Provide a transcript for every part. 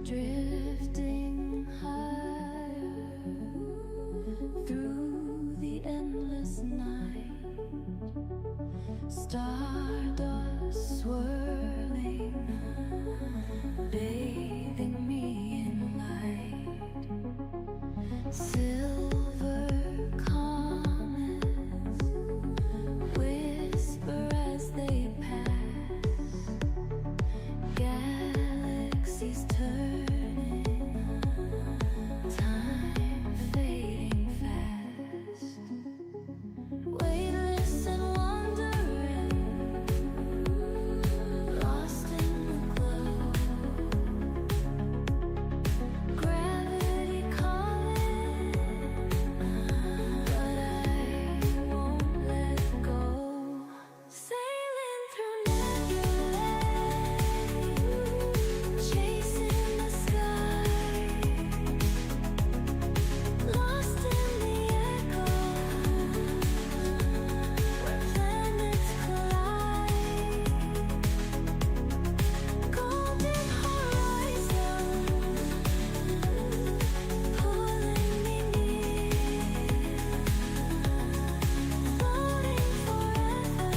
Drifting higher through the endless night, stardust swirling, bathing me in light. Silver comets whisper as they pass, galaxies turning, time fading fast. Weightless and wandering, lost in the glow. Gravity calling, but I won't let go. Sailing through nebulae, chasing the sky, lost in the echo where planets collide. Golden horizon pulling me near, floating forever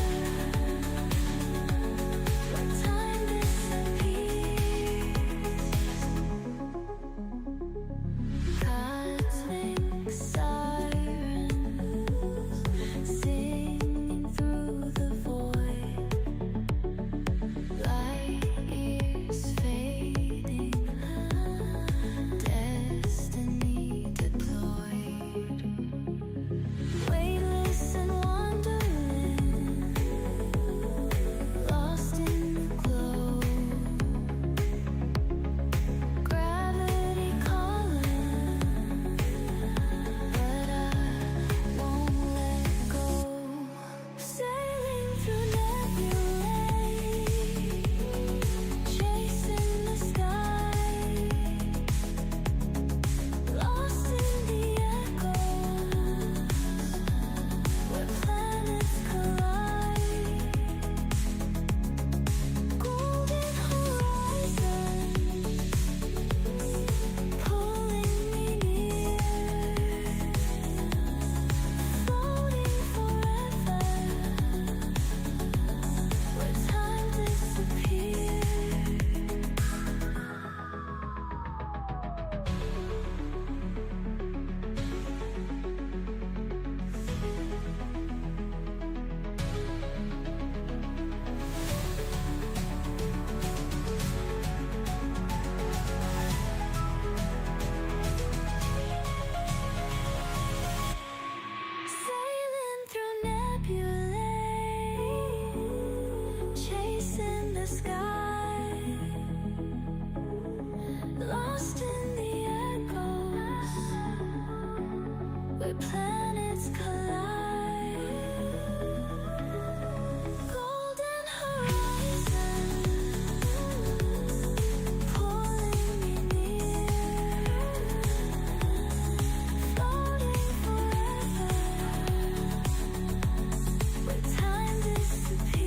where time disappears. Cosmic sirens singing through the void, light years fading, destiny deployed. Weightless and wandering, lost in the glow. Gravity calling, but I won't let go. Sailing through nebulae, chasing the sky, lost in the echoes where planets collide. Golden horizon pulling me near, floating forever where time disappears. Sailing through nebulae, chasing the sky, lost in the echoes where planets collide. Golden horizon pulling me near, floating forever where time disappears.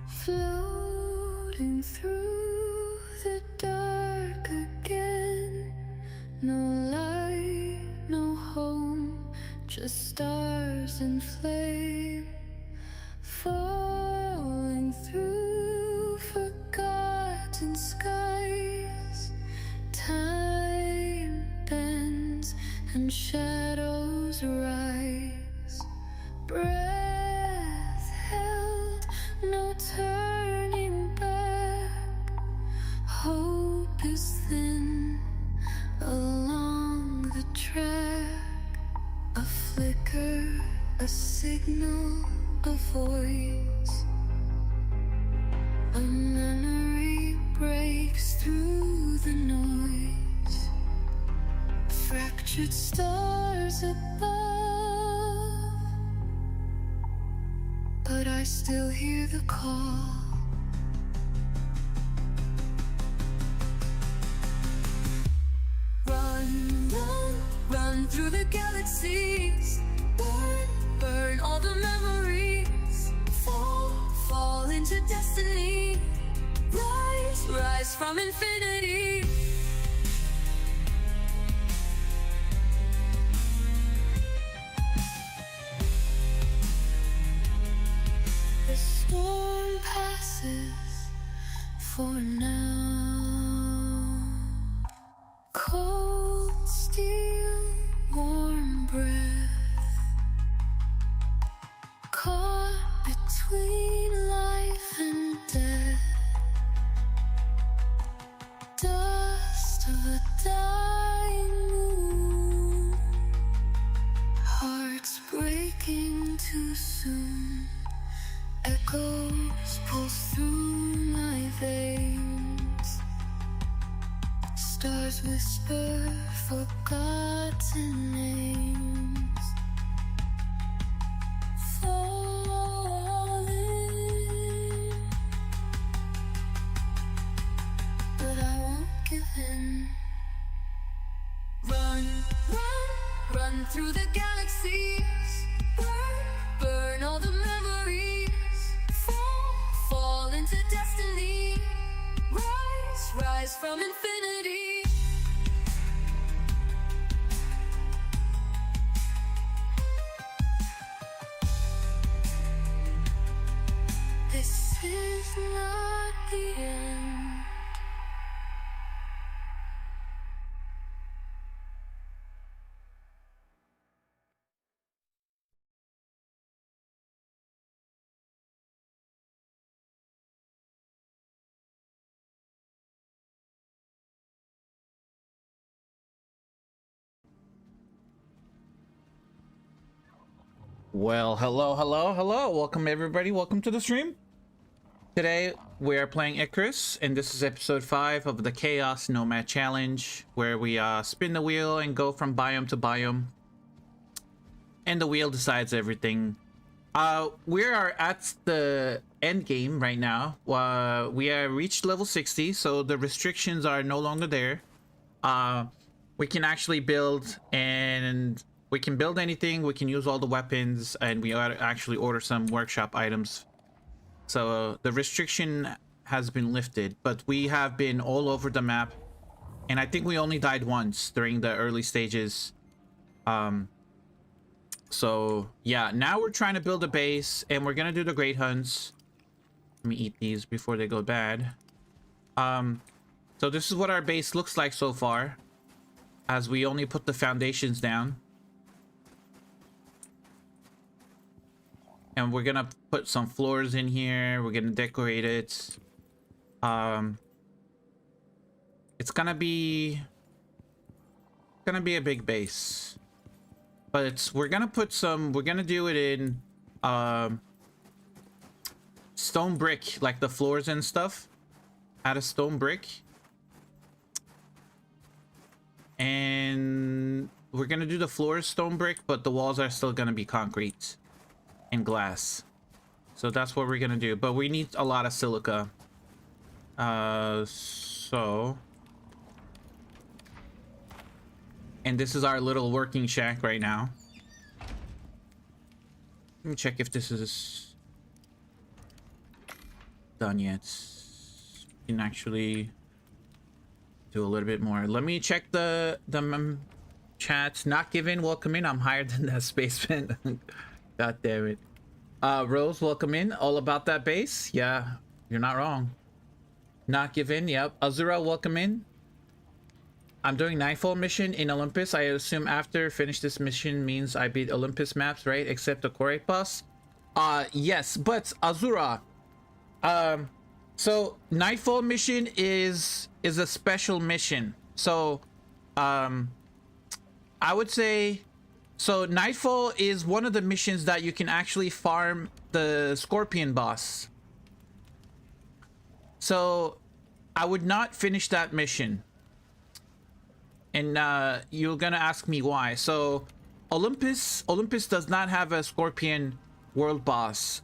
Floating through the dark again, no light, no home, just stars and flame. Falling through forgotten skies, time bends and shadows rise. Breath held, no turning back. Hope is thin along the track. A flicker, a signal, a voice, a memory. 100 stars above, but I still hear the call. Run, run, run through the galaxies. Burn, burn all the memories. Fall, fall into destiny. Rise, rise from infinity. The storm passes for now. Cold steel, warm breath, caught between life and death. Dust of a dying moon, hearts breaking too soon. Echoes pulse through my veins. Stars whisper forgotten names. Falling, but I won't give in. Run, run, run through the galaxies. Burn, burn all the memories. Fall, fall into destiny. Rise, rise from infinity. This is not the end. Well, hello. Welcome everybody. Welcome to the stream. Today we are playing Icarus, and this is episode 5 of the Chaos Nomad Challenge, where we spin the wheel and go from biome to biome. And the wheel decides everything. We are at the end game right now. We have reached level 60, so the restrictions are no longer there. We can actually build, and we can build anything. We can use all the weapons, and we actually order some workshop items. So the restriction has been lifted, but we have been all over the map, and I think we only died once during the early stages. So yeah, now we're trying to build a base, and we're gonna do the great hunts. Let me eat these before they go bad. So this is what our base looks like so far, as we only put the foundations down. And we're gonna put some floors in here. We're gonna decorate it. It's gonna be a big base, but we're gonna do it in stone brick, like the floors and stuff. Add a stone brick, and we're gonna do the floors stone brick, but the walls are still gonna be concrete and glass. So that's what we're gonna do, but we need a lot of silica. And this is our little working shack right now. Let me check if this is done yet. We can actually do a little bit more. Let me check the chat. Not given, welcome in. I'm higher than that spaceman. God damn it. Rose, welcome in. All about that base. Yeah, you're not wrong. Not given, yep. Azura, welcome in. I'm doing Nightfall mission in Olympus. I assume after finish this mission means I beat Olympus maps, right? Except the Core 8 boss. Yes, but Azura. So Nightfall mission is a special mission. So, I would say, so Nightfall is one of the missions that you can actually farm the Scorpion boss. So I would not finish that mission. And you're gonna ask me why. So Olympus does not have a Scorpion world boss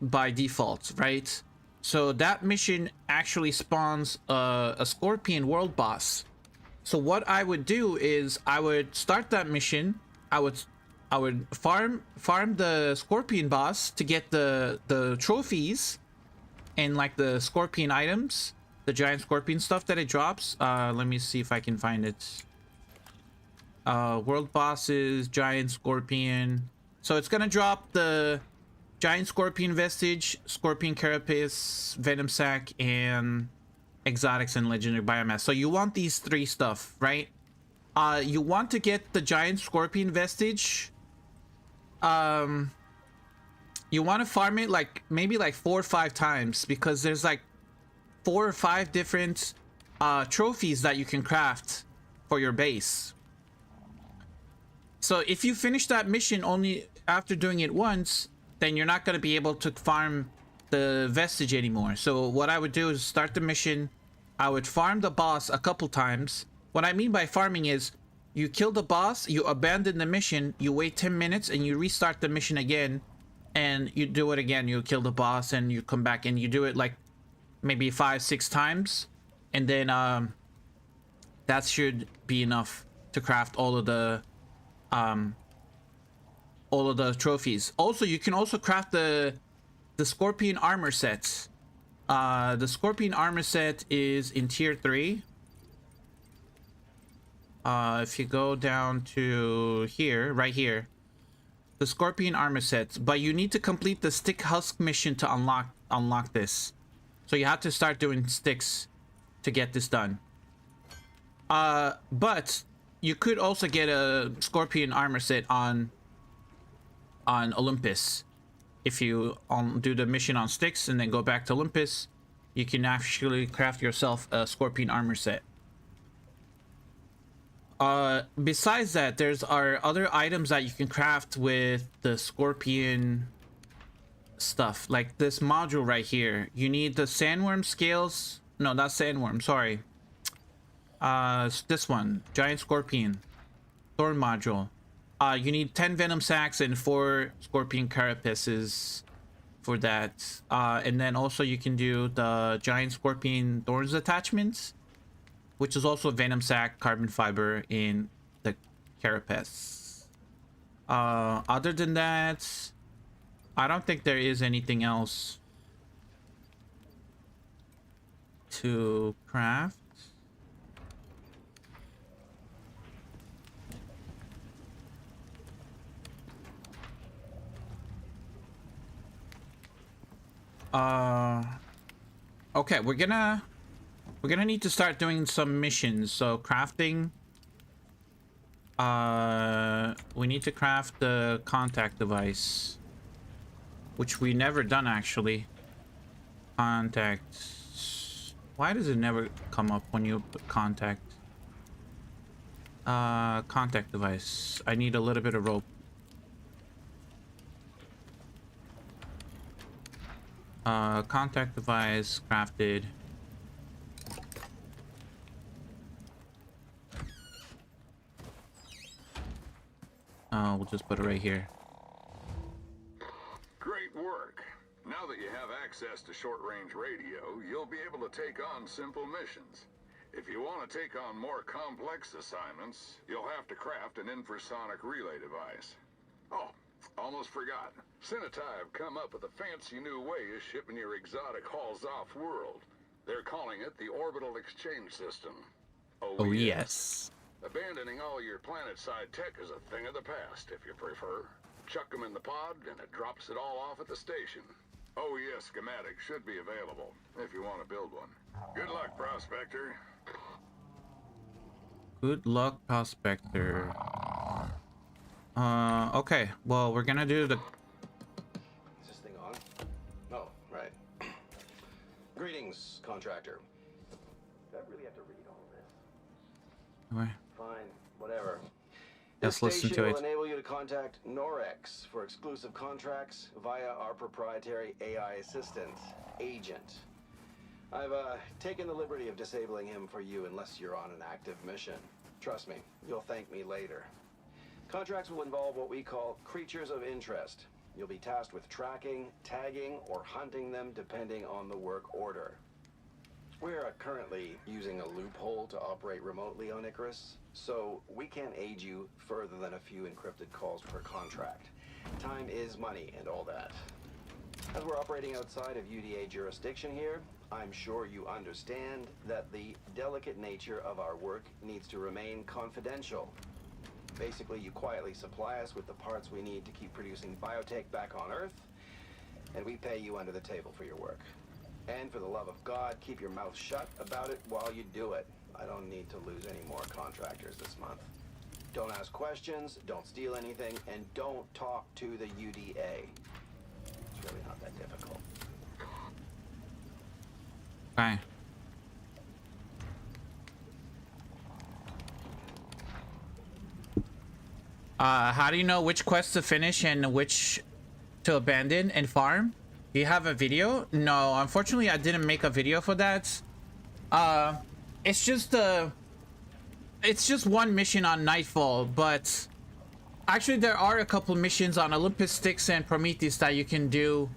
by default, right? So that mission actually spawns a Scorpion world boss. So what I would do is I would start that mission. I would farm the Scorpion boss to get the trophies and like the Scorpion items, the giant Scorpion stuff that it drops. Let me see if I can find it. World bosses, giant Scorpion. So it's gonna drop the giant Scorpion vestige, Scorpion carapace, venom sac, and exotics and legendary biomass. So you want these three stuff, right? You want to get the giant Scorpion vestige. You want to farm it like maybe like 4 or 5 times, because there's like 4 or 5 different trophies that you can craft for your base. So if you finish that mission only after doing it once, then you're not going to be able to farm the vestige anymore. So what I would do is start the mission. I would farm the boss a couple times. What I mean by farming is you kill the boss, you abandon the mission, you wait 10 minutes, and you restart the mission again, and you do it again. You kill the boss and you come back and you do it like maybe 5-6 times, and then that should be enough to craft all of the trophies. Also, you can also craft the Scorpion armor sets. The Scorpion armor set is in tier 3. If you go down to here, right here, the Scorpion armor sets, but you need to complete the stick husk mission to unlock this. So you have to start doing sticks to get this done. But you could also get a Scorpion armor set on Olympus. If you do the mission on sticks and then go back to Olympus, you can actually craft yourself a Scorpion armor set. Besides that, there's other items that you can craft with the Scorpion stuff, like this module right here. You need the sandworm scales. No, not sandworm, sorry. This one, giant Scorpion thorn module. You need 10 venom sacs and 4 Scorpion carapaces for that. And then also you can do the giant Scorpion thorns attachments, which is also venom sac, carbon fiber in the carapace. Other than that, I don't think there is anything else to craft. Okay, we're gonna need to start doing some missions. So crafting, we need to craft the contact device, which we never done actually. Contact, why does it never come up when you put contact? Contact device, I need a little bit of rope. Contact device crafted. We'll just put it right here. Great work. Now that you have access to short-range radio, you'll be able to take on simple missions. If you want to take on more complex assignments, you'll have to craft an infrasonic relay device. Oh, almost forgot. Cinetai have come up with a fancy new way of shipping your exotic hauls off-world. They're calling it the Orbital Exchange System. Oh yes. Abandoning all your planet-side tech is a thing of the past, if you prefer. Chuck them in the pod, and it drops it all off at the station. Oh yes, schematics should be available, if you want to build one. Good luck, Prospector. Good luck, Prospector. Okay, well, we're gonna do the... Is this thing on? Oh, right. Greetings, contractor. Do I really have to read all this? Wait. Fine, whatever. Let's This listen to station it. will enable you to contact Norex for exclusive contracts via our proprietary AI assistant, Agent. I've taken the liberty of disabling him for you unless you're on an active mission. Trust me, you'll thank me later. Contracts will involve what we call creatures of interest. You'll be tasked with tracking, tagging, or hunting them depending on the work order. We're currently using a loophole to operate remotely on Icarus, so we can't aid you further than a few encrypted calls per contract. Time is money and all that. As we're operating outside of UDA jurisdiction here, I'm sure you understand that the delicate nature of our work needs to remain confidential. Basically, you quietly supply us with the parts we need to keep producing biotech back on Earth, and we pay you under the table for your work. And for the love of God, keep your mouth shut about it while you do it. I don't need to lose any more contractors this month. Don't ask questions, don't steal anything, and don't talk to the UDA. It's really not that difficult. Okay. How do you know which quests to finish and which to abandon and farm? Do you have a video? No, unfortunately, I didn't make a video for that. It's just one mission on Nightfall, but actually there are a couple missions on Olympus Styx and Prometheus that you can do,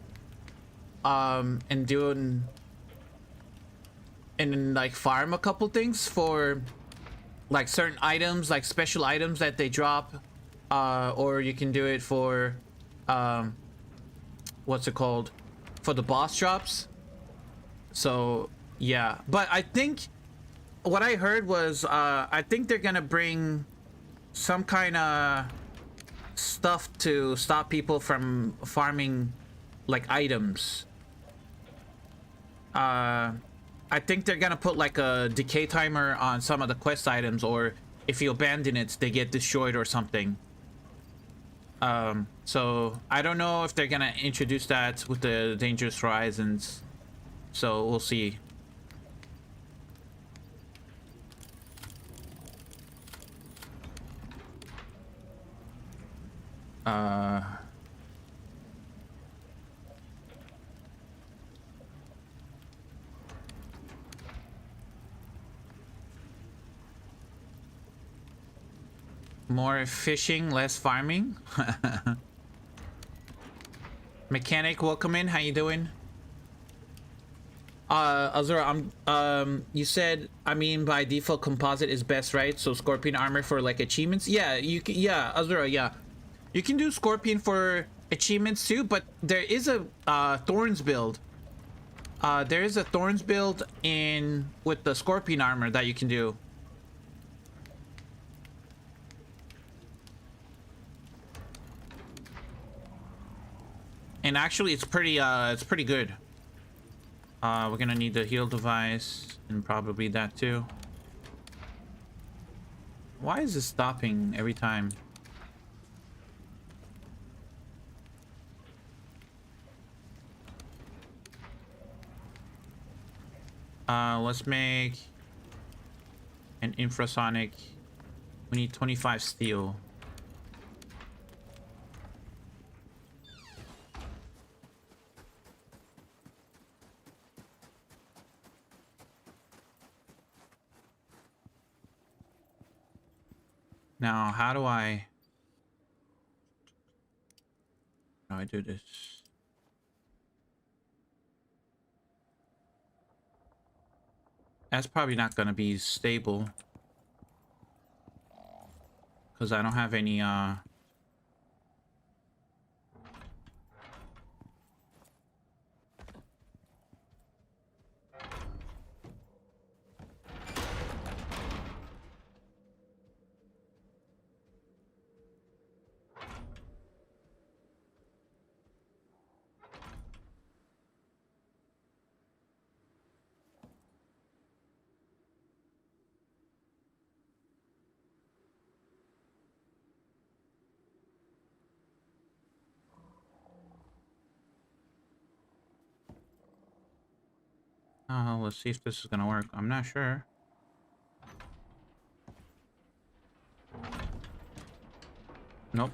and like farm a couple things for like certain items, like special items that they drop, or you can do it for what's it called, for the boss drops. So yeah, but I think what I heard was I think they're gonna bring some kind of stuff to stop people from farming like items. I think they're gonna put like a decay timer on some of the quest items, or if you abandon it, they get destroyed or something. So I don't know if they're gonna introduce that with the Dangerous Horizons. So we'll see. More fishing, less farming. Mechanic, welcome in. How you doing? Azura, you said, I mean, by default composite is best, right? So Scorpion armor for like achievements. Yeah, you can, yeah, Azura, yeah. You can do Scorpion for achievements too, but there is a Thorns build. There is a Thorns build in with the Scorpion armor that you can do. And actually it's pretty good. We're gonna need the heal device and probably that too. Why is this stopping every time? Let's make an infrasonic. We need 25 steel. Now, how do I do this? That's probably not going to be stable because I don't have any let's see if this is gonna work. I'm not sure. Nope.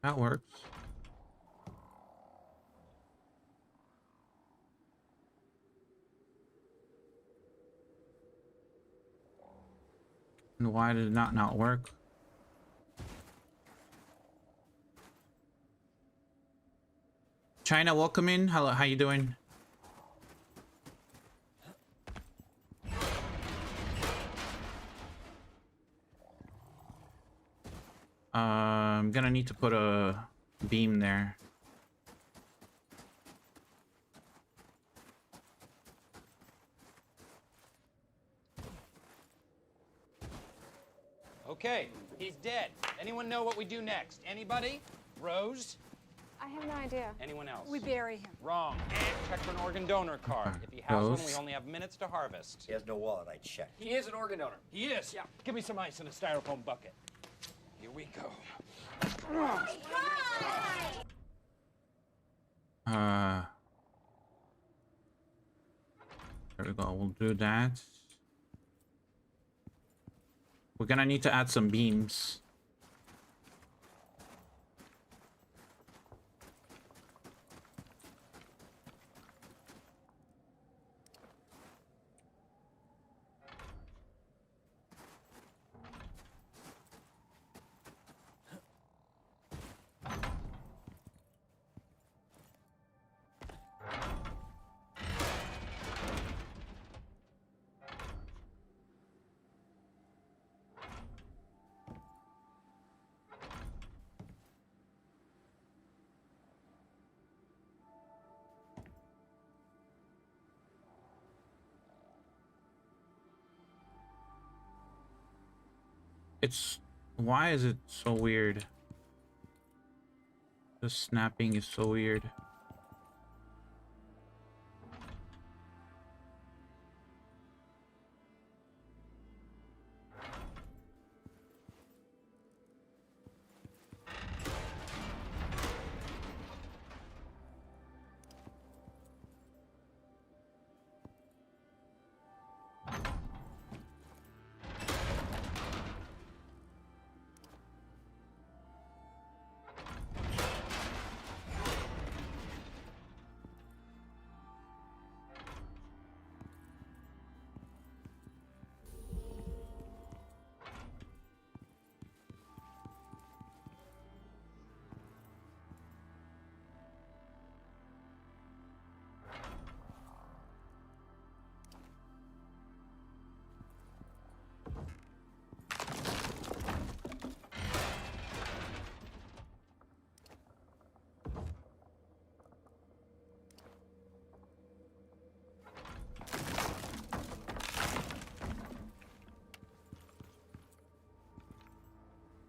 That works. And why did it not work? China, welcome in. Hello, how you doing? I'm gonna need to put a beam there. Okay, he's dead. Anyone know what we do next? Anybody? Rose? I have no idea. Anyone else? We bury him. Wrong. And check for an organ donor card. If he has one, we only have minutes to harvest. He has no wallet, I checked. He is an organ donor. He is? Yeah. Give me some ice in a styrofoam bucket. Here we go. There we go. We'll do that. We're gonna need to add some beams. Why is it so weird? The snapping is so weird.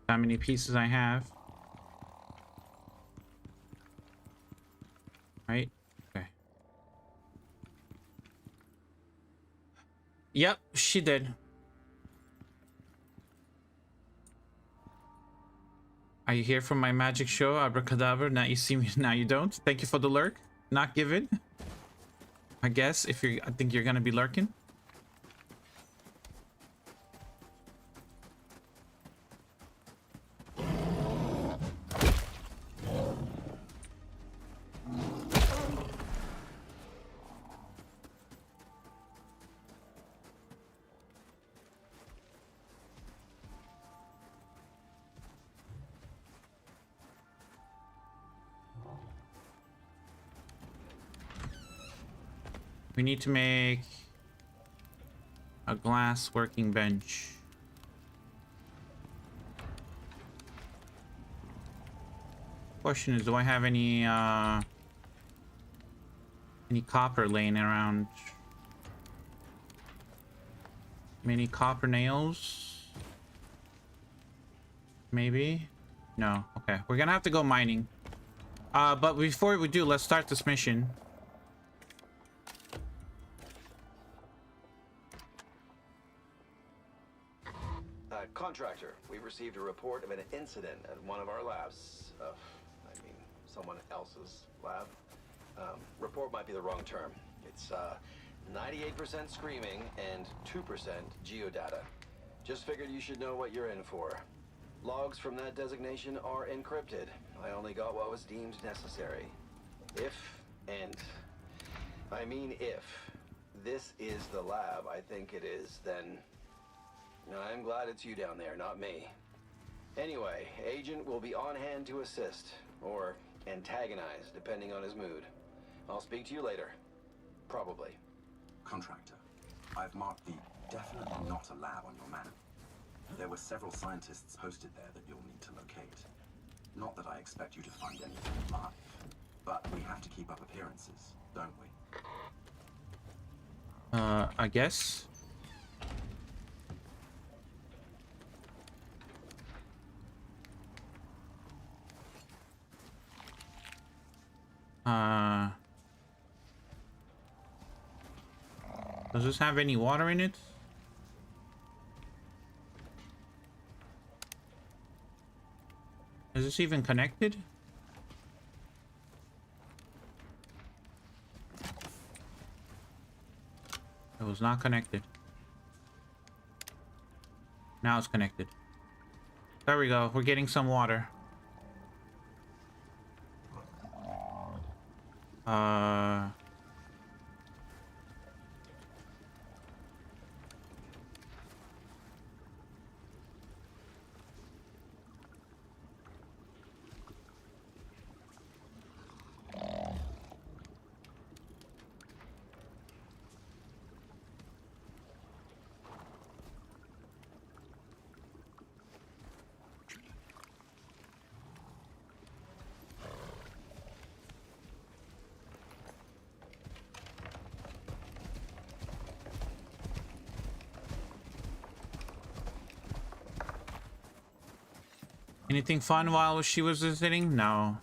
How many pieces I have? Right? Okay. Yep, she did. Are you here for my magic show, abracadabra? Now you see me, now you don't. Thank you for the lurk. Not given. I guess if you're, I think you're gonna be lurking. We need to make a glass working bench. Question is, do I have any copper laying around? Many copper nails? Maybe? No. Okay, we're gonna have to go mining. But before we do, let's start this mission. Contractor, we received a report of an incident at one of our labs. Someone else's lab. Report might be the wrong term. It's 98% screaming and 2% geodata. Just figured you should know what you're in for. Logs from that designation are encrypted. I only got what was deemed necessary. If, and I mean if, this is the lab I think it is, then I'm glad it's you down there, not me. Anyway, Agent will be on hand to assist, or antagonize, depending on his mood. I'll speak to you later. Probably. Contractor, I've marked the definitely not a lab on your map. There were several scientists posted there that you'll need to locate. Not that I expect you to find anything alive, but we have to keep up appearances, don't we? I guess. Does this have any water in it? Is this even connected? It was not connected. Now it's connected. There we go. We're getting some water. Anything fun while she was visiting? No.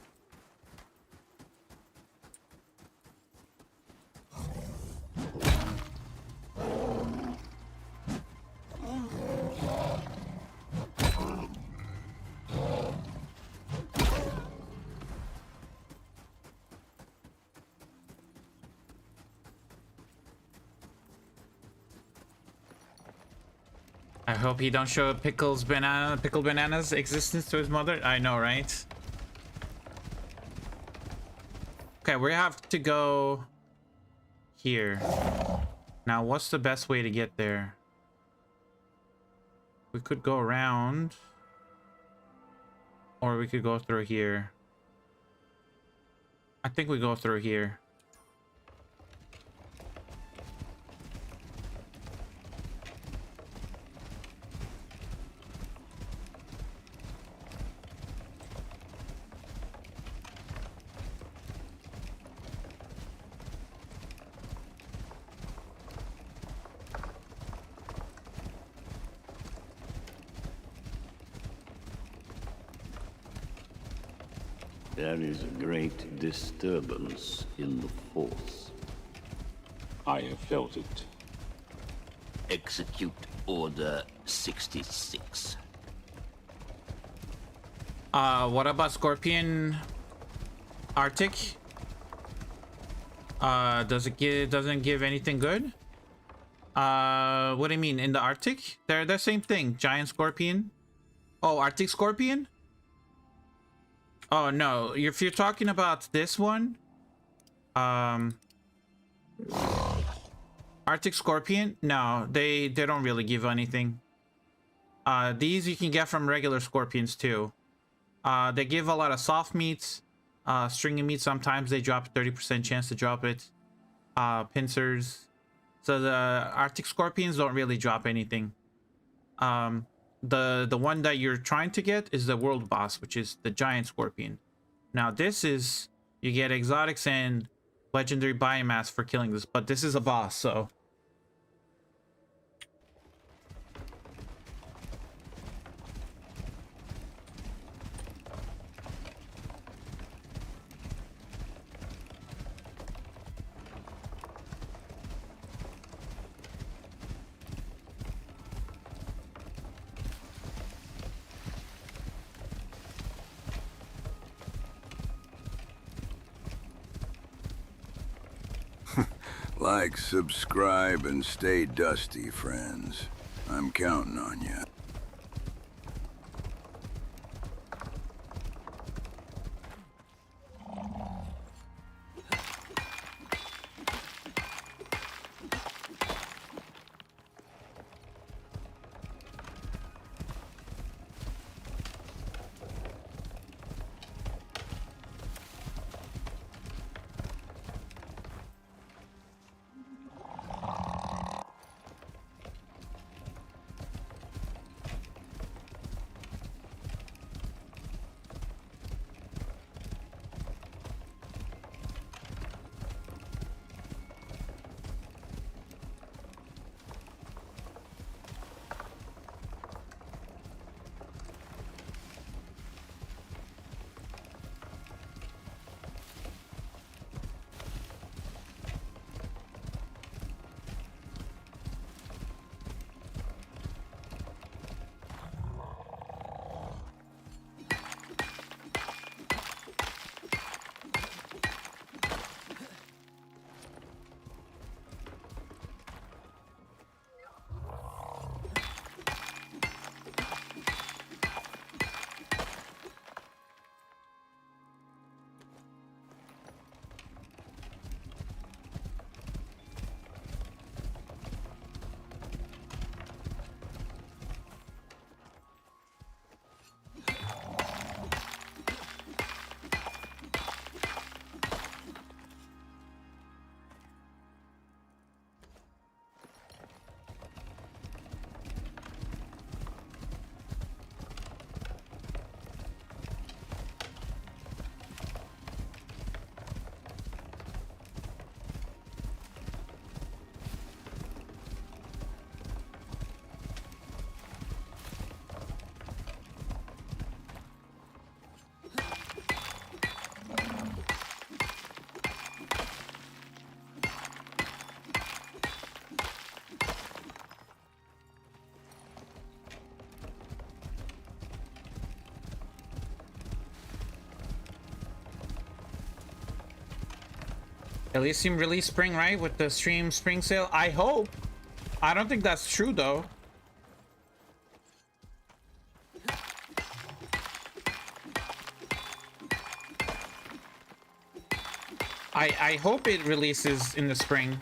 I hope he don't show Pickled Banana's existence to his mother. I know, right? Okay, we have to go here. Now, what's the best way to get there? We could go around. Or we could go through here. I think we go through here. There is a great disturbance in the Force. I have felt it. Execute Order 66. What about Scorpion Arctic? Doesn't give anything good? What do you mean in the Arctic? They're the same thing. Giant Scorpion. Oh, Arctic Scorpion? Oh no, if you're talking about this one, Arctic Scorpion, no, they don't really give anything. These you can get from regular scorpions too. They give a lot of soft meats, stringy meat. Sometimes they drop 30% chance to drop it. Pincers. So the Arctic Scorpions don't really drop anything. The one that you're trying to get is the world boss, which is the giant scorpion. Now this is, you get exotics and legendary biomass for killing this, but this is a boss, so Like, subscribe, and stay dusty, friends. I'm counting on you. Elysium release spring, right? With the stream spring sale. I hope. I don't think that's true though. I hope it releases in the spring.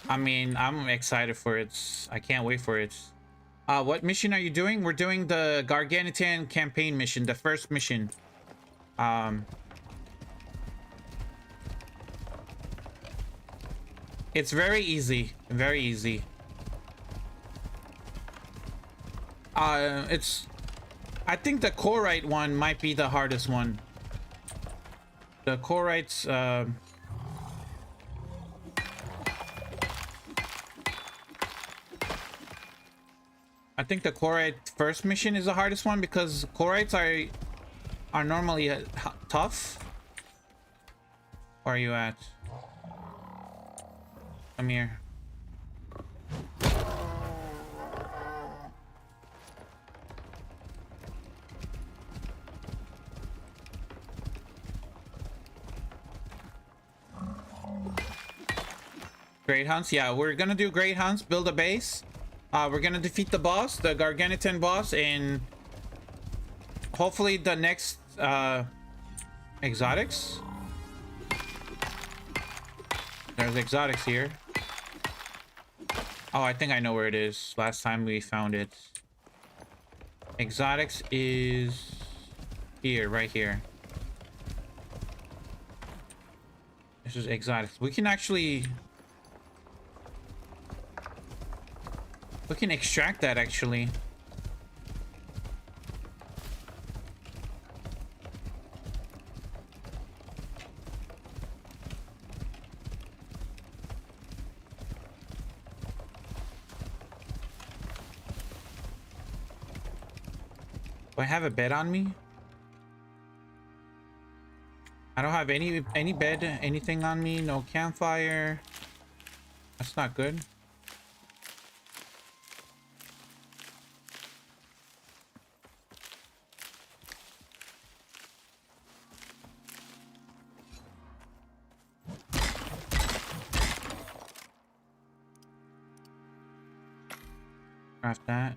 I mean, I'm excited for it. I can't wait for it. What mission are you doing? We're doing the Garganitan campaign mission, the first mission. It's very easy. Very easy. I think the Corite one might be the hardest one. The Corites, I think the Corite first mission is the hardest one because Corites are normally tough. Where are you at? Come here. Great hunts, yeah, we're gonna do great hunts, build a base. We're gonna defeat the boss, the Garganitan boss, and hopefully the next exotics. There's exotics here. Oh, I think I know where it is. Last time we found it. Exotics is here, right here. This is exotics. We can actually... We can extract that actually. Do I have a bed on me? I don't have any bed, anything on me. No campfire. That's not good. Craft that.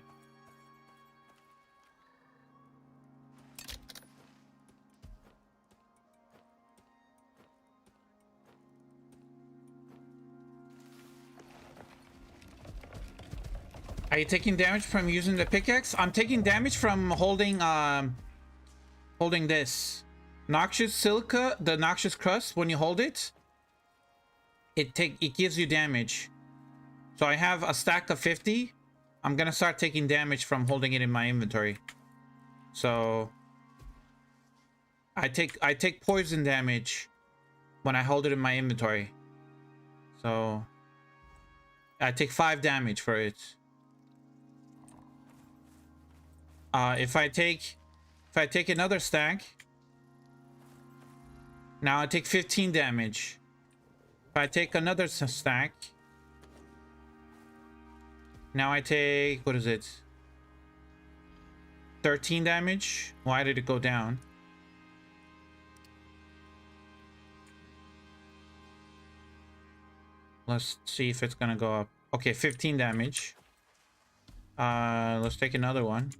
Are you taking damage from using the pickaxe? I'm taking damage from holding holding this. Noxious silica, the noxious crust, when you hold it, it gives you damage. So I have a stack of 50. I'm gonna start taking damage from holding it in my inventory. So I take poison damage when I hold it in my inventory. So I take 5 damage for it. If I take another stack, now I take 15 damage. If I take another stack, now I take, what is it? 13 damage. Why did it go down? Let's see if it's gonna go up. Okay, 15 damage. Let's take another one.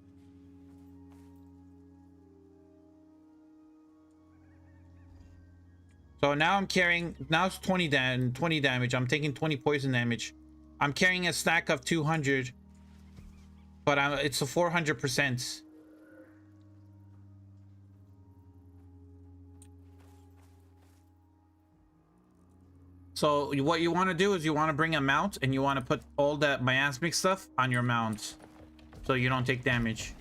So now I'm carrying, now it's 20 damage. I'm taking 20 poison damage. I'm carrying a stack of 200, but it's a 400%. So what you want to do is you want to bring a mount and you want to put all that miasmic stuff on your mount so you don't take damage.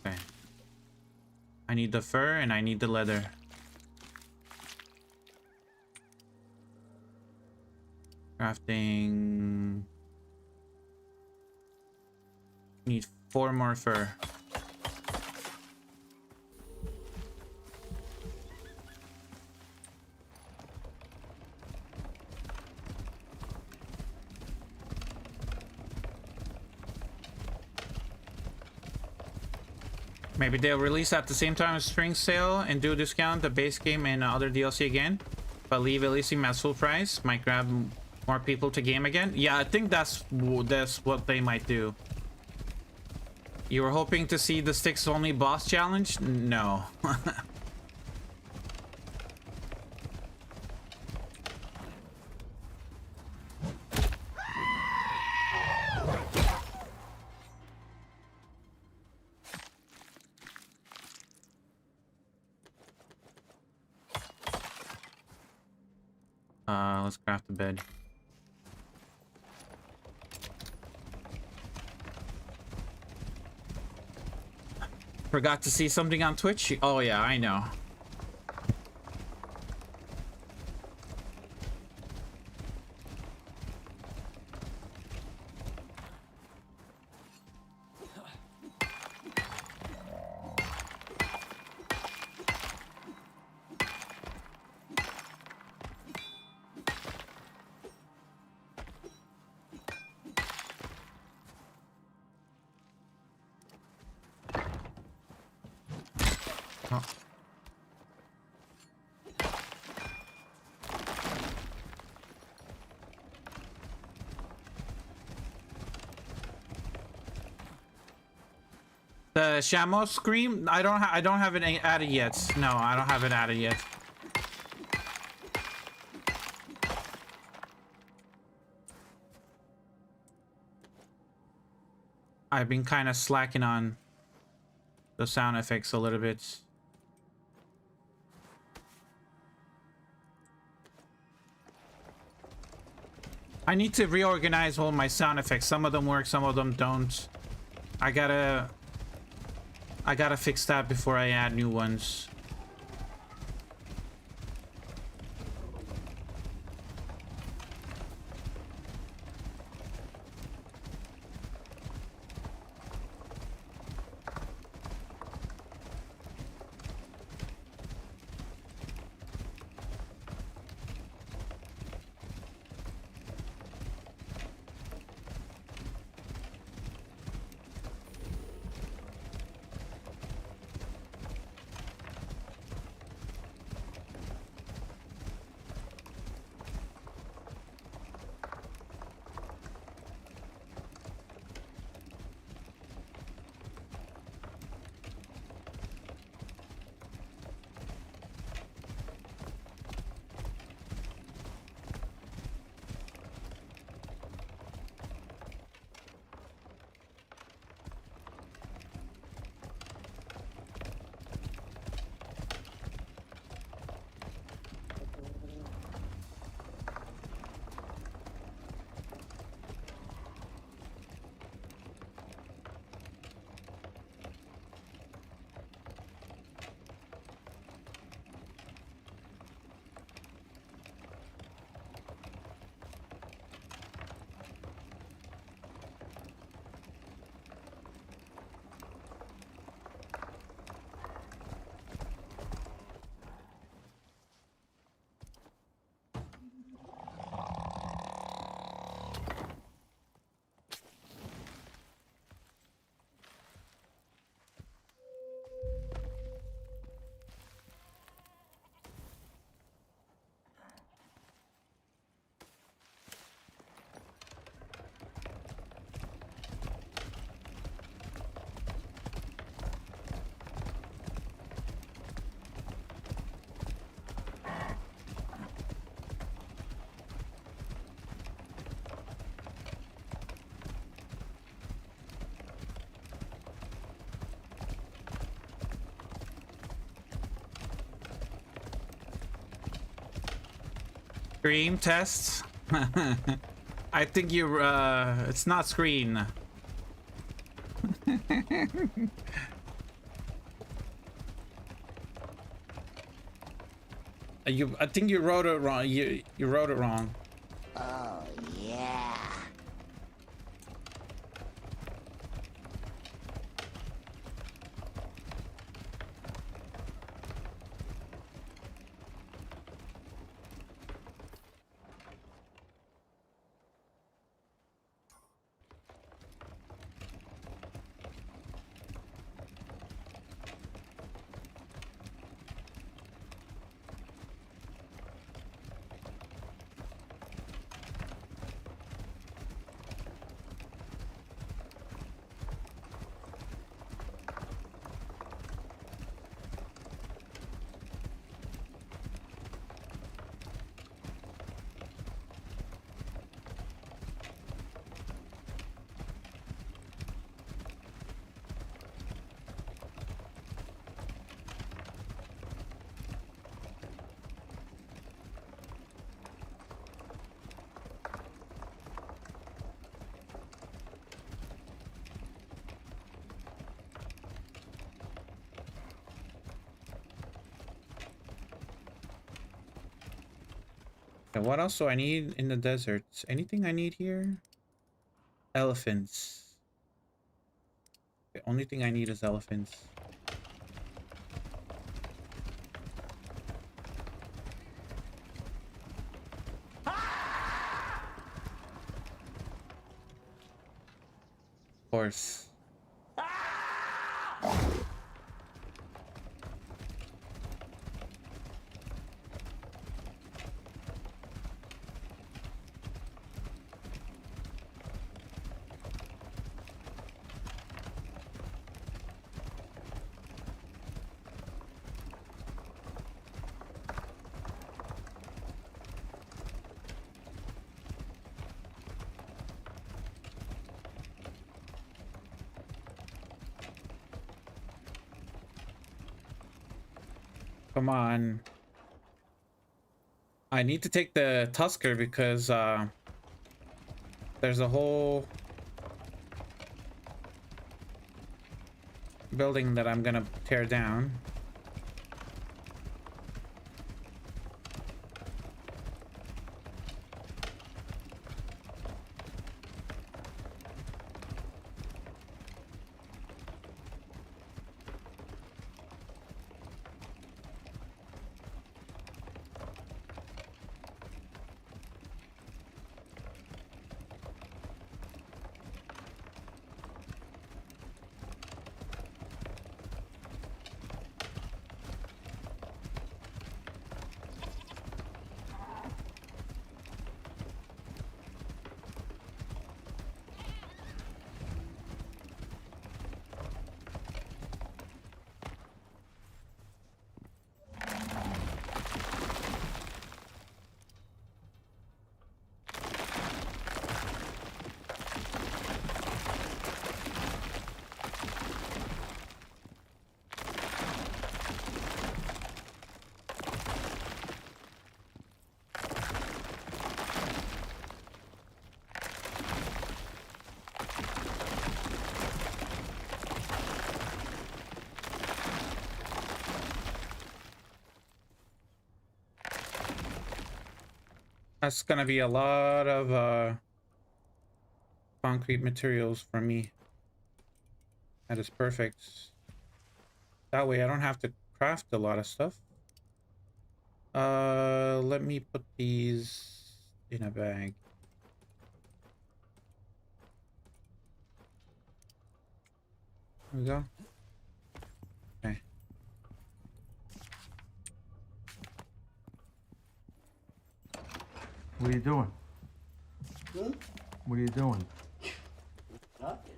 Okay. I need the fur and I need the leather. Crafting. Need 4 more fur. Maybe they'll release at the same time as Spring Sale and do a discount the base game and other DLC again, but leave Elysium at full price. Might grab more people to game again. Yeah, I think that's what they might do. You were hoping to see the sticks only boss challenge? No. Let's craft a bed. Forgot to see something on Twitch? Oh yeah, I know. The Shamo Scream? I don't have it added yet. No, I don't have it added yet. I've been kind of slacking on the sound effects a little bit. I need to reorganize all my sound effects. Some of them work, some of them don't. I gotta fix that before I add new ones. Scream tests. I think you it's not screen. I think you wrote it wrong. You wrote it wrong. Oh, yeah. And what else do I need in the deserts? Anything I need here? Elephants. The only thing I need is elephants. Horse. Come on. I need to take the Tusker because there's a whole building that I'm gonna tear down. That's gonna be a lot of concrete materials for me. That is perfect. That way I don't have to craft a lot of stuff. Let me put these in a bag. There we go. Okay. What are you doing? Hmm? What are you doing? Nothing.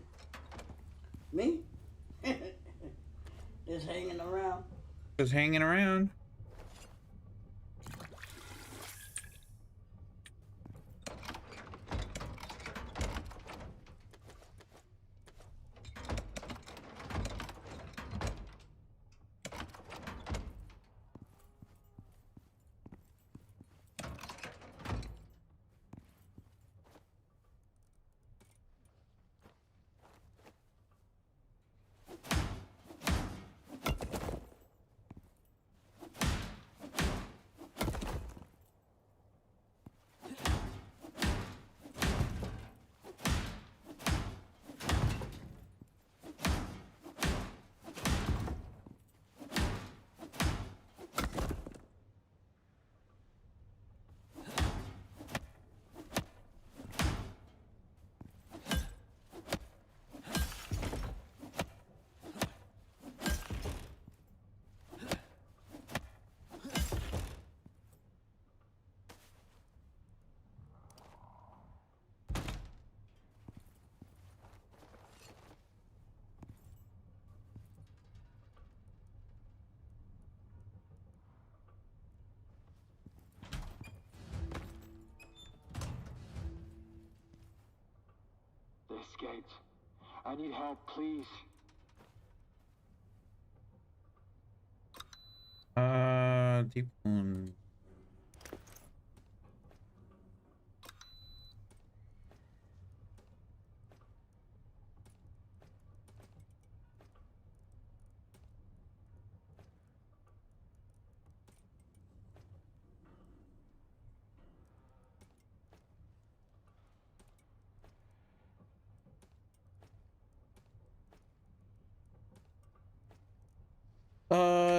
Me? Just hanging around. Just hanging around. They escaped. I need help, please. Deep wound.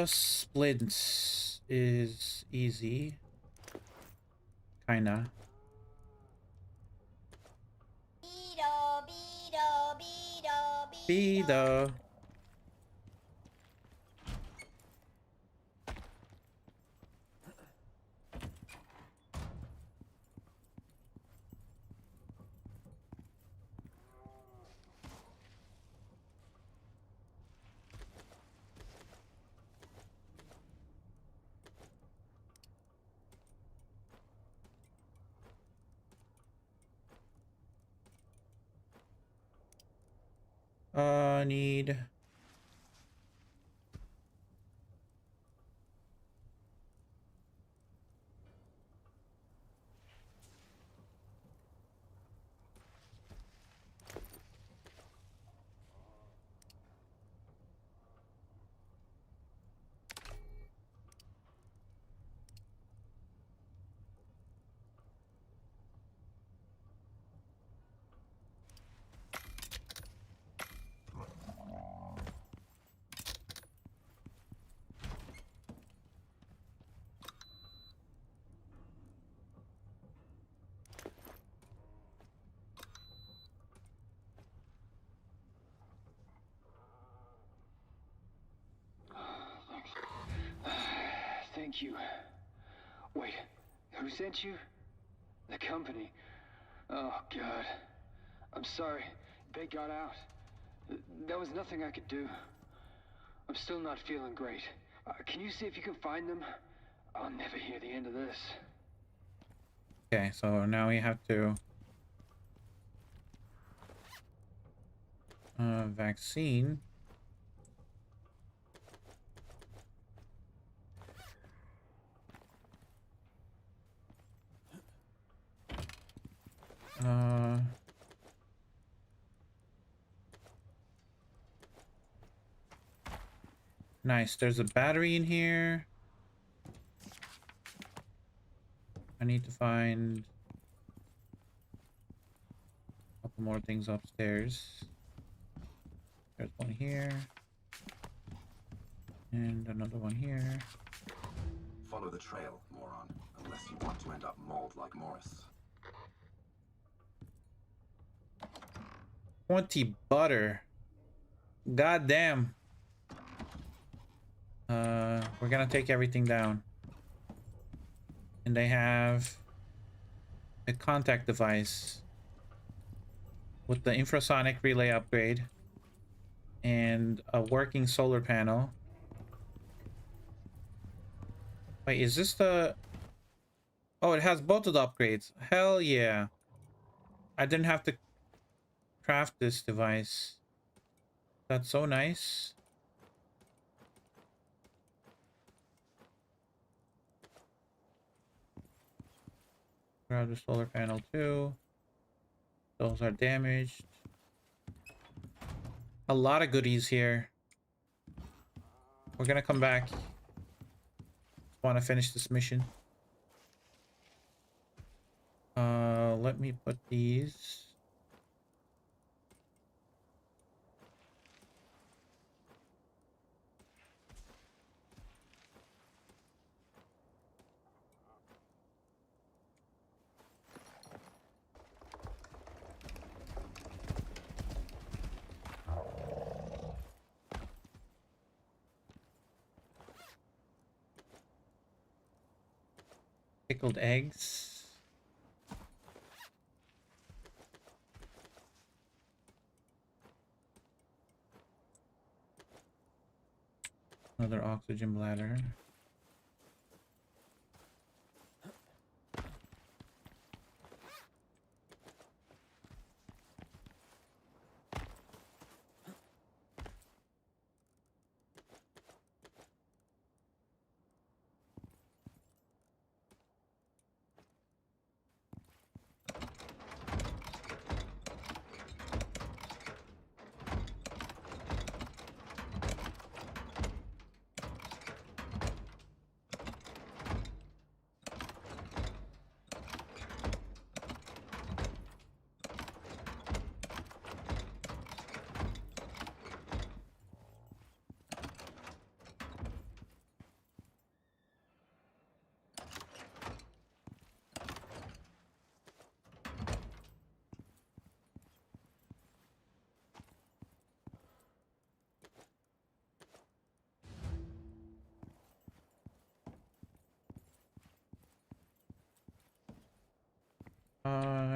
Splints is easy. Kinda. Beedo. Need Thank you. Wait, who sent you? The company. Oh, God. I'm sorry. They got out. There was nothing I could do. I'm still not feeling great. Can you see if you can find them? I'll never hear the end of this. Okay, so now we have to vaccine. Nice. There's a battery in here. I need to find a couple more things upstairs. There's one here. And another one here. Follow the trail, moron, unless you want to end up mauled like Morris. 20 butter. God damn. We're gonna take everything down. And they have a contact device with the infrasonic relay upgrade and a working solar panel. Wait, is this the... Oh, it has both of the upgrades. Hell yeah. I didn't have to craft this device. That's so nice. Grab the solar panel too. Those are damaged. A lot of goodies here. We're gonna come back. Want to finish this mission. Let me put these. Pickled eggs. Another oxygen bladder.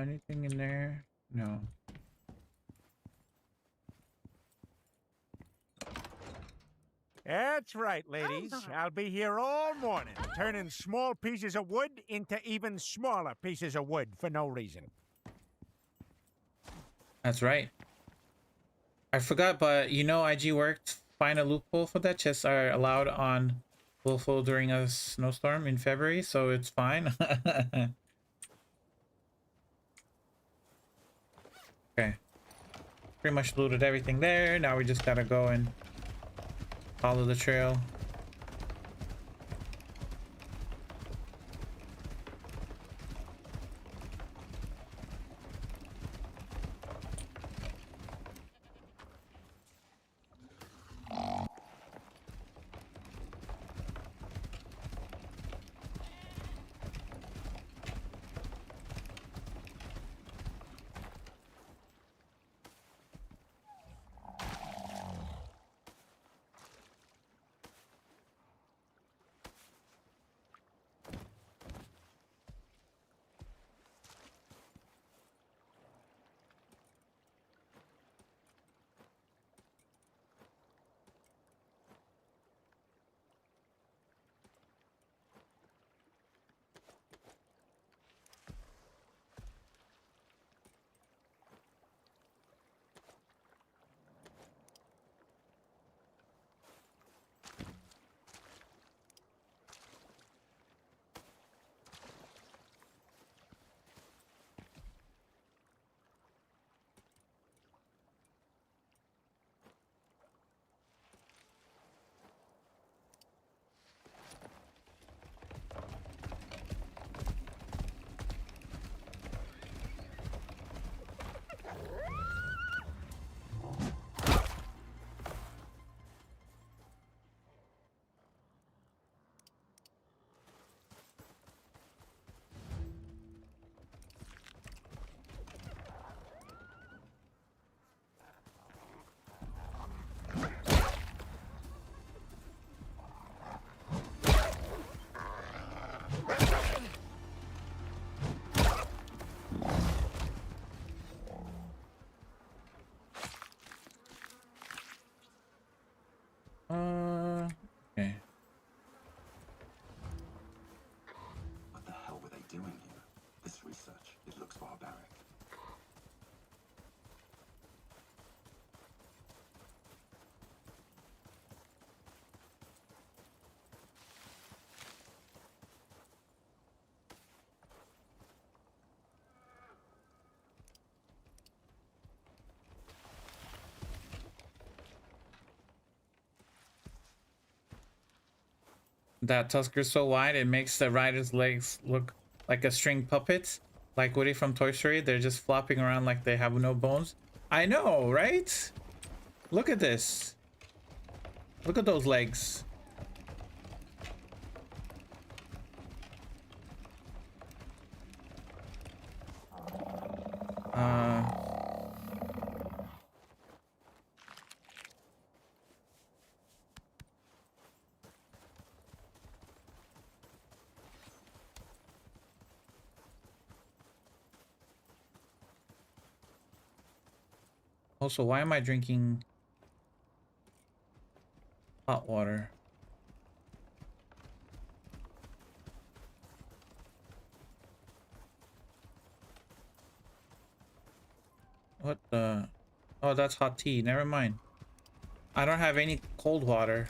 Anything in there? No. That's right, ladies. I'll be here all morning, turning small pieces of wood into even smaller pieces of wood for no reason. That's right. I forgot, but you know, IG worked. Find a loophole for that. Chests are allowed on loophole during a snowstorm in February, so it's fine. Okay. Pretty much looted everything there. Now we just gotta go and follow the trail. Okay. What the hell were they doing here? This research, it looks barbaric. That Tusker's so wide, it makes the rider's legs look like a string puppet. Like Woody from Toy Story, they're just flopping around like they have no bones. I know, right? Look at this. Look at those legs. Also, why am I drinking hot water? What the? Oh, that's hot tea. Never mind. I don't have any cold water.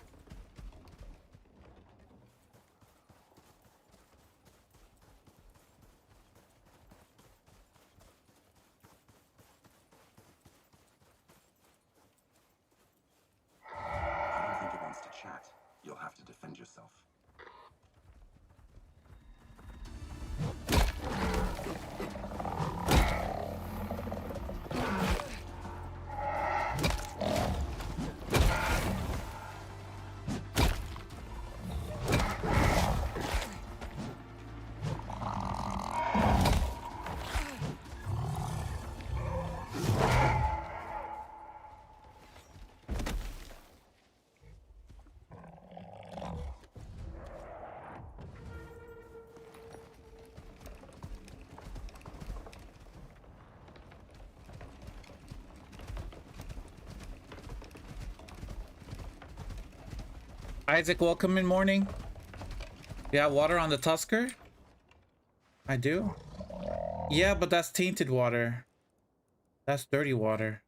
I don't think it wants to chat. You'll have to defend yourself. Isaac, welcome in morning. Yeah, water on the Tusker? I do. Yeah, but that's tainted water. That's dirty water.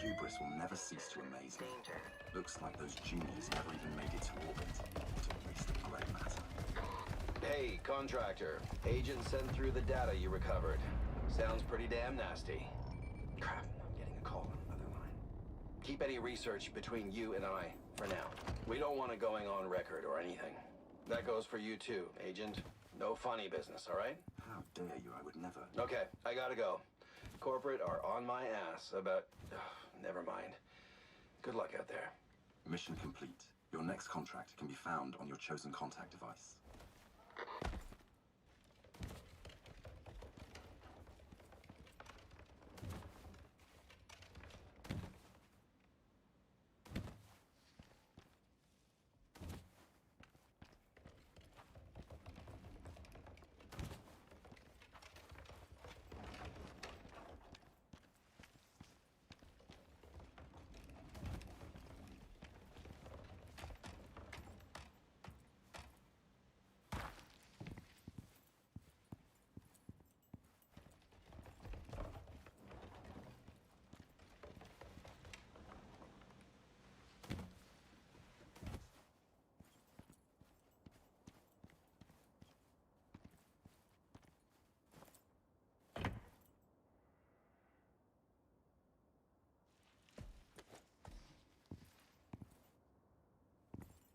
Hubris will never cease to amaze me. Looks like those juniors never even made it to orbit. What a waste of gray matter. Hey, contractor. Agent sent through the data you recovered. Sounds pretty damn nasty. Crap, I'm getting a call on another line. Keep any research between you and I, for now. We don't want it going on record or anything. That goes for you too, Agent. No funny business, all right? How dare you, I would never. Okay, I gotta go. Corporate are on my ass about... never mind. Good luck out there. Mission complete. Your next contract can be found on your chosen contact device.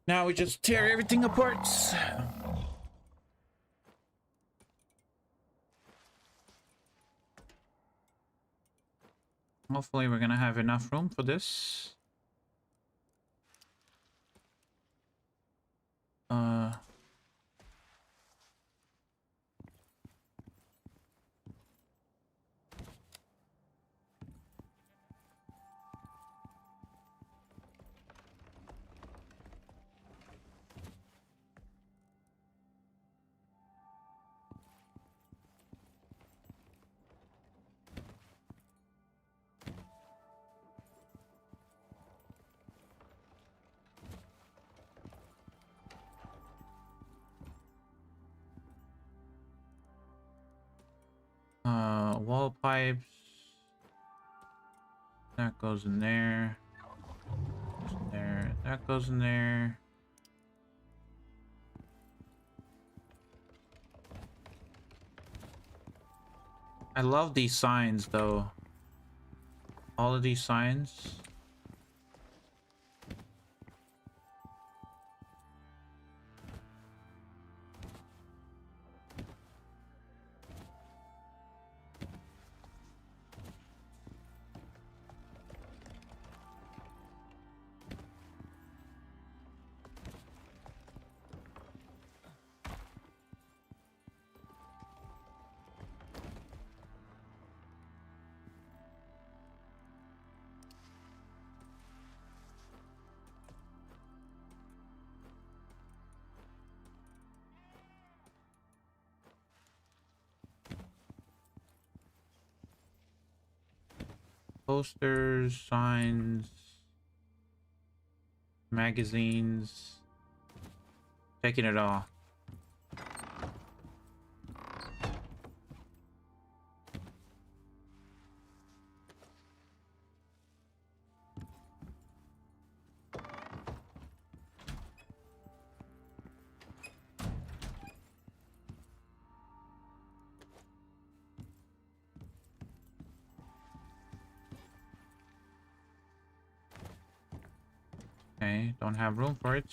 Now we just tear everything apart. Hopefully we're gonna have enough room for this. Wall pipes. That goes in there. Goes in there. That goes in there. I love these signs though. All of these signs. Posters, signs, magazines. Taking it all. Okay, don't have room for it.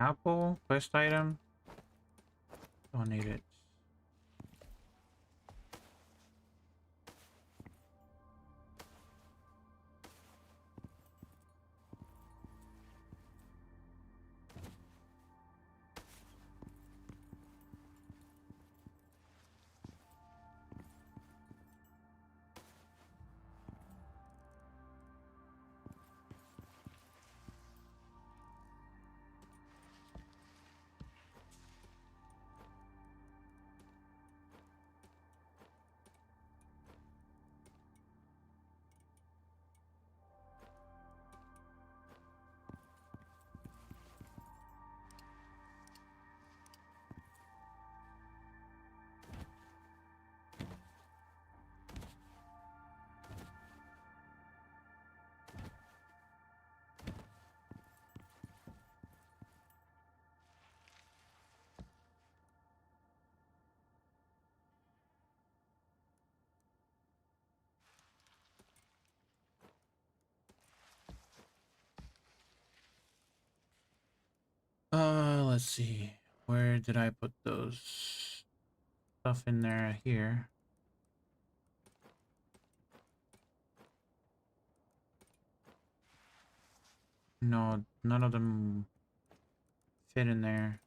Apple, quest item. Don't need it. Let's see. Where did I put those stuff in there? Here. No, none of them fit in there.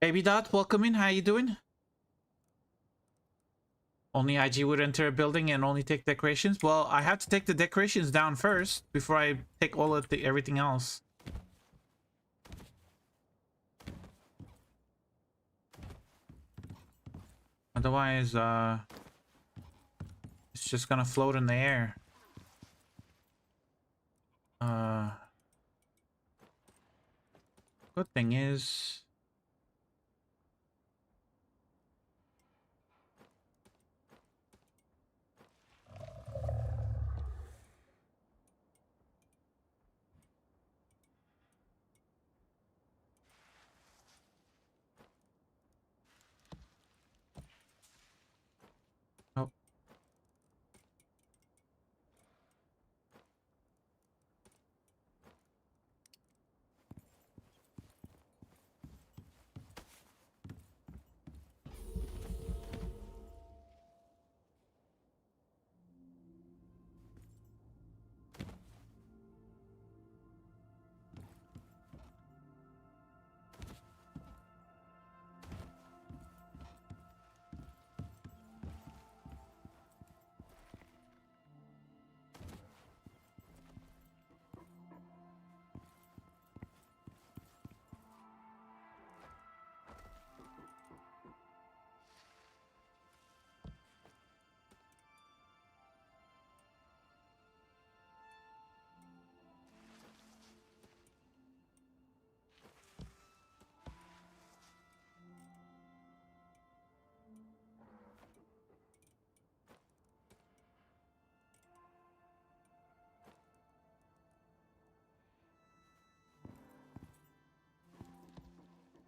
Baby Dot, welcome in. How you doing? Only IG would enter a building and only take decorations. Well, I have to take the decorations down first before I take all of the everything else. Otherwise, it's just gonna float in the air. Good thing is, oh.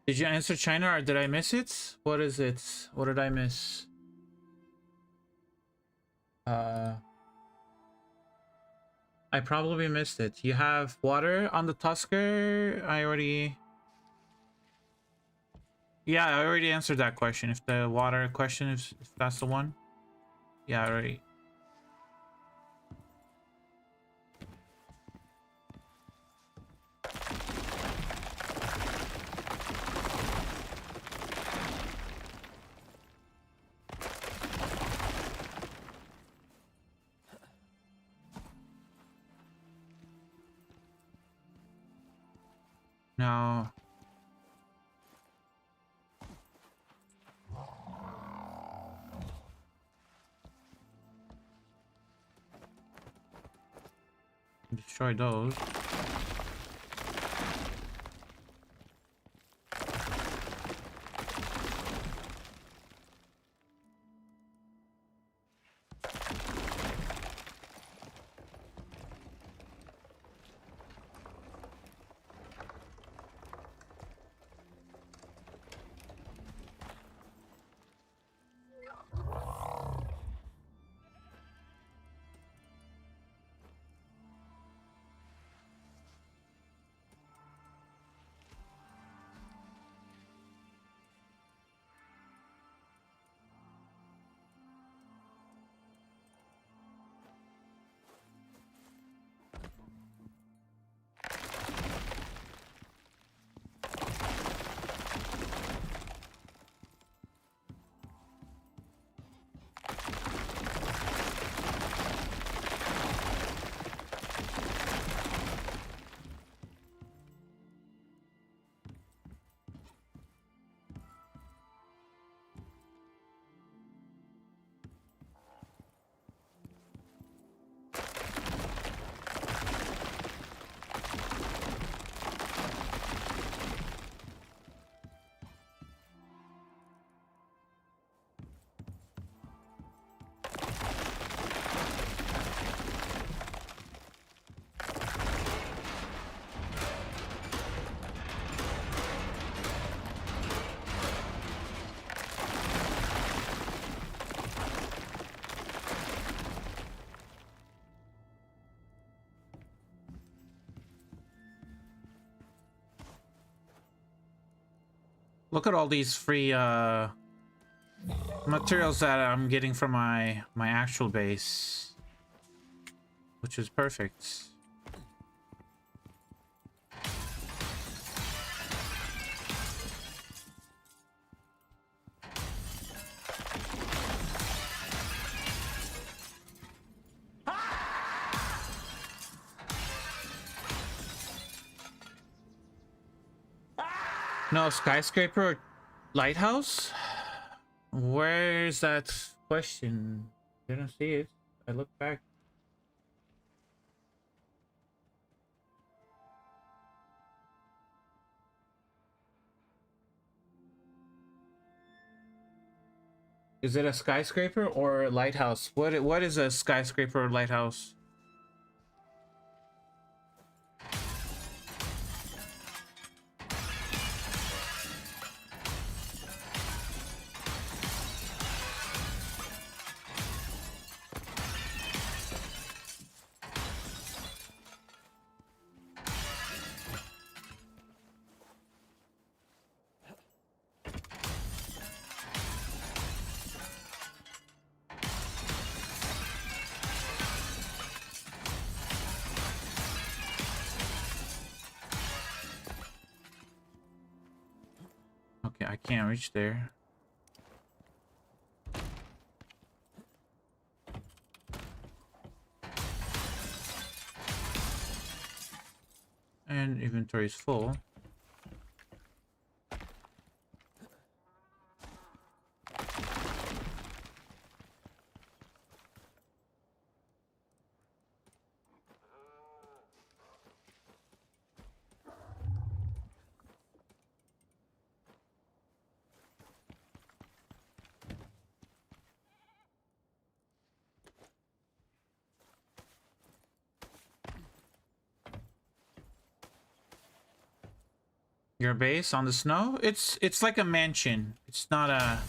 Did you answer China or did I miss it? What is it? What did I miss? I probably missed it. You have water on the Tusker? I already... Yeah, I already answered that question. If the water question, if that's the one. Yeah, I already... No. Destroy those. Look at all these free materials that I'm getting from my actual base, which is perfect. No, skyscraper or lighthouse? Where's that question? Didn't see it. I looked back. Is it a skyscraper or a lighthouse? What is a skyscraper or lighthouse? Okay, I can't reach there. And inventory is full. Your base on the snow? It's like a mansion. It's not a...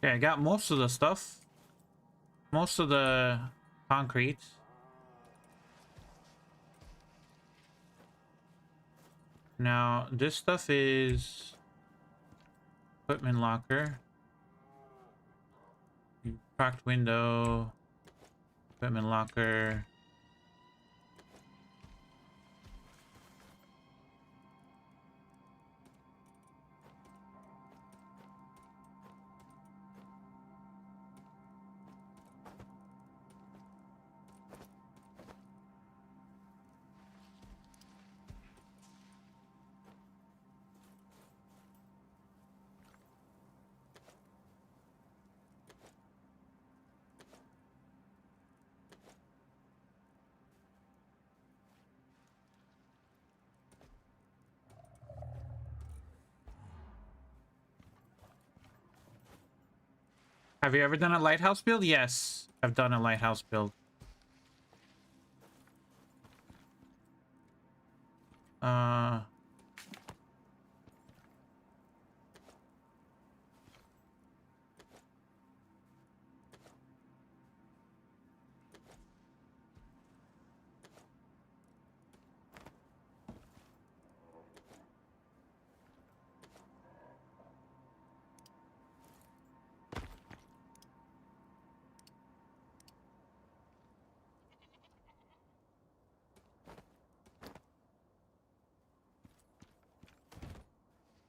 Okay, I got most of the stuff. Most of the concrete. Now, this stuff is equipment locker. Cracked window. Equipment locker. Have you ever done a lighthouse build? Yes, I've done a lighthouse build.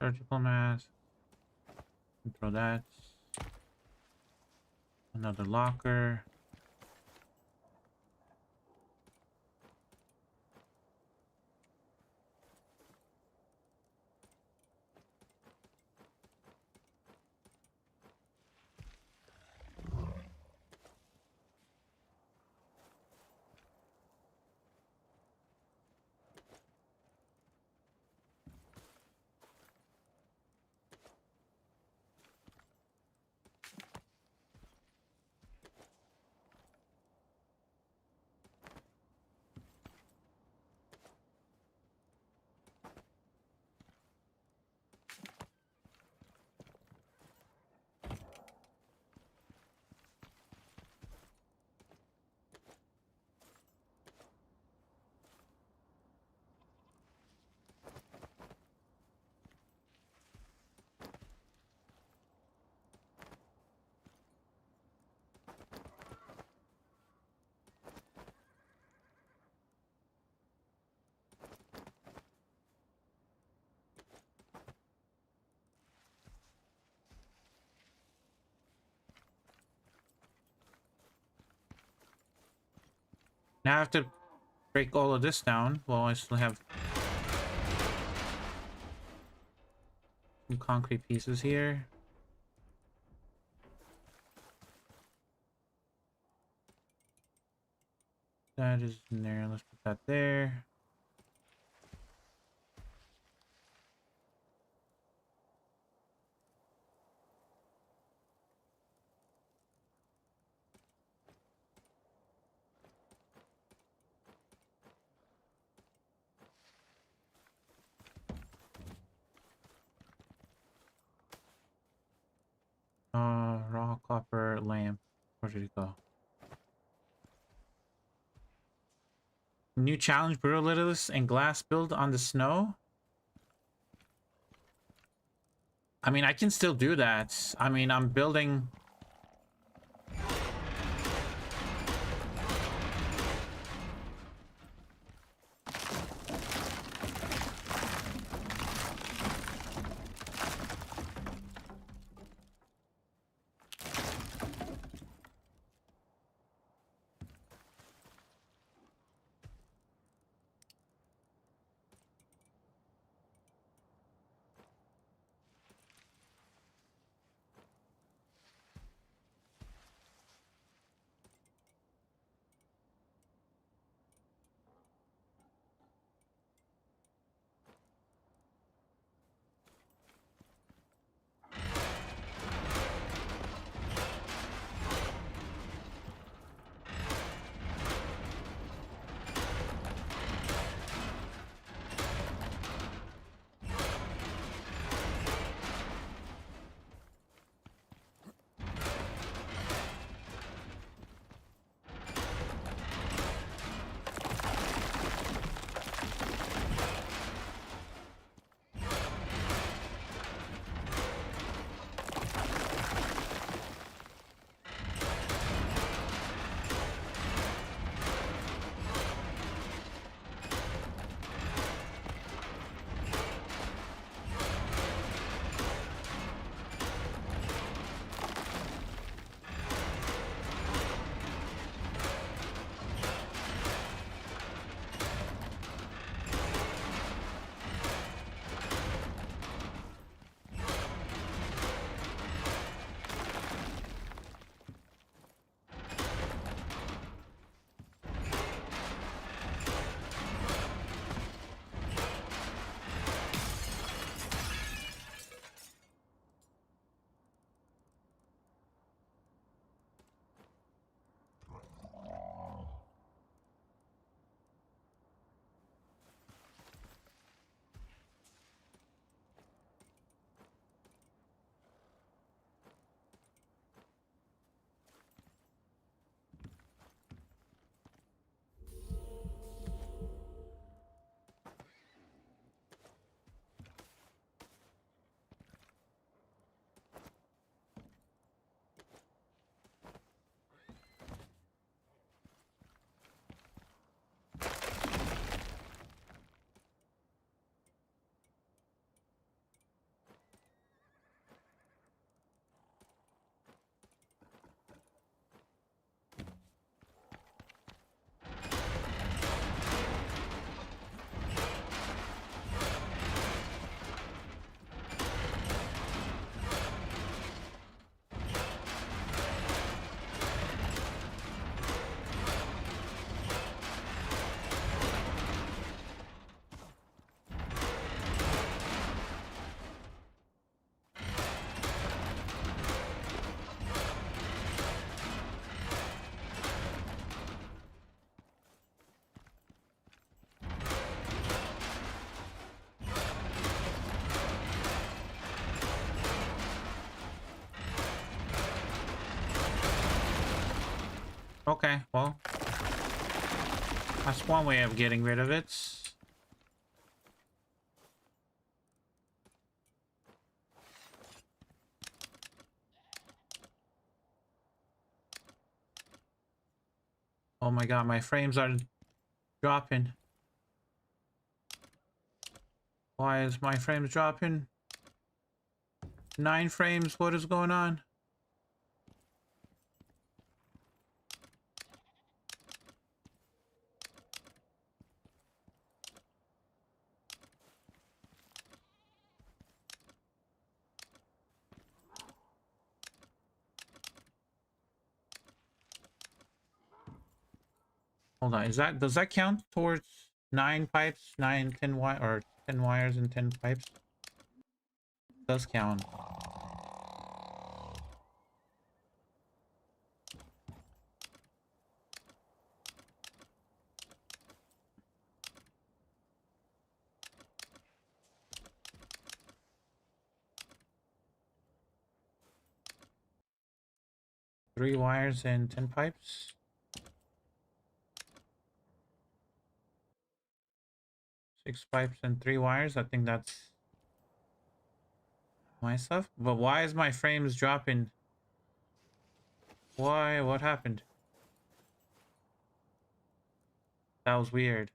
Surgical mask. Throw that. Another locker. Now I have to break all of this down. Well, I still have some concrete pieces here. That is in there. Let's put that there. Raw copper lamp. Where did it go? New challenge: burritos and glass build on the snow. I mean, I can still do that. I mean, I'm building. Okay, well, that's one way of getting rid of it. Oh my god, my frames are dropping. Why is my frames dropping? 9 frames, what is going on? Hold on, does that count towards 9 pipes, 10 wire, or 10 wires and 10 pipes? It does count. Three wires and 10 pipes. 6 pipes and 3 wires. I think that's my stuff. But why is my frames dropping? Why? What happened? That was weird.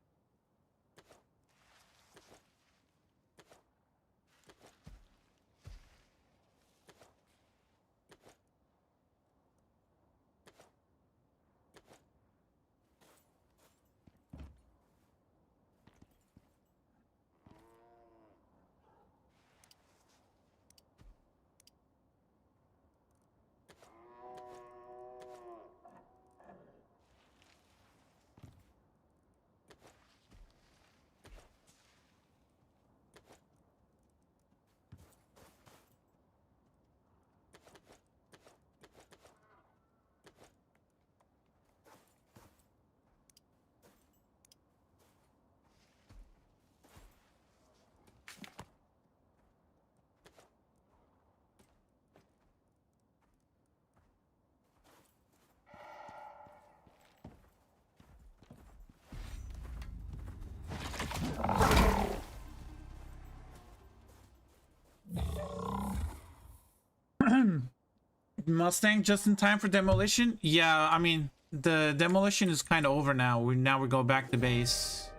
Mustang just in time for demolition? Yeah, I mean, the demolition is kind of over now. We go back to base.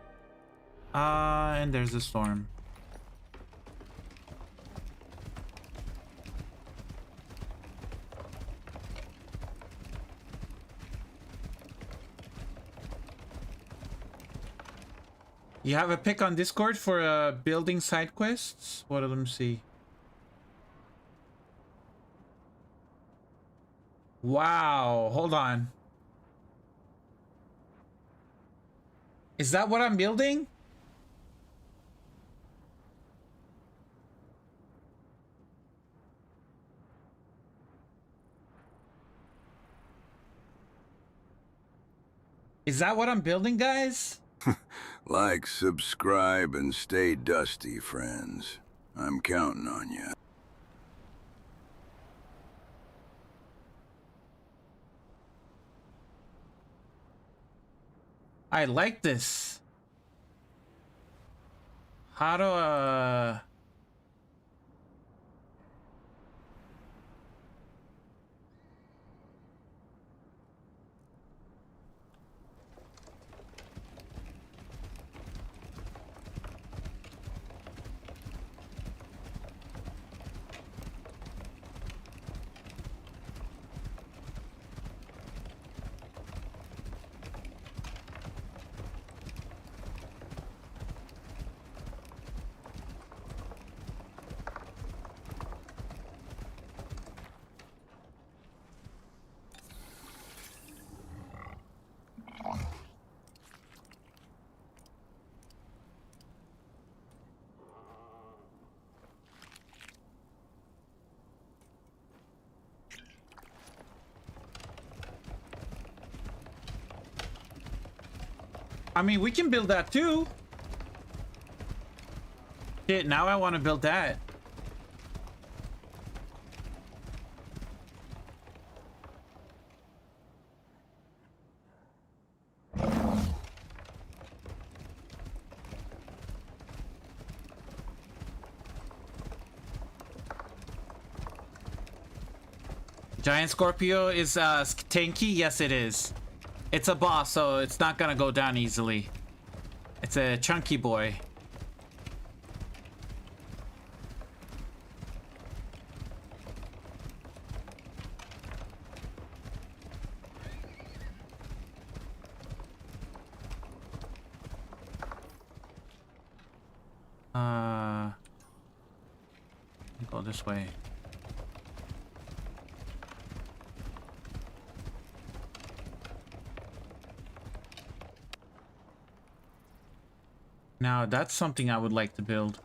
And there's a storm. You have a pick on Discord for building side quests? What of them see? Wow, hold on. Is that what I'm building? Is that what I'm building, guys? Like, subscribe, and stay dusty, friends. I'm counting on you. I like this. How do I mean, we can build that too. Shit, now I want to build that. Giant Scorpio is tanky. Yes, it is. It's a boss, so it's not gonna go down easily. It's a chunky boy. Go this way. Now that's something I would like to build.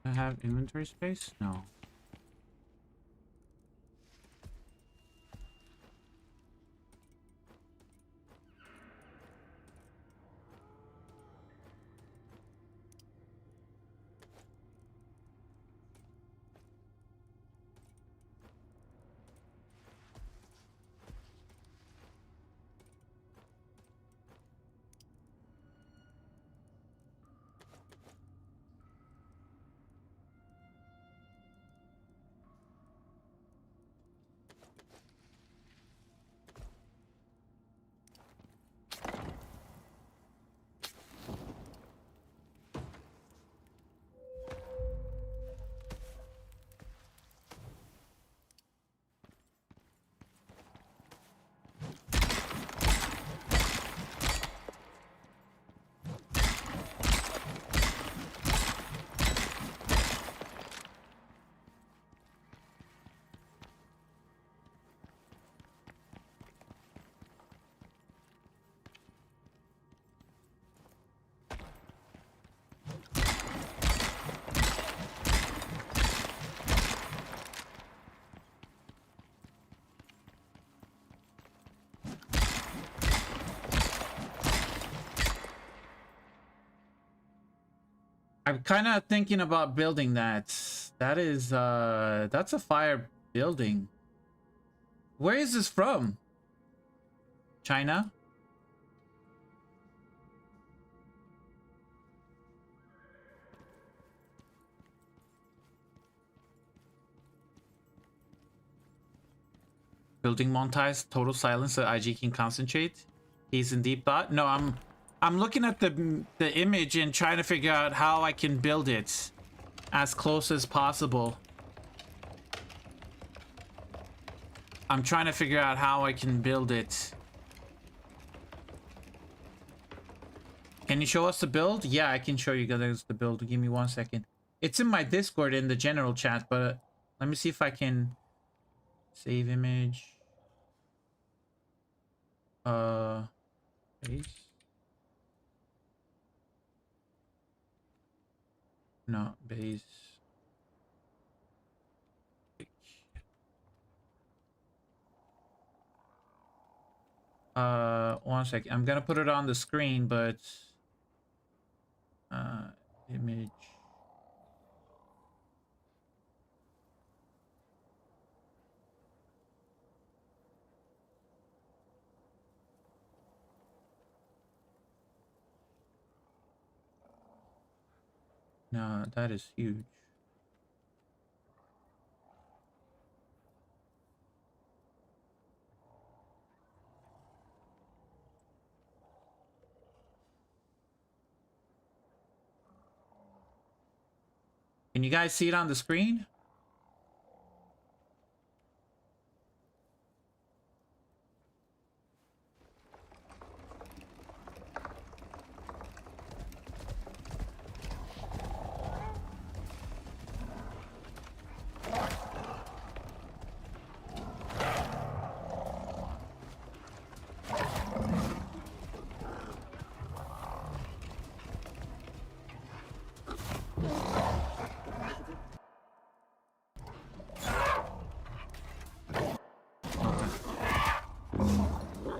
I have inventory space? No. I'm kind of thinking about building that. That is, that's a fire building. Where is this from? China? Building montage, total silence so IG can concentrate. He's in deep thought. No, I'm looking at the image and trying to figure out how I can build it as close as possible. I'm trying to figure out how I can build it. Can you show us the build? Yeah, I can show you guys the build. Give me 1 second. It's in my Discord in the general chat, but let me see if I can save image. Paste. No, base. 1 second. I'm gonna put it on the screen, but image. No, that is huge. Can you guys see it on the screen?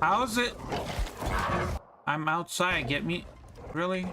How is it? I'm outside. Get me? Really?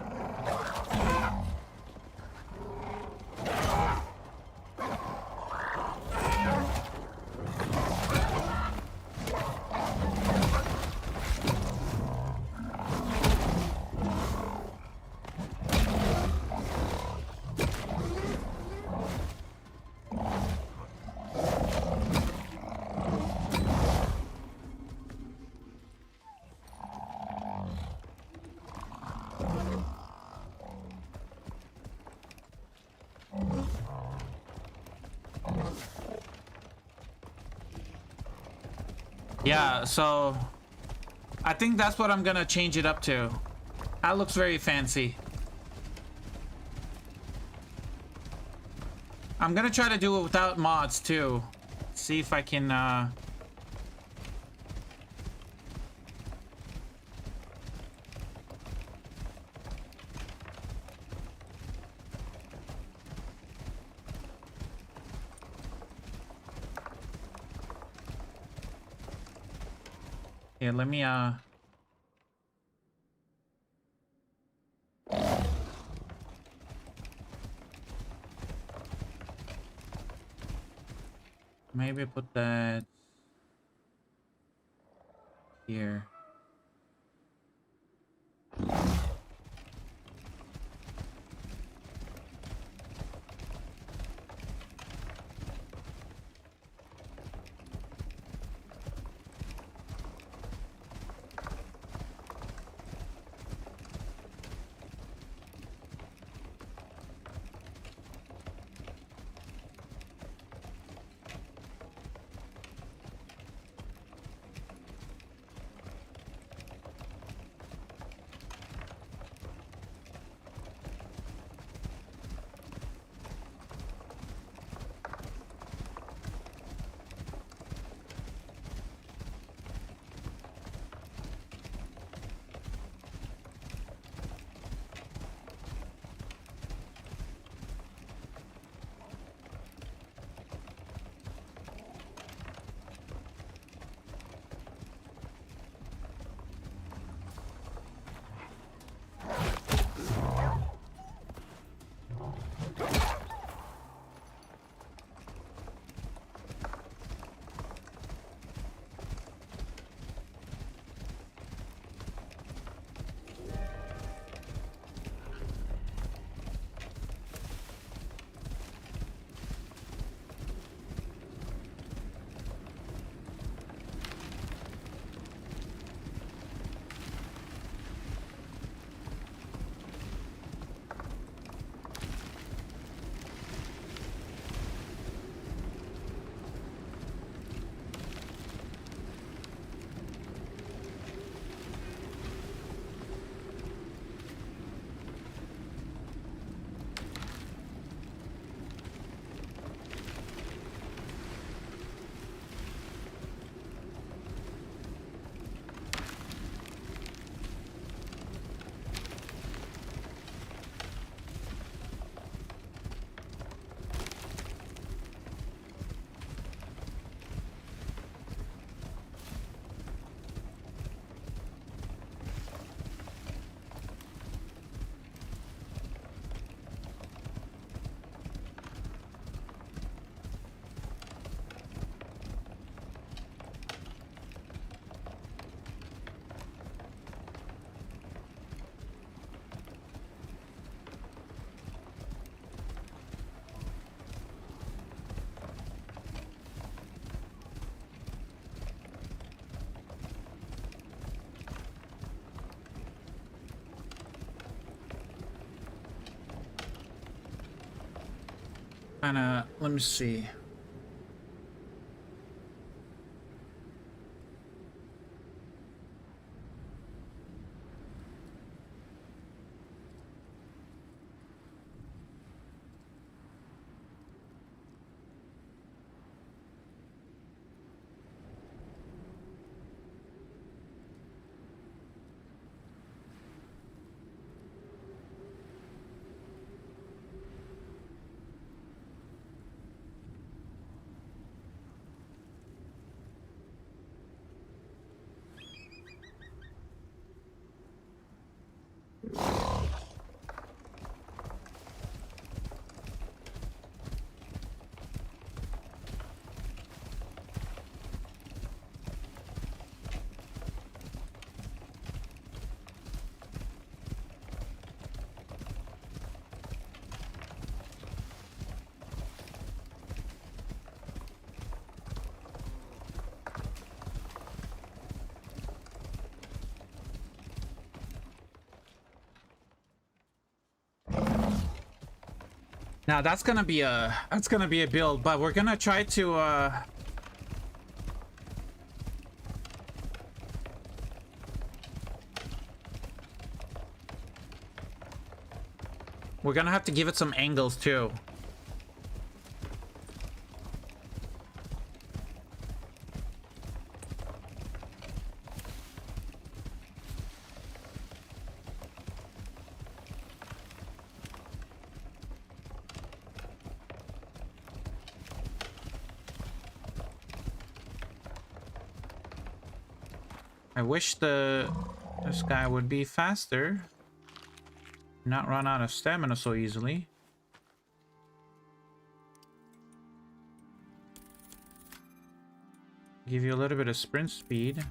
Yeah, so I think that's what I'm gonna change it up to. That looks very fancy. I'm gonna try to do it without mods too. See if I can here, let me maybe put that here. Kinda, let me see. Now that's gonna be a build, but we're gonna try to we're gonna have to give it some angles too. I wish this guy would be faster, not run out of stamina so easily. Give you a little bit of sprint speed.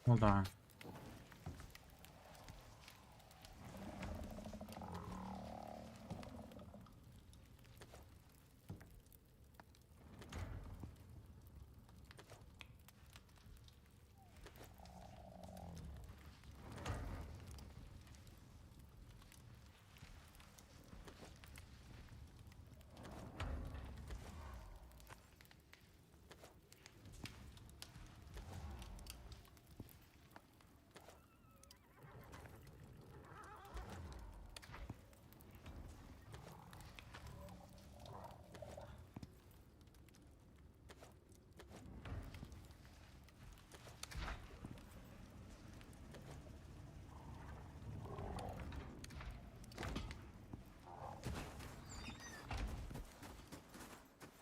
Hold on.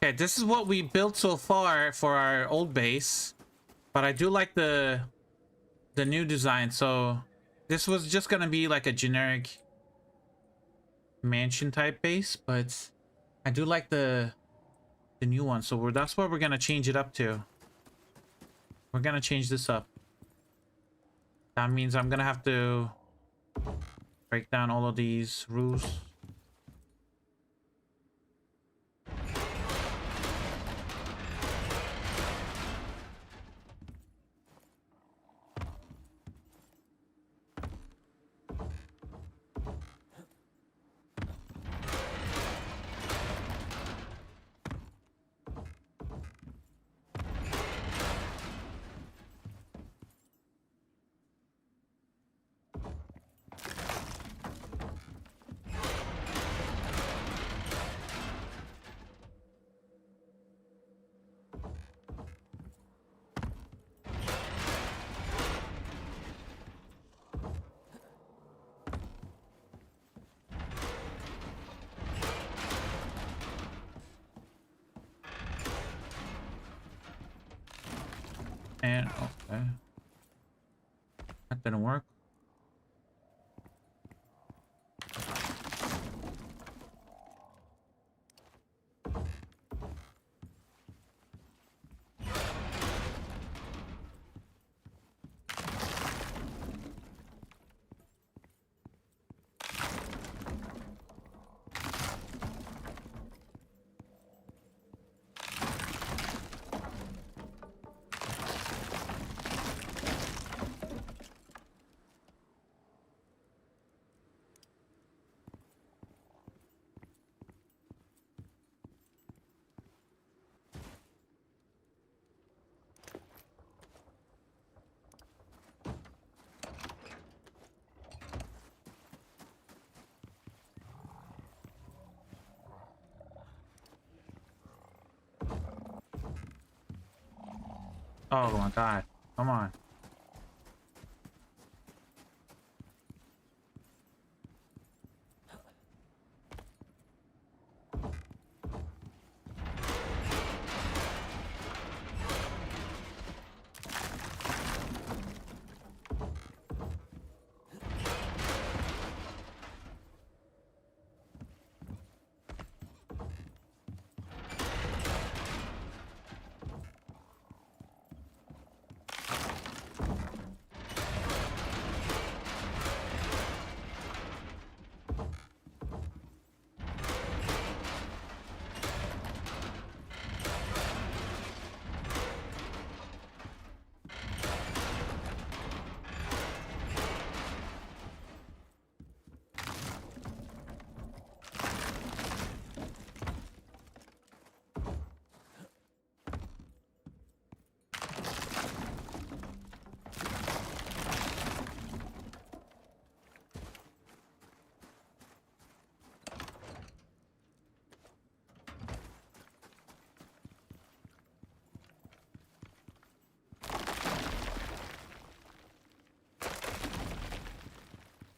Okay, this is what we built so far for our old base, but I do like the new design. So this was just gonna be like a generic mansion type base, but I do like the new one. So that's what we're gonna change it up to. We're gonna change this up. That means I'm gonna have to break down all of these roofs. And okay, that didn't work. Oh my god, come on.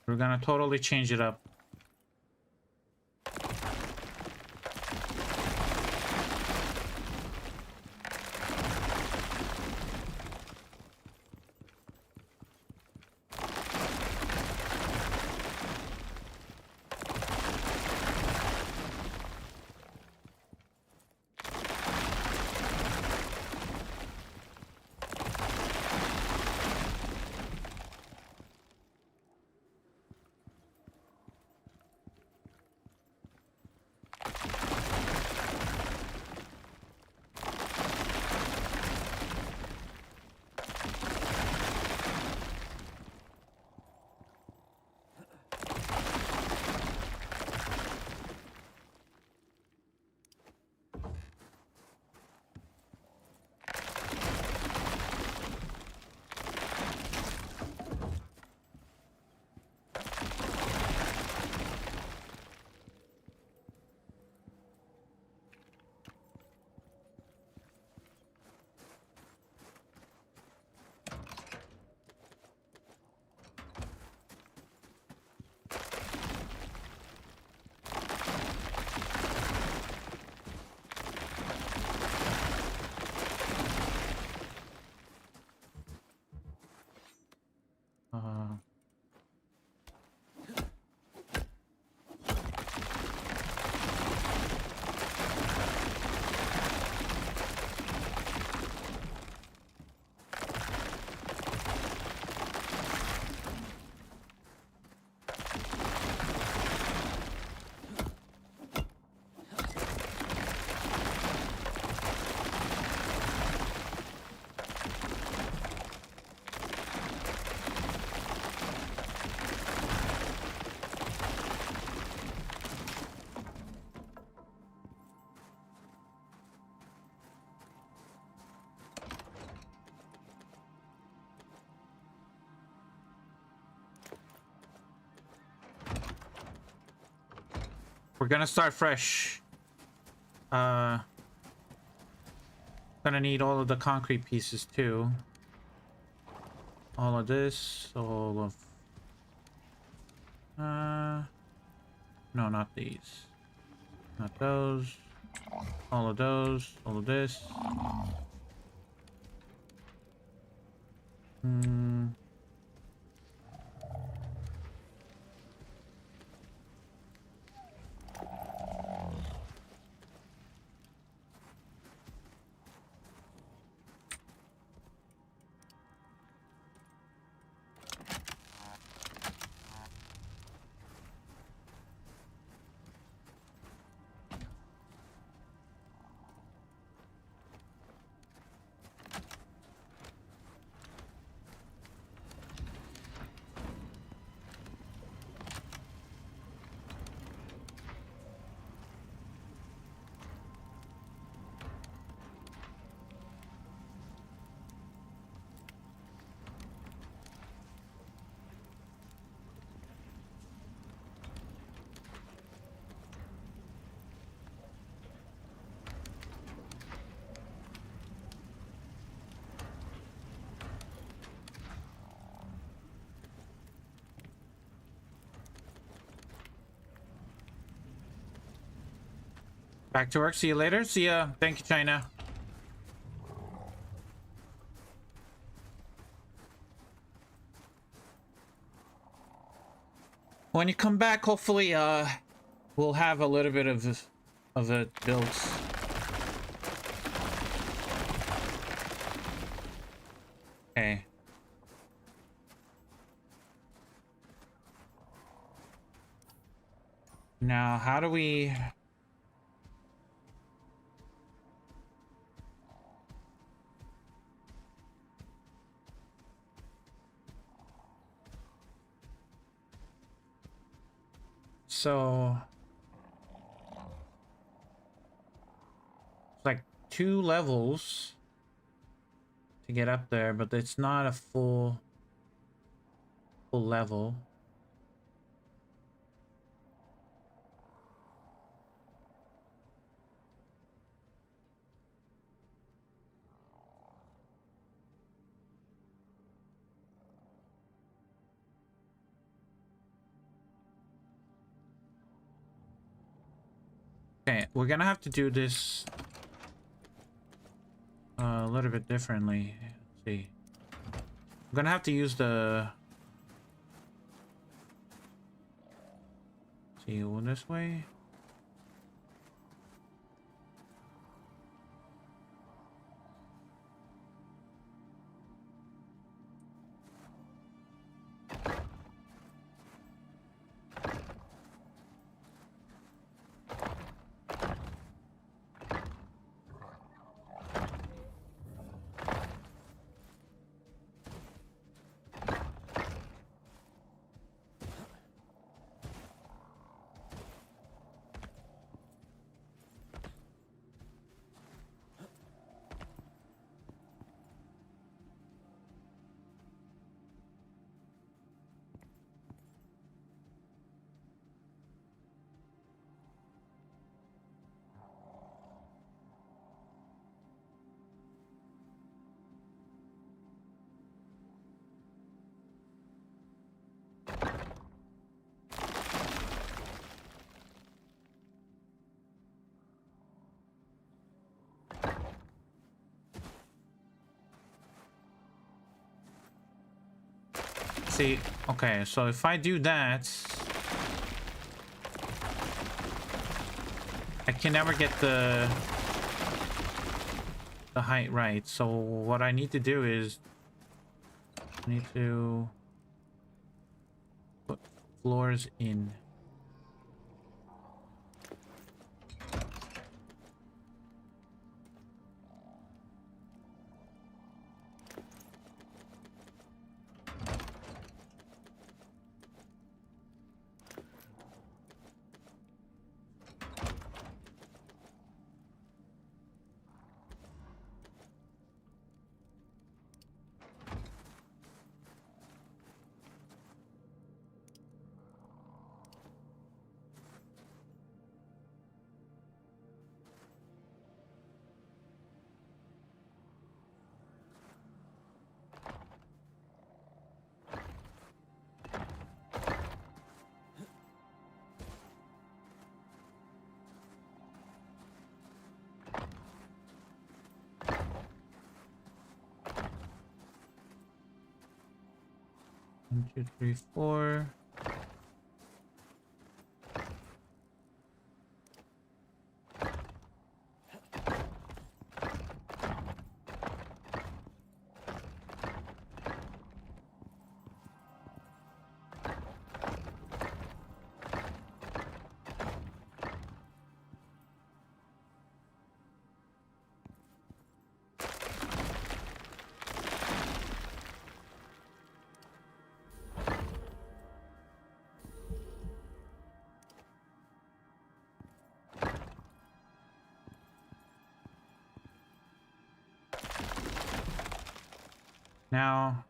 We're gonna totally change it up. we're gonna start fresh. Gonna need all of the concrete pieces too. All of this, all of... no, not these. Not those. All of those. All of this. Back to work. See you later. See ya. Thank you, China. When you come back, hopefully, we'll have a little bit of it built. Okay. Now, how do we... So... it's like 2 levels to get up there, but it's not a full level. Okay, we're gonna have to do this a little bit differently. Let's see. I'm gonna have to use the... see, go this way. See, okay, so if I do that, I can never get the height right. So what I need to do is I need to put floors in. 1, 2, 3, 4. Now,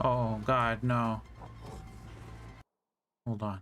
oh God, no. Hold on.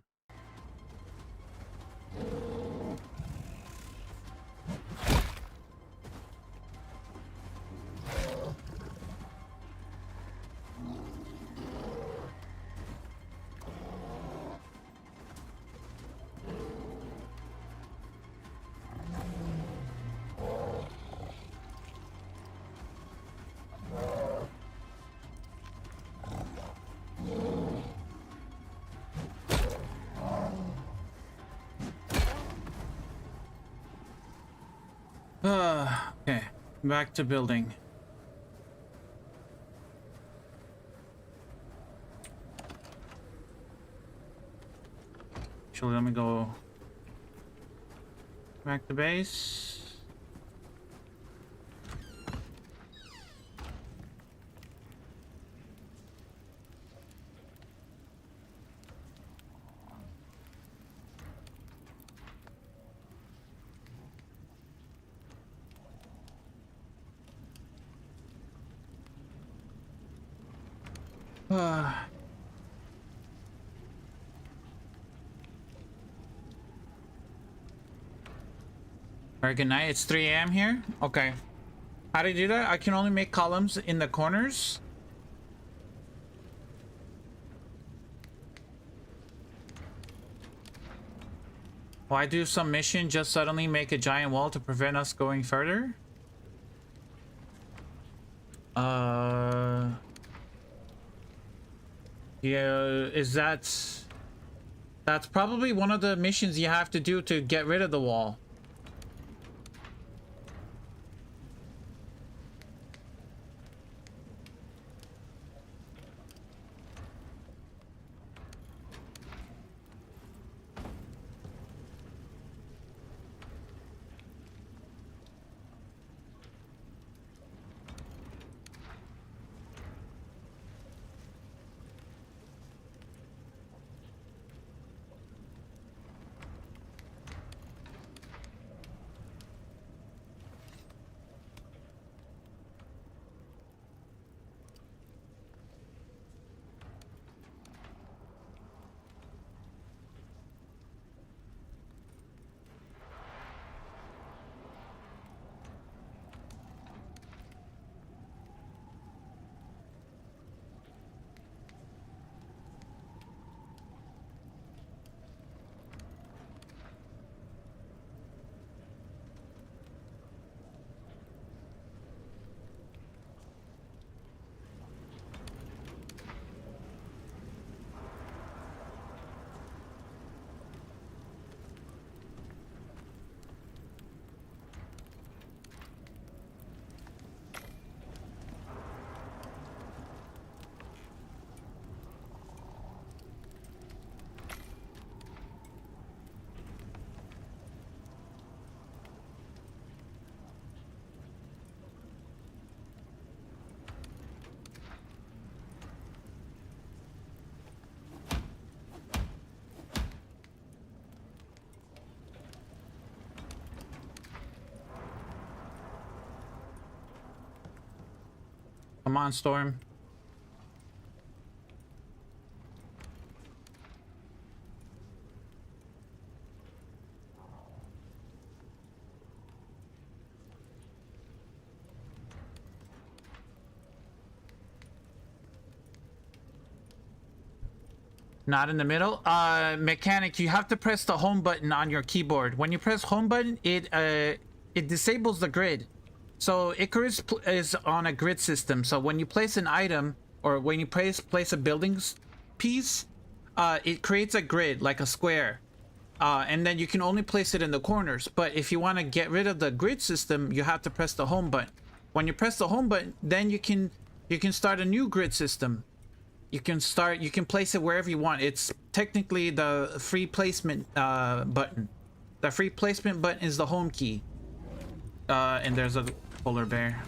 Okay, back to building. Actually, let me go. Back to base. Alright, good night. It's 3 a.m. here. Okay. How do you do that? I can only make columns in the corners. Why do some mission just suddenly make a giant wall to prevent us going further? Yeah, is that's probably one of the missions you have to do to get rid of the wall. Come on, Storm. Not in the middle. Mechanic, you have to press the home button on your keyboard. When you press home button, it disables the grid. So Icarus is on a grid system. So when you place an item or when you place a building piece, it creates a grid like a square. And then you can only place it in the corners. But if you want to get rid of the grid system, you have to press the home button. When you press the home button, then you can start a new grid system. You can place it wherever you want. It's technically the free placement button. The free placement button is the home key. And there's a polar bear.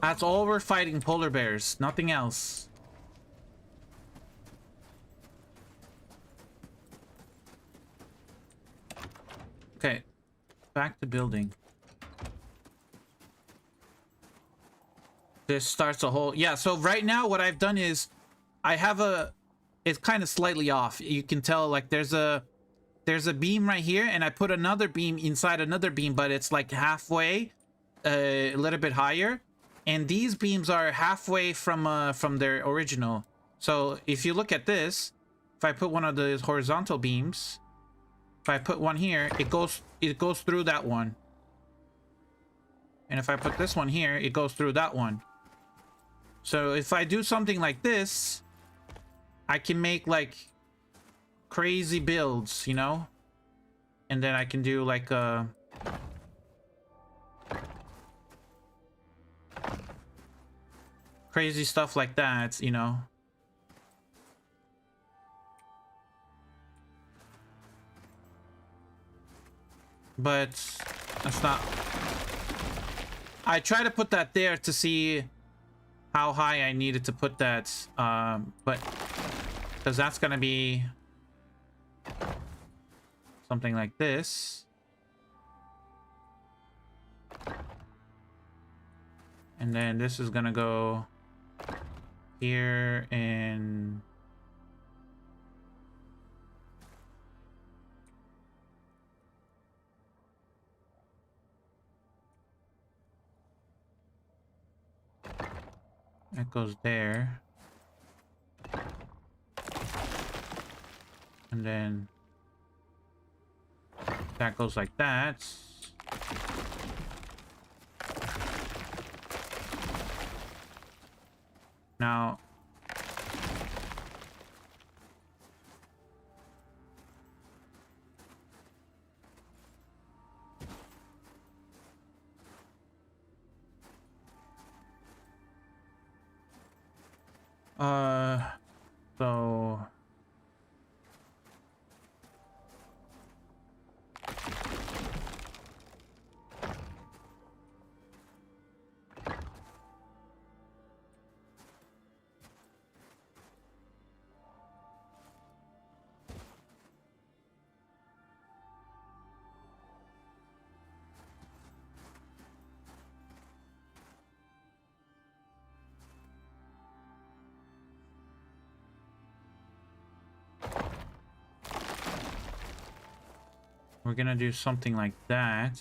That's all we're fighting, polar bears, nothing else. Okay, back to building. This starts a whole... Yeah, so right now what I've done is I have a... It's kind of slightly off. You can tell, like, there's a beam right here, and I put another beam inside another beam, but it's like halfway, a little bit higher. And these beams are halfway from their original. So if you look at this, if I put one of those horizontal beams, if I put one here, it goes through that one. And if I put this one here, it goes through that one. So if I do something like this, I can make like crazy builds, you know? And then I can do like crazy stuff like that, you know? But that's not... I try to put that there to see how high I needed to put that, but because that's gonna be something like this, and then this is gonna go here, and that goes there. And then that goes like that. Now, so we're gonna do something like that.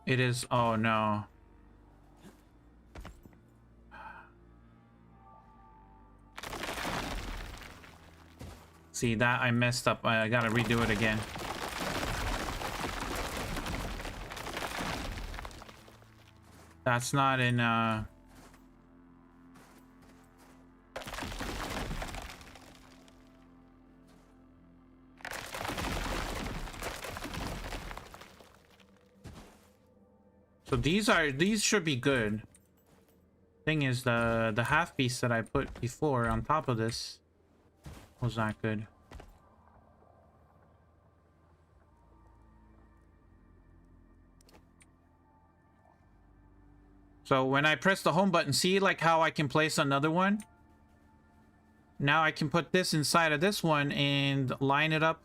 It is, oh no. See that I messed up. I gotta redo it again. That's not in so these should be good. Thing is, the half piece that I put before on top of this was not good. So when I press the home button, see like how I can place another one? Now I can put this inside of this one and line it up.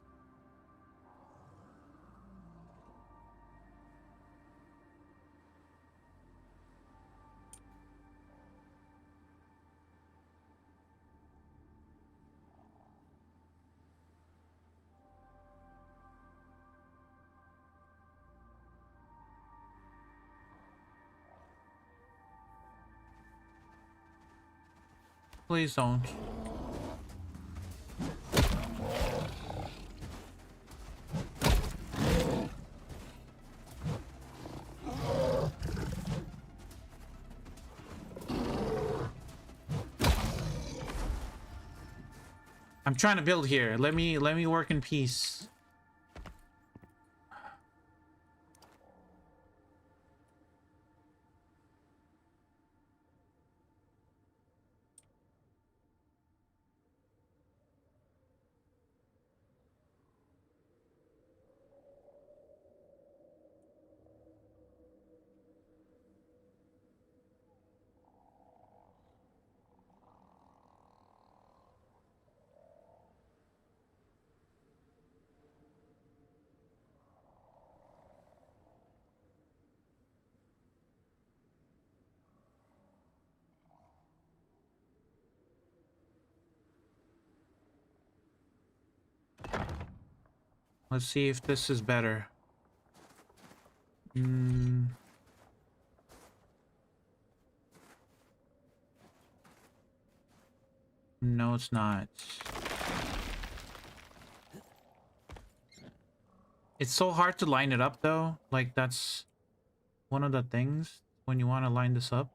Please don't. I'm trying to build here. Let me work in peace. Let's see if this is better. No, it's not. It's so hard to line it up though. Like that's one of the things when you want to line this up.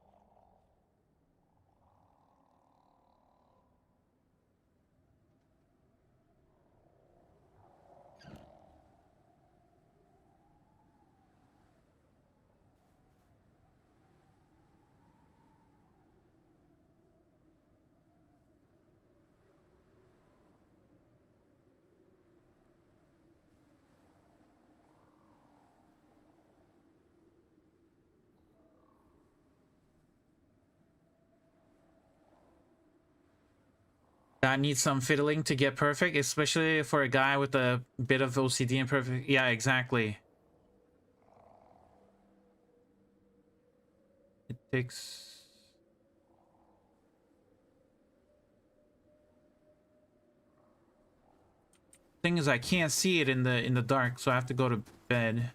That needs some fiddling to get perfect, especially for a guy with a bit of OCD and perfect. Yeah, exactly. It takes... Thing is, I can't see it in the dark, so I have to go to bed.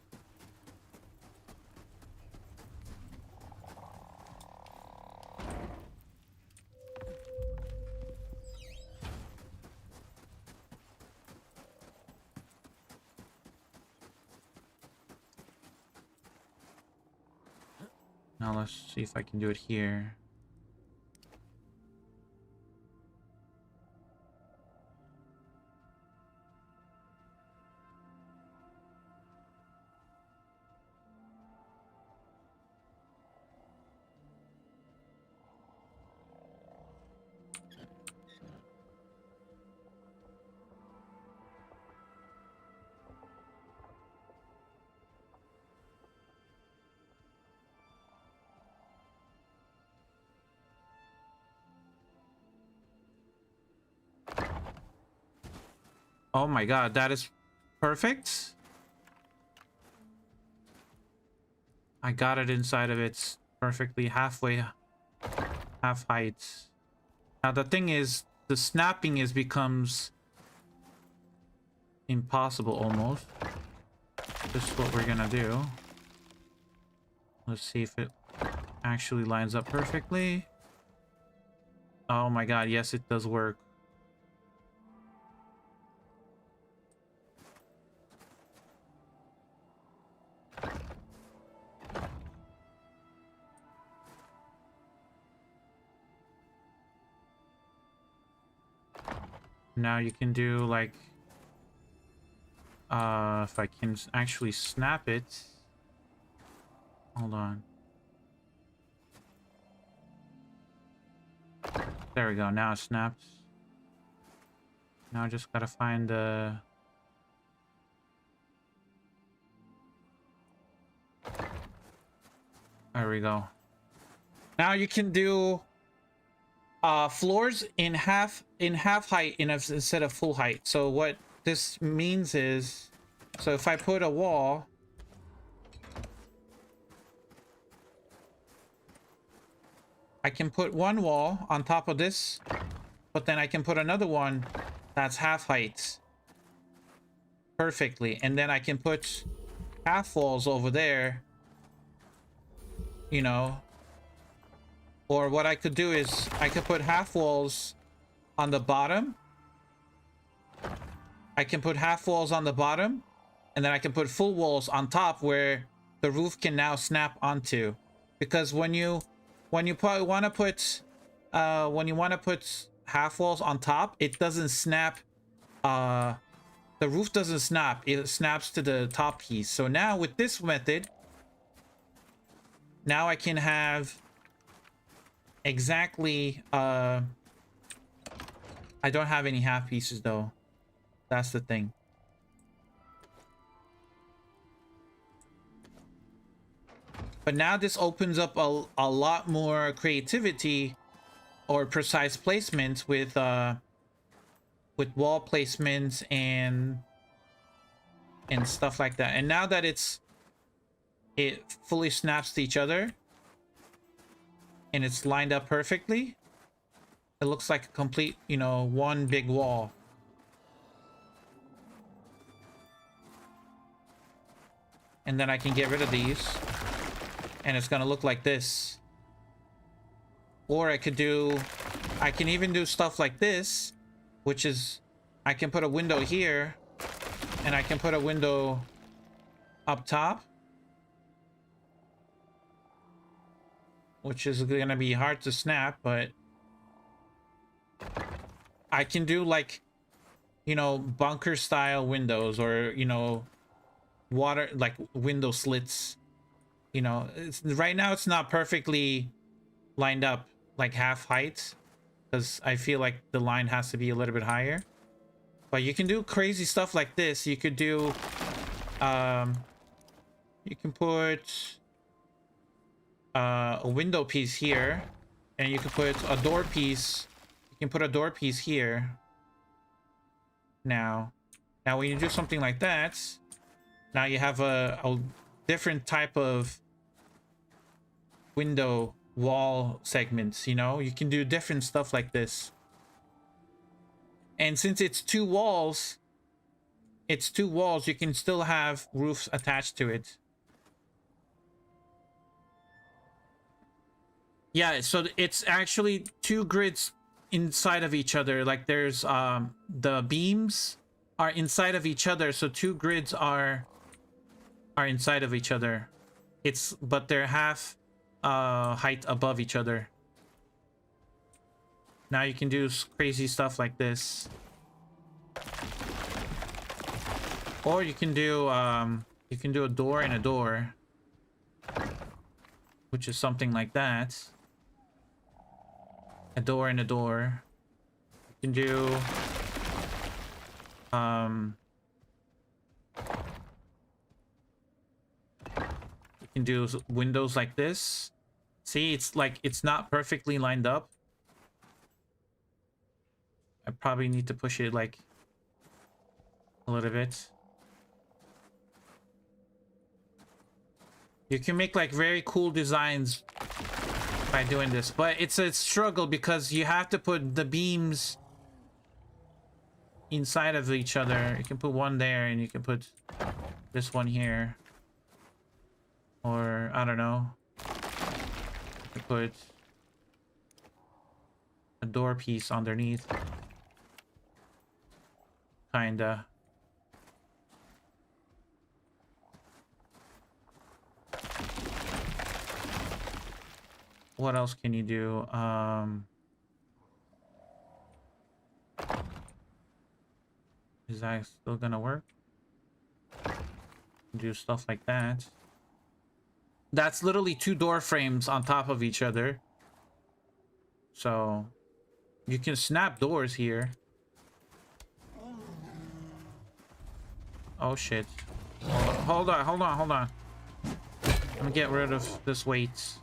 Now let's see if I can do it here. Oh my god, that is perfect. I got it inside of it perfectly, halfway, half height. Now the thing is, the snapping becomes impossible almost. This is what we're gonna do. Let's see if it actually lines up perfectly. Oh my god, yes, it does work. Now you can do like, if I can actually snap it. Hold on. There we go. Now it snaps. Now I just gotta find the... There we go. Now you can do floors in half height instead of full height. So what this means is, so if I put a wall, I can put one wall on top of this, but then I can put another one that's half height perfectly, and then I can put half walls over there, you know. Or what I could do is I could put half walls on the bottom. I can put half walls on the bottom, and then I can put full walls on top where the roof can now snap onto. Because when you want to put half walls on top, it doesn't snap. The roof doesn't snap. It snaps to the top piece. So now with this method, now I can have exactly I don't have any half pieces though. That's the thing. But now this opens up a lot more creativity or precise placements with wall placements and stuff like that. And now that it fully snaps to each other and it's lined up perfectly, it looks like a complete, you know, one big wall. and then I can get rid of these, and it's gonna look like this. Or I can even do stuff like this, which is, I can put a window here, and I can put a window up top, which is gonna be hard to snap, but I can do like, you know, bunker style windows, or, you know, water, like window slits. You know, right now it's not perfectly lined up, like half height, because I feel like the line has to be a little bit higher. But you can do crazy stuff like this. You could do you can put a window piece here, and you can put a door piece. You can put a door piece here. Now when you do something like that, now you have a different type of window wall segments. You know, you can do different stuff like this. And since it's two walls, you can still have roofs attached to it. Yeah, so it's actually two grids inside of each other. Like there's the beams are inside of each other, so two grids are inside of each other. But they're half height above each other. Now you can do crazy stuff like this. Or you can do a door and a door, which is something like that. A door and a door. You can do windows like this. See, it's like it's not perfectly lined up. I probably need to push it like a little bit. You can make like very cool designs by doing this, but it's a struggle because you have to put the beams inside of each other. You can put one there, and you can put this one here, or I don't know, you can put a door piece underneath, kinda. What else can you do? Is that still gonna work? Do stuff like that. That's literally two door frames on top of each other. So you can snap doors here. Oh shit. Hold on. Let me get rid of this weight.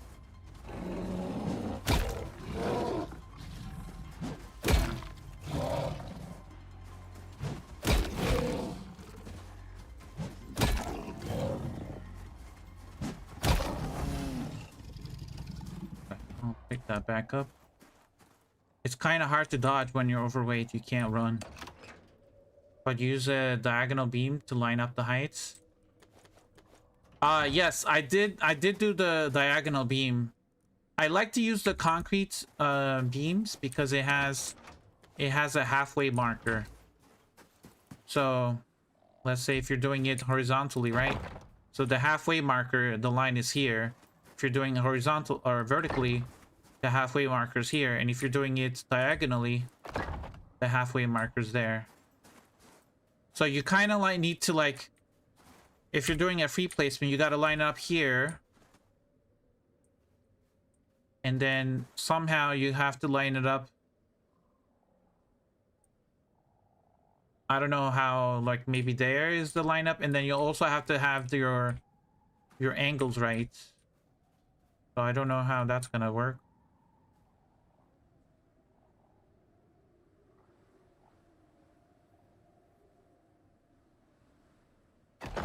I'll pick that back up. It's kind of hard to dodge when you're overweight. You can't run. But use a diagonal beam to line up the heights. Yes, I did do the diagonal beam. I like to use the concrete beams because it has a halfway marker. So let's say if you're doing it horizontally, right? So the halfway marker, the line is here. If you're doing horizontal or vertically, the halfway marker is here. And if you're doing it diagonally, the halfway marker is there. So you kind of like need to like, if you're doing a free placement, you got to line up here. And then somehow you have to line it up. I don't know how, like maybe there is the lineup, and then you also have to have your angles right. So I don't know how that's gonna work.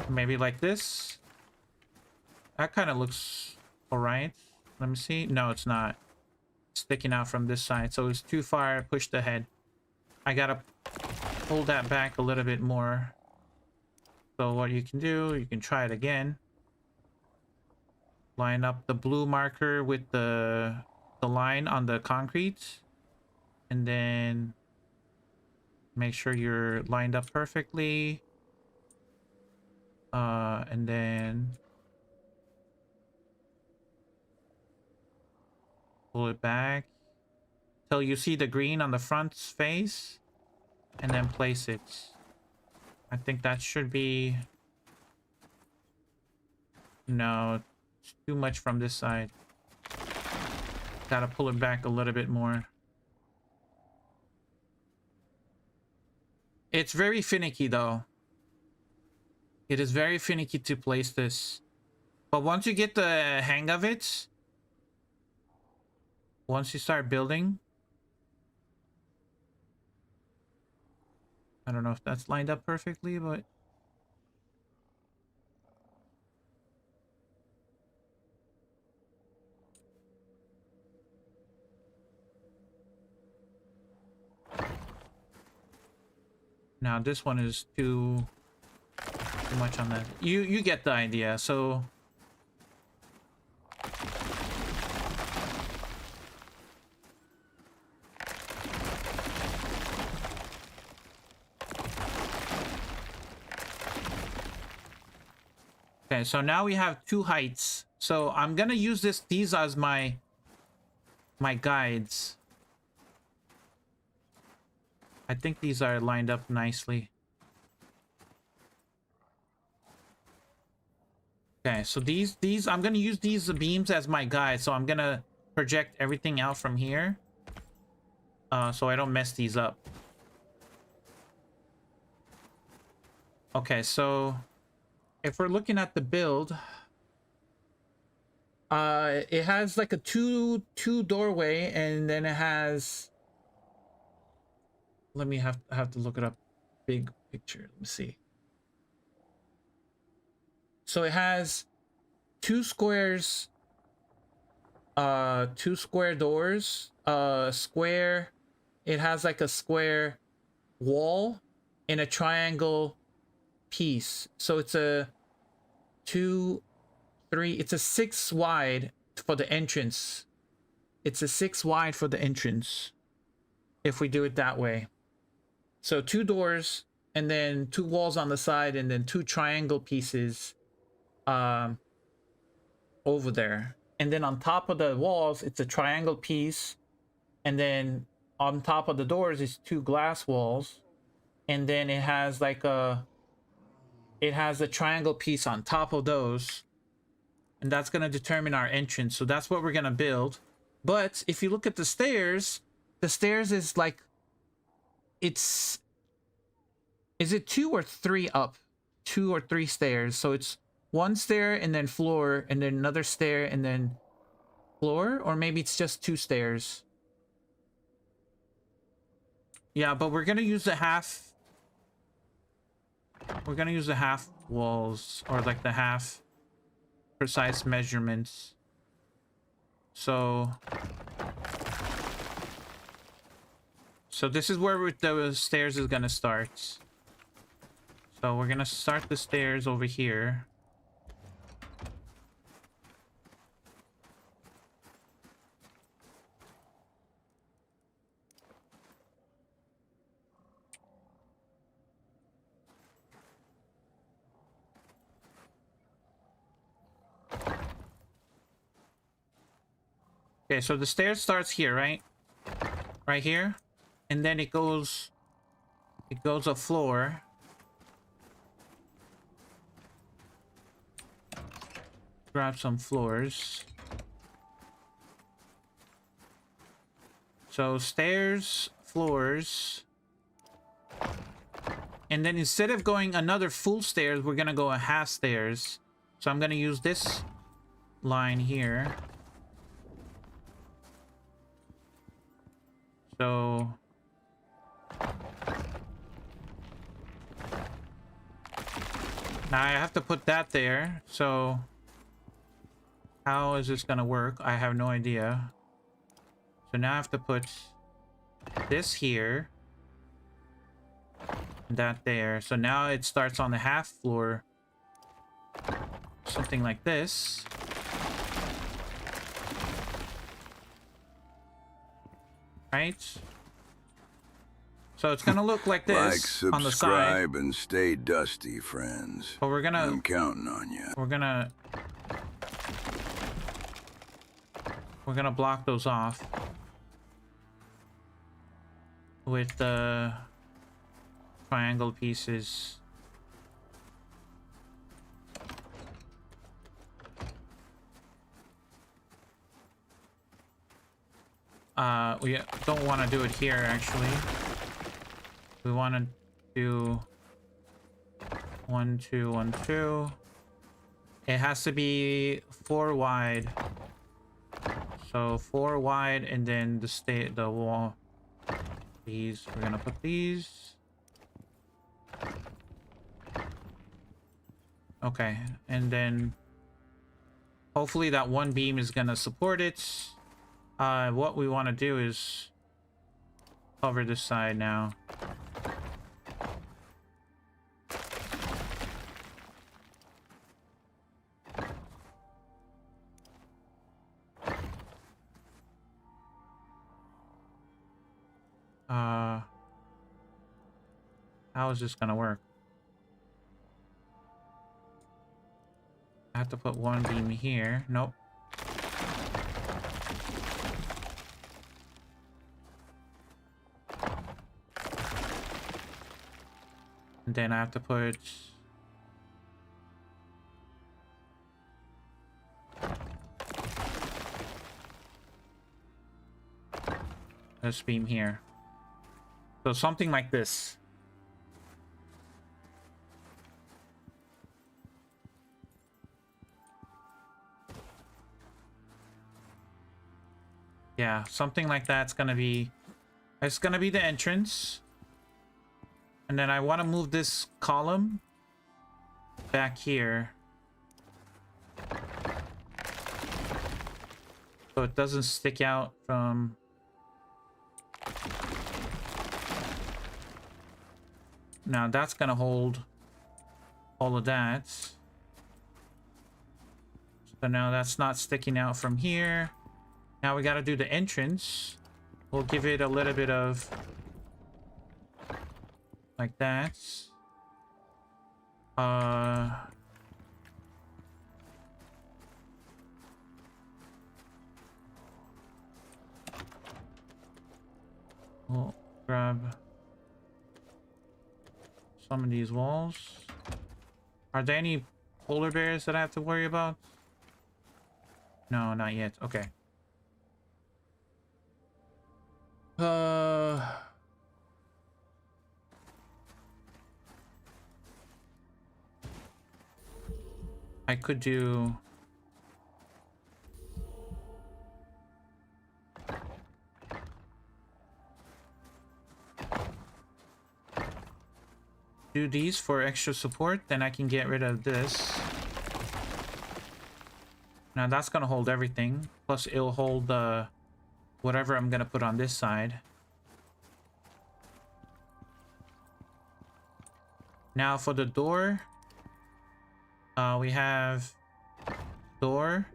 Maybe like this. That kind of looks alright. Let me see. No, it's not. It's sticking out from this side, so it's too far pushed ahead. I gotta pull that back a little bit more. So what you can do, you can try it again. line up the blue marker with the line on the concrete, and then make sure you're lined up perfectly. And then pull it back till you see the green on the front face, and then place it. I think that should be... No, it's too much from this side. Gotta pull it back a little bit more. It's very finicky though. It is very finicky to place this. But once you get the hang of it, once you start building, I don't know if that's lined up perfectly, but now this one is too much on that. You get the idea. So okay, so now we have two heights. So I'm gonna use these as my guides. I think these are lined up nicely. Okay, so these I'm gonna use these beams as my guide. So I'm gonna project everything out from here, so I don't mess these up. Okay, so if we're looking at the build, it has like a two doorway, and then it has... Let me have to look it up. Big picture. Let me see. So it has two squares, two square doors, square. It has like a square wall and a triangle piece. So it's a 2, 3. It's a 6 wide for the entrance. It's a 6 wide for the entrance if we do it that way. So 2 doors, and then 2 walls on the side, and then 2 triangle pieces over there. And then on top of the walls, it's a triangle piece. And then on top of the doors is 2 glass walls. And then it has like a triangle piece on top of those. And that's going to determine our entrance. So that's what we're going to build. But if you look at the stairs is like... Is it 2 or 3 up? 2 or 3 stairs. So it's 1 stair and then floor, and then another stair and then floor, or maybe it's just 2 stairs. Yeah, but we're gonna use the half. We're gonna use the half walls, or like the half precise measurements. So this is where the stairs is gonna start. So we're gonna start the stairs over here. Okay, so the stairs starts here, right? Right here. And then it goes a floor. Grab some floors. So stairs, floors. And then instead of going another full stairs, we're gonna go a half stairs. So I'm gonna use this line here. So now I have to put that there. So how is this gonna work? I have no idea. So now I have to put this here, and that there. So now it starts on the half floor, something like this. right? So it's gonna look like this Like, on the side. subscribe, and stay dusty, friends. But we're gonna I'm counting on you. we're gonna block those off with the triangle pieces. We don't want to do it here, actually. We want to do 1, 2, 1, 2. It has to be 4 wide. So 4 wide, and then the wall. These, we're gonna put these. Okay, and then hopefully that one beam is gonna support it. What we want to do is cover this side now. How is this gonna work? I have to put one beam here. Nope. And then I have to put this beam here. So something like this. Yeah, something like that's gonna be... It's gonna be the entrance. And then I want to move this column back here, so it doesn't stick out from... Now that's gonna hold all of that. So now that's not sticking out from here. Now we got to do the entrance. We'll give it a little bit of... like that. We'll grab some of these walls. Are there any polar bears that I have to worry about? No, not yet. Okay. I could do... do these for extra support, then I can get rid of this. Now that's gonna hold everything, plus it'll hold the whatever I'm gonna put on this side. Now for the door, we have door.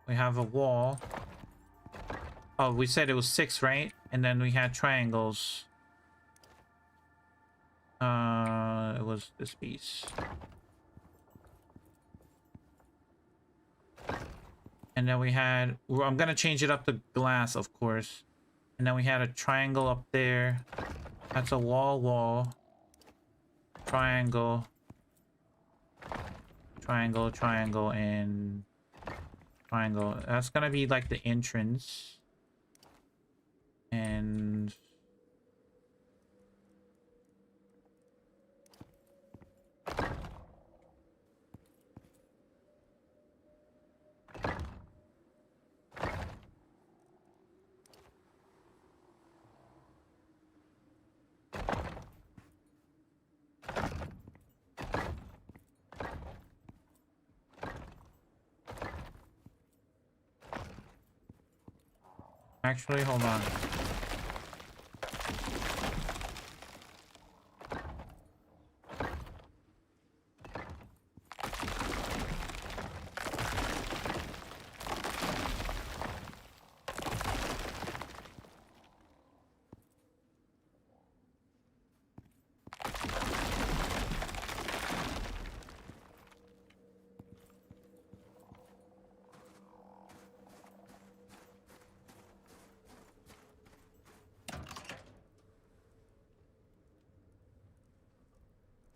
We have a wall. Oh, we said it was 6, right? And then we had triangles. It was this piece. And then we had... I'm gonna change it up to glass, of course. And then we had a triangle up there. That's a wall. Triangle, and triangle. That's gonna be like the entrance. And... actually, hold on.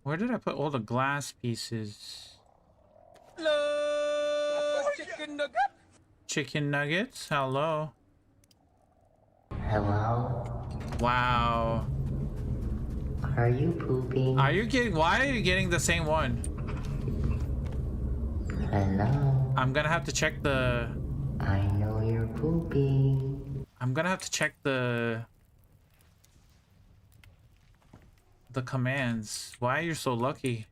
Where did I put all the glass pieces? Hello, chicken nugget. Chicken nuggets? Hello. Hello? Wow. Are you pooping? Are you getting... Why are you getting the same one? Hello? I'm gonna have to check the... I know you're pooping. I'm gonna have to check the commands. Why are you so lucky?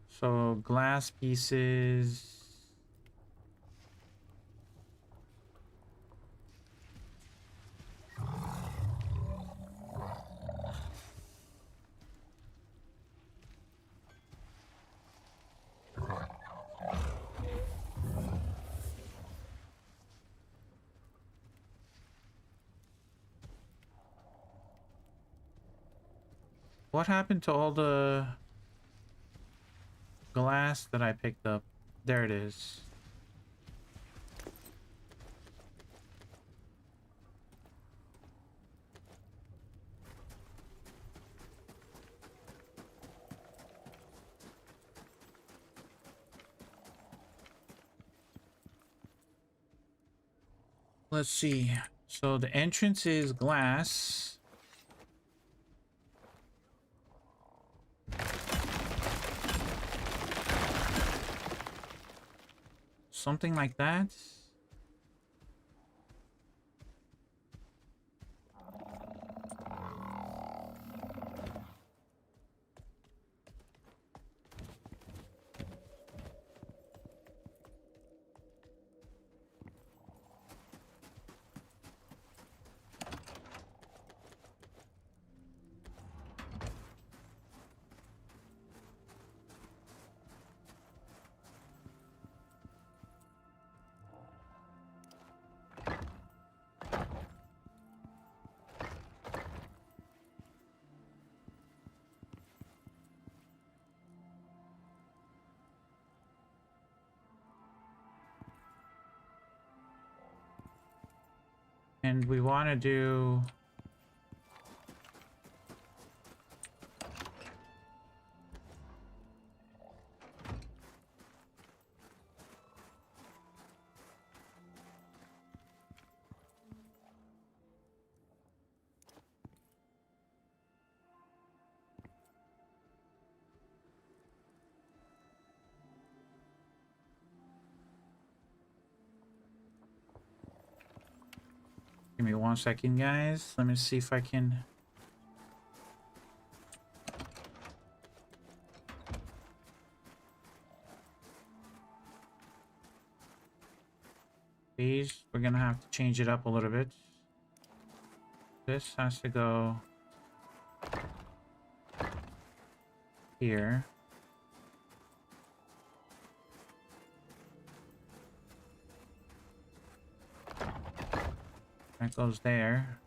So glass pieces. What happened to all the glass that I picked up? There it is. Let's see. So the entrance is glass. Something like that. And we want to do... Give me 1 second, guys. Let me see if I can... These, we're gonna have to change it up a little bit. This has to go here. That goes there.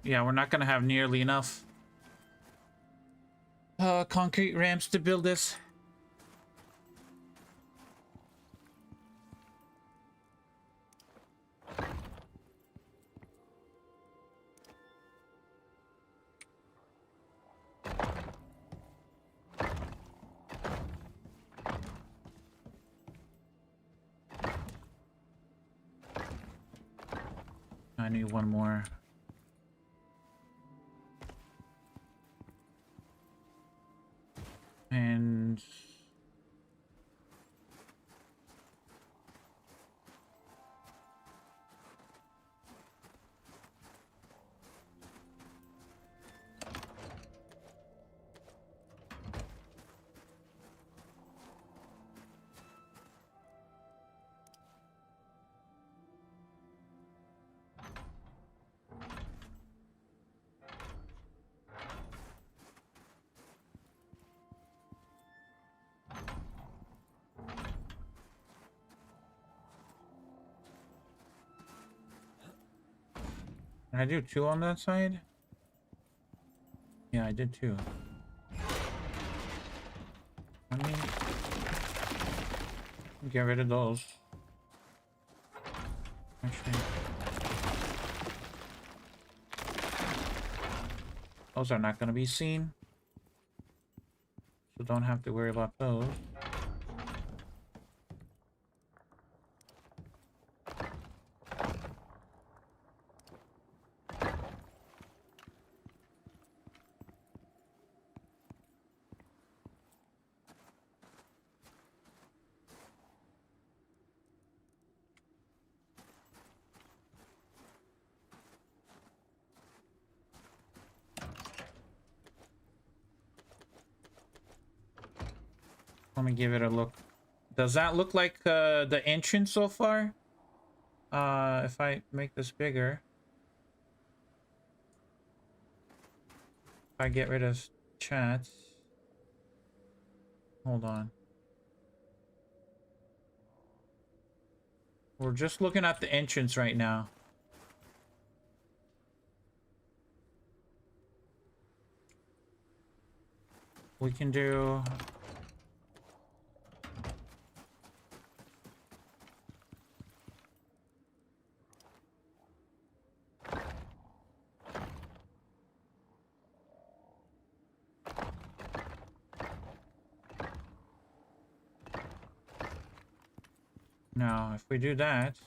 Yeah, we're not gonna have nearly enough concrete ramps to build this. I need one more. And did I do 2 on that side? Yeah, I did 2. Let me get rid of those. Actually, those are not going to be seen, so don't have to worry about those. Let me give it a look. Does that look like the entrance so far? If I make this bigger, if I get rid of chat, hold on. We're just looking at the entrance right now. We can do... Now, if we do that,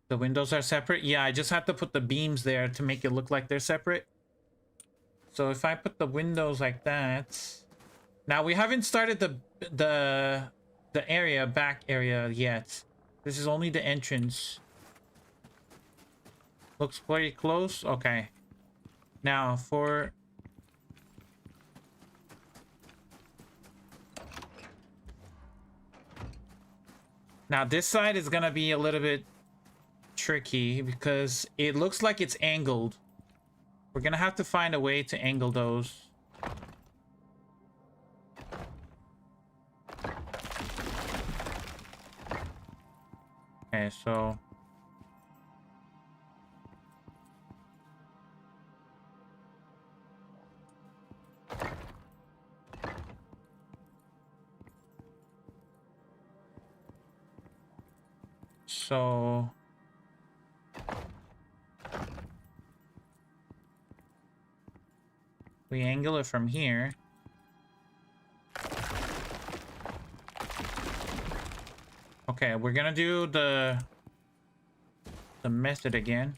the windows are separate. Yeah, I just have to put the beams there to make it look like they're separate. So if I put the windows like that, now we haven't started the area, back area yet. This is only the entrance. Looks pretty close. Okay. Now for... Now this side is gonna be a little bit tricky because it looks like it's angled. We're gonna have to find a way to angle those. Okay, so... So... we angle it from here. Okay, we're gonna do the method again.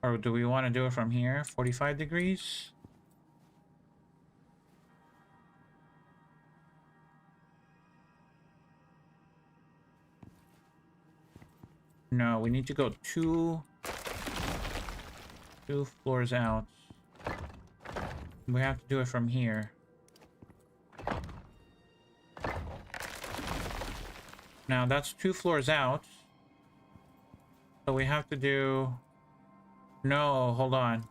Or do we want to do it from here? 45 degrees? No, we need to go two floors out. We have to do it from here. Now that's 2 floors out. So we have to do No, hold on.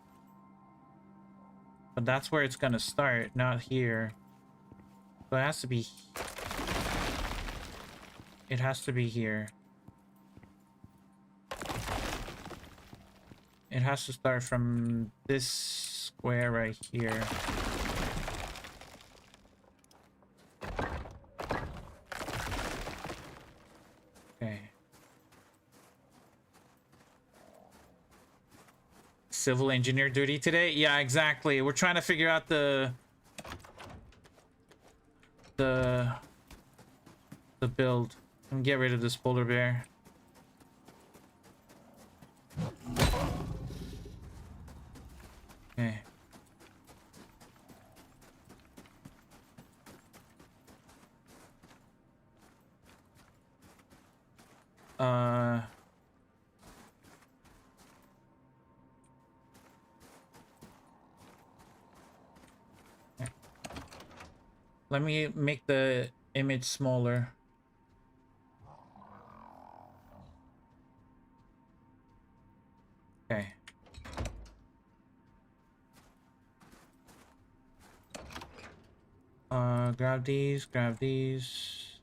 But that's where it's gonna start, not here. So it has to be... It has to be here. It has to start from this square right here. Okay. Civil engineer duty today? Yeah, exactly. We're trying to figure out the build. And get rid of this polar bear. Okay. Let me make the image smaller. Okay. Grab these, grab these.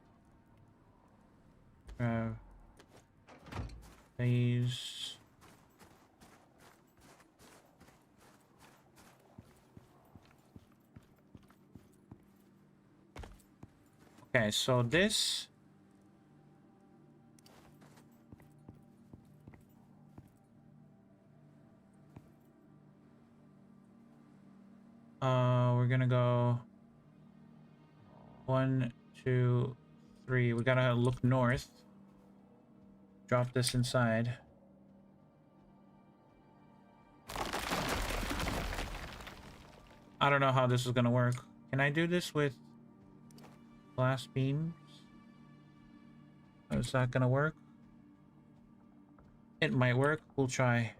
Grab these. Okay, so this... we're gonna go 1, 2, 3. We gotta look north. Drop this inside. I don't know how this is gonna work. Can I do this with glass beams? Is that gonna work? It might work. We'll try.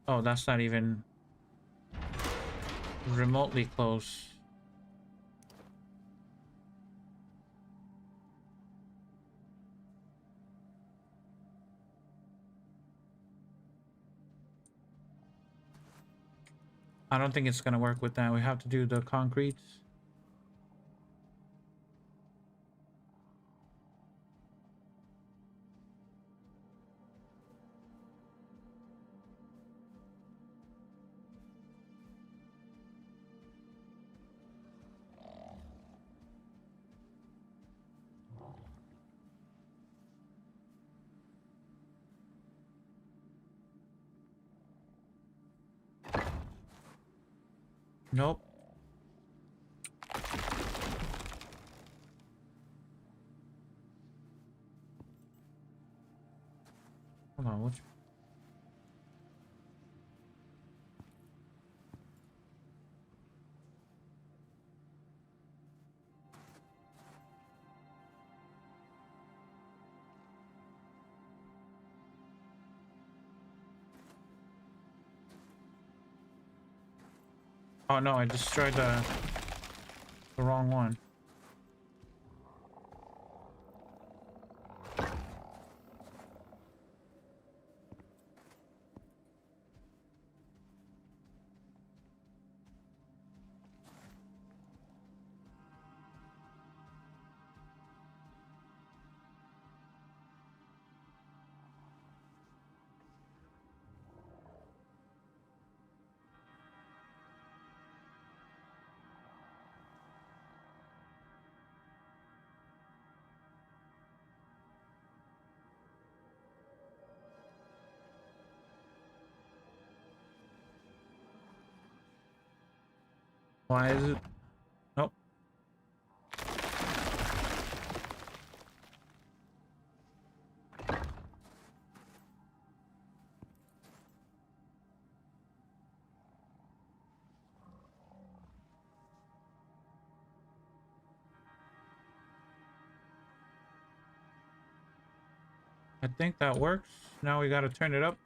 Oh, that's not even remotely close. I don't think it's gonna work with that. We have to do the concrete. Nope. Hold on, which... Oh no, I destroyed the wrong one. Why is it? Nope. I think that works. Now we gotta turn it up.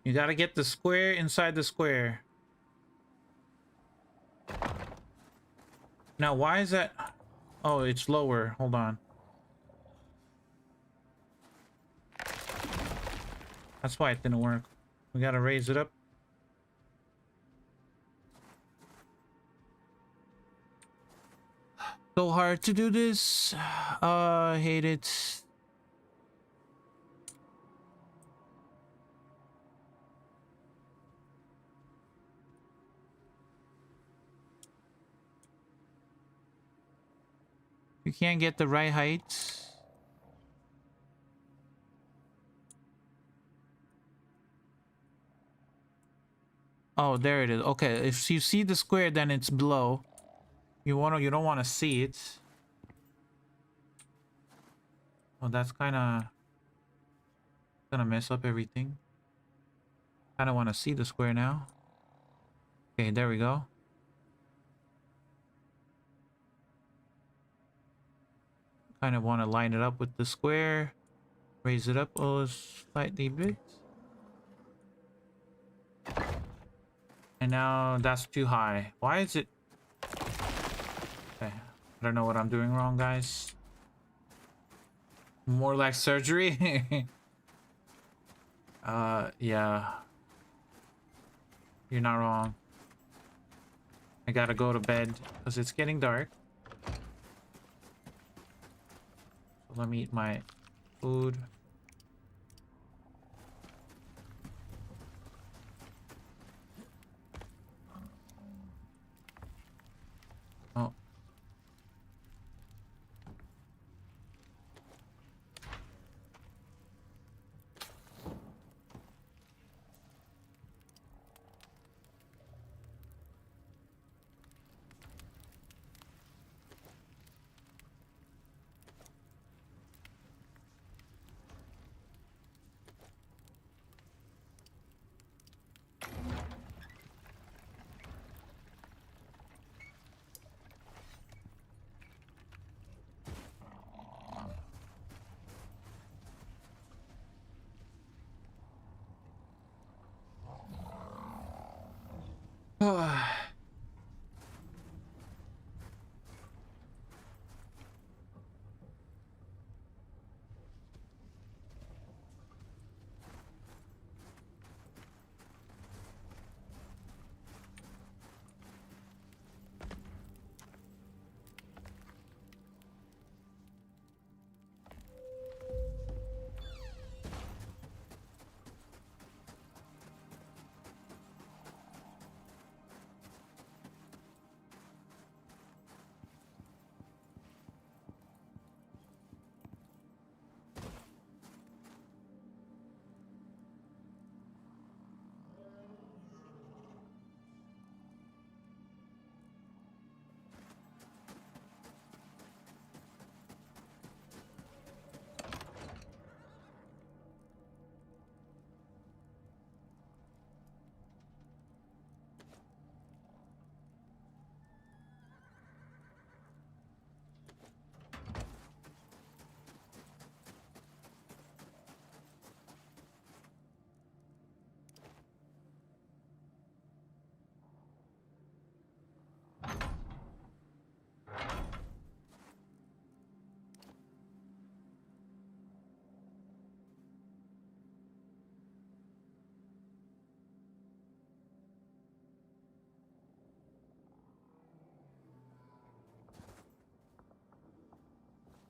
You gotta get the square inside the square. Now, why is that? Oh, it's lower. Hold on. That's why it didn't work. We gotta raise it up. So hard to do this. I hate it. You can't get the right height. Oh, there it is. Okay, if you see the square, then it's below. You don't want to see it. Oh, that's kind of gonna mess up everything. Kind of want to see the square now. Okay, there we go. Kind of want to line it up with the square. Raise it up a slightly bit. And now that's too high. Why is it? Okay, I don't know what I'm doing wrong, guys. More like surgery. Yeah. You're not wrong. I gotta go to bed because it's getting dark. So let me eat my food. Oh.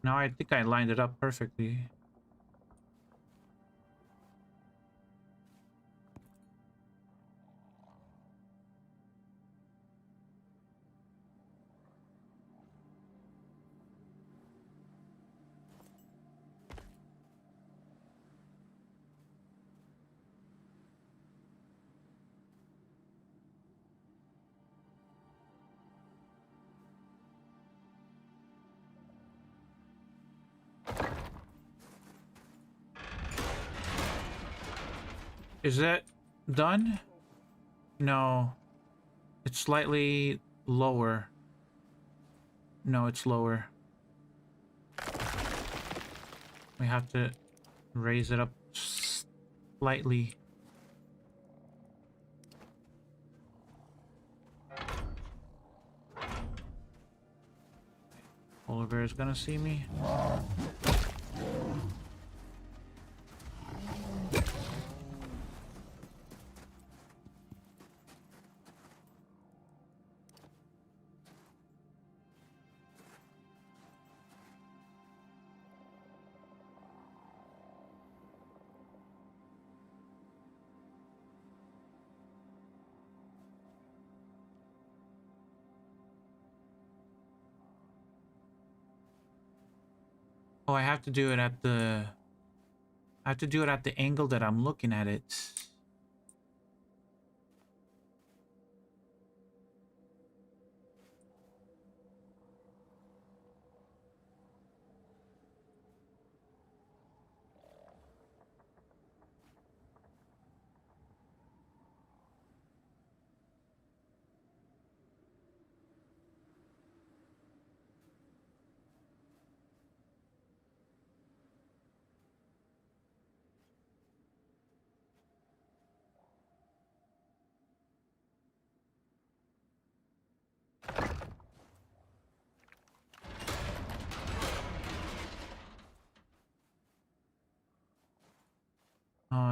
No, I think I lined it up perfectly. Is that done? No. It's slightly lower. No, it's lower. We have to raise it up slightly. Polar bear is gonna see me. Oh, I have to do it at the... I have to do it at the angle that I'm looking at it.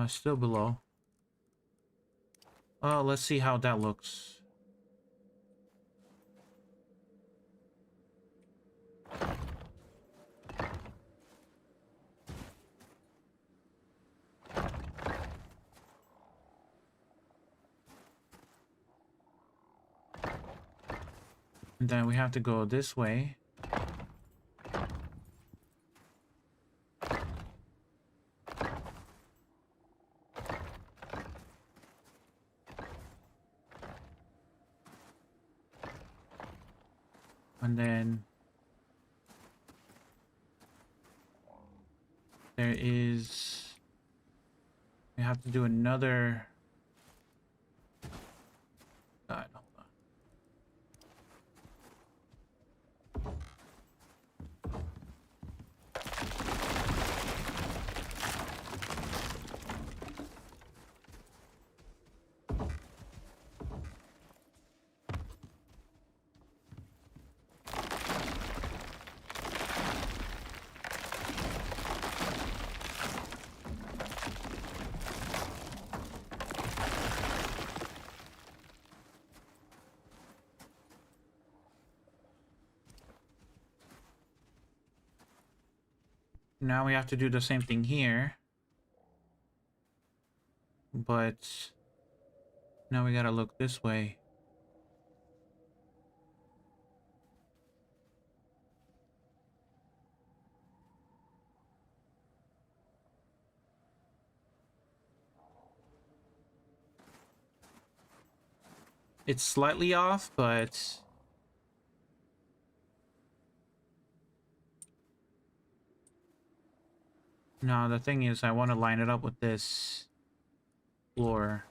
Still below. Oh, let's see how that looks. And then we have to go this way. And then there is... We have to do another... God, hold on. Now we have to do the same thing here. But now we gotta look this way. It's slightly off, but... No, the thing is, I want to line it up with this floor.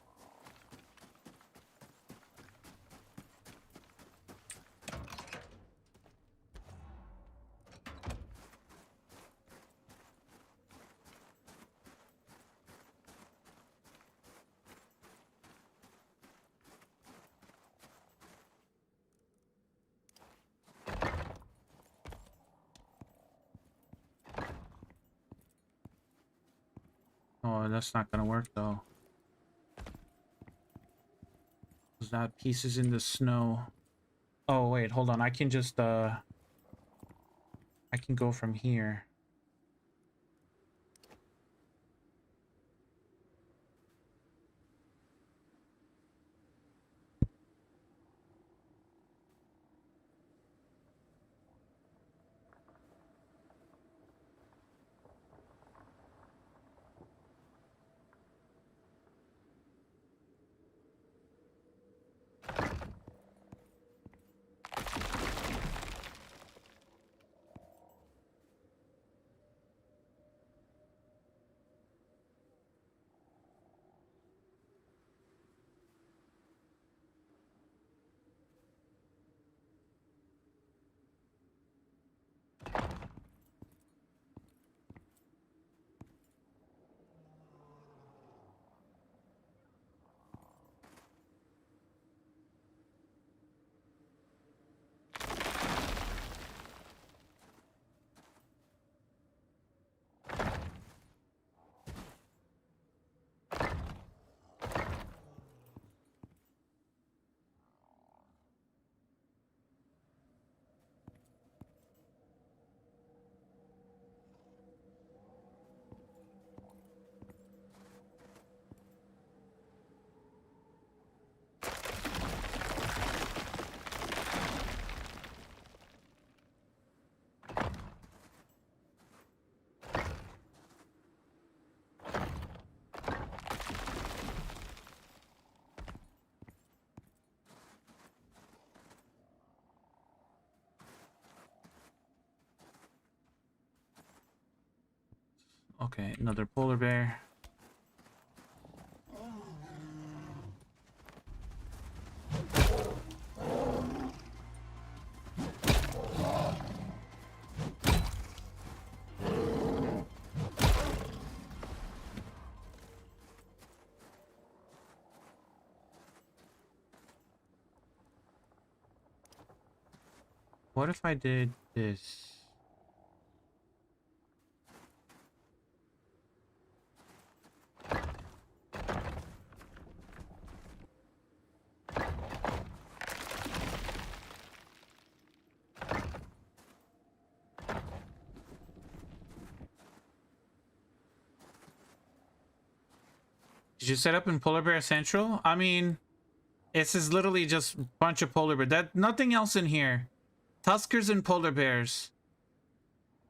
Oh, that's not gonna work though. 'Cause that piece is in the snow. Oh wait, hold on. I can I can go from here. Okay, another polar bear. What if I did this? Did you set up in Polar Bear Central? I mean, this is literally just a bunch of polar bears. That nothing else in here. Tuskers and polar bears.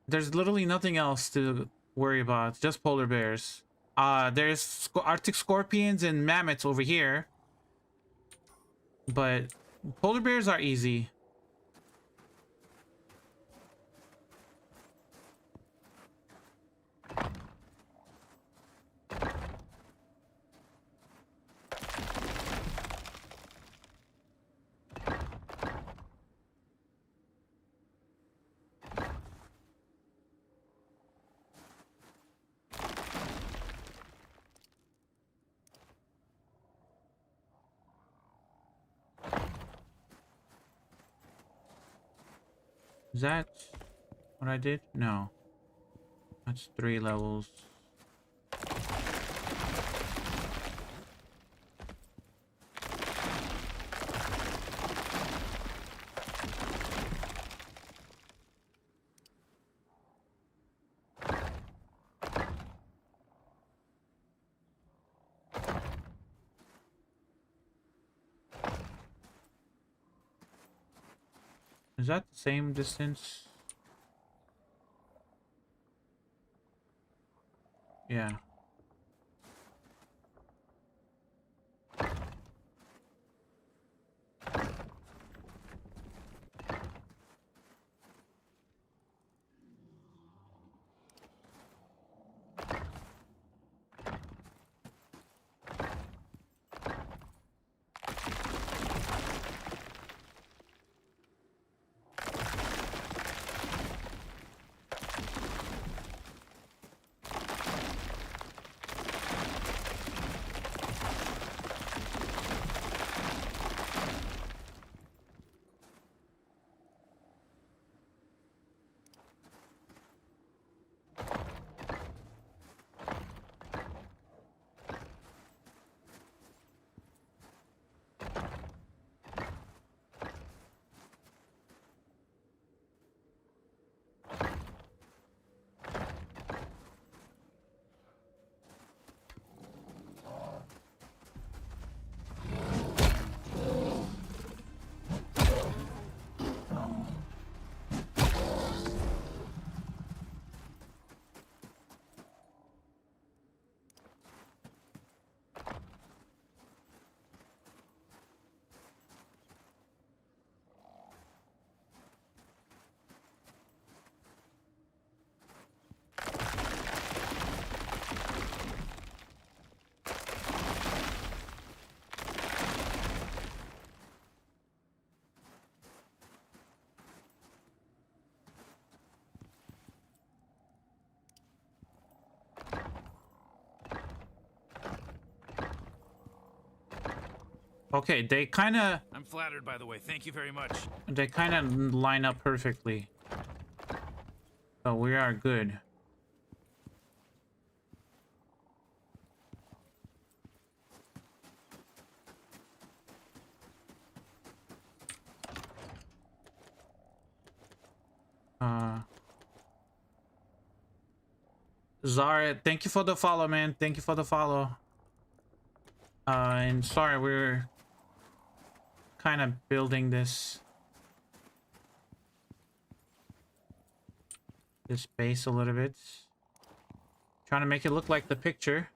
There's literally nothing else to worry about. Just polar bears. There's Arctic scorpions and mammoths over here. But polar bears are easy. Is that what I did? No. That's 3 levels. Is that the same distance? Yeah. Okay, they kind of... I'm flattered, by the way. Thank you very much. They kind of line up perfectly. So we are good. Zara, thank you for the follow, man. Thank you for the follow. And sorry, we're kind of building this base a little bit. Trying to make it look like the picture.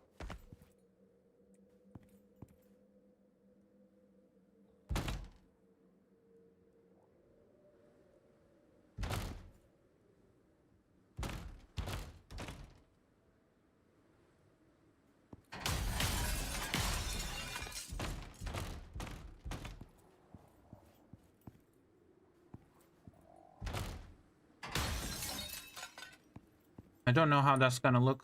I don't know how that's gonna look.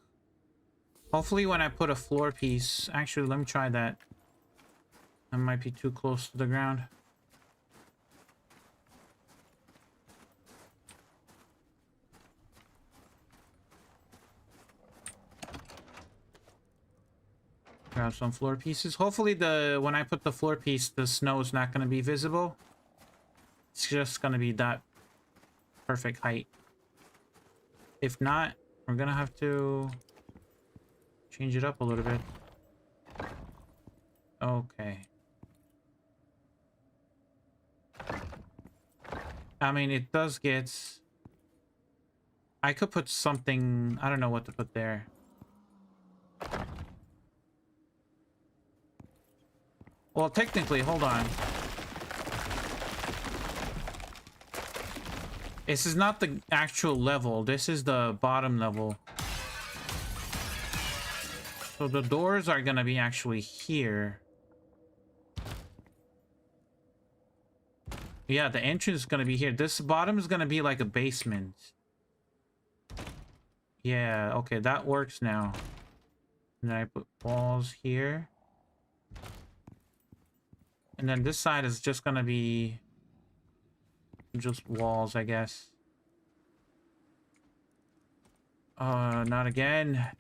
Hopefully when I put a floor piece... Actually, let me try that. That might be too close to the ground. Grab some floor pieces. Hopefully when I put the floor piece, the snow is not gonna be visible. It's just gonna be that perfect height. If not, we're gonna have to change it up a little bit. Okay. I mean, it does get... I could put something... I don't know what to put there. Well, technically, hold on. This is not the actual level. This is the bottom level. So the doors are gonna be actually here. Yeah, the entrance is gonna be here. This bottom is gonna be like a basement. Yeah, okay, that works now. And then I put walls here. And then this side is just gonna be just walls, I guess. Not again.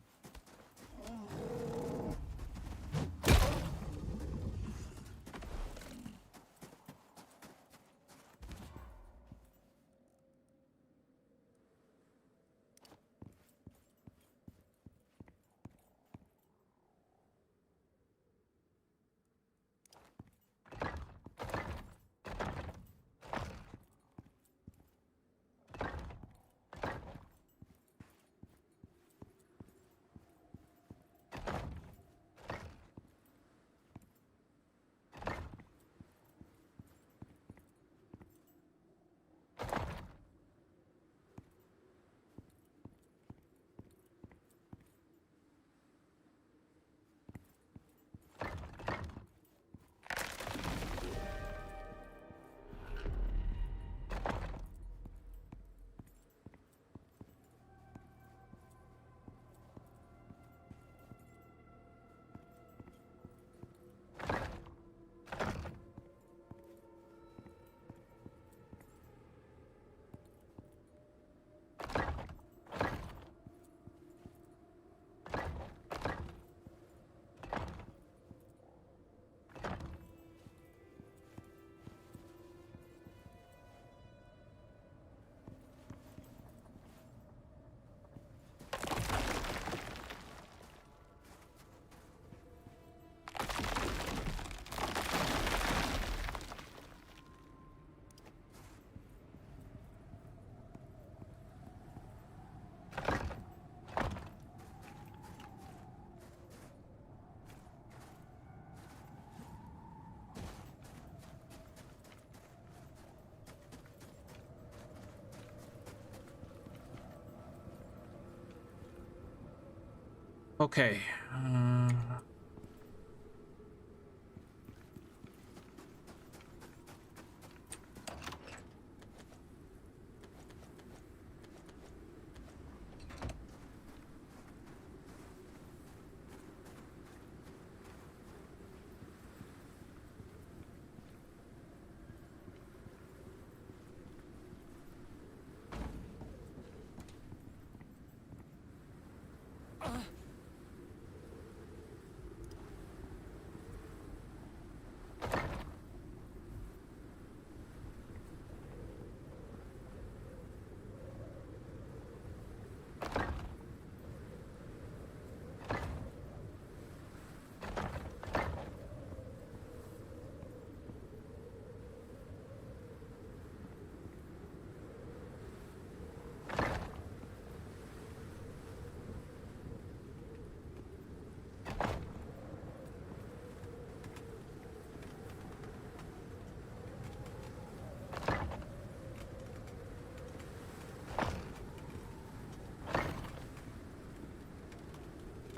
Okay.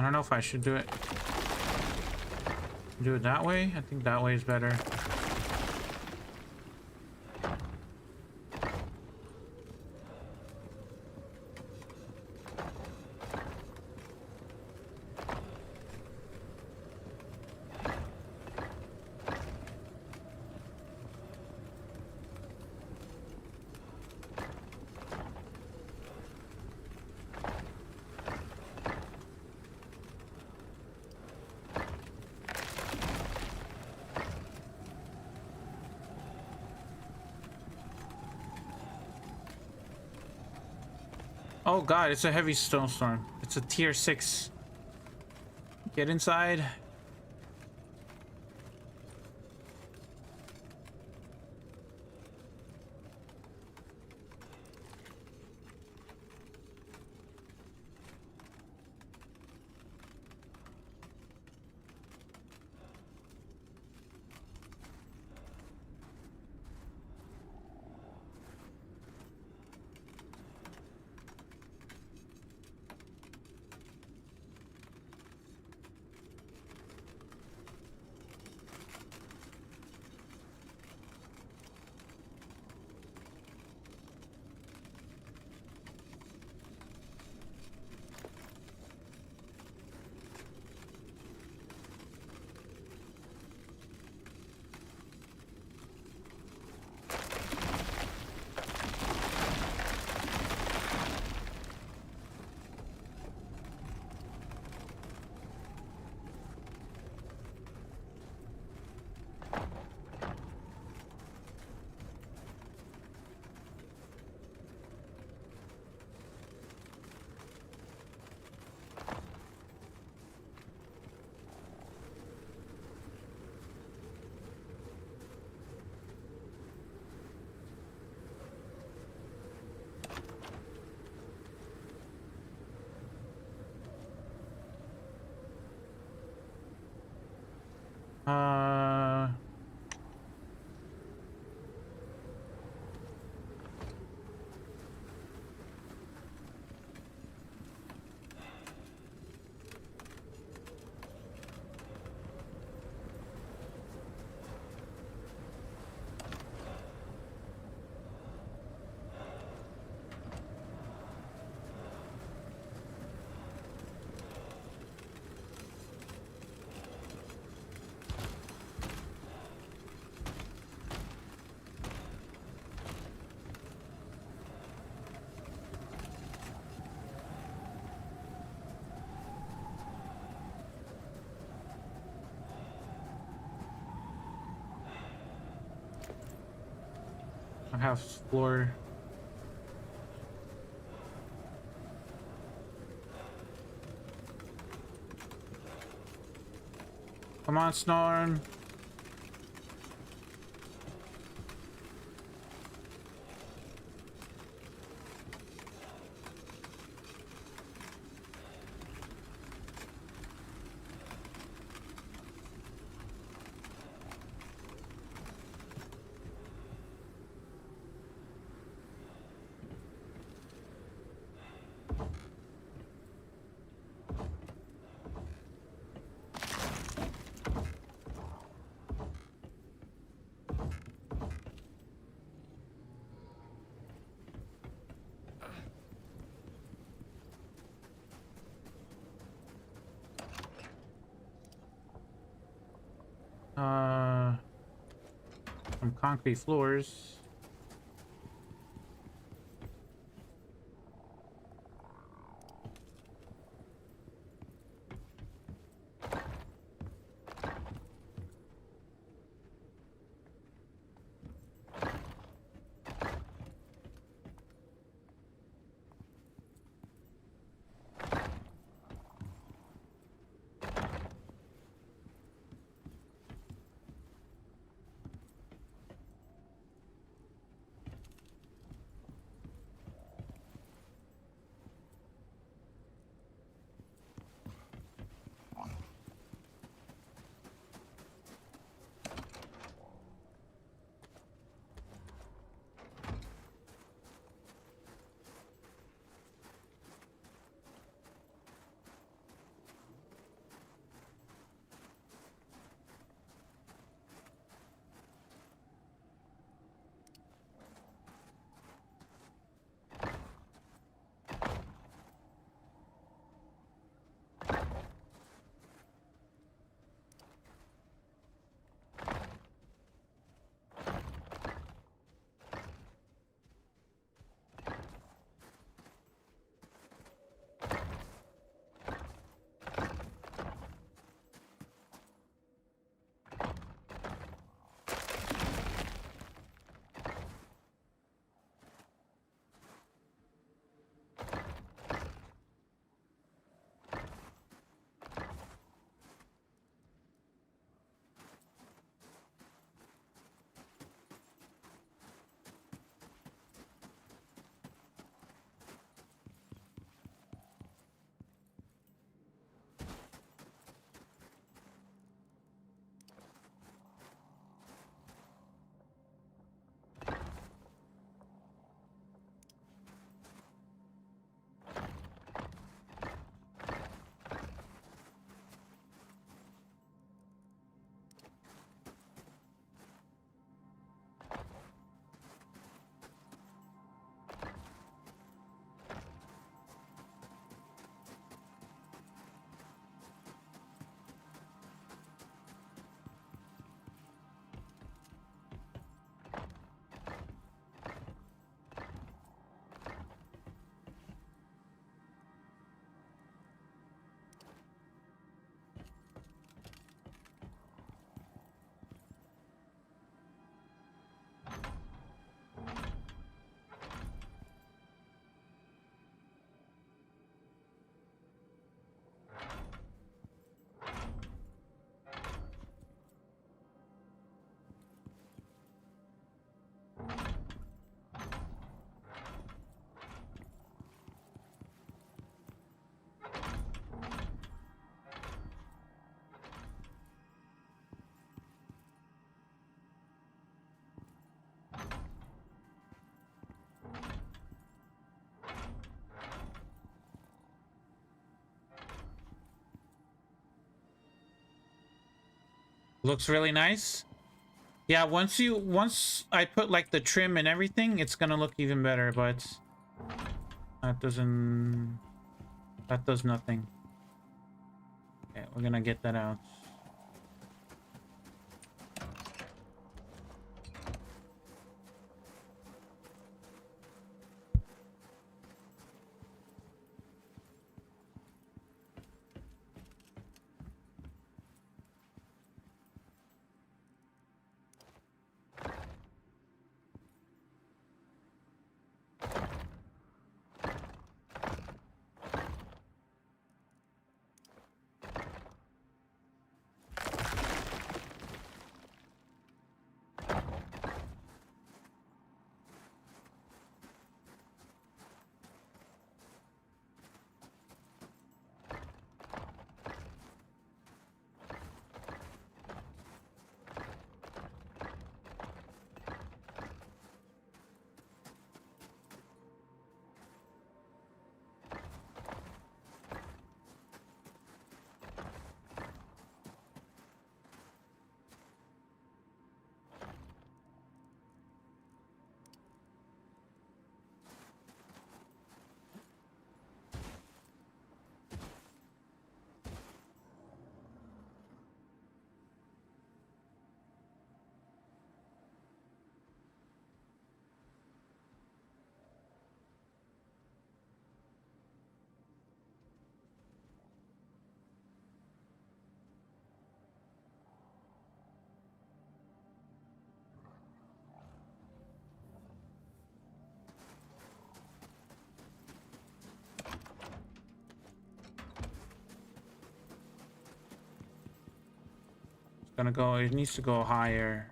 don't know if I should do it that way. I think that way is better. Oh god, it's a heavy snowstorm. It's a tier 6. Get inside. I have floor. Come on, Snorm. Some concrete floors. Looks really nice. Yeah, once I put like the trim and everything, it's gonna look even better, but that does nothing. Okay, we're gonna get that out. It needs to go higher.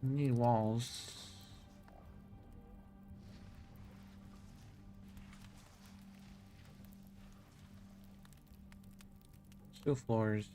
Need walls. 2 floors.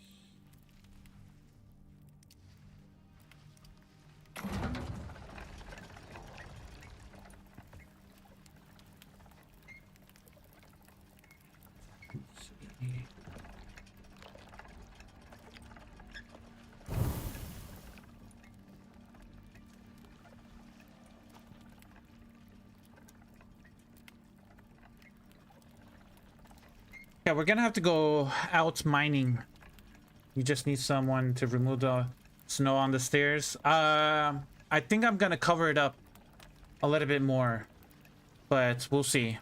Yeah, we're gonna have to go out mining. You just need someone to remove the snow on the stairs. I think I'm gonna cover it up a little bit more, but we'll see.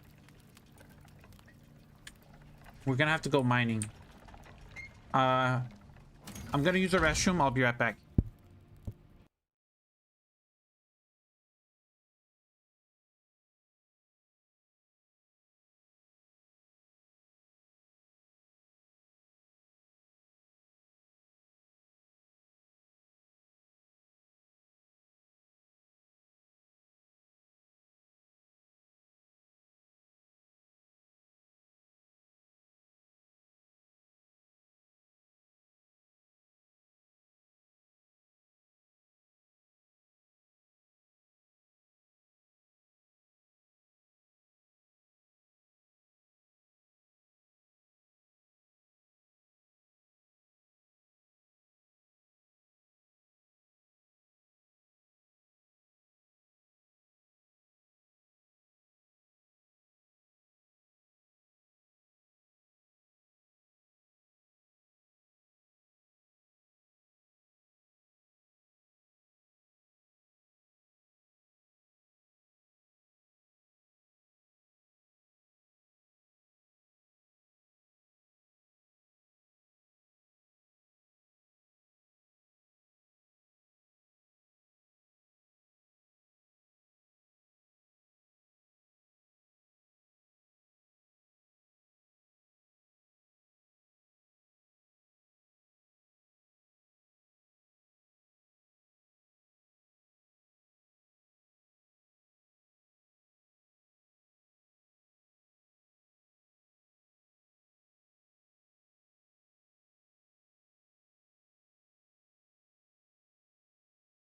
We're gonna have to go mining. I'm gonna use the restroom. I'll be right back.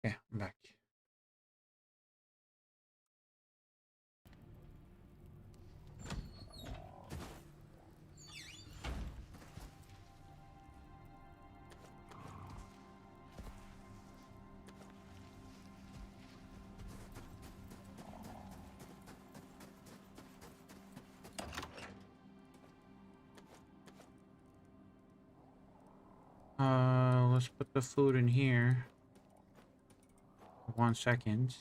Okay, I'm back. Let's put the food in here. 1 second.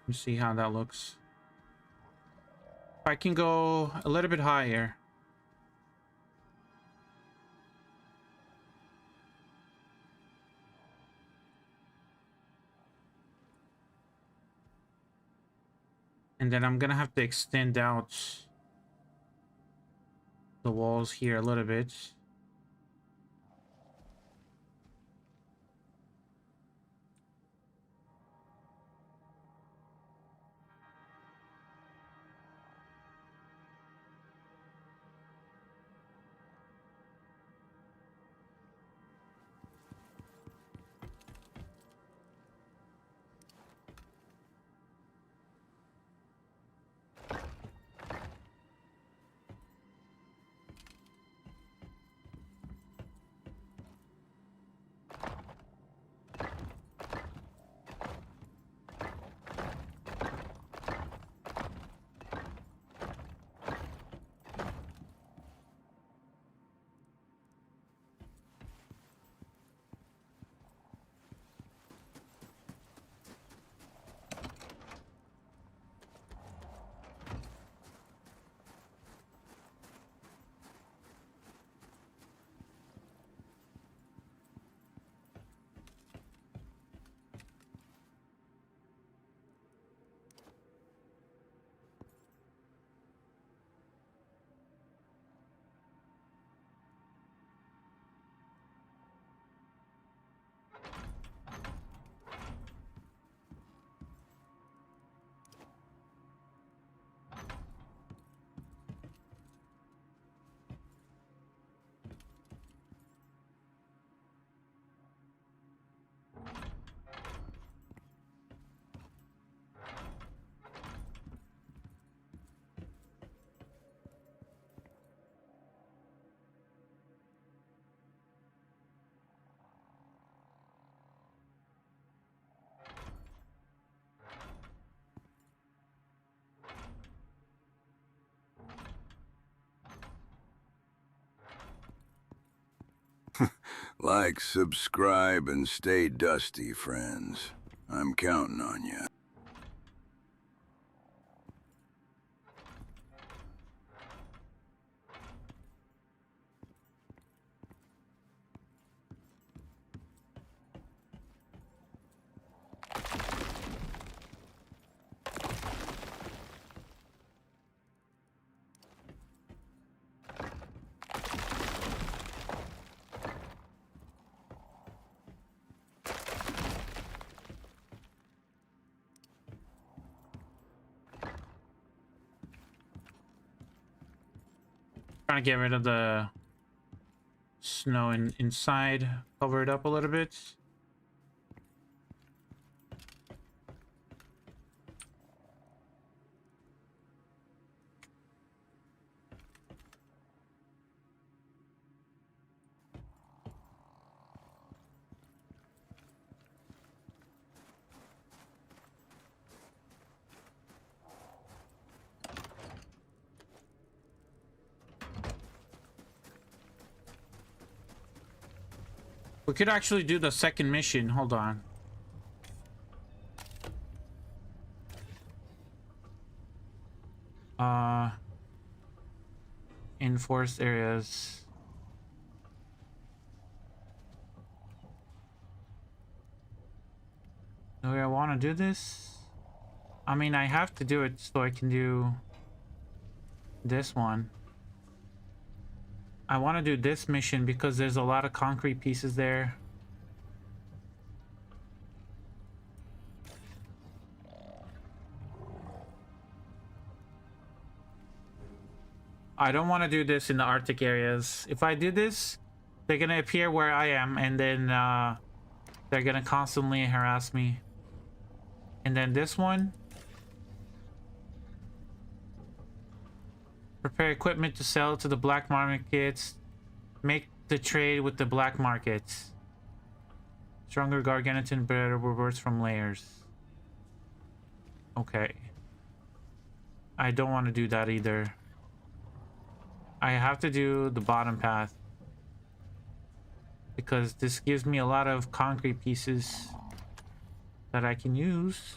Let's see how that looks. I can go a little bit higher. And then I'm gonna have to extend out the walls here a little bit. Like, subscribe, and stay dusty, friends. I'm counting on you. Trying to get rid of the snow inside, cover it up a little bit. We could actually do the second mission. Hold on. In forest areas. Do I want to do this? I mean, I have to do it so I can do this one. I want to do this mission because there's a lot of concrete pieces there. I don't want to do this in the Arctic areas. If I do this, they're gonna appear where I am, and then they're gonna constantly harass me. And then this one, prepare equipment to sell to the black markets. Make the trade with the black markets. Stronger Gargantuan, better rewards from layers. Okay. I don't want to do that either. I have to do the bottom path because this gives me a lot of concrete pieces that I can use.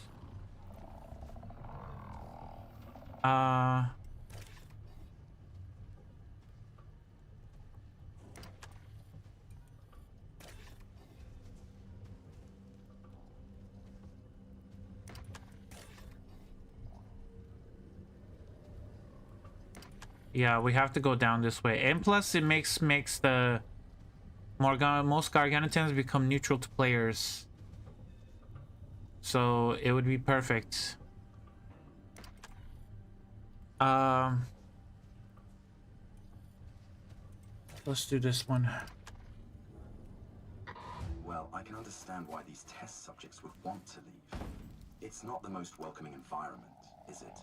Yeah, we have to go down this way. And plus it makes the most Gargantuans become neutral to players. So it would be perfect. Let's do this one. Well, I can understand why these test subjects would want to leave. It's not the most welcoming environment, is it?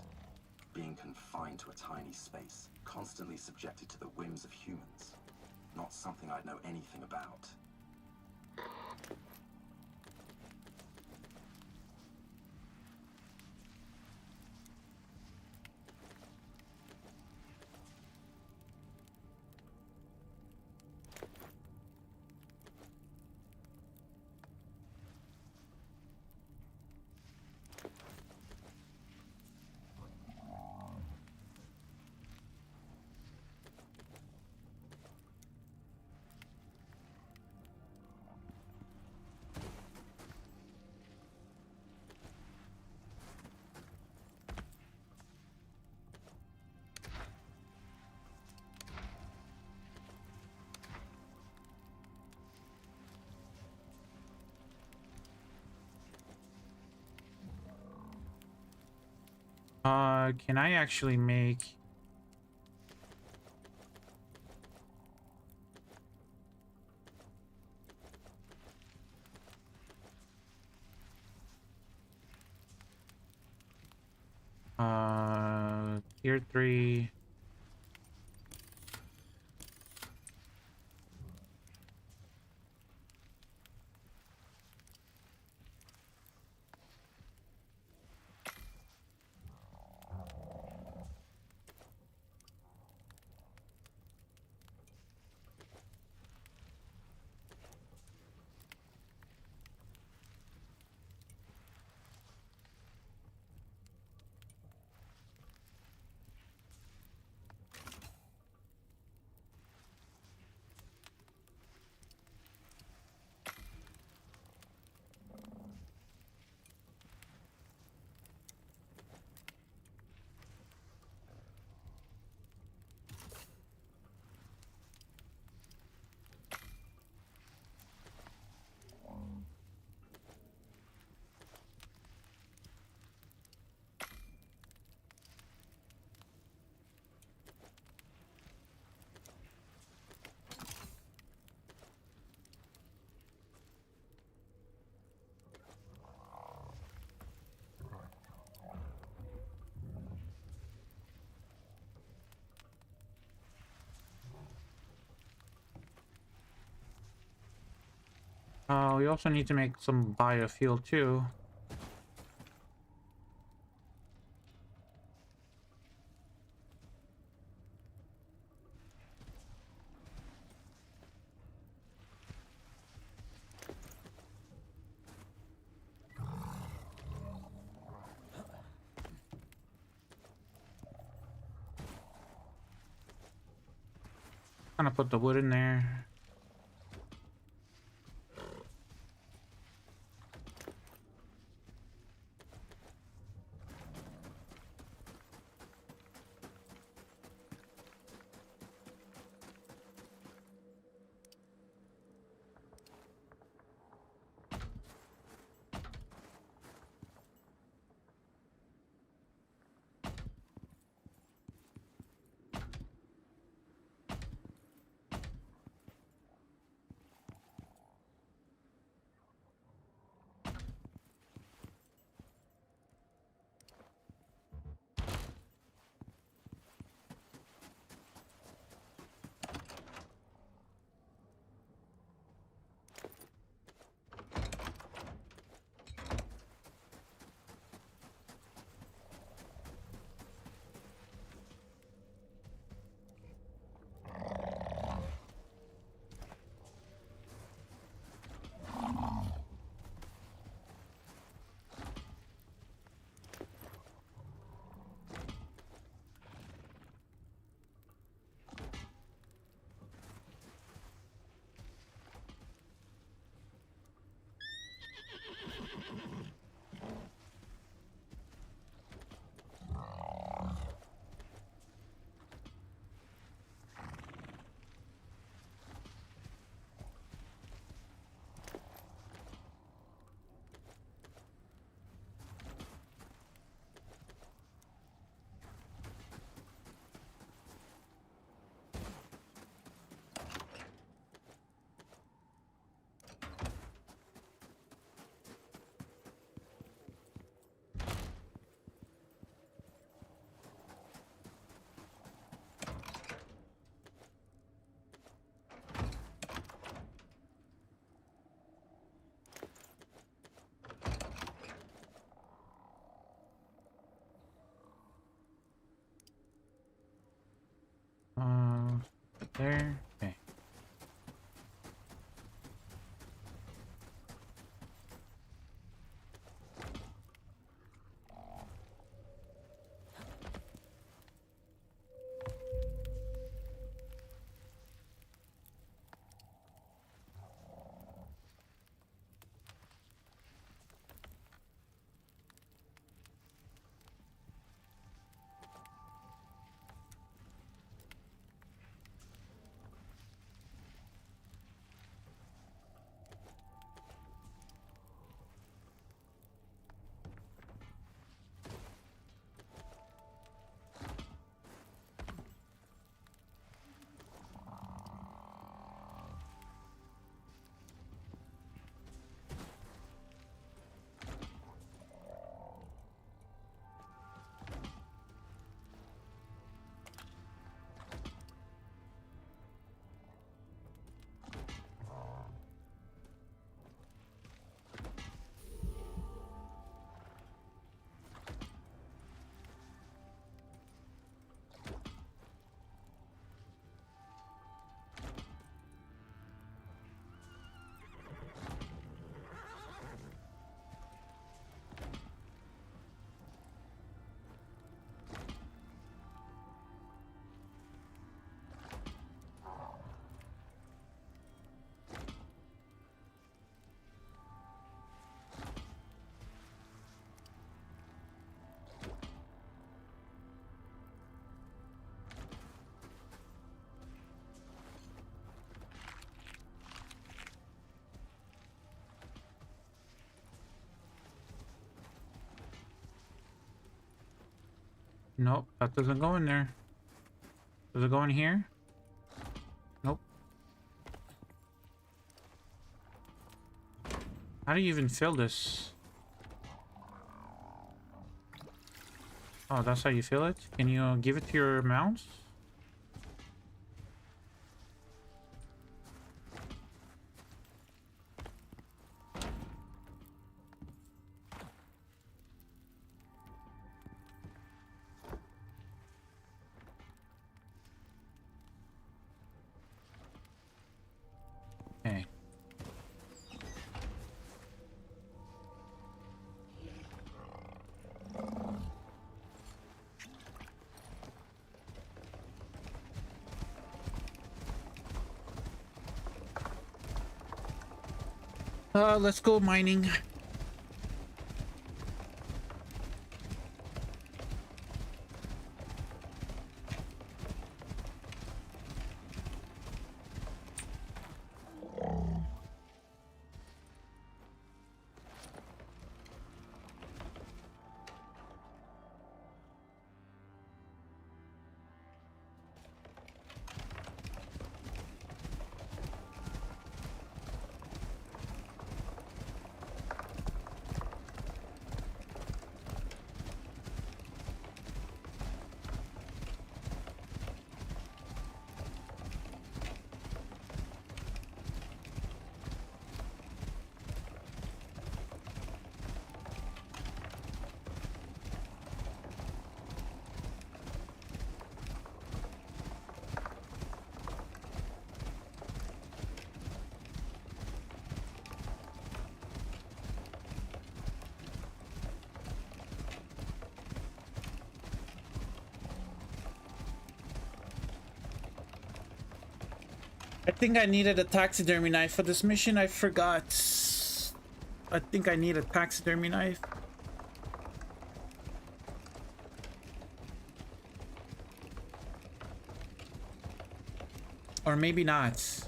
Being confined to a tiny space, constantly subjected to the whims of humans. Not something I'd know anything about. Can I actually make... tier 3... we also need to make some biofuel too. I'm gonna put the wood in there. there. Okay. Nope, that doesn't go in there. Does it go in here? Nope. How do you even fill this? Oh, that's how you fill it? Can you give it to your mouse? Okay. Let's go mining. I think I needed a taxidermy knife for this mission. I forgot. I think I need a taxidermy knife. Or maybe not.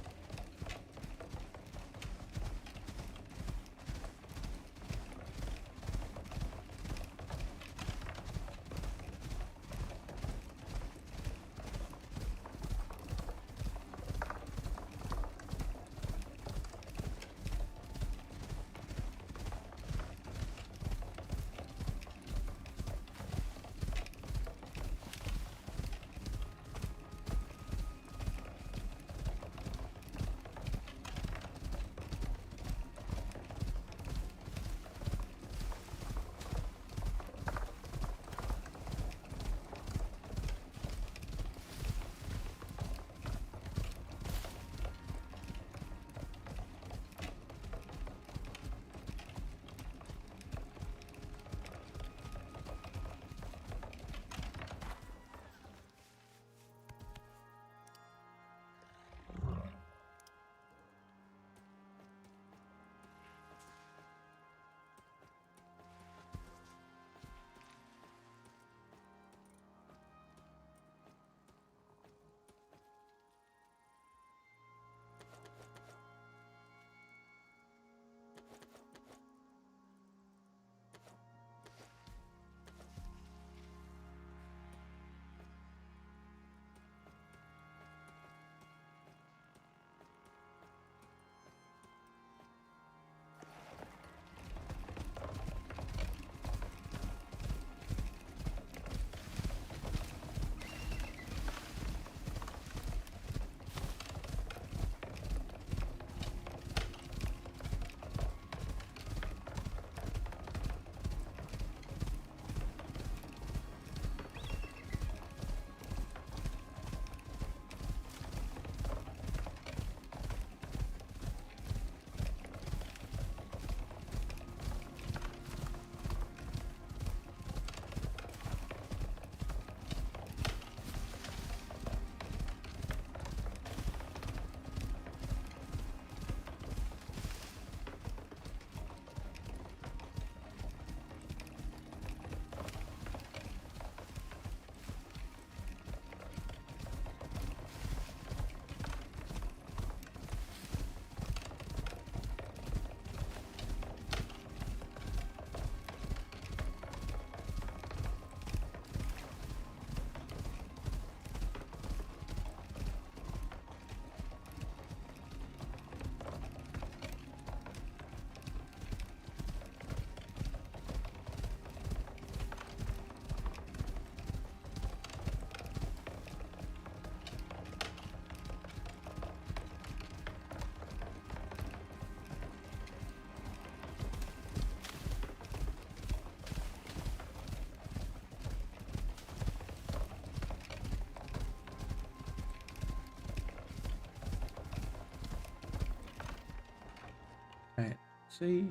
see.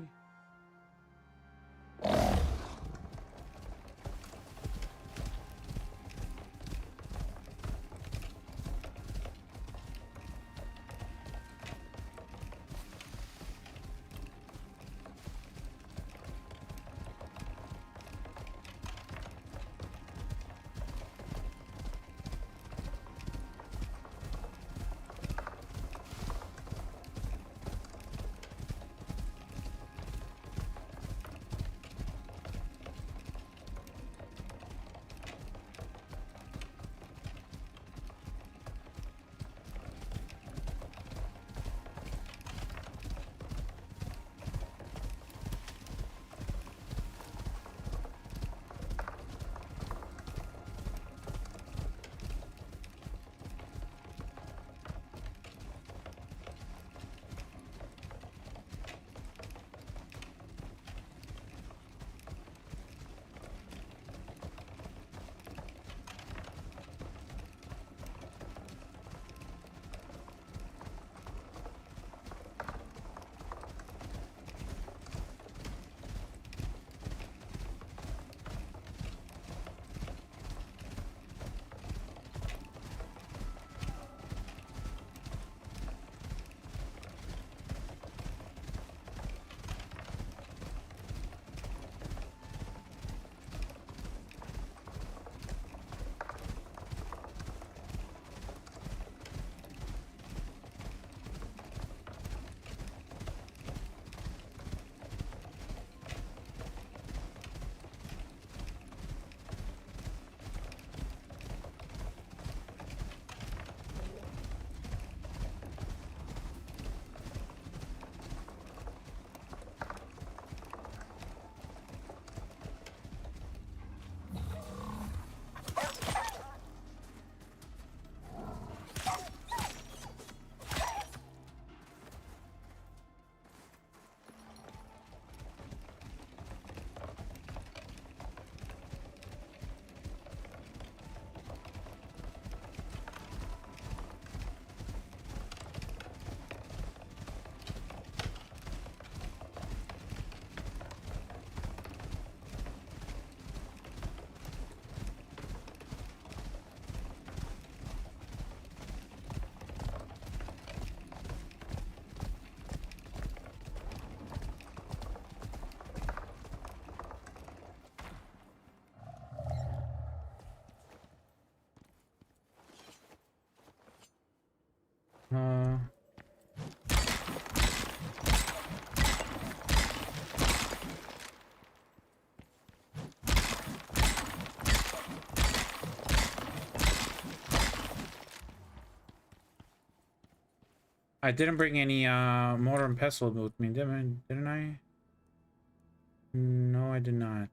I didn't bring any mortar and pestle with me, didn't I? No, I did not.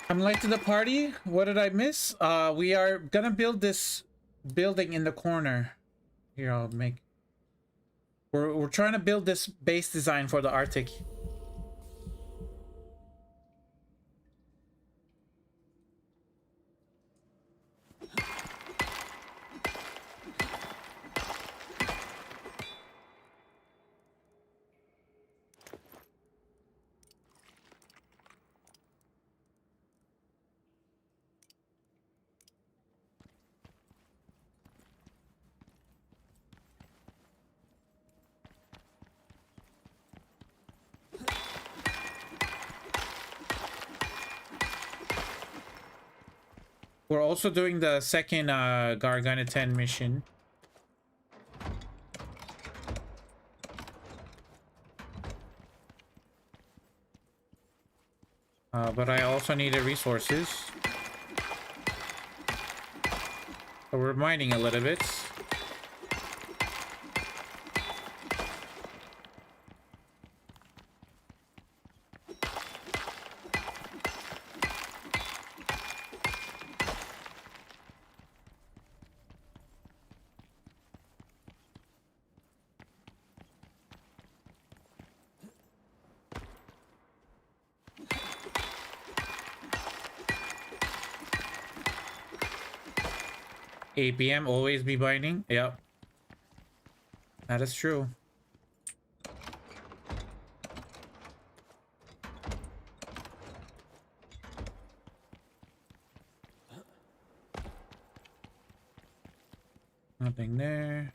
I'm late to the party. What did I miss? We are gonna build this building in the corner. Here, I'll make... We're trying to build this base design for the Arctic. We're also doing the second Gargana 10 mission. But I also needed resources. So we're mining a little bit. APM always be binding. Yep. That is true. Nothing there.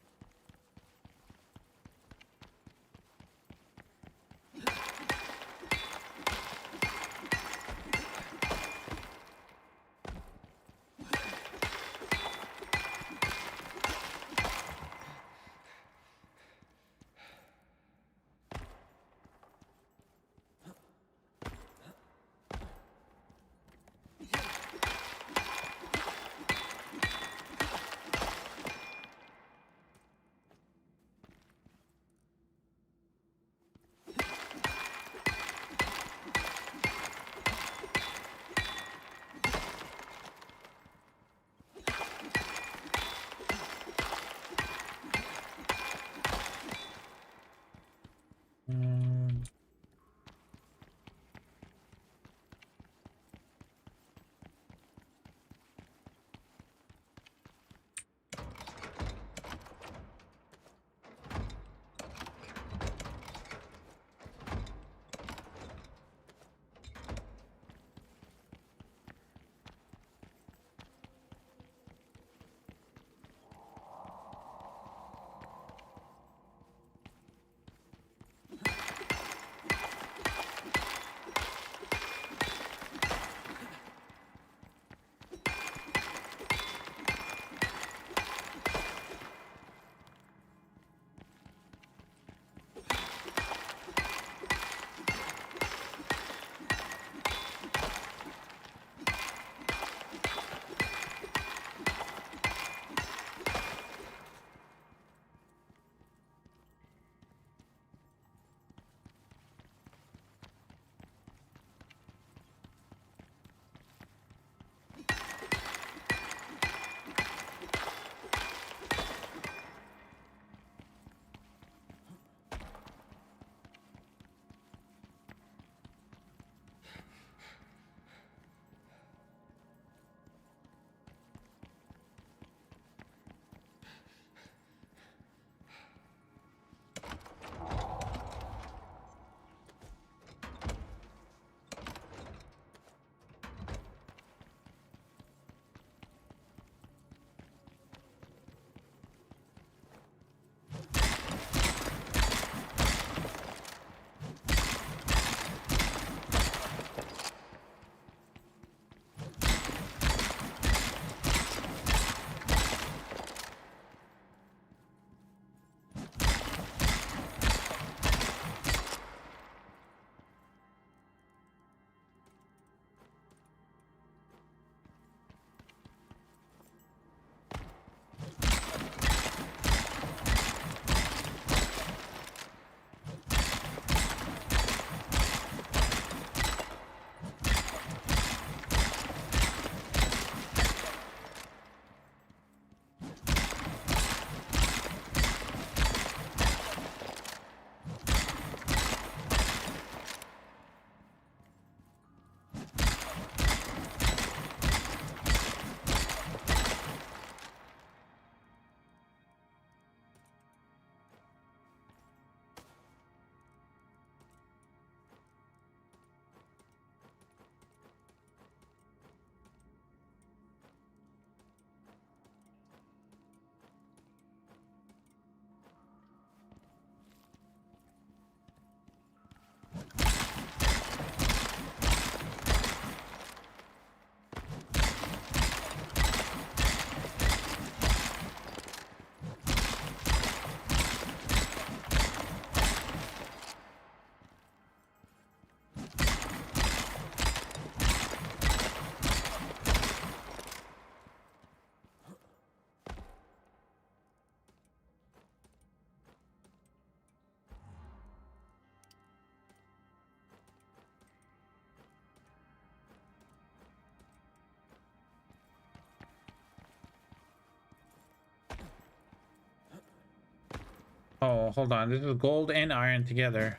Oh, hold on. This is gold and iron together.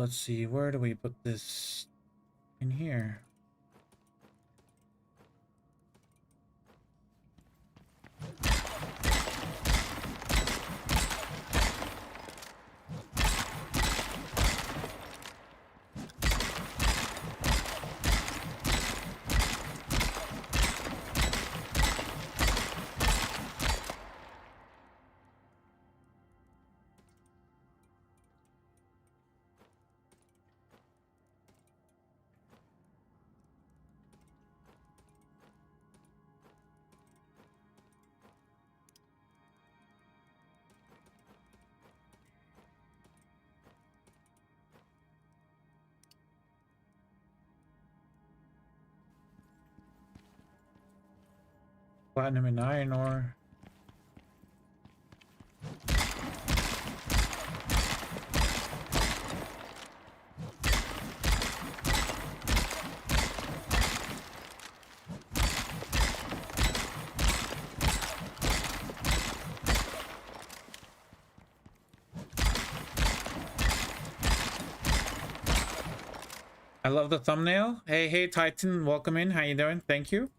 Let's see. Where do we put this? In here. Platinum and iron ore. I love the thumbnail. Hey, Titan, welcome in. How you doing? Thank you.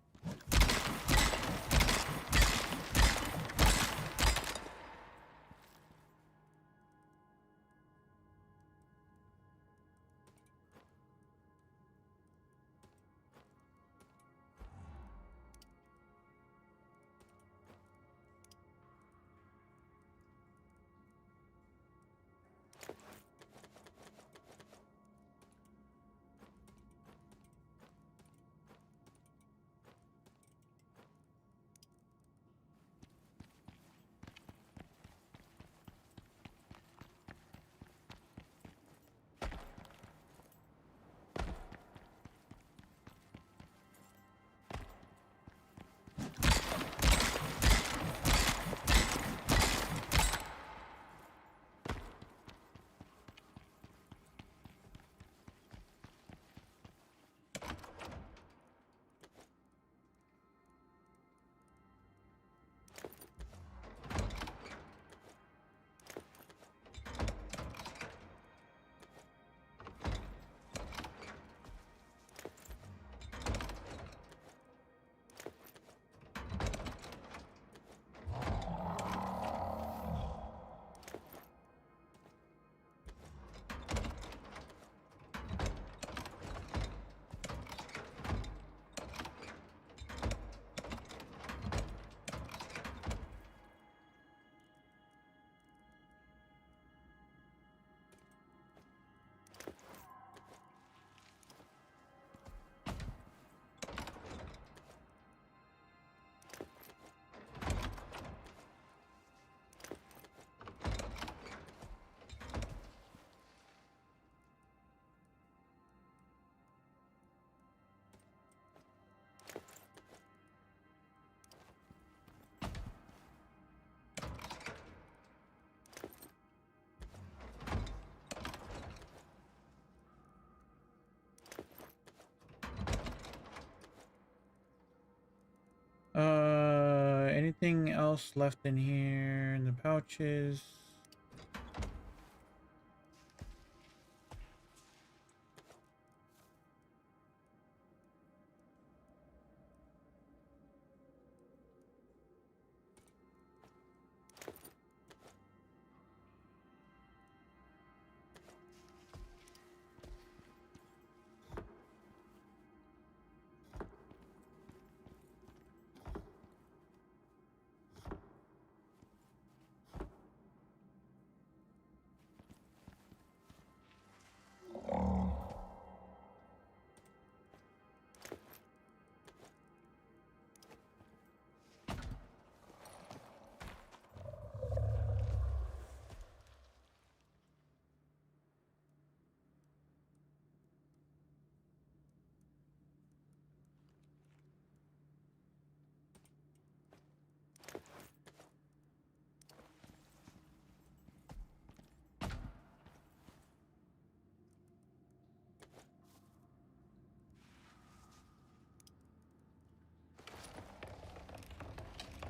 Anything else left in here in the pouches?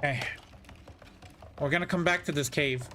Okay. We're gonna come back to this cave.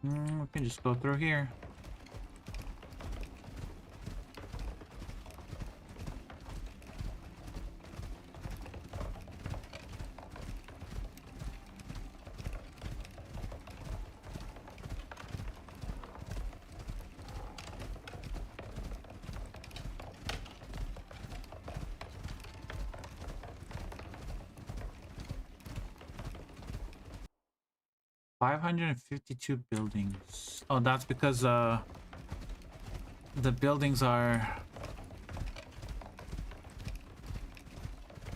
We can just go through here. $552 buildings. Oh, that's because the buildings are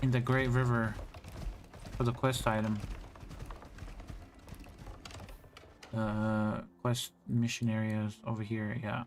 in the Great River for the quest item. Quest mission areas over here, yeah.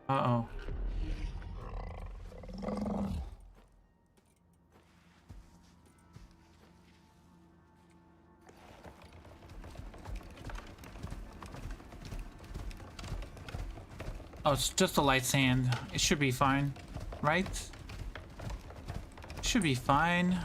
Uh-oh. Oh, it's just a light sand. It should be fine, right? Should be fine.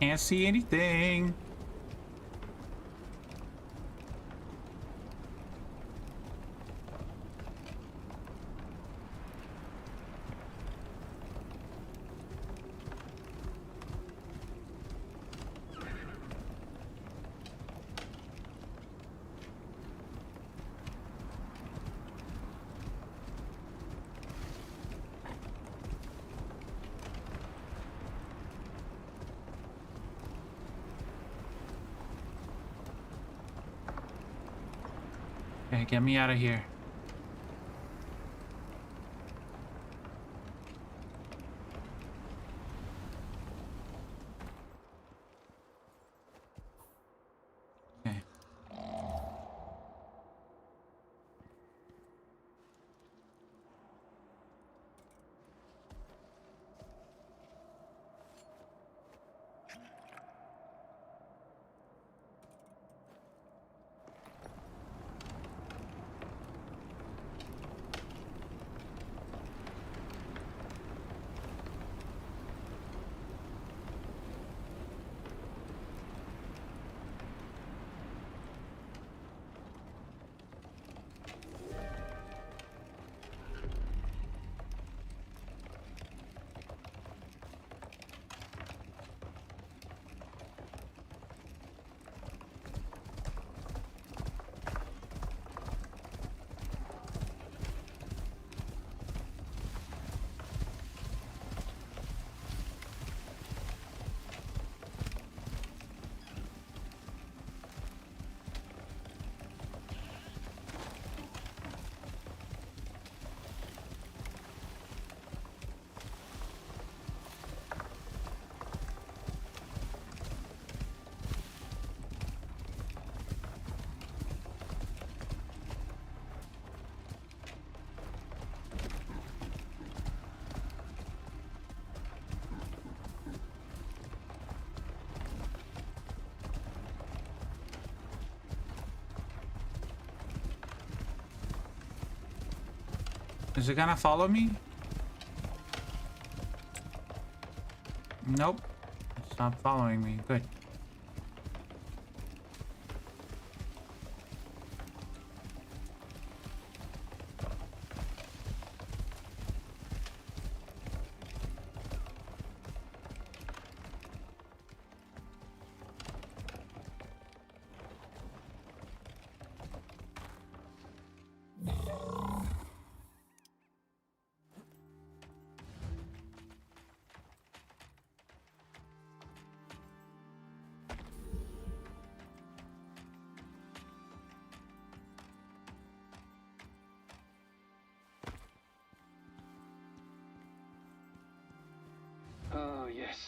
Can't see anything. Okay, get me out of here. Okay. Is it gonna follow me? Nope. It's not following me. Good.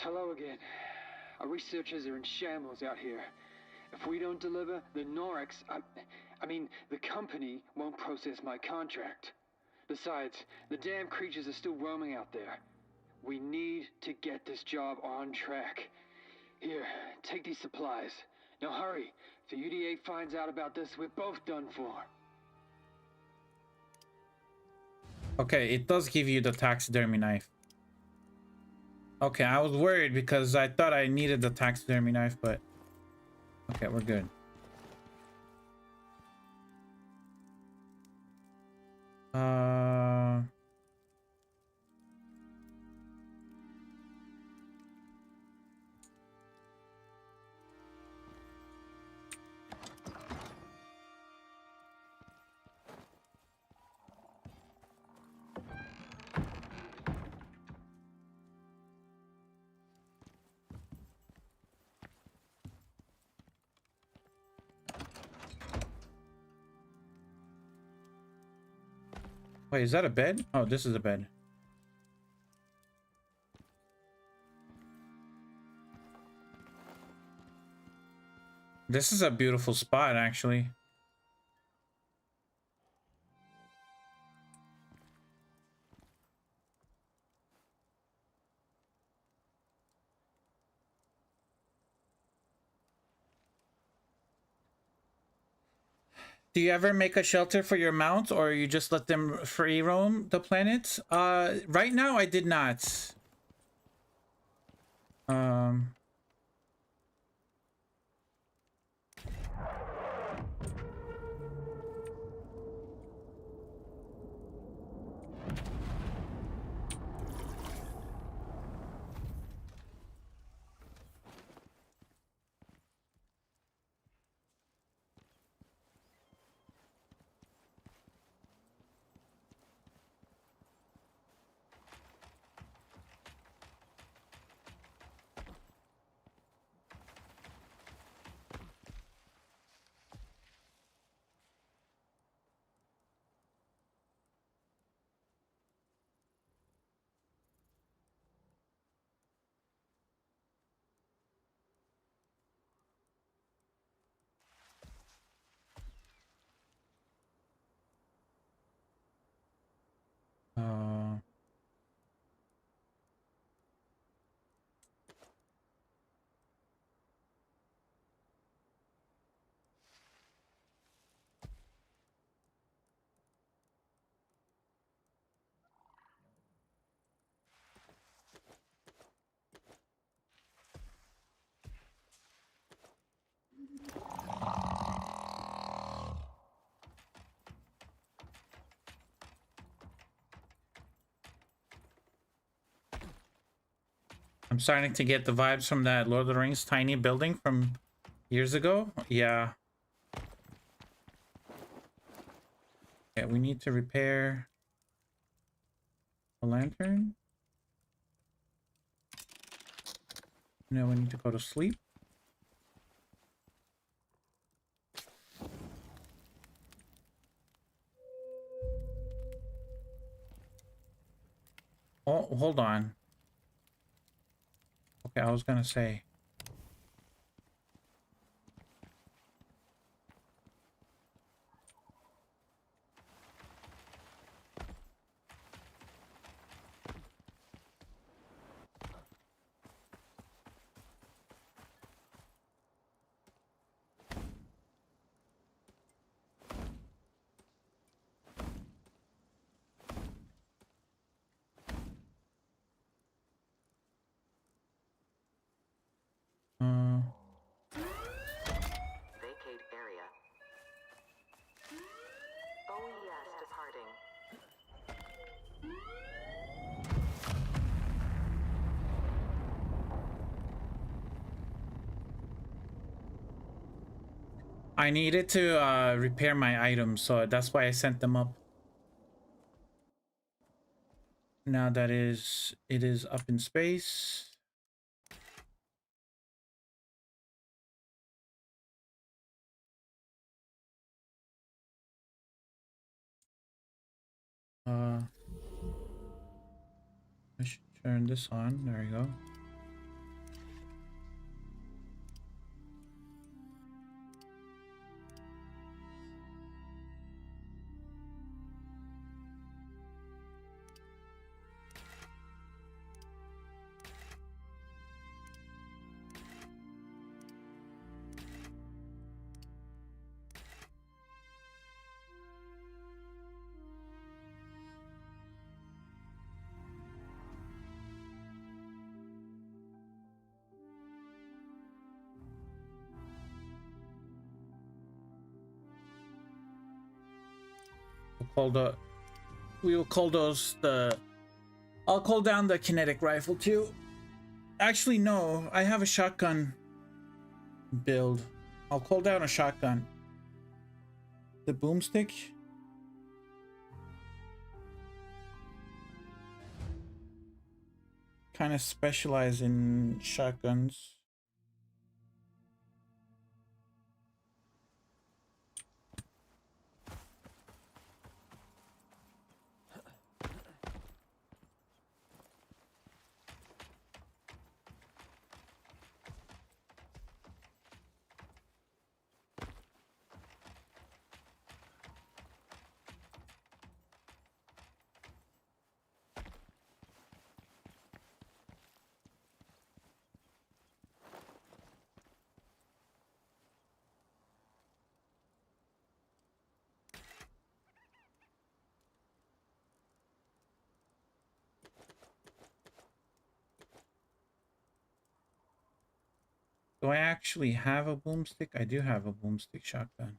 Hello again. Our researchers are in shambles out here. If we don't deliver, the Norix, I mean, the company won't process my contract. Besides, the damn creatures are still roaming out there. We need to get this job on track. Here, take these supplies. Now hurry. If the UDA finds out about this, we're both done for. Okay, it does give you the taxidermy knife. Okay, I was worried because I thought I needed the taxidermy knife, but okay, we're good. Wait, is that a bed? Oh, this is a bed. This is a beautiful spot, actually. Do you ever make a shelter for your mounts, or you just let them free roam the planet? Right now I did not. I'm starting to get the vibes from that Lord of the Rings tiny building from years ago. Yeah. Okay, we need to repair the lantern. No, we need to go to sleep. Oh, hold on. Okay, I was gonna say. Vacate area. OES departing. I needed to repair my items, so that's why I sent them up. Now that it is up in space. I should turn this on. There we go. We will call those the. I'll call down the kinetic rifle too. Actually, no, I have a shotgun build. I'll call down a shotgun. The boomstick. Kind of specialize in shotguns. Do I actually have a boomstick? I do have a boomstick shotgun.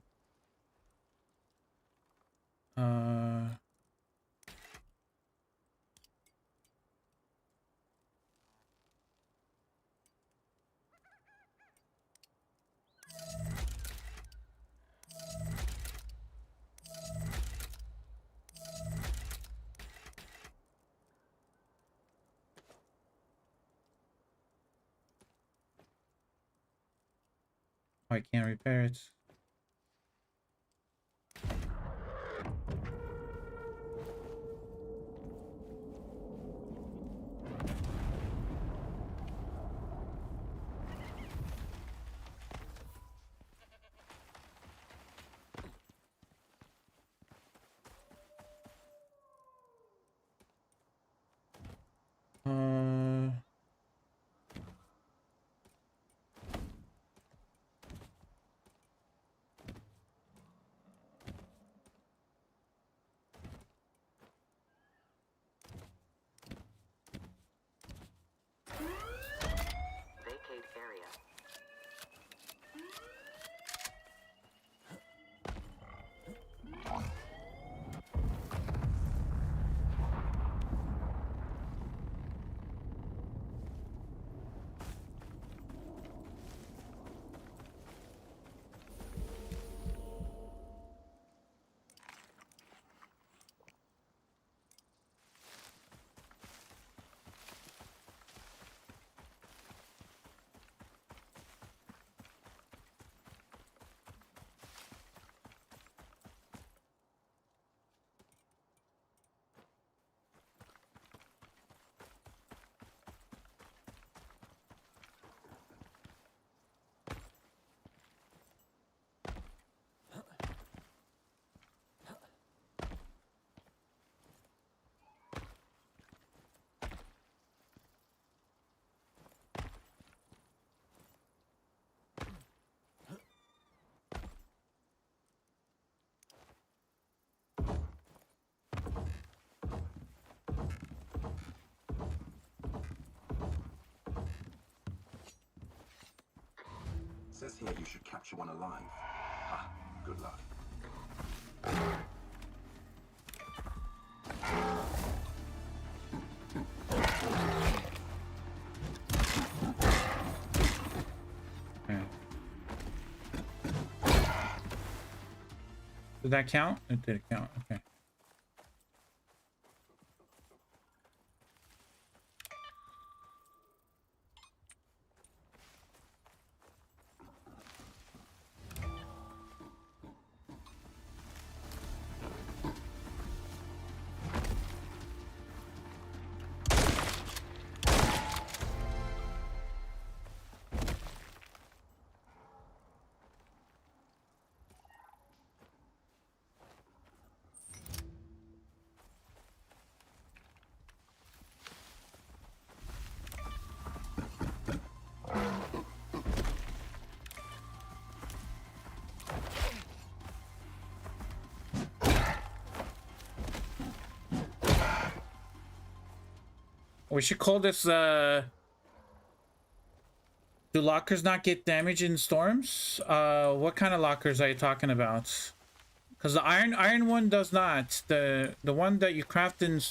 I can't repair it. Vacate area. Says here you should capture one alive. Ah, good luck. Okay. Did that count? It did count. Okay. We should call this, do lockers not get damaged in storms? What kind of lockers are you talking about? Because the iron one does not. The one that you craft in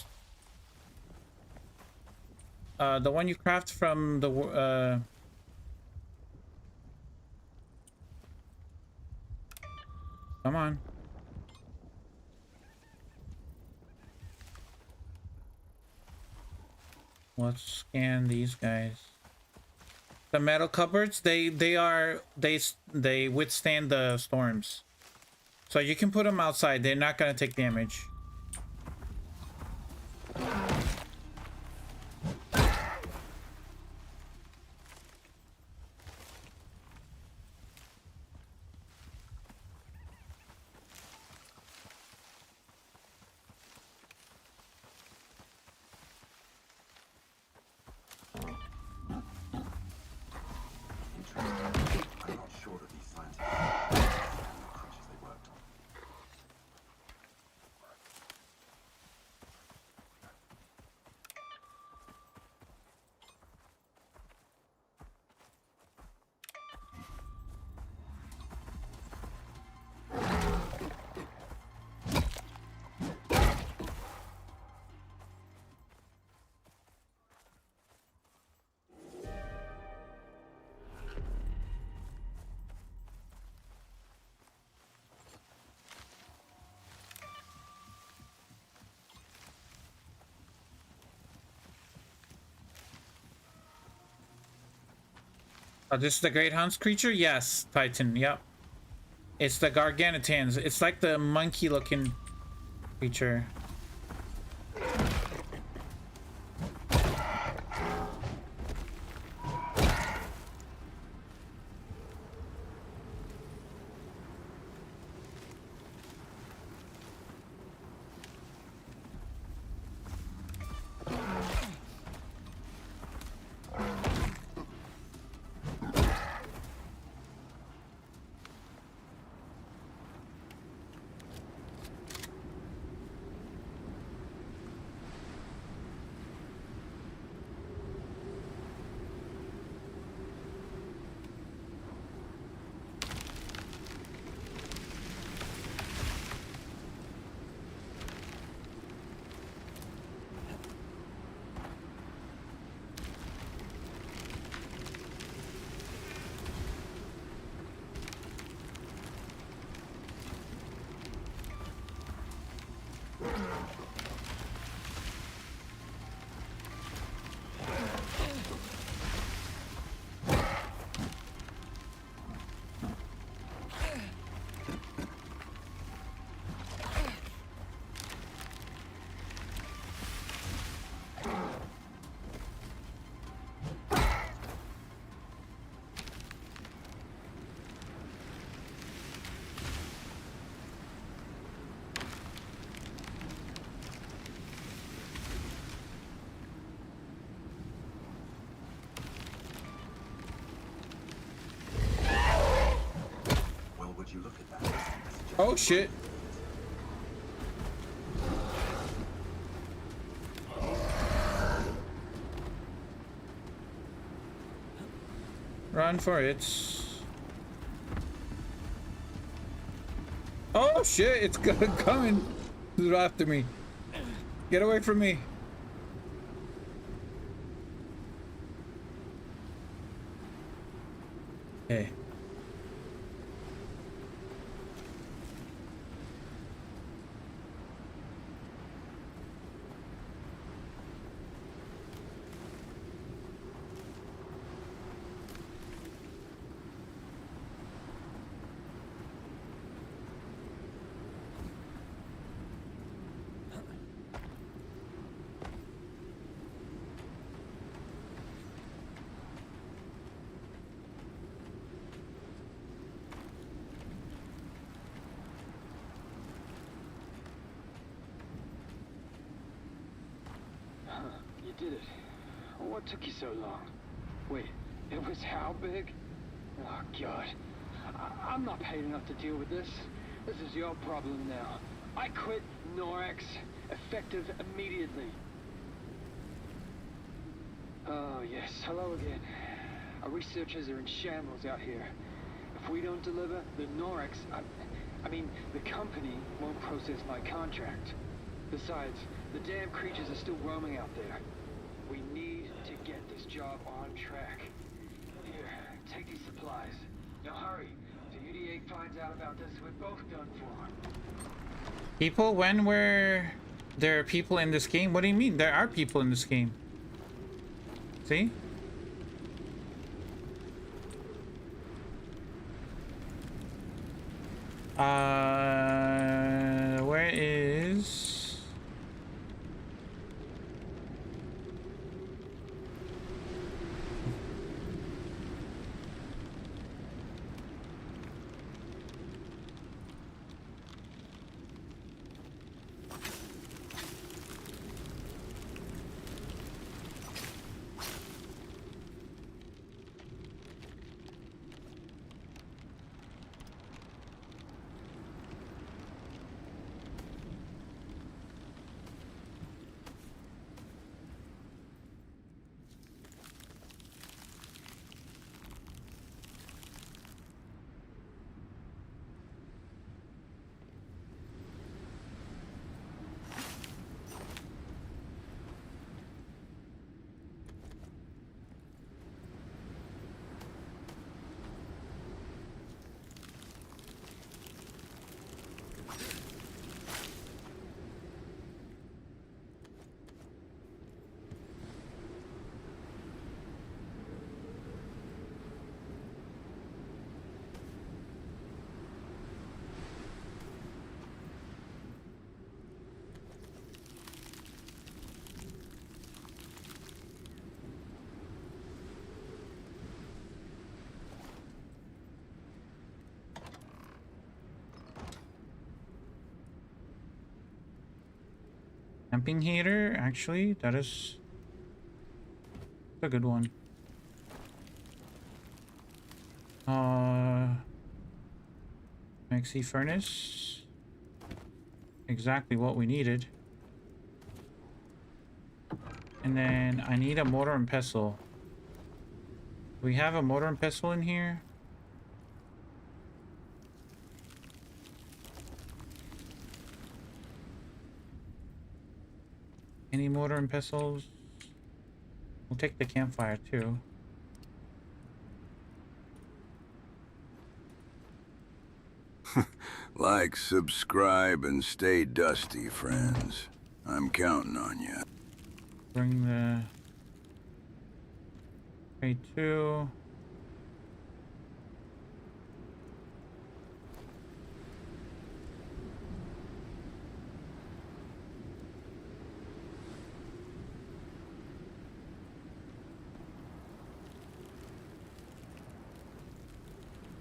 the one you craft from the come on. Let's scan these guys. The metal cupboards, they withstand the storms. So you can put them outside. They're not gonna take damage. I'm not sure that these scientists understand the creatures they worked on. Oh, this is the Great Hound's creature? Yes, Titan, yep. It's the Garganitans. It's like the monkey-looking creature. You look at that. Oh shit. Run for it. Oh shit, it's coming after me. Get away from me. Hey. You did it. What took you so long? Wait, it was how big? Oh, God. I'm not paid enough to deal with this. This is your problem now. I quit Norex, effective immediately. Oh, yes. Hello again. Our researchers are in shambles out here. If we don't deliver, the Norex... I mean, the company won't process my contract. Besides, the damn creatures are still roaming out there. We need to get this job on track. Here, take these supplies. Now hurry. If the UDA finds out about this, we're both done for. People? When were there people in this game? What do you mean? There are people in this game. See? Where is... Camping heater, actually, that is a good one. Maxi furnace. Exactly what we needed. And then I need a mortar and pestle. We have a mortar and pestle in here. Any mortar and pestles? We'll take the campfire too. Like, subscribe, and stay dusty, friends. I'm counting on you. Bring the crate 2.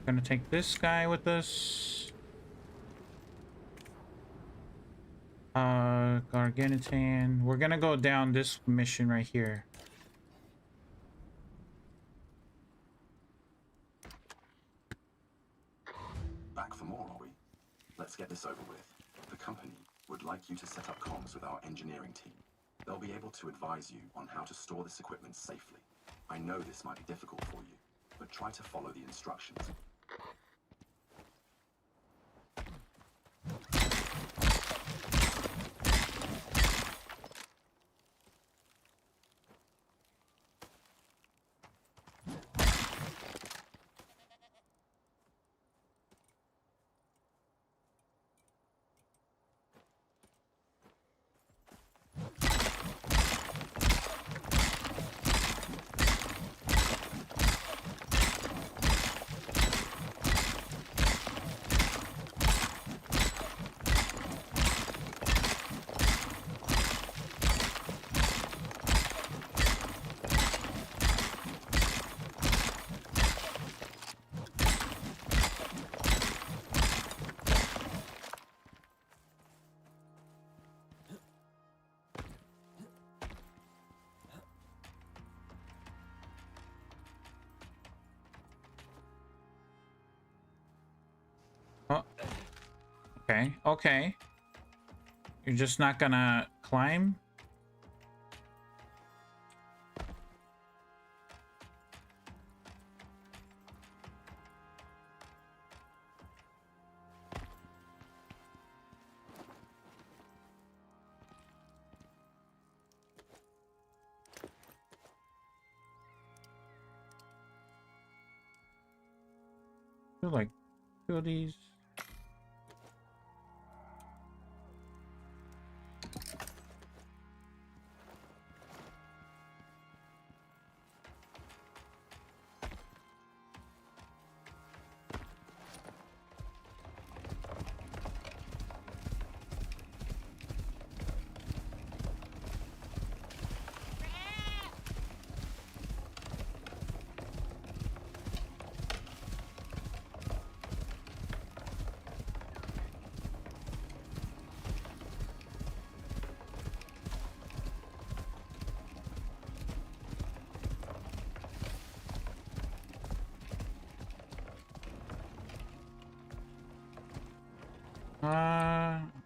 Gonna take this guy with us. Garganitan. We're gonna go down this mission right here. Back for more, are we? Let's get this over with. The company would like you to set up comms with our engineering team. They'll be able to advise you on how to store this equipment safely. I know this might be difficult for you, but try to follow the instructions. Oh. Okay, okay. You're just not gonna climb? do like 2 of these.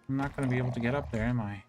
I'm not gonna be able to get up there, am I?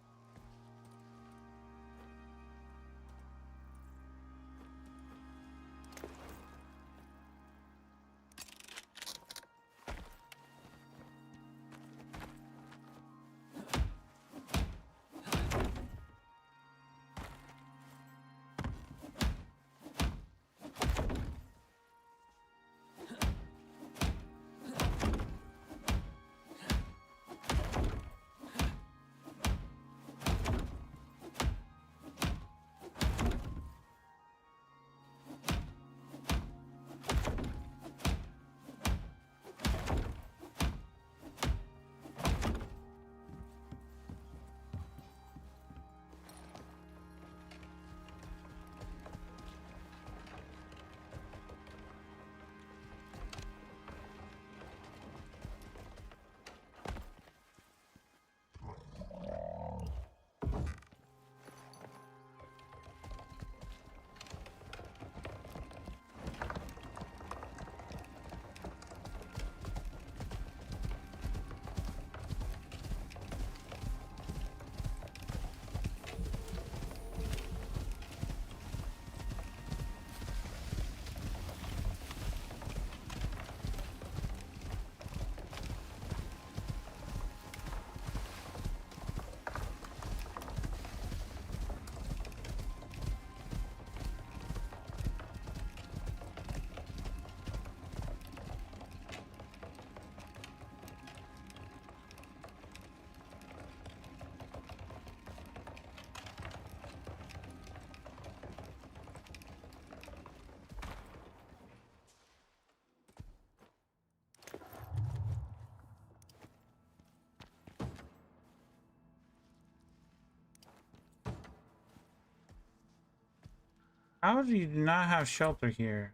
How do you not have shelter here?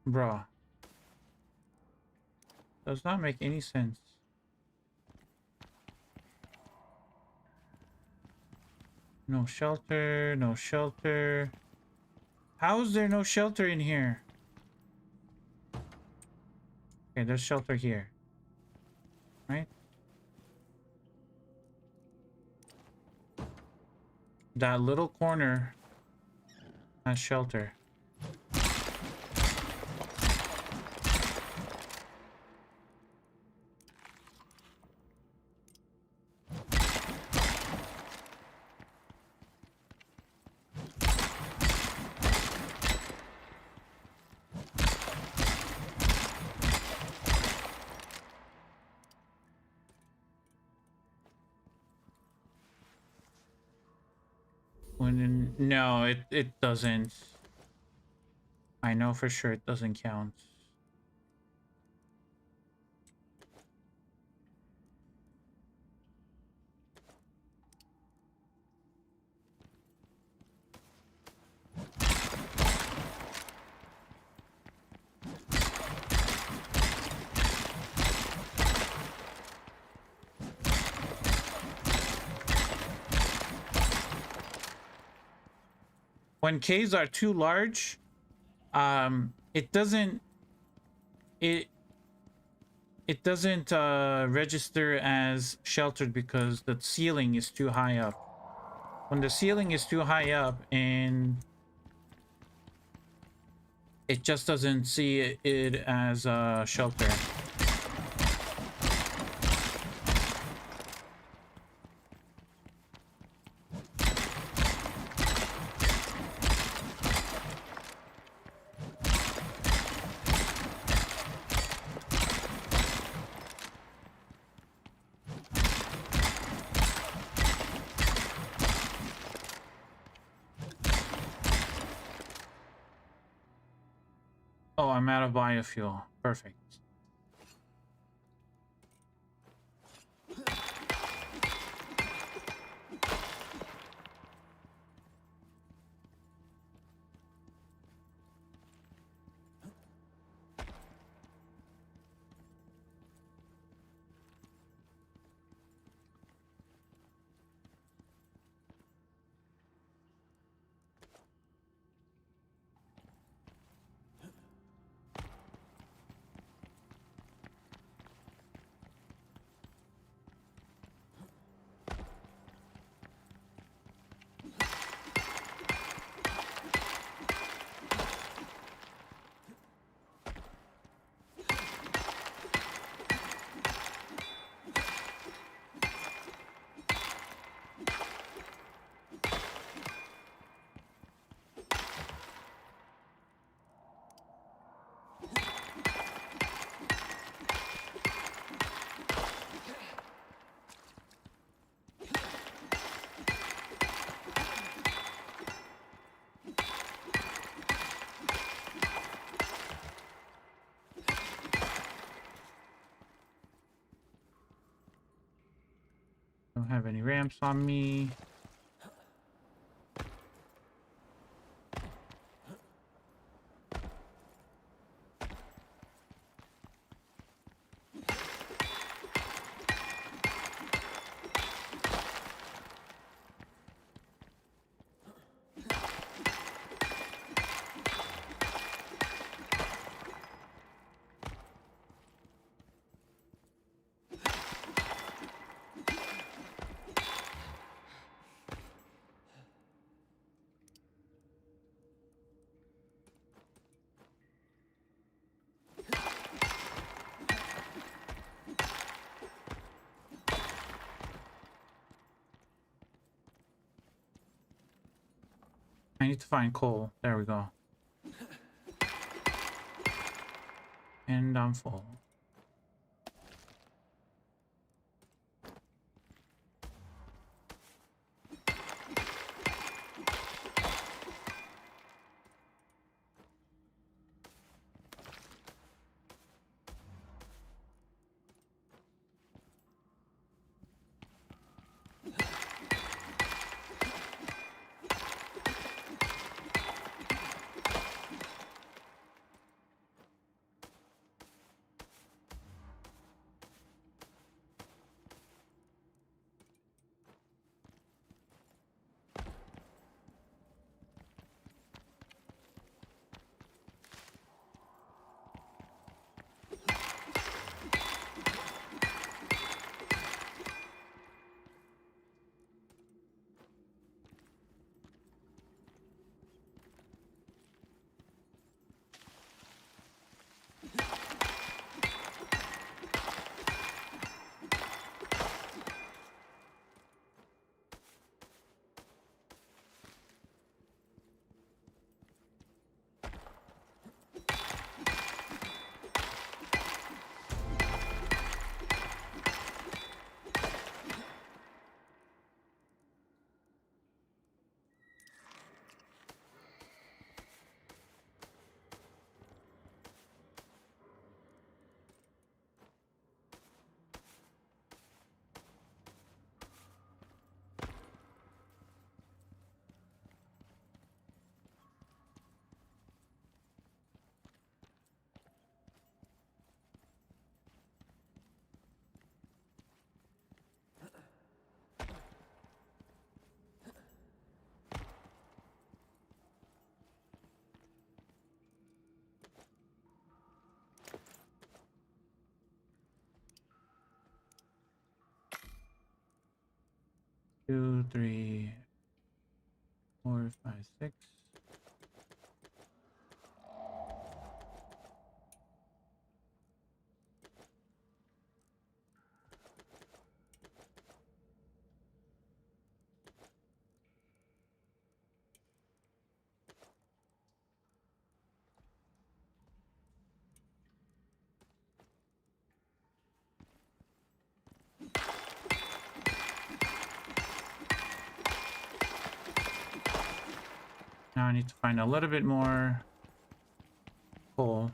Bruh. Does not make any sense. No shelter, no shelter. How is there no shelter in here? Okay, there's shelter here. Right? That little corner has shelter. No, it doesn't. I know for sure it doesn't count. When caves are too large, it doesn't register as sheltered because the ceiling is too high up. When the ceiling is too high up, and it just doesn't see it as a shelter. Oh, I'm out of biofuel. Perfect. Don't have any ramps on me. I need to find coal. There we go. And I'm full. Two, three, 4, 5, 6. Now I need to find a little bit more. Cool.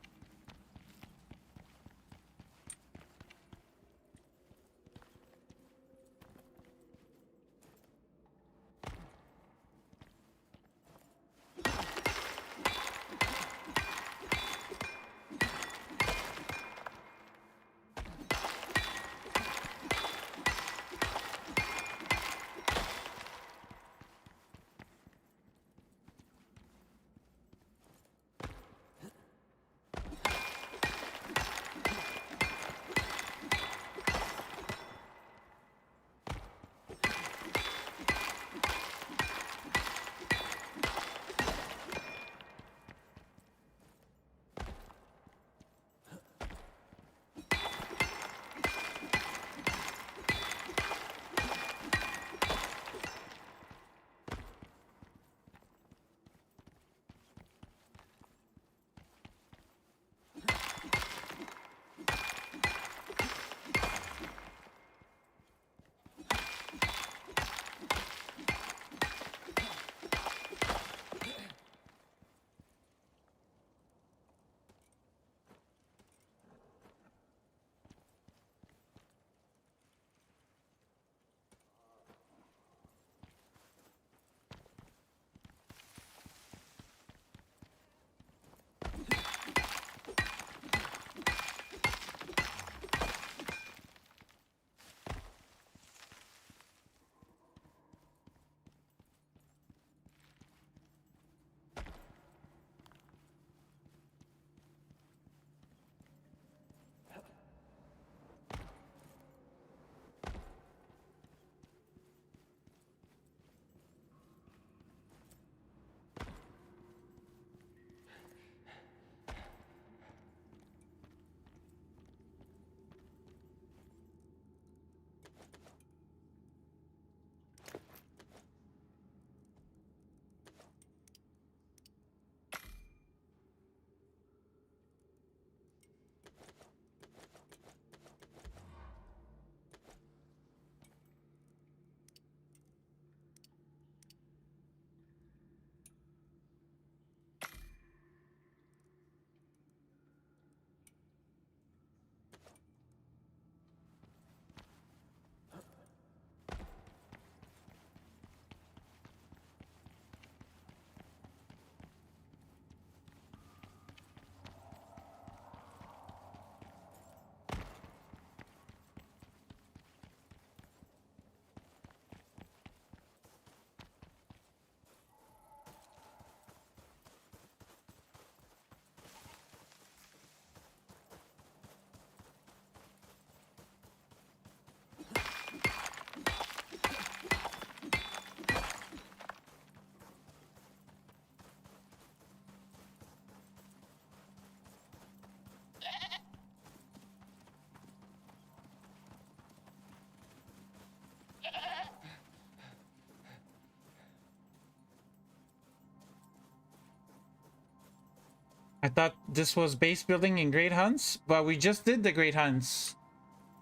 I thought this was base building in Great Hunts, but we just did the Great Hunts.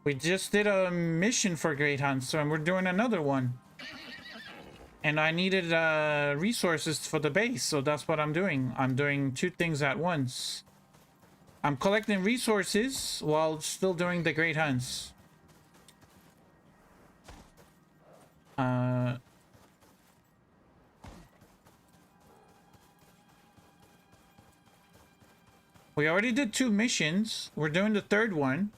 We just did a mission for Great Hunts, and we're doing another one. And I needed resources for the base, so that's what I'm doing. I'm doing two things at once. I'm collecting resources while still doing the Great Hunts. We already did 2 missions. We're doing the 3rd one.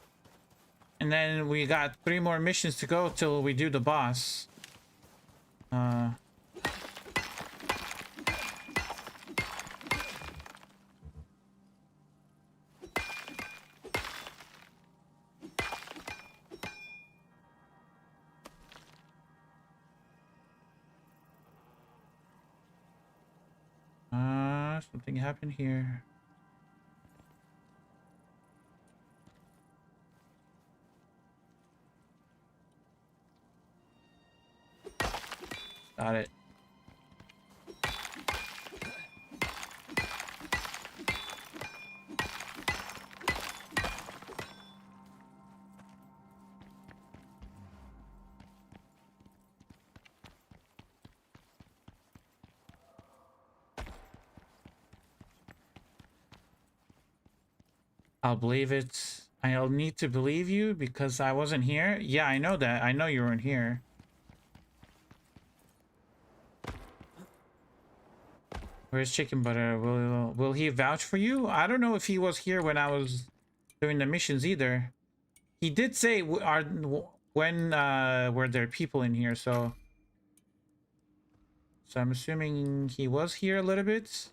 And then we got 3 more missions to go till we do the boss. Something happened here. Got it. I'll believe it. I'll need to believe you because I wasn't here. Yeah, I know that. I know you weren't here. Where's Chicken Butter? Will he vouch for you? I don't know if he was here when I was doing the missions either. He did say when were there people in here, so I'm assuming he was here a little bit.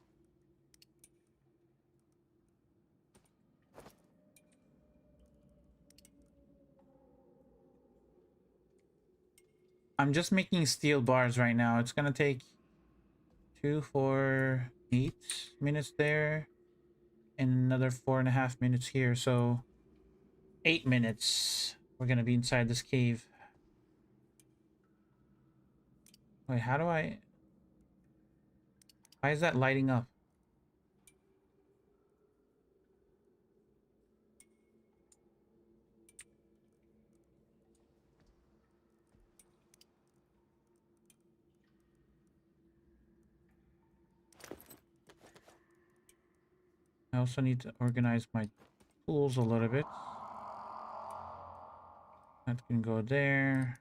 I'm just making steel bars right now. It's gonna take 2, 4, 8 minutes there, and another 4.5 minutes here. So 8 minutes. We're gonna be inside this cave. Wait, how do I? Why is that lighting up? I also need to organize my tools a little bit. That can go there.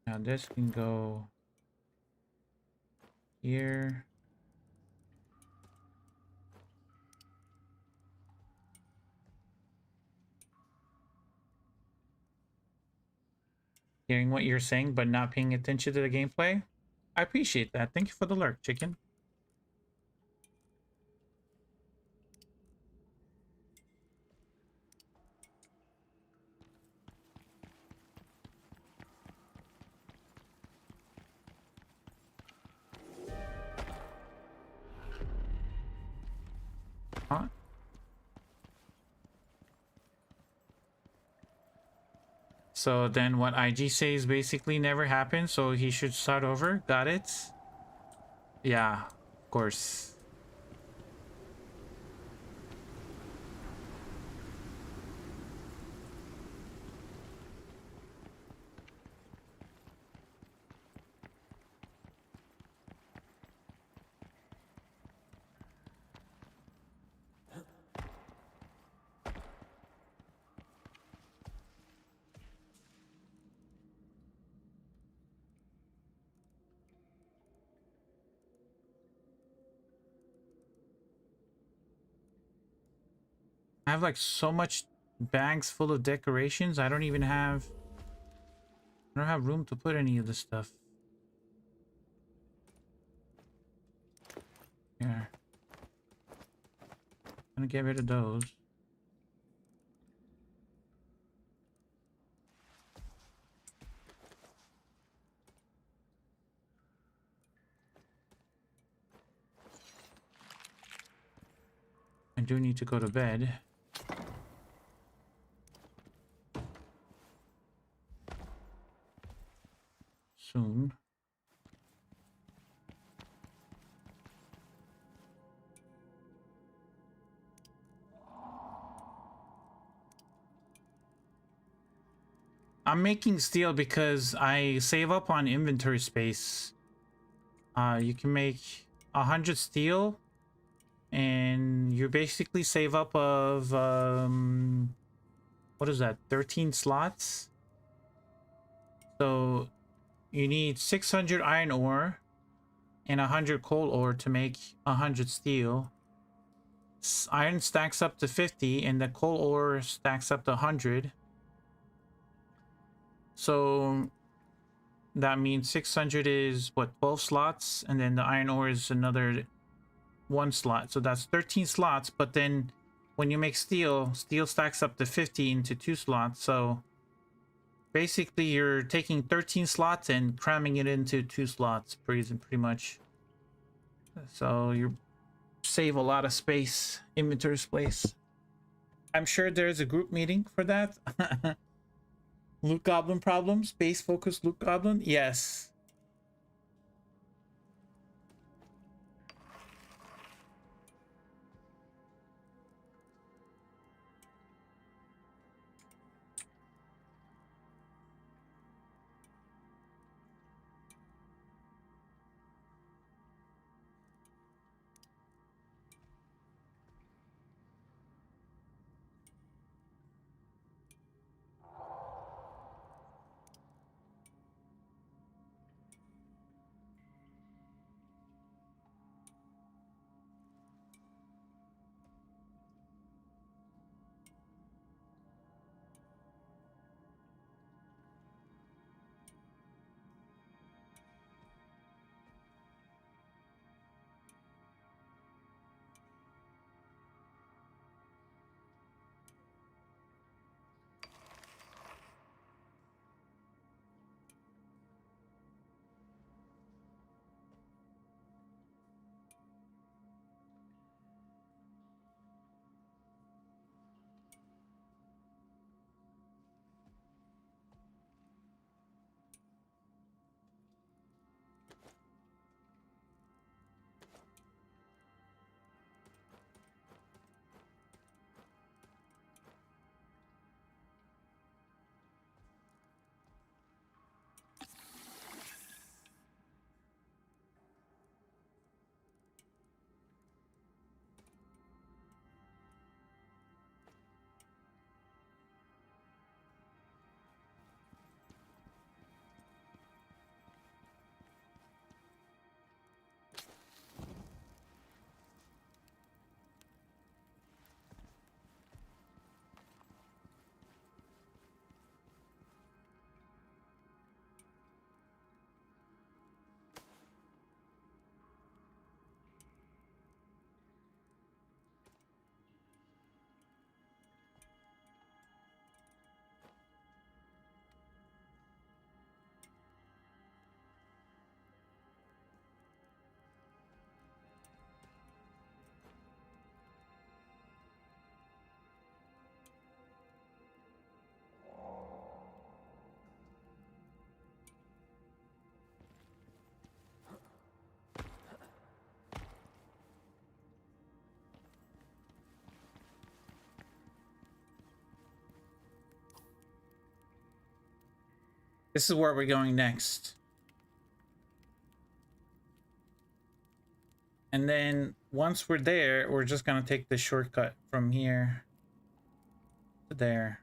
Now this can go here. Hearing what you're saying, but not paying attention to the gameplay. I appreciate that. Thank you for the lurk, Chicken. Huh? So then what IG says basically never happened, so he should start over. Got it? Yeah, of course. I have like so much bags full of decorations. I don't have room to put any of this stuff. Here. I'm gonna get rid of those. I do need to go to bed. Soon. I'm making steel because I save up on inventory space. You can make 100 steel and you basically save up of what is that, 13 slots? So you need 600 iron ore and 100 coal ore to make 100 steel. Iron stacks up to 50 and the coal ore stacks up to 100. So that means 600 is what, 12 slots, and then the iron ore is another 1 slot. So that's 13 slots, but then when you make steel stacks up to 50 into 2 slots. So basically you're taking 13 slots and cramming it into 2 slots pretty much. So you save a lot of space, inventory space. I'm sure there's a group meeting for that. Loot Goblin problem, space focused Loot Goblin. Yes. This is where we're going next. And then once we're there, we're just gonna take the shortcut from here to there.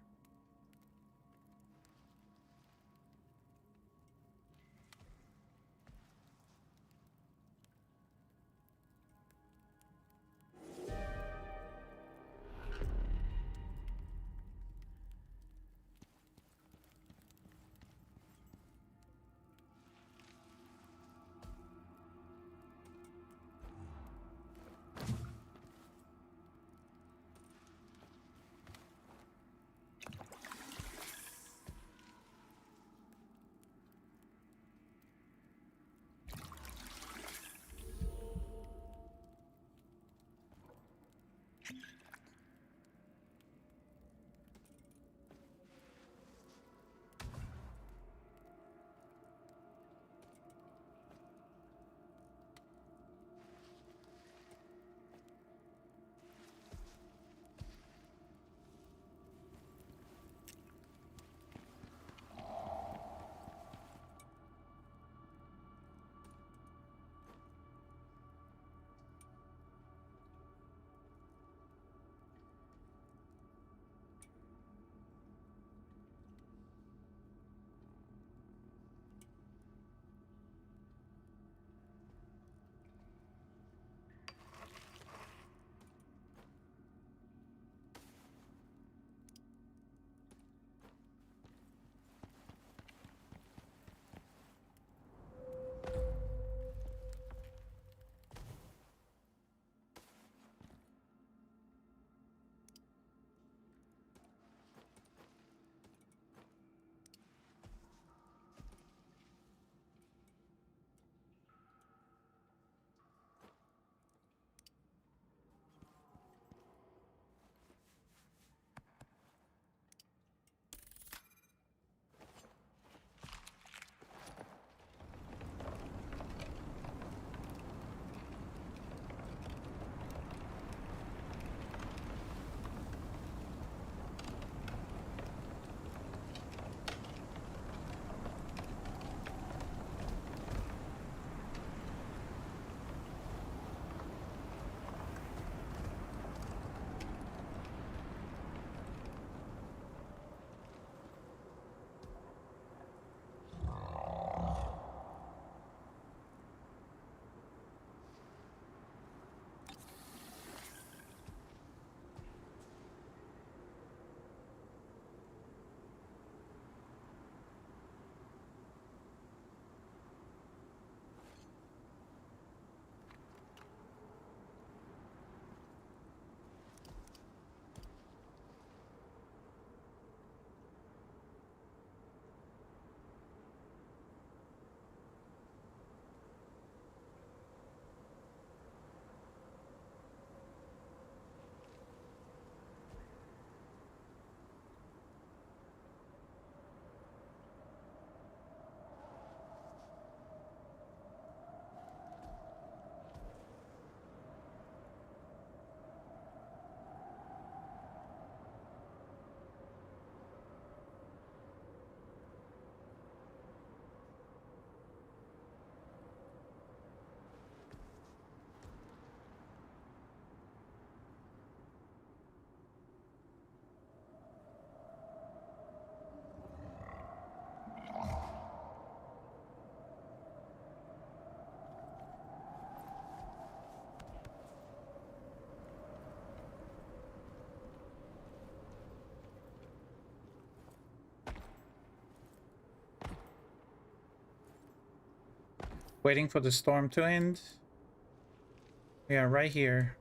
Waiting for the storm to end. We are right here.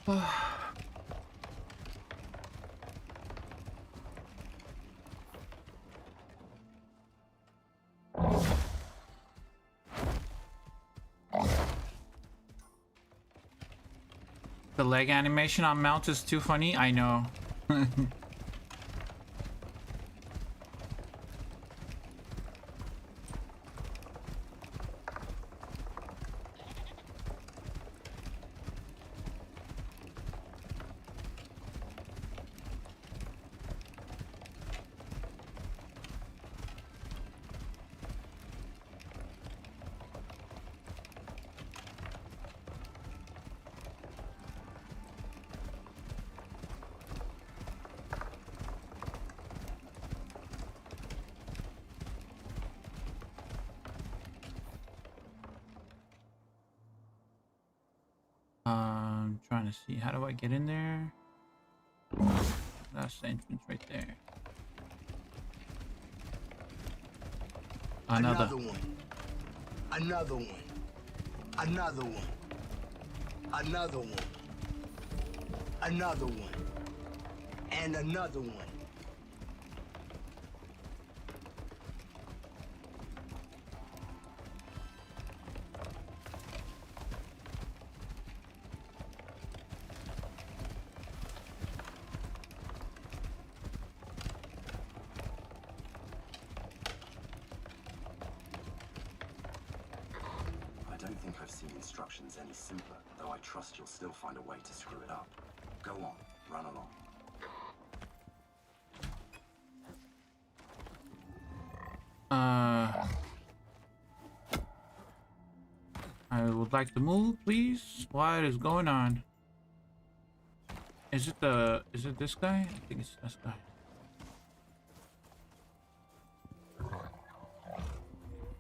The leg animation on mount is too funny. I know. Trying to see, how do I get in there? That's the entrance right there. Another one. Another one. Another one. Another one. Another one. And another one. I don't think I've seen instructions any simpler, though I trust you'll still find a way to screw it up. Go on, run along. I would like to move, please. What is going on? Is it this guy? I think it's this guy.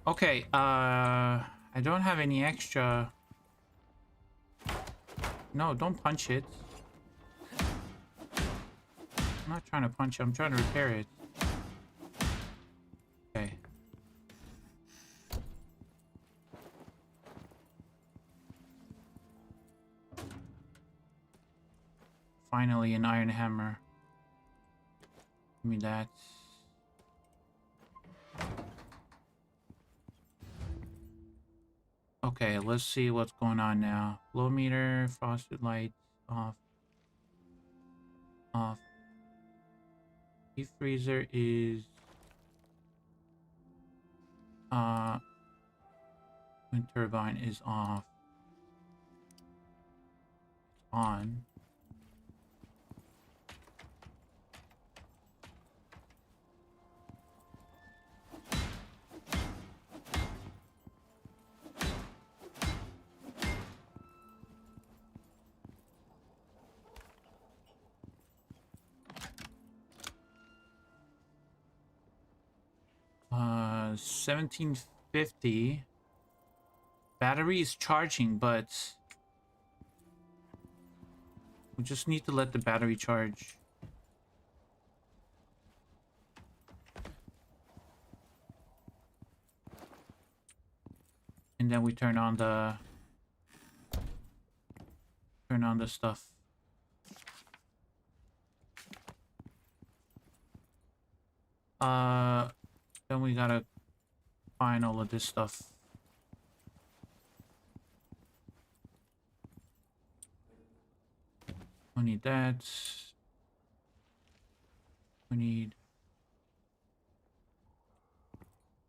Okay, I don't have any extra. No, don't punch it. I'm not trying to punch it, I'm trying to repair it. Okay. Finally, an iron hammer. Give me that. Okay, let's see what's going on now. Flow meter, frosted lights, off. Off. Deep freezer is... wind turbine is off. On. Uh, 1750. Battery is charging, but we just need to let the battery charge. And then we turn on the stuff. Then we gotta find all of this stuff. We need that. We need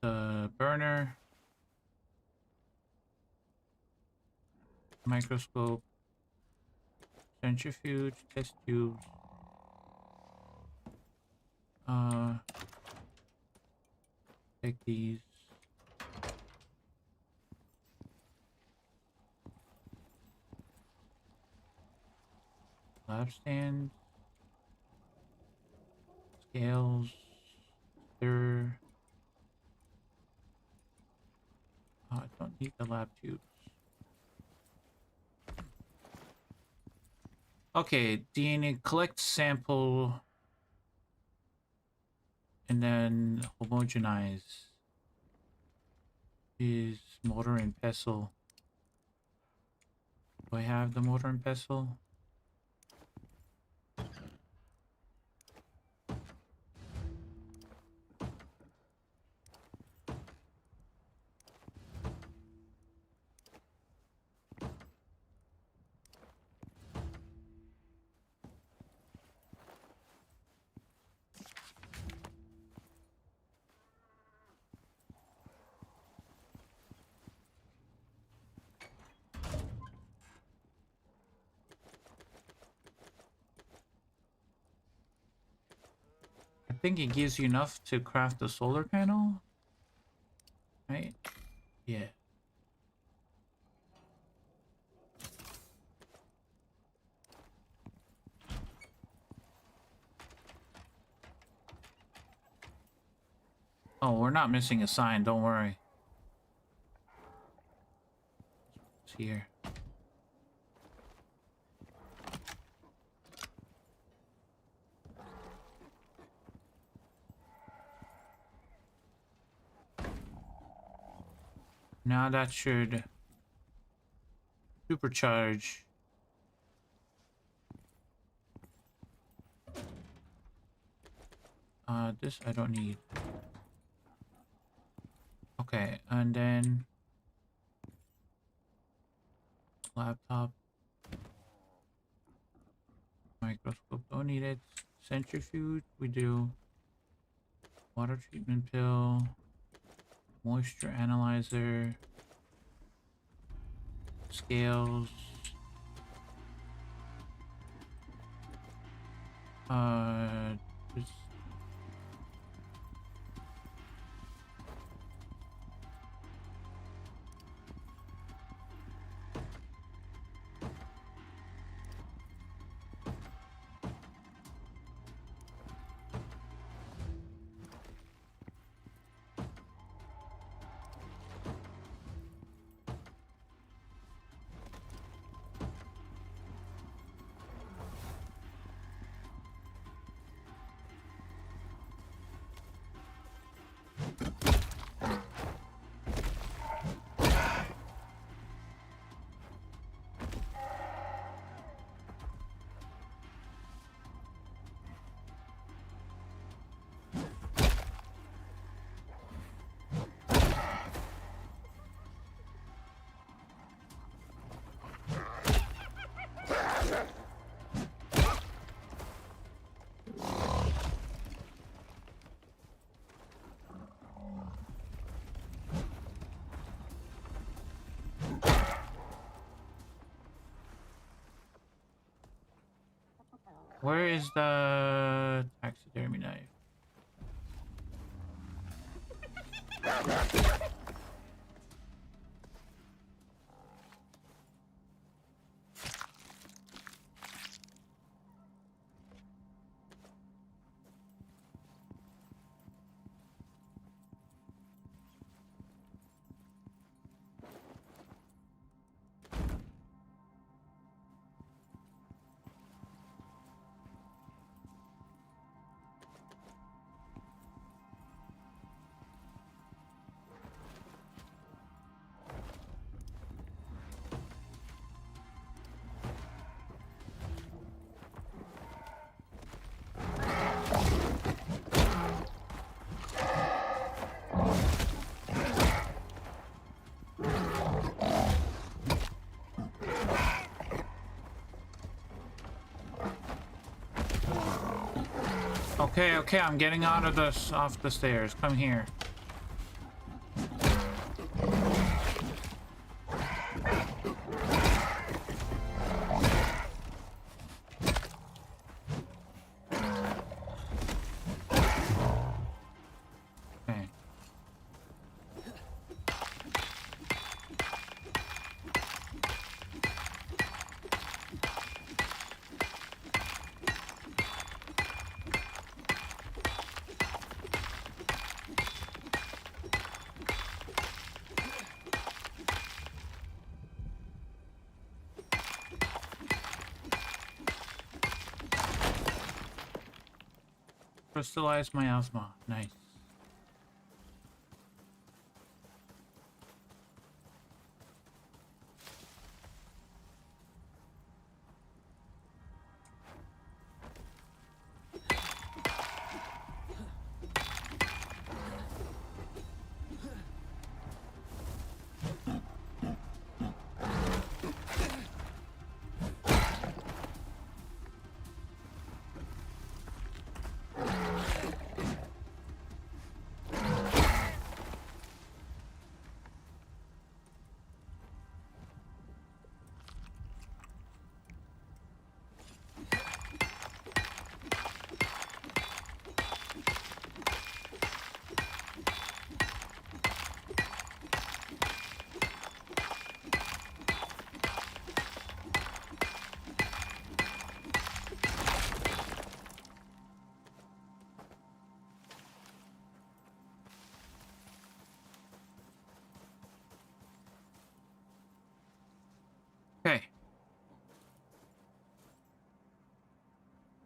the burner, microscope, centrifuge, test tubes. Take these. Lab stand. Scales. Stir. Oh, I don't need the lab tubes. Okay, DNA collect sample and then homogenize. Is mortar and pestle. Do I have the mortar and pestle? think it gives you enough to craft a solar panel, right? Yeah. Oh, we're not missing a sign, don't worry. It's here. Now that should supercharge. This I don't need. Okay, and then laptop, microscope, don't need it. Centrifuge, we do. Water treatment pill, moisture analyzer, scales, just where is the taxidermy knife? Okay, I'm getting out of this off the stairs. Come here. Okay. Crystallize my asthma. Nice.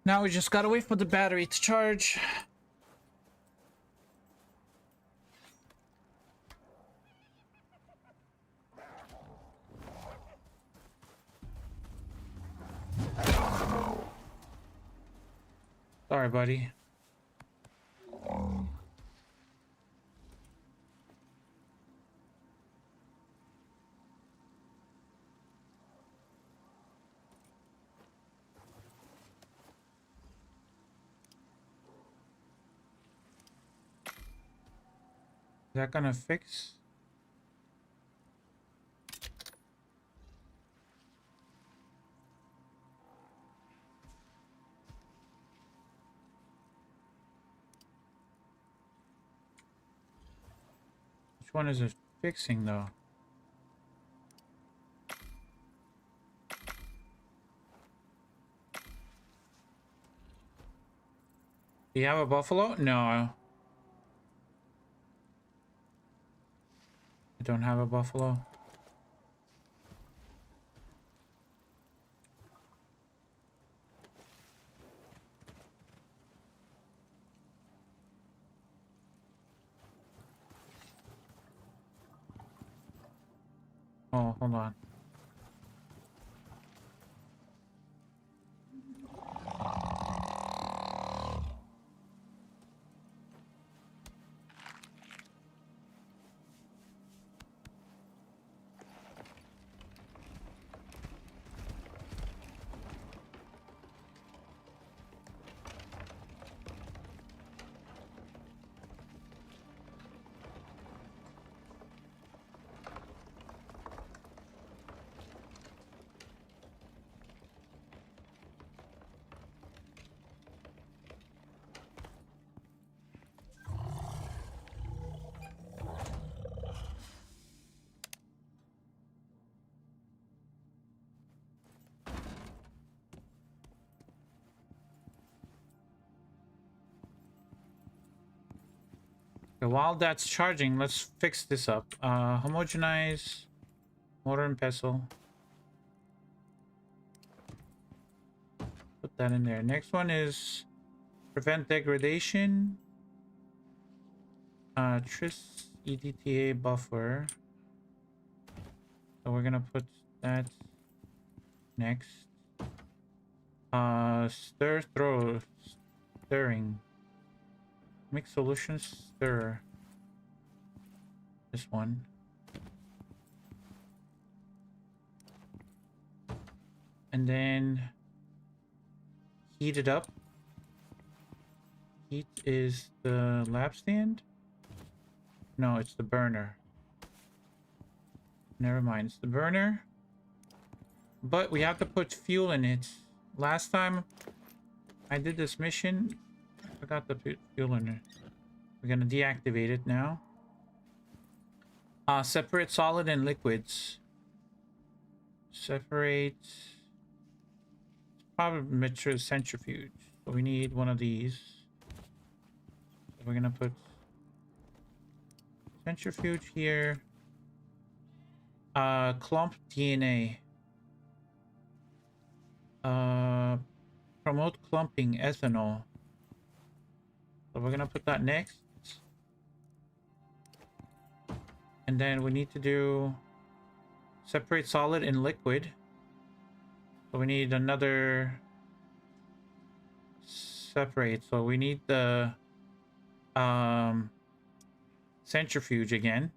Now we just gotta wait for the battery to charge. Sorry, buddy. Is that gonna fix? Which one is it fixing though? Do you have a buffalo? No. I don't have a buffalo. Oh, hold on. Okay, while that's charging, let's fix this up. Homogenize mortar and pestle. Put that in there. Next one is prevent degradation. Tris EDTA buffer. So we're gonna put that next. Stirring. Mix solutions, stir. This one. And then heat it up. Heat is the lab stand? No, it's the burner. Never mind, it's the burner. But we have to put fuel in it. Last time I did this mission, I forgot to put fuel in it. We're gonna deactivate it now. Separate solid and liquids. Separate. Probably mixture centrifuge. So we need one of these. So we're gonna put centrifuge here. Clump DNA. Promote clumping ethanol. So we're gonna put that next. And then we need to do separate solid and liquid. So we need another separate. So we need the centrifuge again.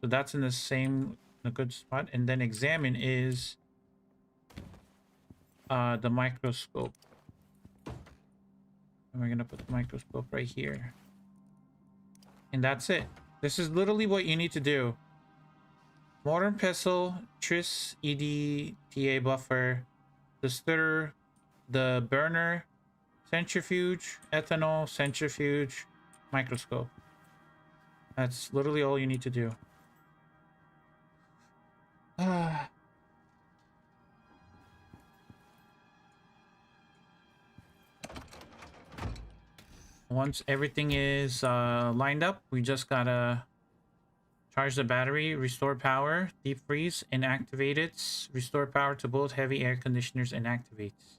So that's in the same a good spot. And then examine is the microscope. And we're gonna put the microscope right here. And that's it. This is literally what you need to do. Mortar and pestle, Tris EDTA buffer, the stirrer, the burner, centrifuge, ethanol, centrifuge, microscope. That's literally all you need to do. Once everything is lined up, we just gotta charge the battery, restore power, deep freeze, and activate it. Restore power to both heavy air conditioners and activates.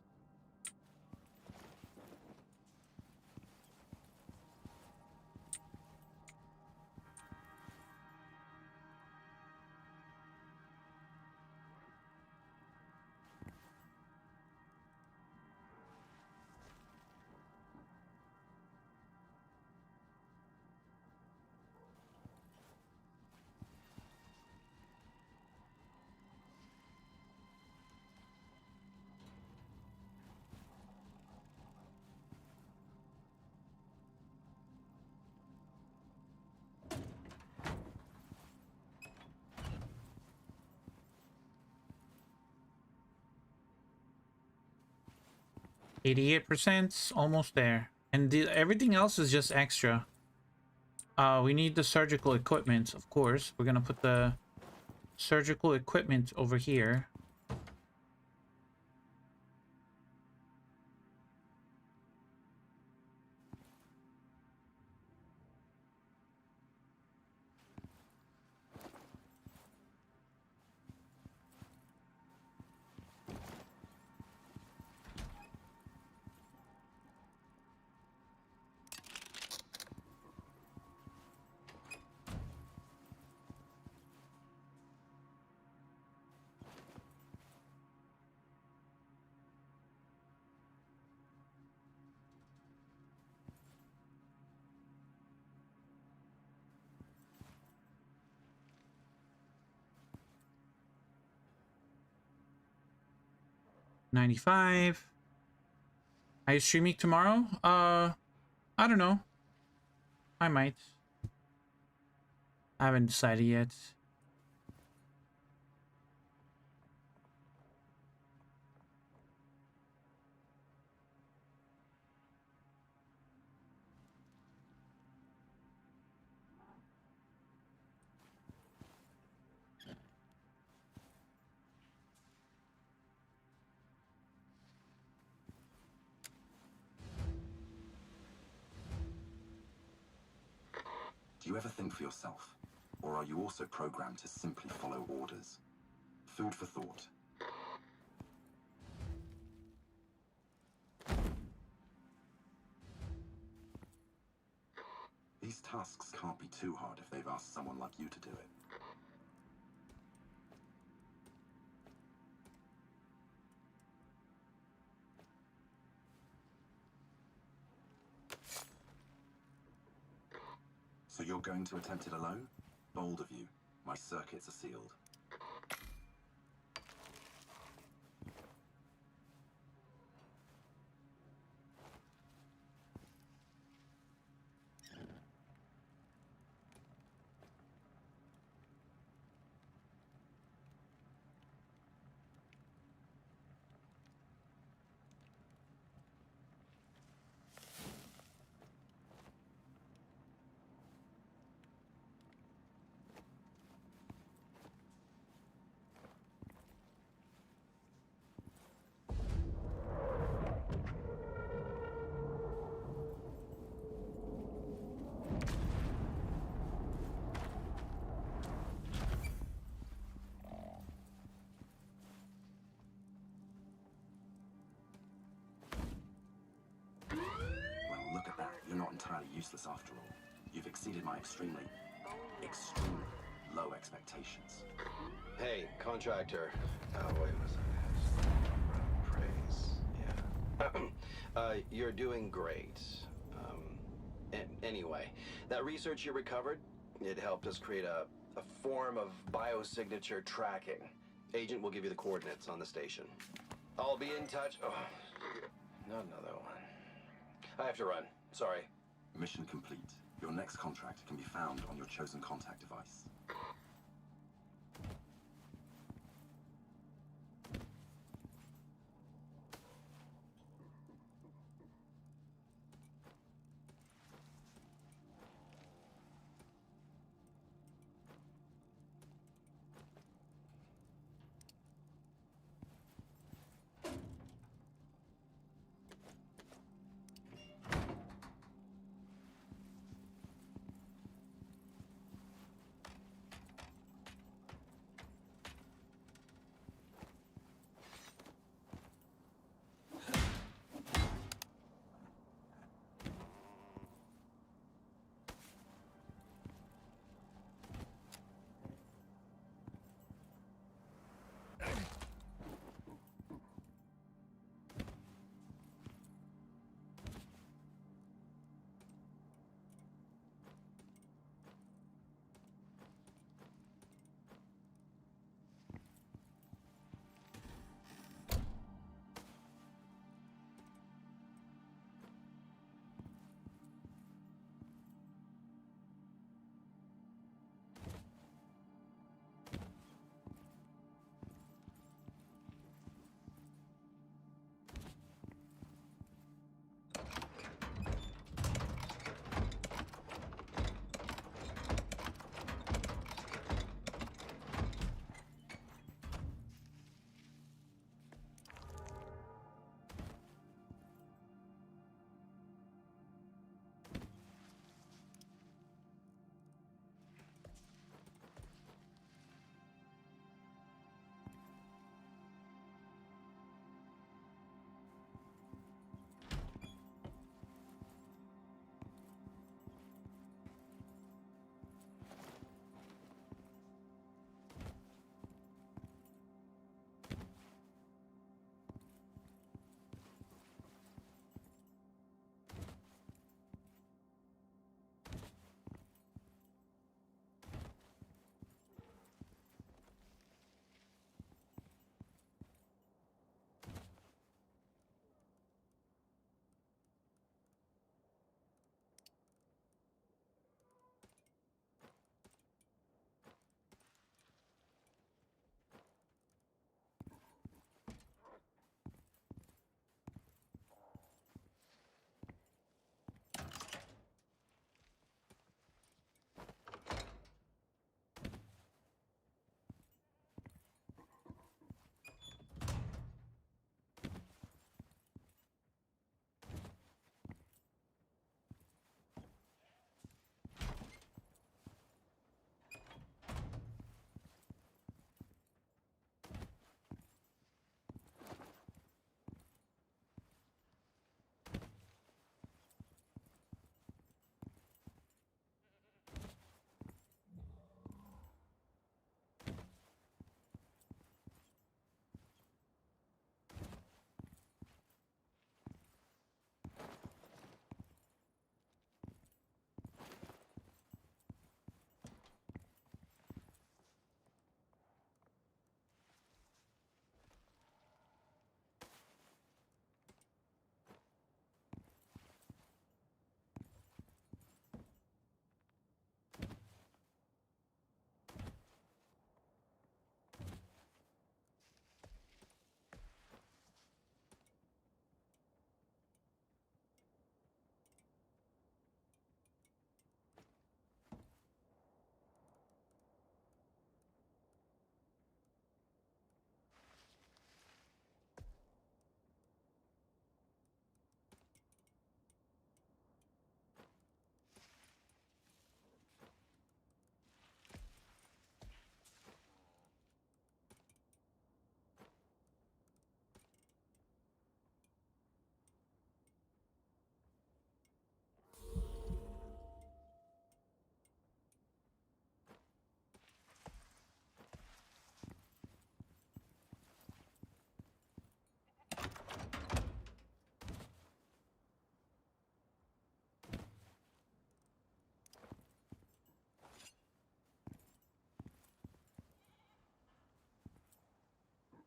88%, almost there. And everything else is just extra. We need the surgical equipment, of course. We're gonna put the surgical equipment over here. $95. Are you streaming tomorrow? I don't know. I might. I haven't decided yet. Do you ever think for yourself? Or are you also programmed to simply follow orders? Food for thought. These tasks can't be too hard if they've asked someone like you to do it. So you're going to attempt it alone? Bold of you. My circuits are sealed. Look at that. You're not entirely useless after all. You've exceeded my extremely low expectations. Hey, contractor. Wait a second. Praise. Yeah. You're doing great. Anyway, that research you recovered, it helped us create a form of biosignature tracking. Agent will give you the coordinates on the station. I'll be in touch. Oh, not another one. I have to run. Sorry. Mission complete. Your next contract can be found on your chosen contact device.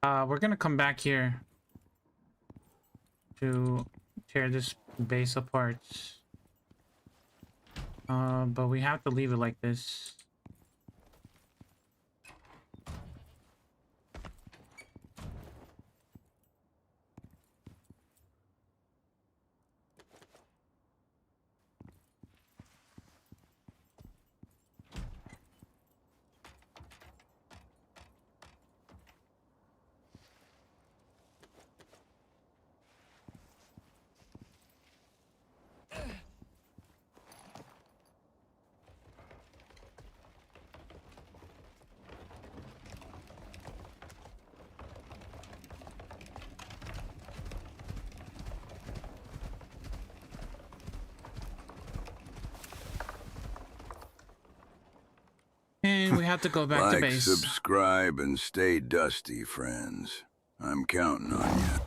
We're gonna come back here to tear this base apart. But we have to leave it like this. And we have to go back to Like, base. subscribe, and stay dusty, friends. I'm counting on you.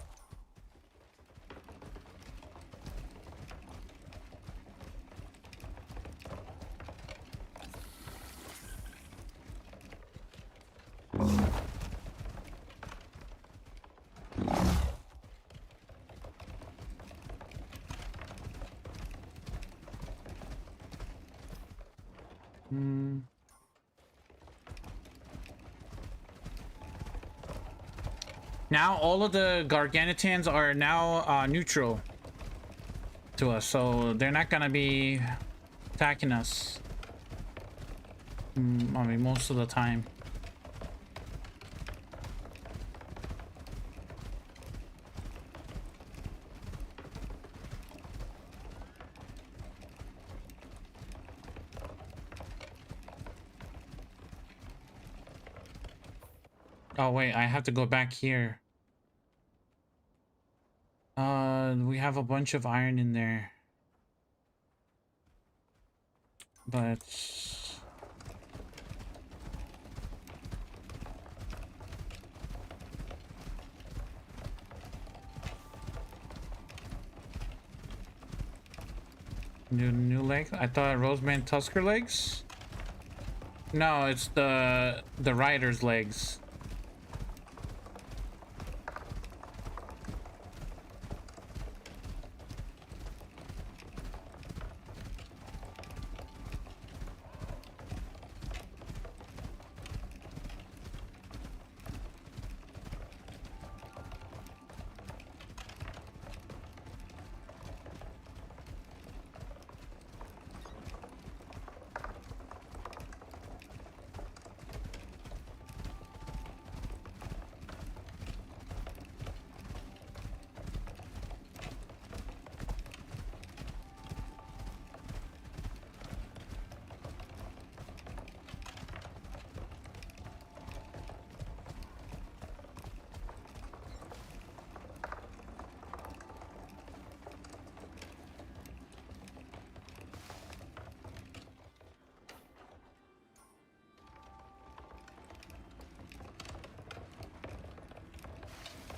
Now all of the Garganitans are now neutral to us, so they're not gonna be attacking us. I mean, most of the time. Oh wait, I have to go back here. We have a bunch of iron in there. But new legs? I thought Roseman Tusker legs? No, it's the rider's legs.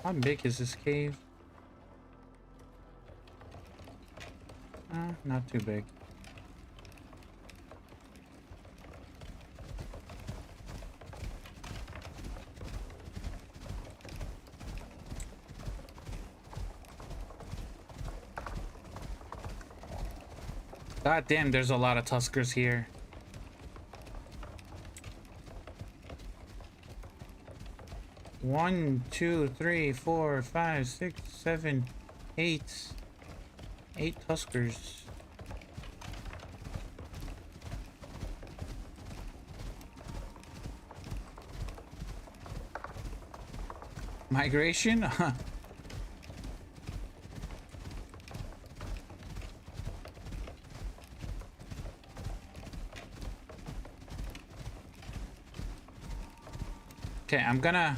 How big is this cave? Not too big. God damn, there's a lot of Tuskers here. One, two, three, four, five, six, seven, eight. 8 Tuskers. Migration? Okay, I'm gonna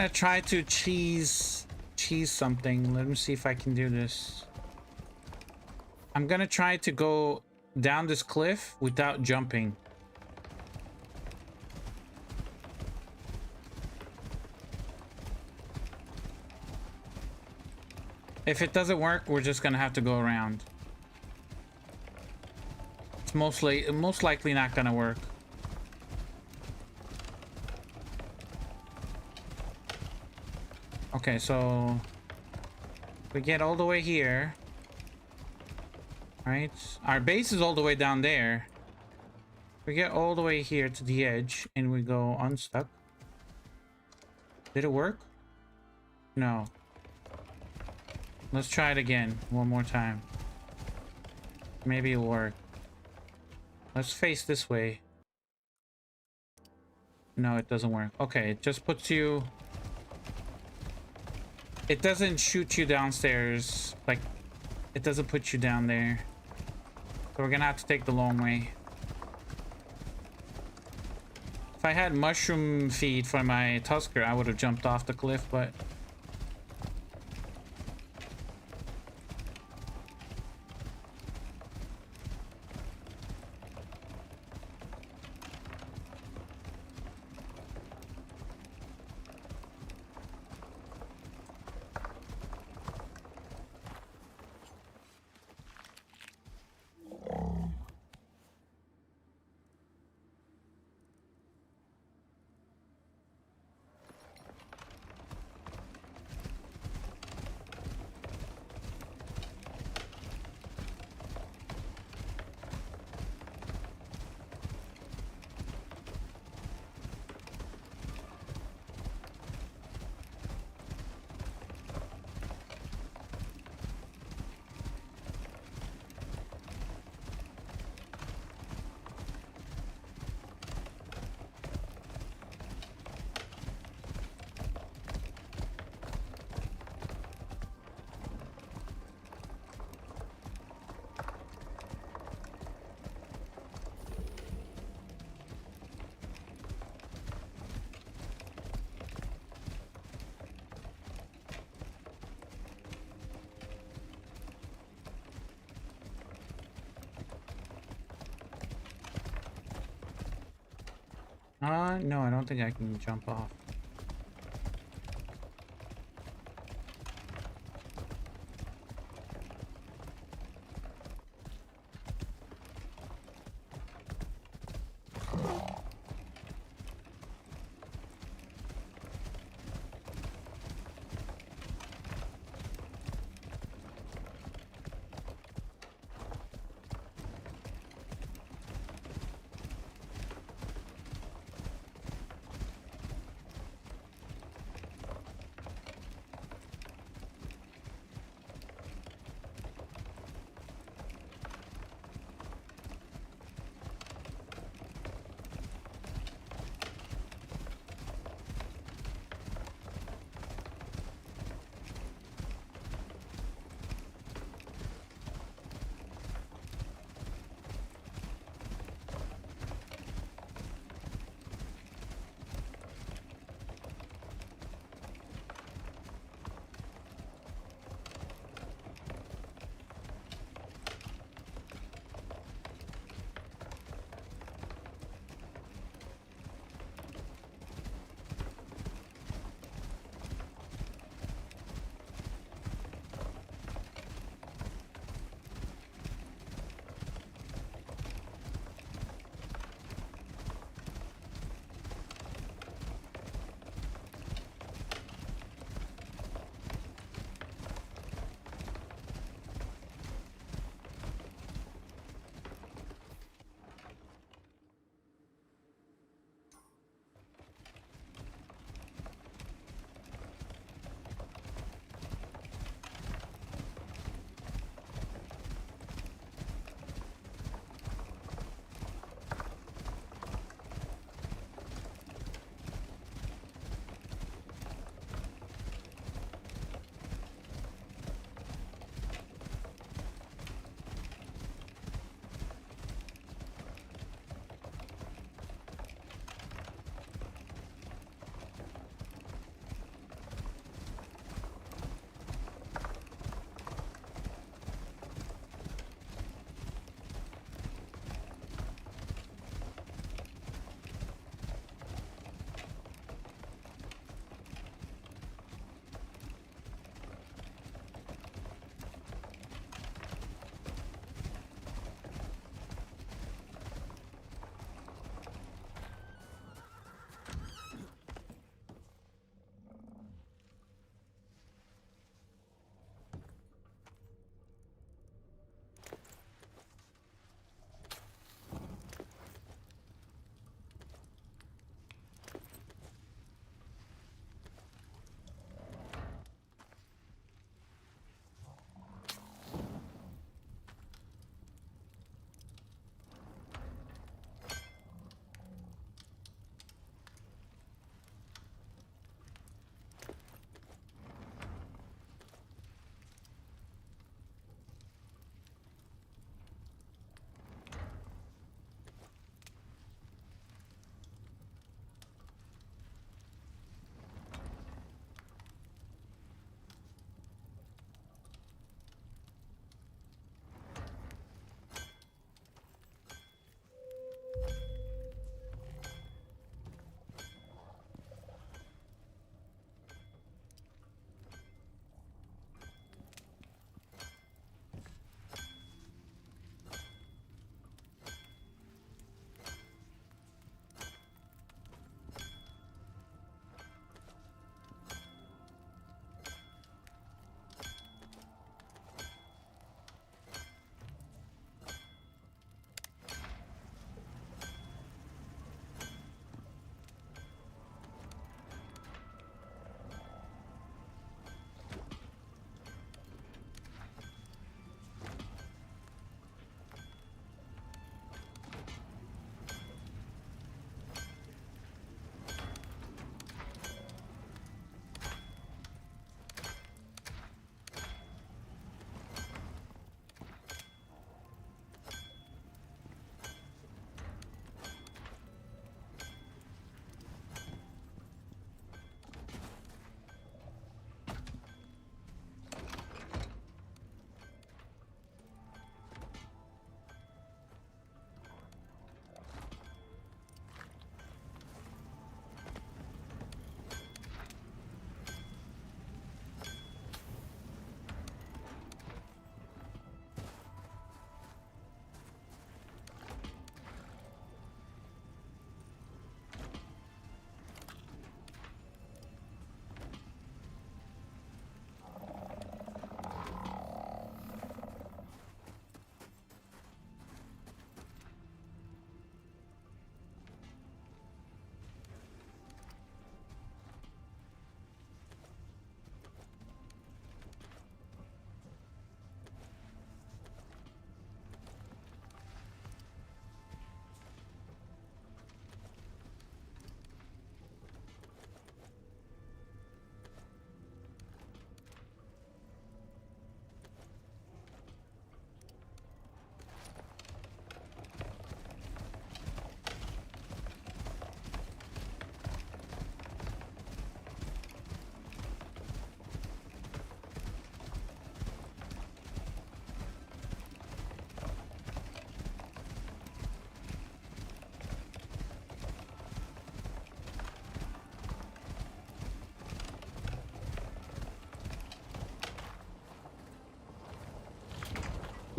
try to cheese something. Let me see if I can do this. I'm gonna try to go down this cliff without jumping. If it doesn't work, we're just gonna have to go around. It's most likely not gonna work. Okay, so we get all the way here. Right? Our base is all the way down there. We get all the way here to the edge and we go unstuck. Did it work? No. Let's try it again one more time. Maybe it'll work. Let's face this way. No, it doesn't work. Okay, it just puts you... It doesn't shoot you downstairs. Like, it doesn't put you down there. So we're gonna have to take the long way. If I had mushroom feed for my Tusker, I would have jumped off the cliff, but... No, I don't think I can jump off.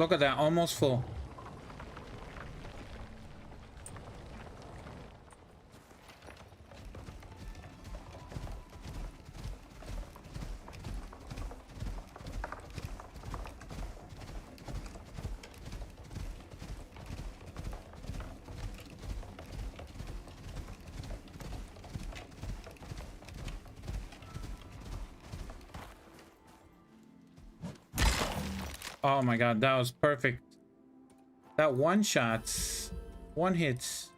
Look at that, almost full. Oh my god, that was perfect. That one shots, one hits.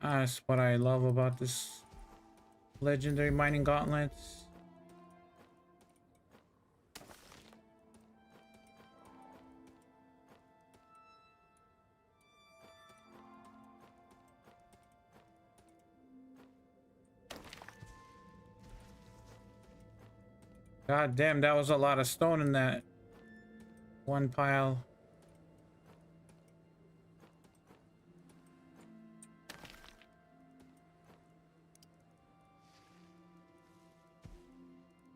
That's what I love about this legendary mining gauntlets. God damn, that was a lot of stone in that one pile.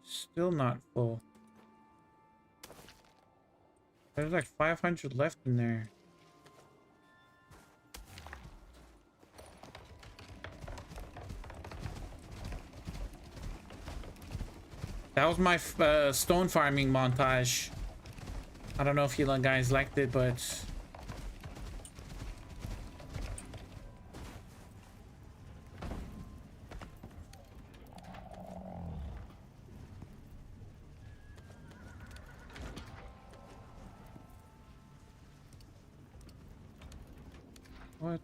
Still not full. There's like 500 left in there. That was my stone farming montage. I don't know if you guys liked it, but what?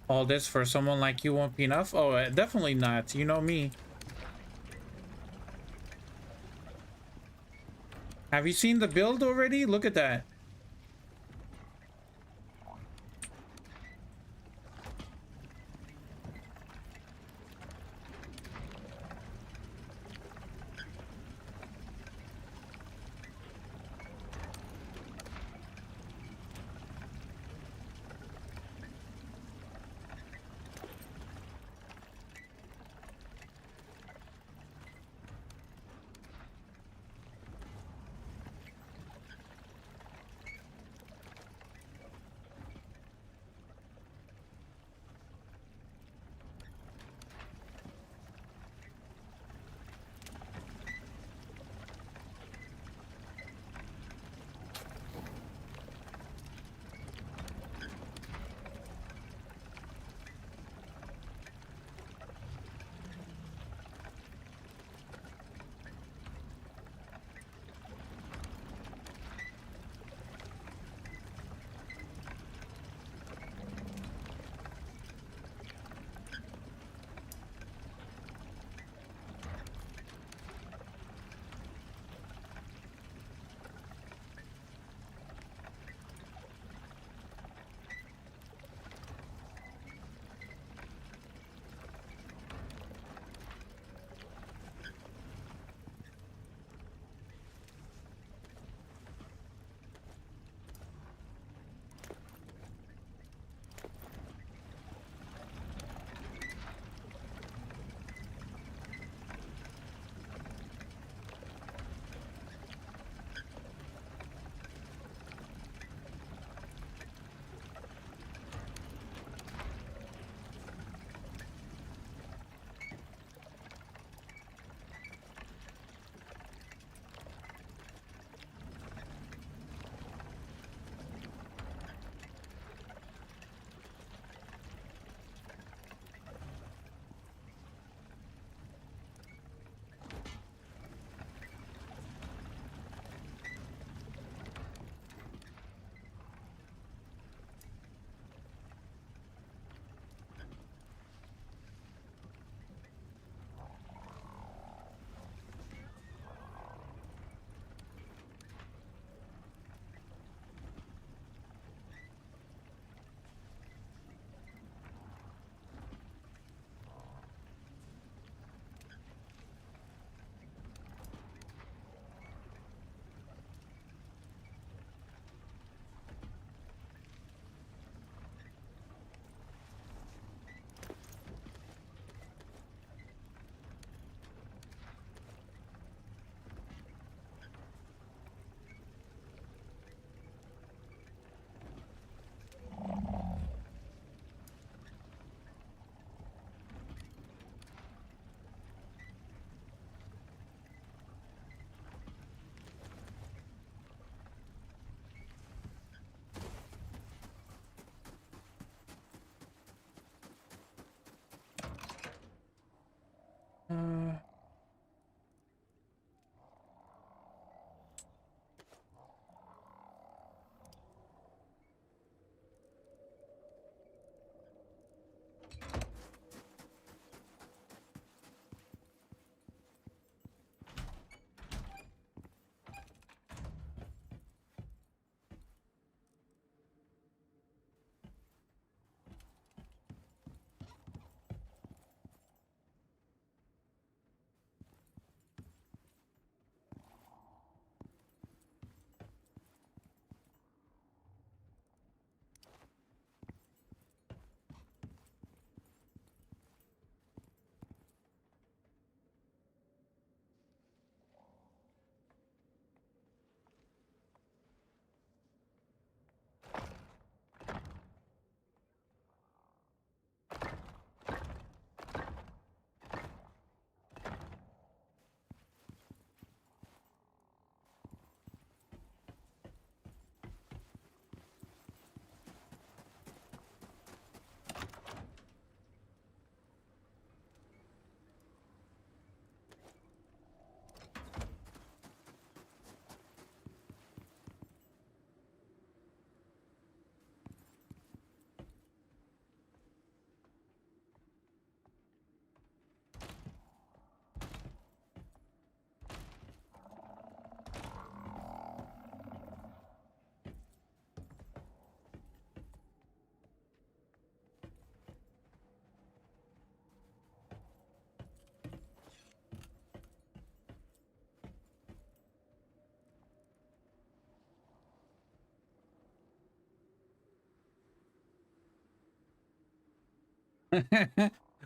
All this for someone like you won't be enough? Oh, definitely not. You know me. Have you seen the build already? Look at that.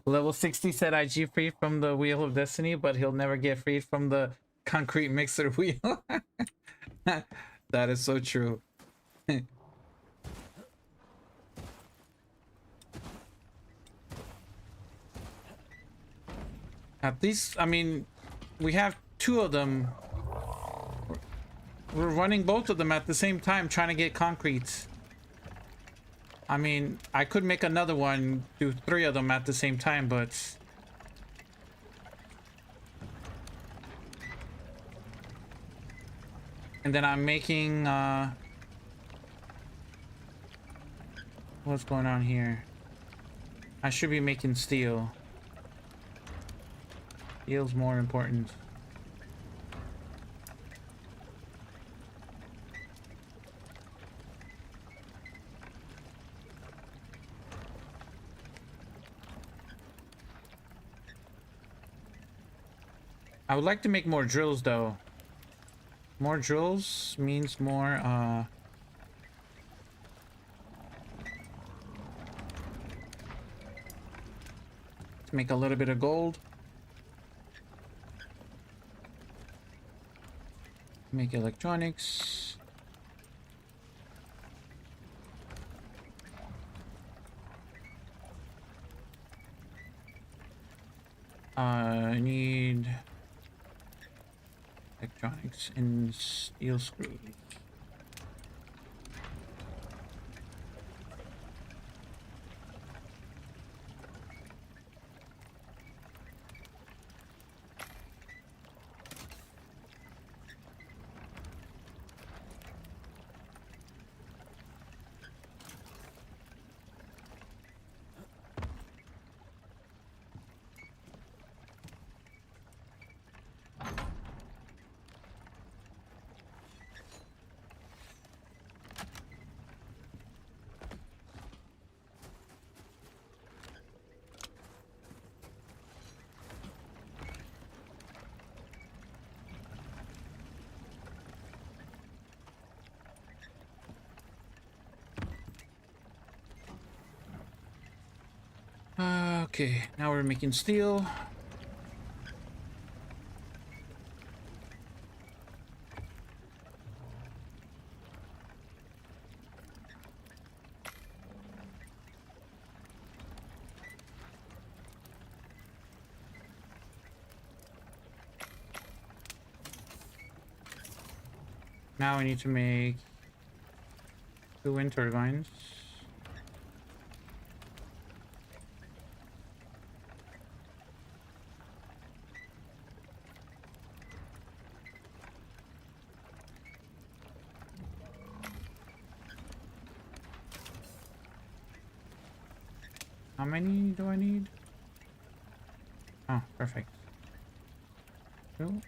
Level 60 said IG free from the Wheel of Destiny, but he'll never get freed from the concrete mixer wheel. That is so true. At least, I mean, we have two of them. We're running both of them at the same time, trying to get concrete. I mean, I could make another one, do 3 of them at the same time, but... And then I'm making, what's going on here? I should be making steel. Steel's more important. I would like to make more drills though. More drills means more to make a little bit of gold. Make electronics. I need electronics and steel screws. Okay, now we're making steel. Now I need to make 2 wind turbines. many do I need? Oh, perfect. Cool.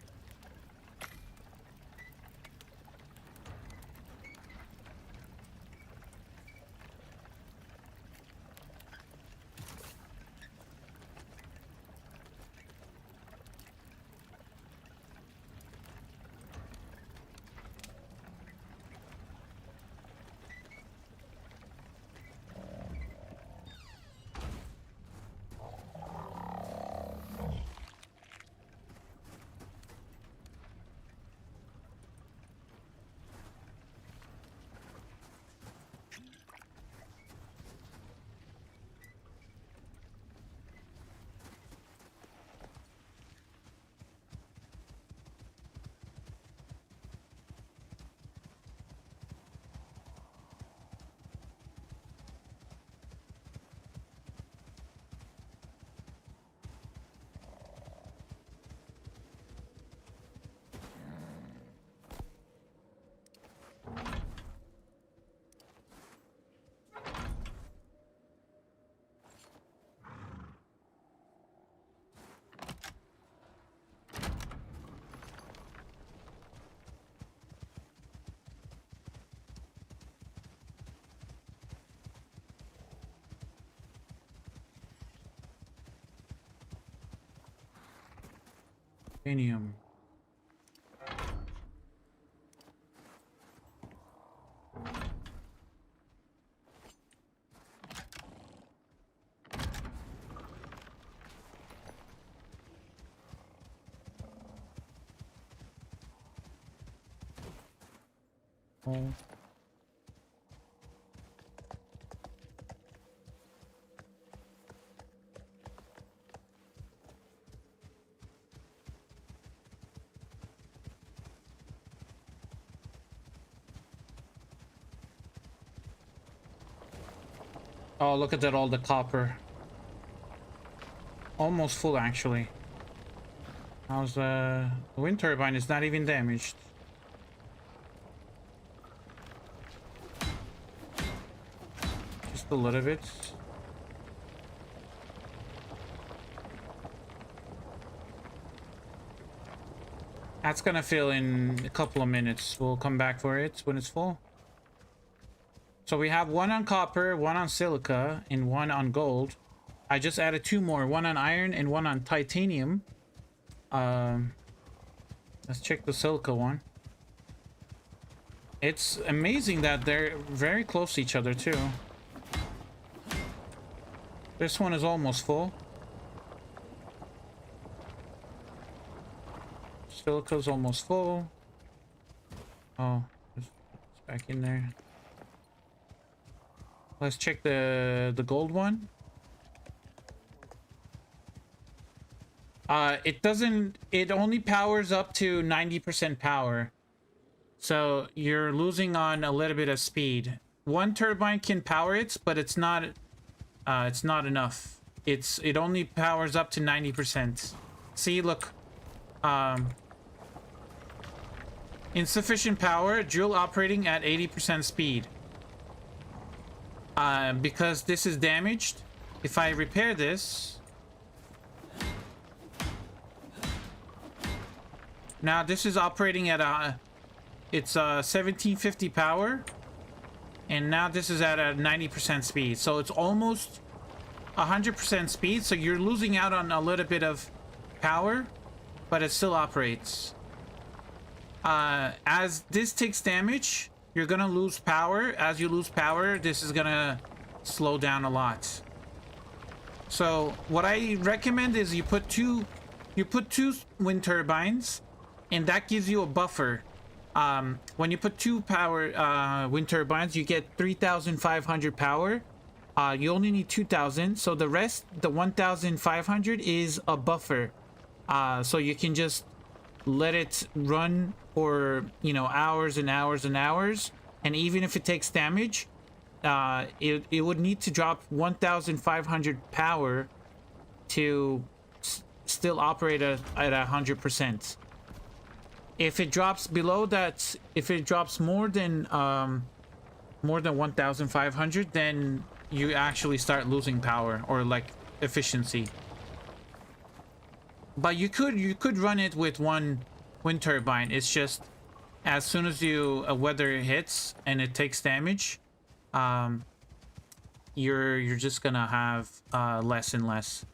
Titanium. Oh. Oh, look at that, all the copper. Almost full, actually. How's the wind turbine is not even damaged. Just a little bit. That's gonna fill in a couple of minutes. We'll come back for it when it's full. So we have one on copper, one on silica, and one on gold. I just added two more, one on iron and one on titanium. Let's check the silica one. It's amazing that they're very close to each other too. This one is almost full. Silica's almost full. Oh, it's back in there. Let's check the gold one. It only powers up to 90% power. So you're losing on a little bit of speed. One turbine can power it, but it's not enough. It only powers up to 90%. See, look. Insufficient power, drill operating at 80% speed. Because this is damaged, if I repair this, now this is operating at it's 1750 power, and now this is at a 90% speed, so it's almost 100% speed. So you're losing out on a little bit of power, but it still operates. As this takes damage, you're gonna lose power. As you lose power, this is gonna slow down a lot. So what I recommend is you put two wind turbines, and that gives you a buffer. When you put two wind turbines, you get 3,500 power. You only need 2,000, so the rest, the 1,500, is a buffer. So you can just let it run for, you know, hours and hours and hours, and even if it takes damage, it would need to drop 1,500 power to still operate at 100%. If it drops below that, if it drops more than 1,500, then you actually start losing power or like efficiency. But you could run it with one wind turbine. It's just as soon as you weather hits and it takes damage, you're just gonna have less and less.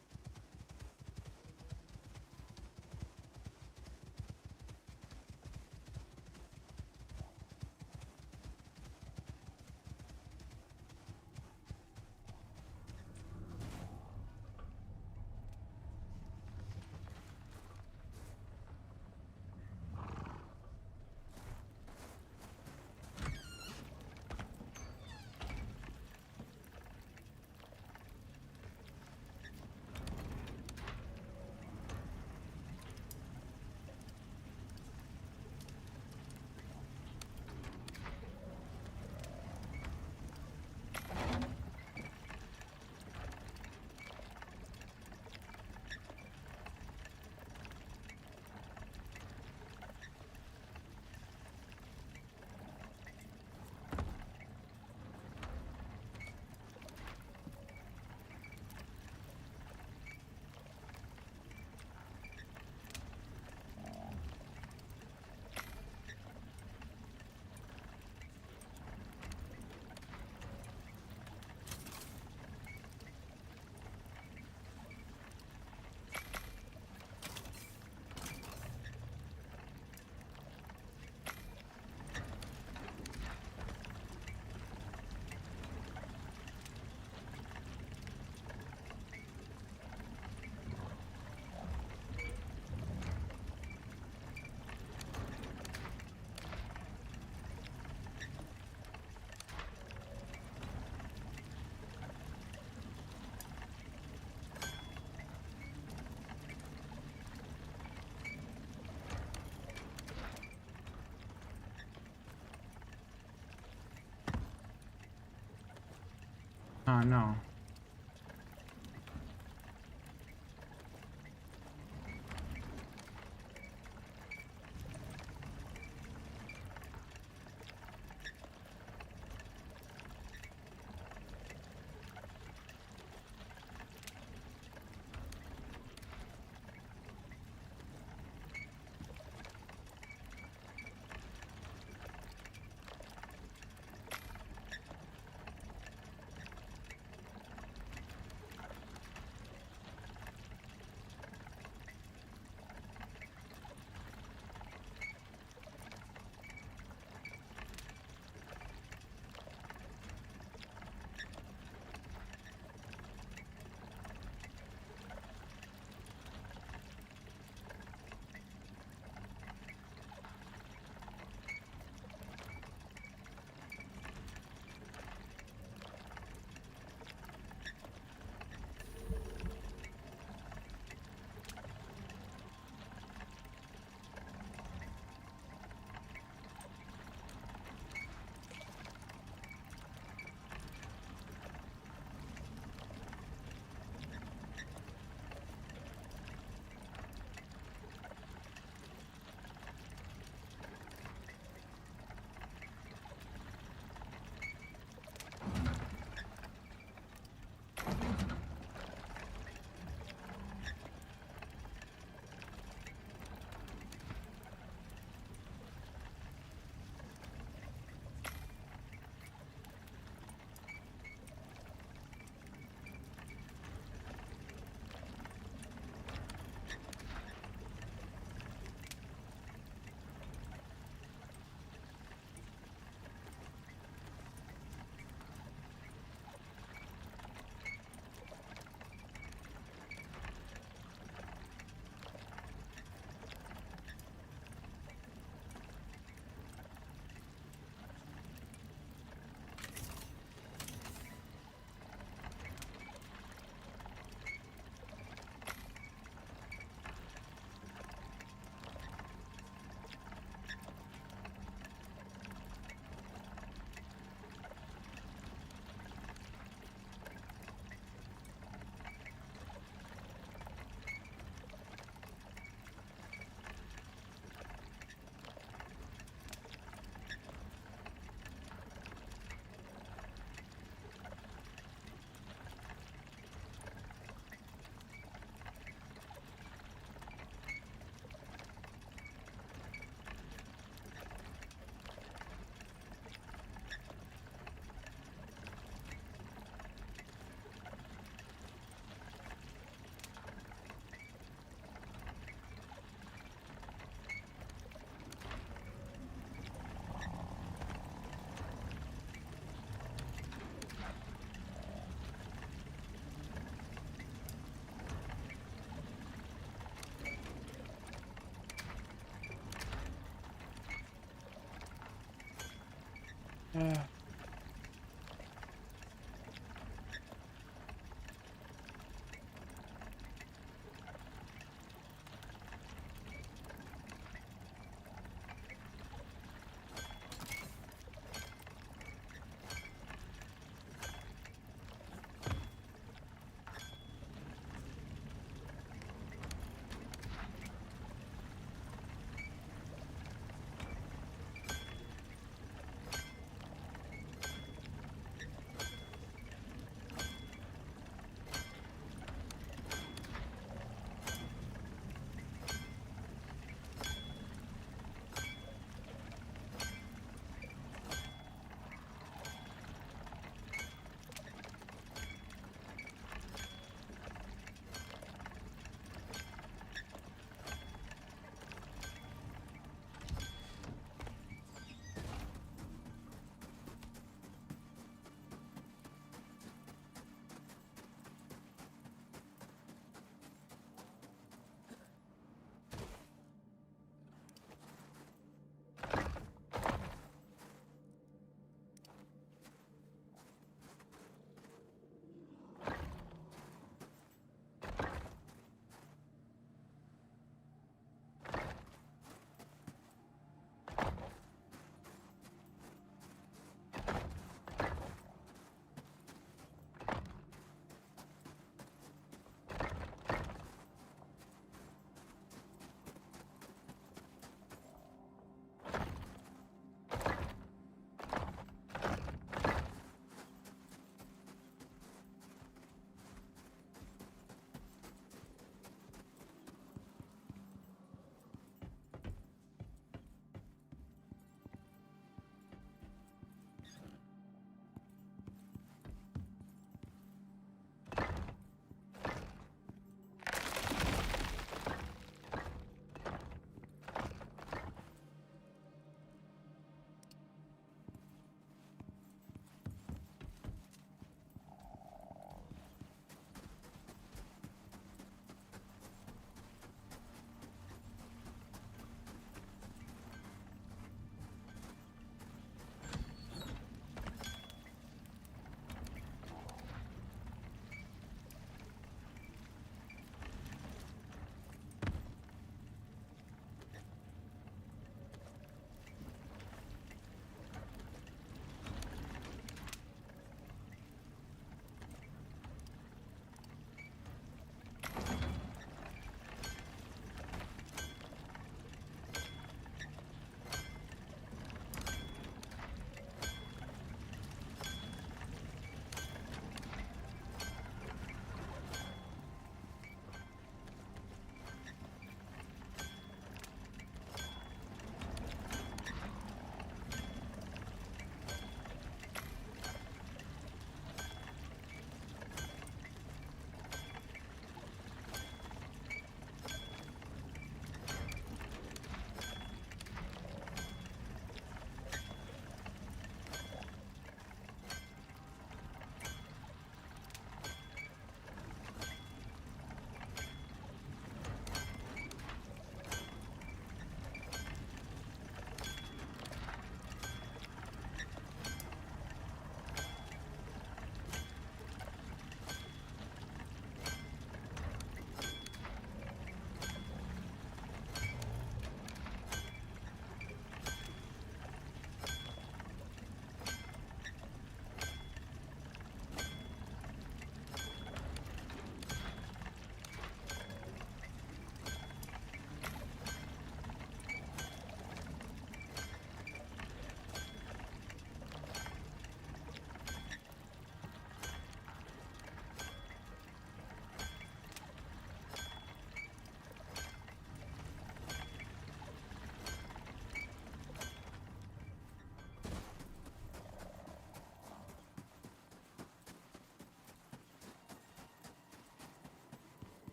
Oh no.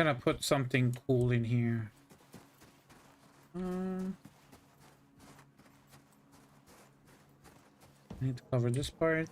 Gonna put something cool in here. I need to cover this part.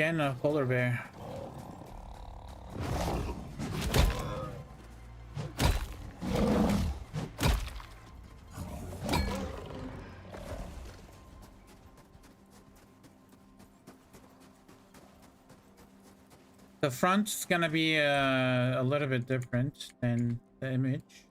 Again, a polar bear. The front's gonna be a little bit different than the image.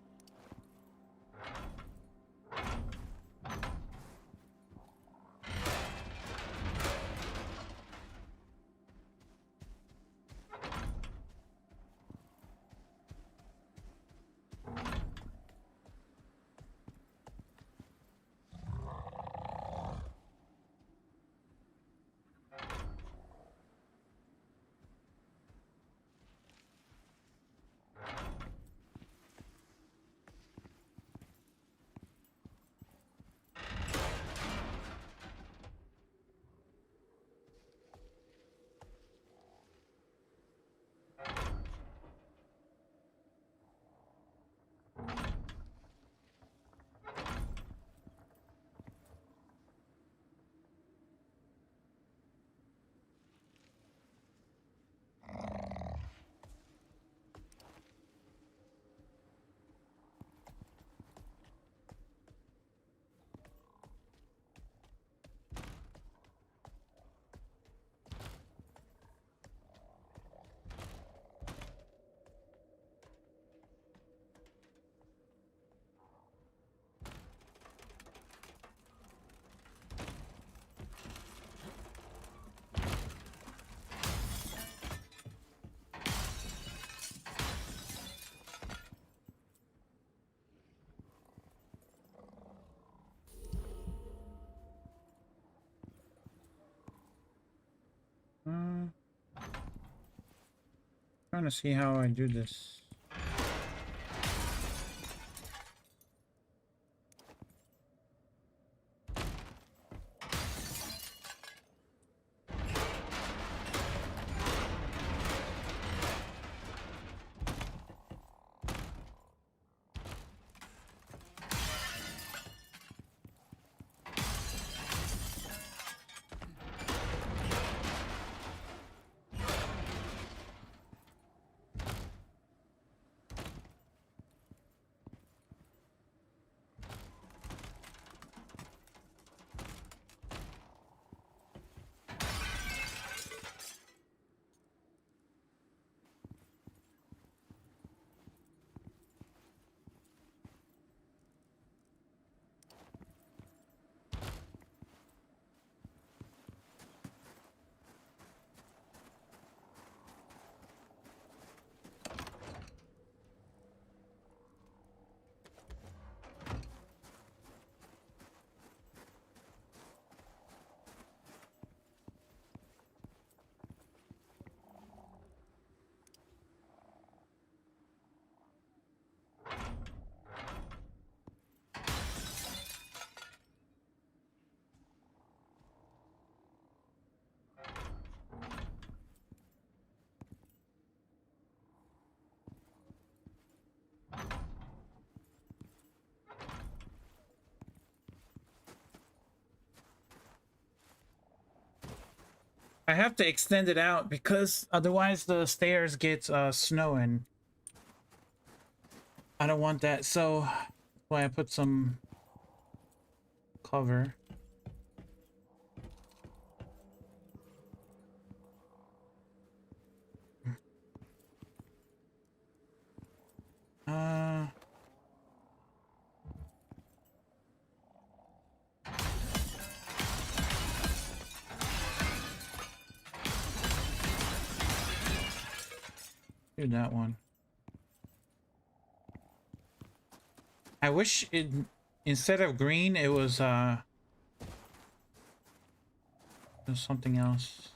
Trying to see how I do this. I have to extend it out because otherwise the stairs get snowing. I don't want that, so that's why I put some cover. Do that one. I wish it, instead of green, it was something else.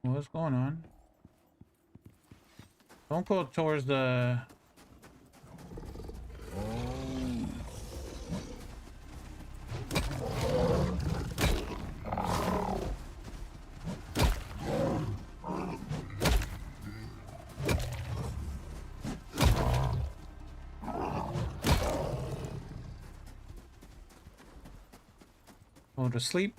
What's going on? Don't go towards the... Go to sleep.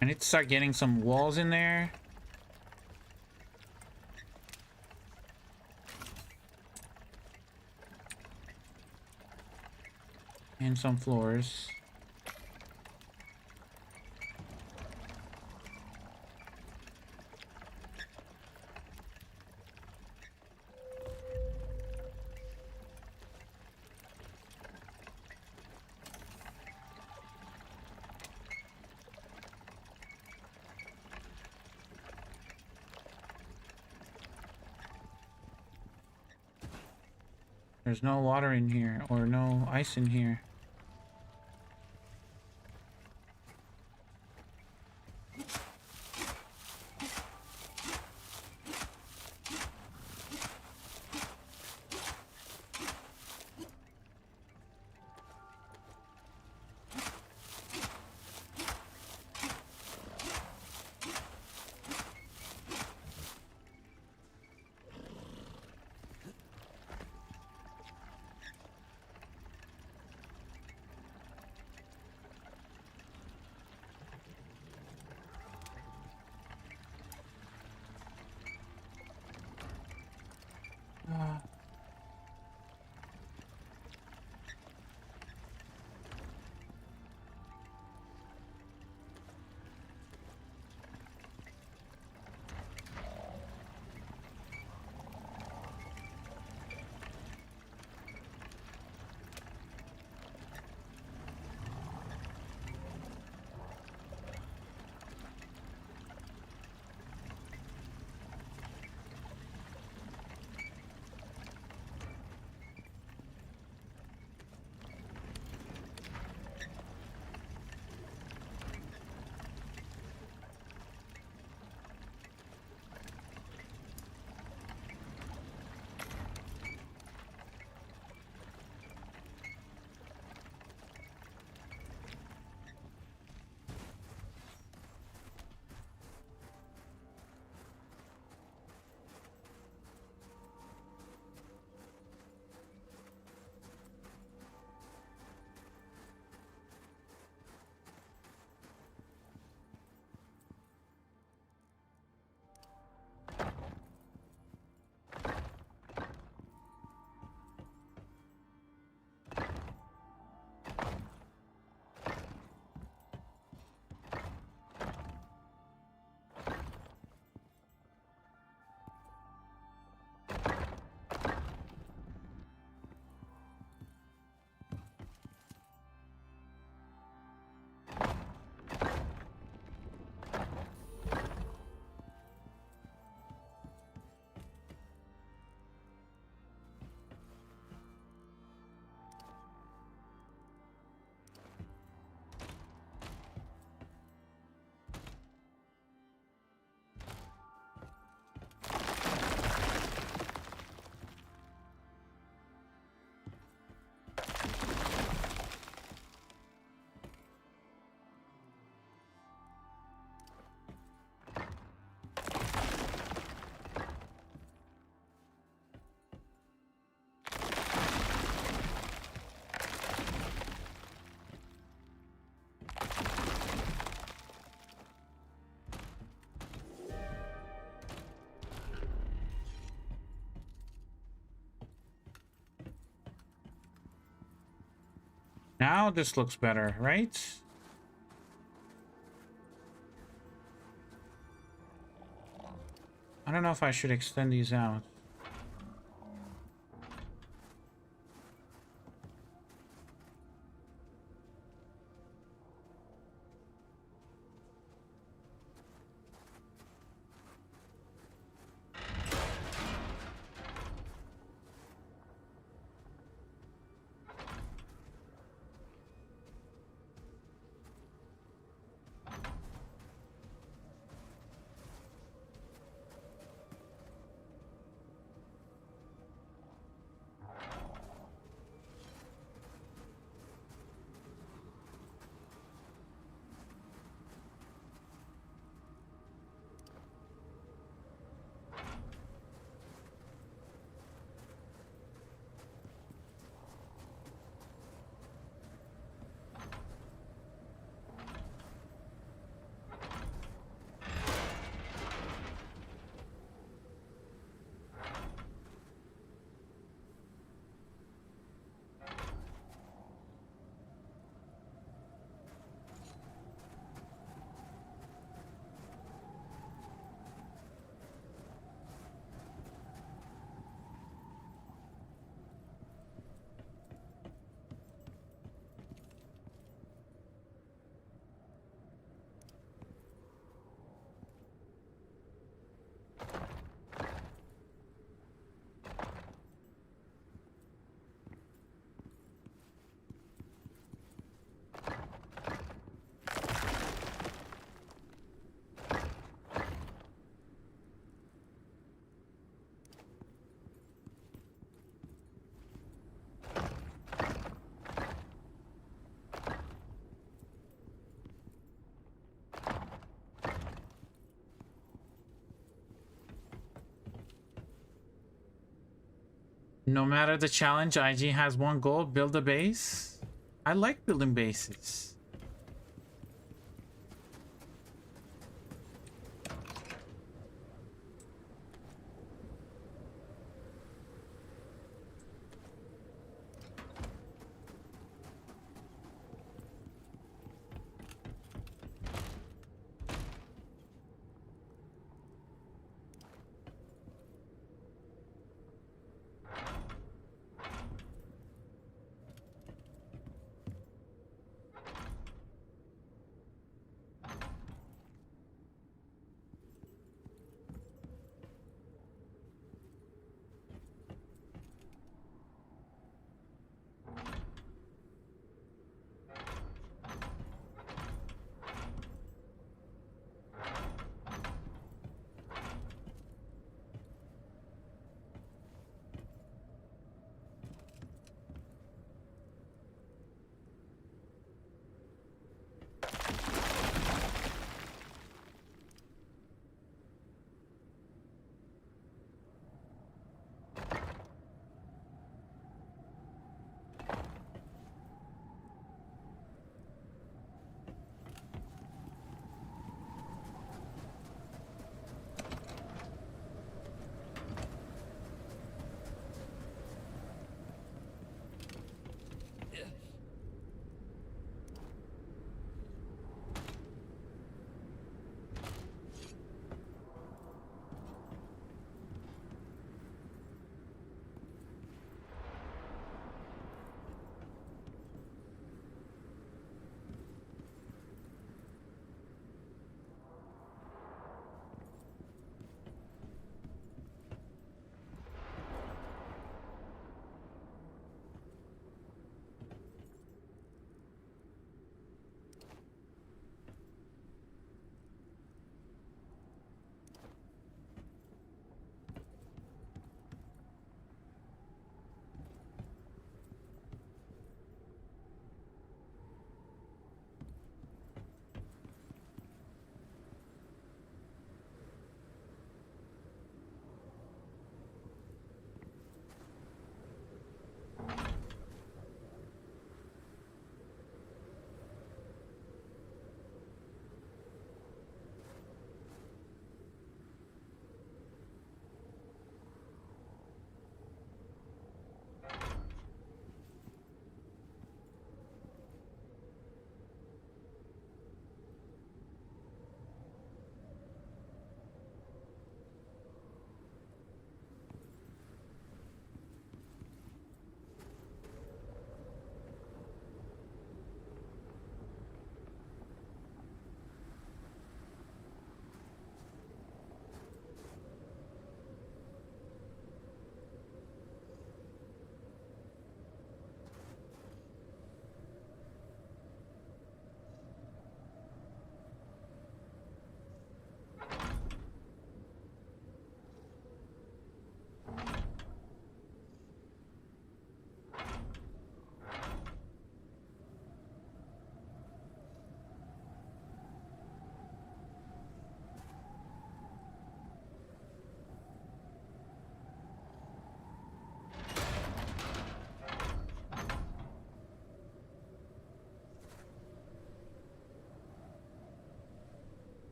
I need to start getting some walls in there. And some floors. There's no water in here, or no ice in here. Now this looks better, right? I don't know if I should extend these out. No matter the challenge, IG has one goal: build a base. I like building bases.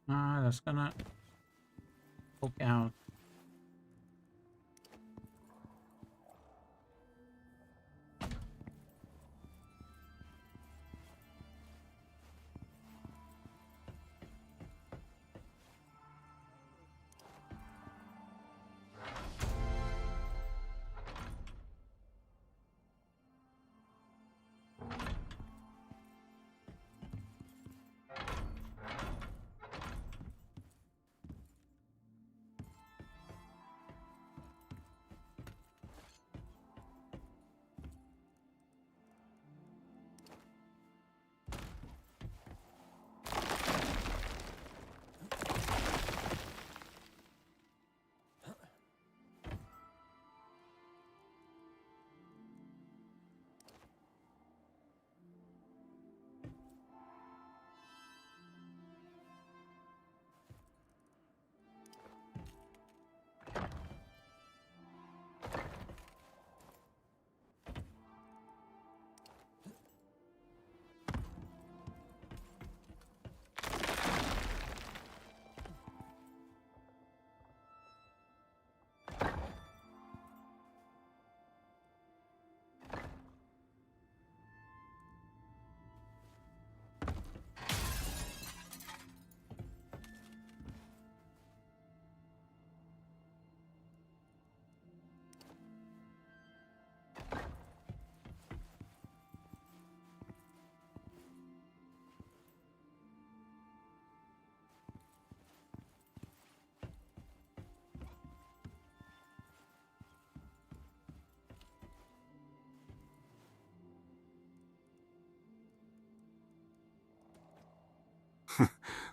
That's gonna poke out.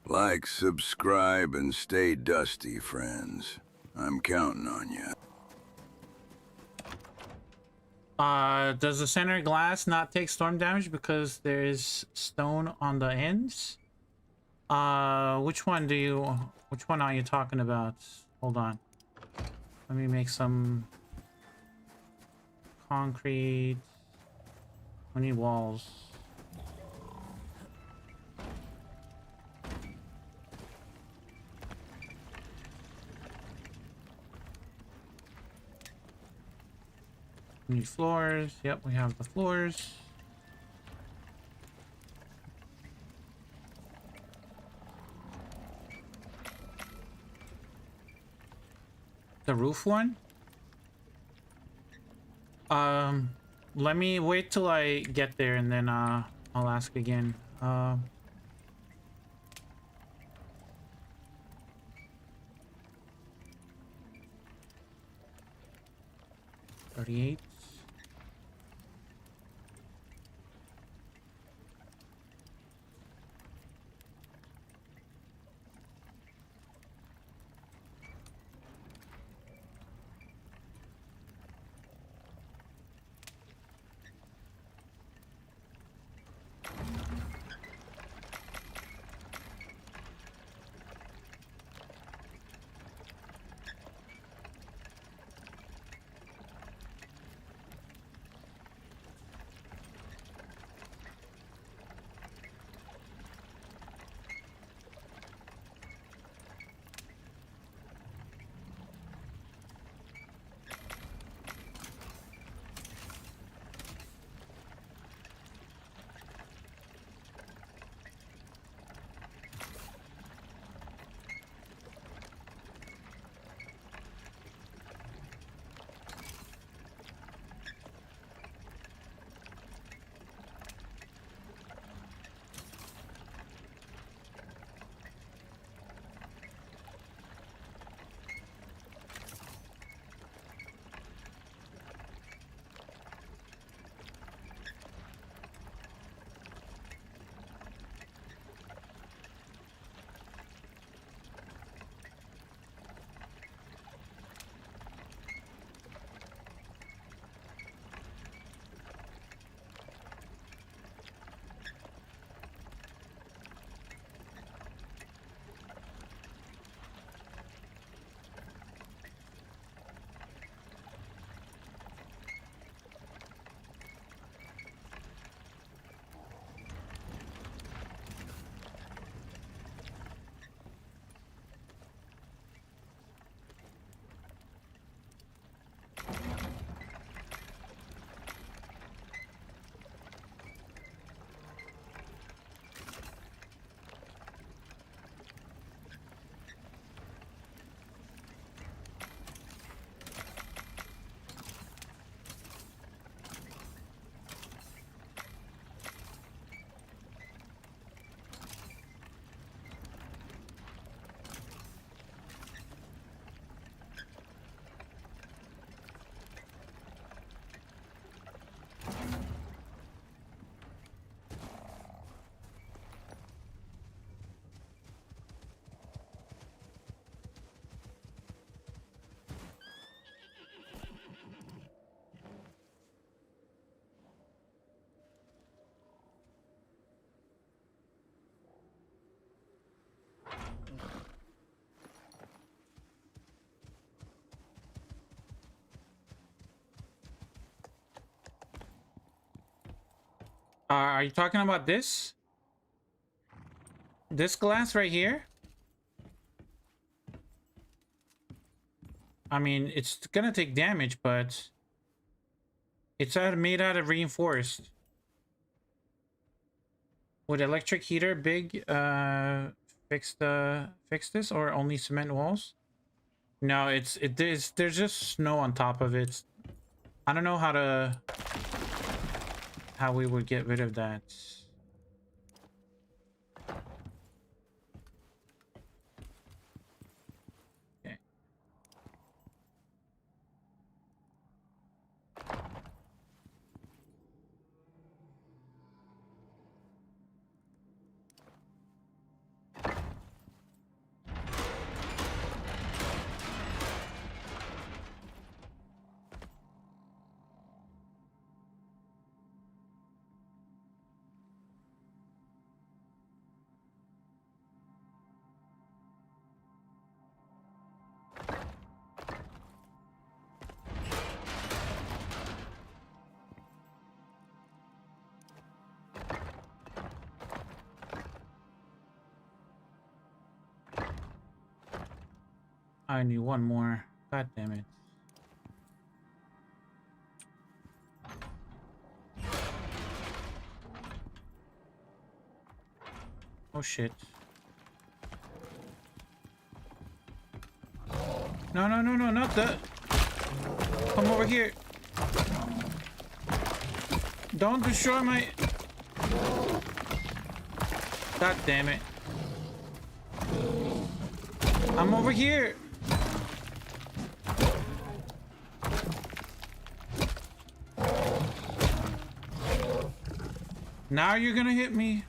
Like, subscribe, and stay dusty, friends. I'm counting on you. Does the center glass not take storm damage because there is stone on the ends? Which one are you talking about? Hold on. Let me make some concrete. We need walls. We need floors. Yep, we have the floors. The roof one? Let me wait till I get there and then I'll ask again. 38. are you talking about this? This glass right here? I mean, it's gonna take damage, but it's made out of reinforced. Would electric heater big fix this, or only cement walls? No, there's just snow on top of it. I don't know how we would get rid of that. Okay. I need one more. God damn it. Oh shit. No, no, no, no, not that. Come over here. Don't destroy my... God damn it. I'm over here. Now you're gonna hit me.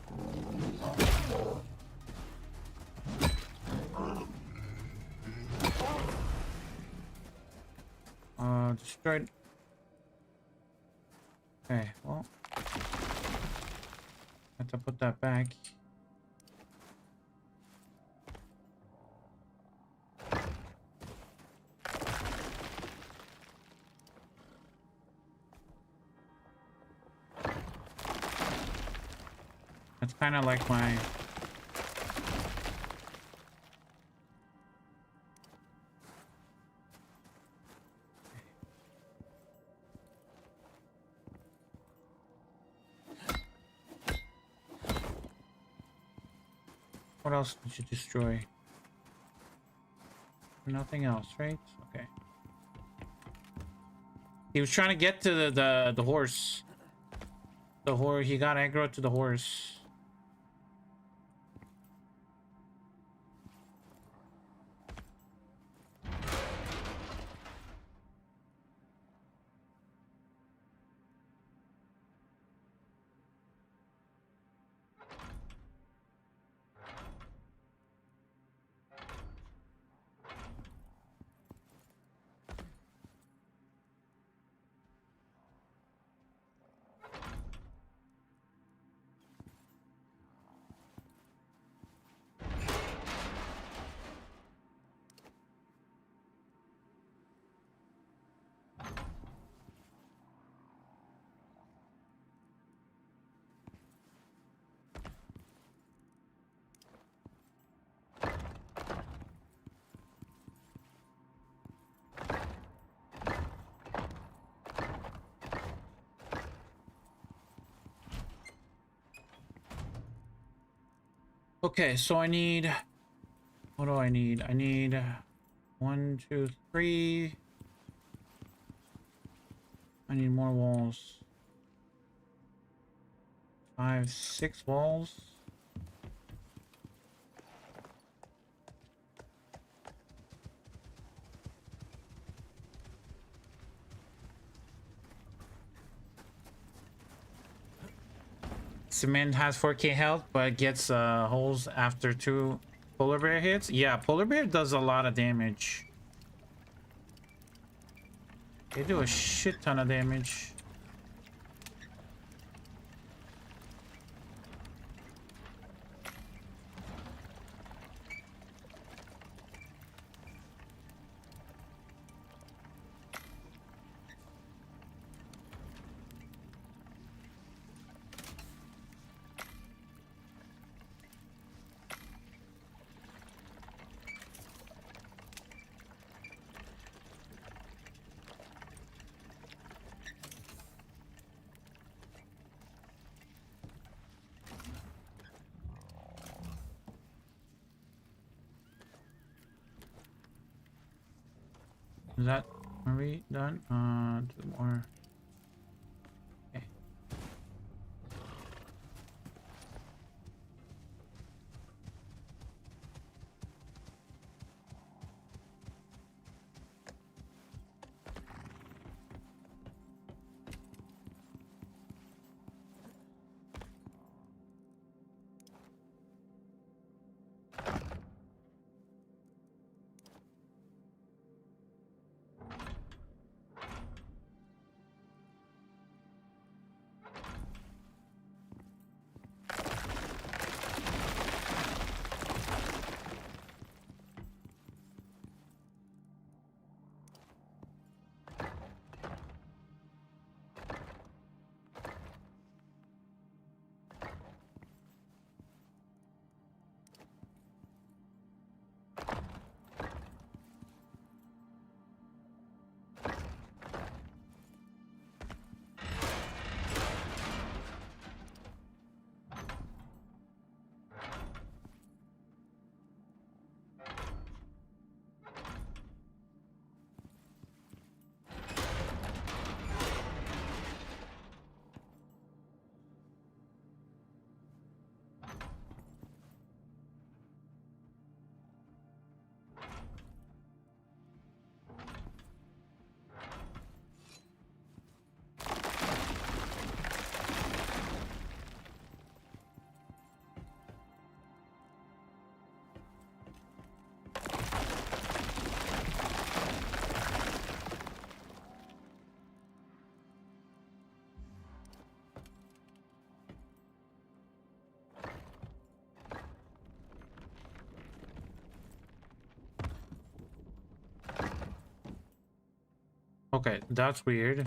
Destroyed. Okay, well. Have to put that back. That's kind of like my... What else did you destroy? Nothing else, right? Okay. He was trying to get to the horse. The horse, he got aggro to the horse. Okay, so I need... What do I need? I need 1, 2, 3. I need more walls. 5, 6 walls. Cement has 4k health, but gets holes after 2 polar bear hits. Yeah, polar bear does a lot of damage. They do a shit ton of damage. Is that, are we done? 2 more. Okay. Okay, that's weird.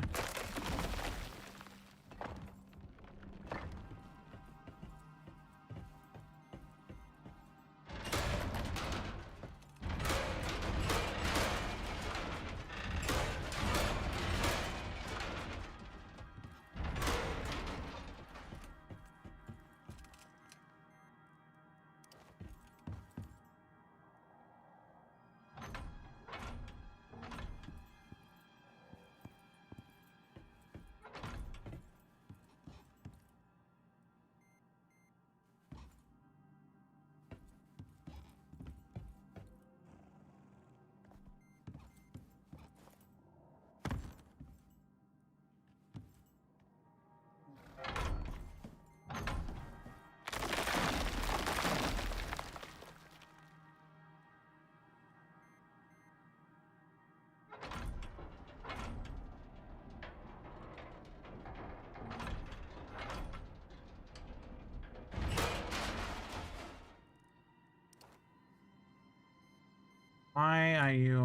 Why are you,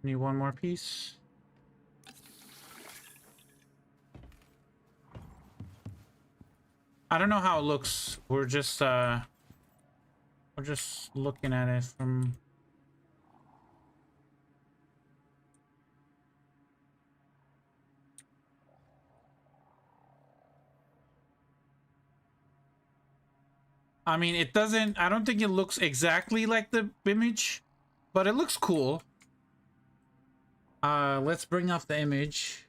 need one more piece? I don't know how it looks. We're just looking at it from... I mean, it doesn't... I don't think it looks exactly like the image, but it looks cool. Let's bring up the image.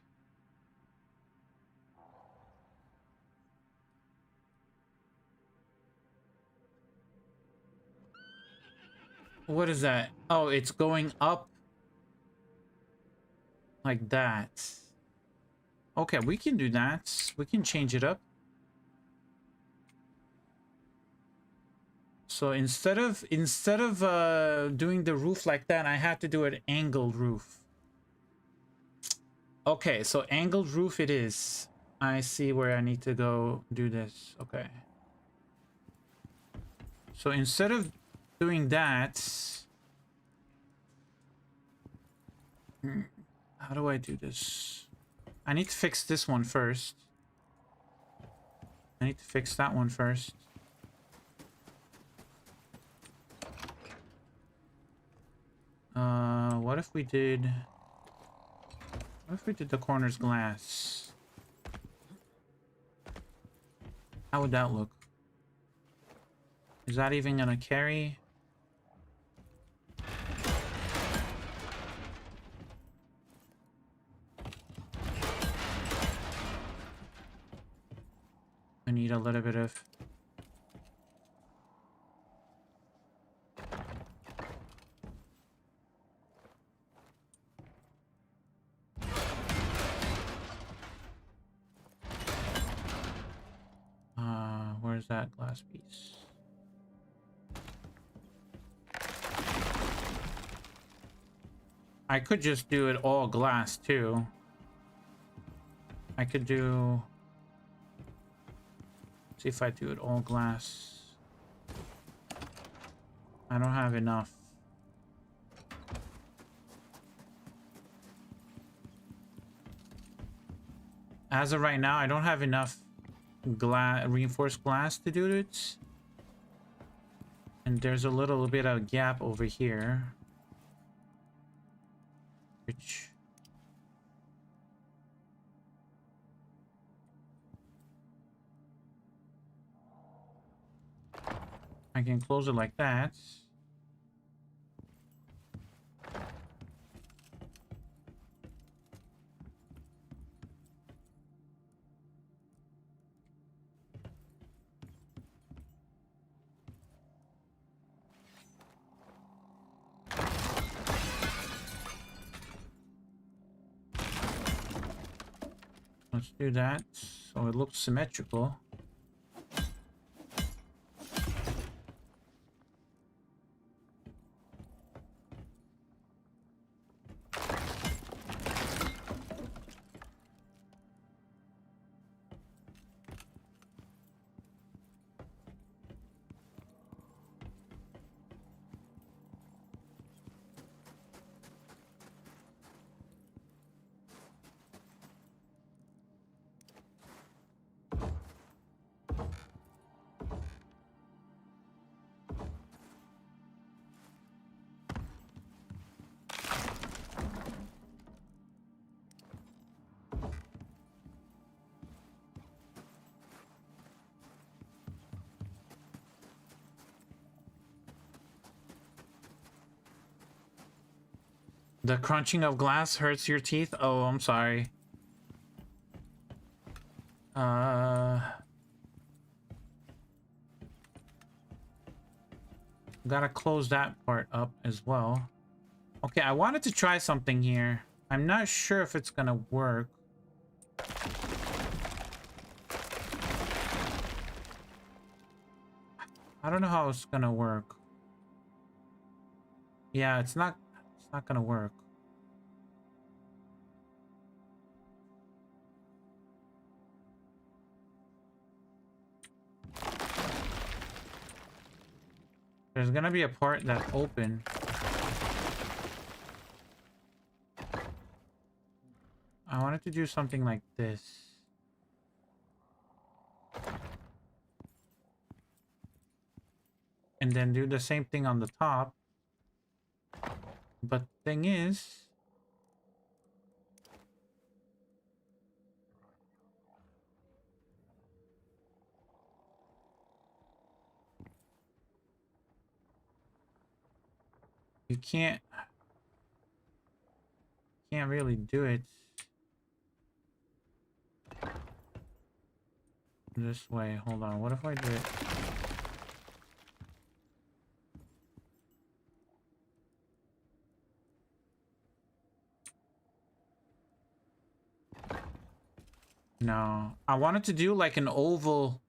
What is that? Oh, it's going up like that. Okay, we can do that. We can change it up. So instead of doing the roof like that, I have to do an angled roof. Okay, so angled roof it is. I see where I need to go do this. Okay. So instead of doing that, how do I do this? I need to fix this one first. I need to fix that one first. What if we did... What if we did the corners glass? How would that look? Is that even gonna carry? I need a little bit of... where's that glass piece? I could just do it all glass too. I could do... See if I do it all glass. I don't have enough. As of right now, I don't have enough reinforced glass to do it. And there's a little bit of gap over here. Which... I can close it like that. Let's do that so it looks symmetrical. The crunching of glass hurts your teeth? Oh, I'm sorry. Gotta close that part up as well. Okay, I wanted to try something here. I'm not sure if it's gonna work. I don't know how it's gonna work. Yeah, it's not gonna work. There's gonna be a part that's open. I wanted to do something like this. And then do the same thing on the top. But thing is... You can't really do it this way. Hold on, what if I do it? No, I wanted to do like an oval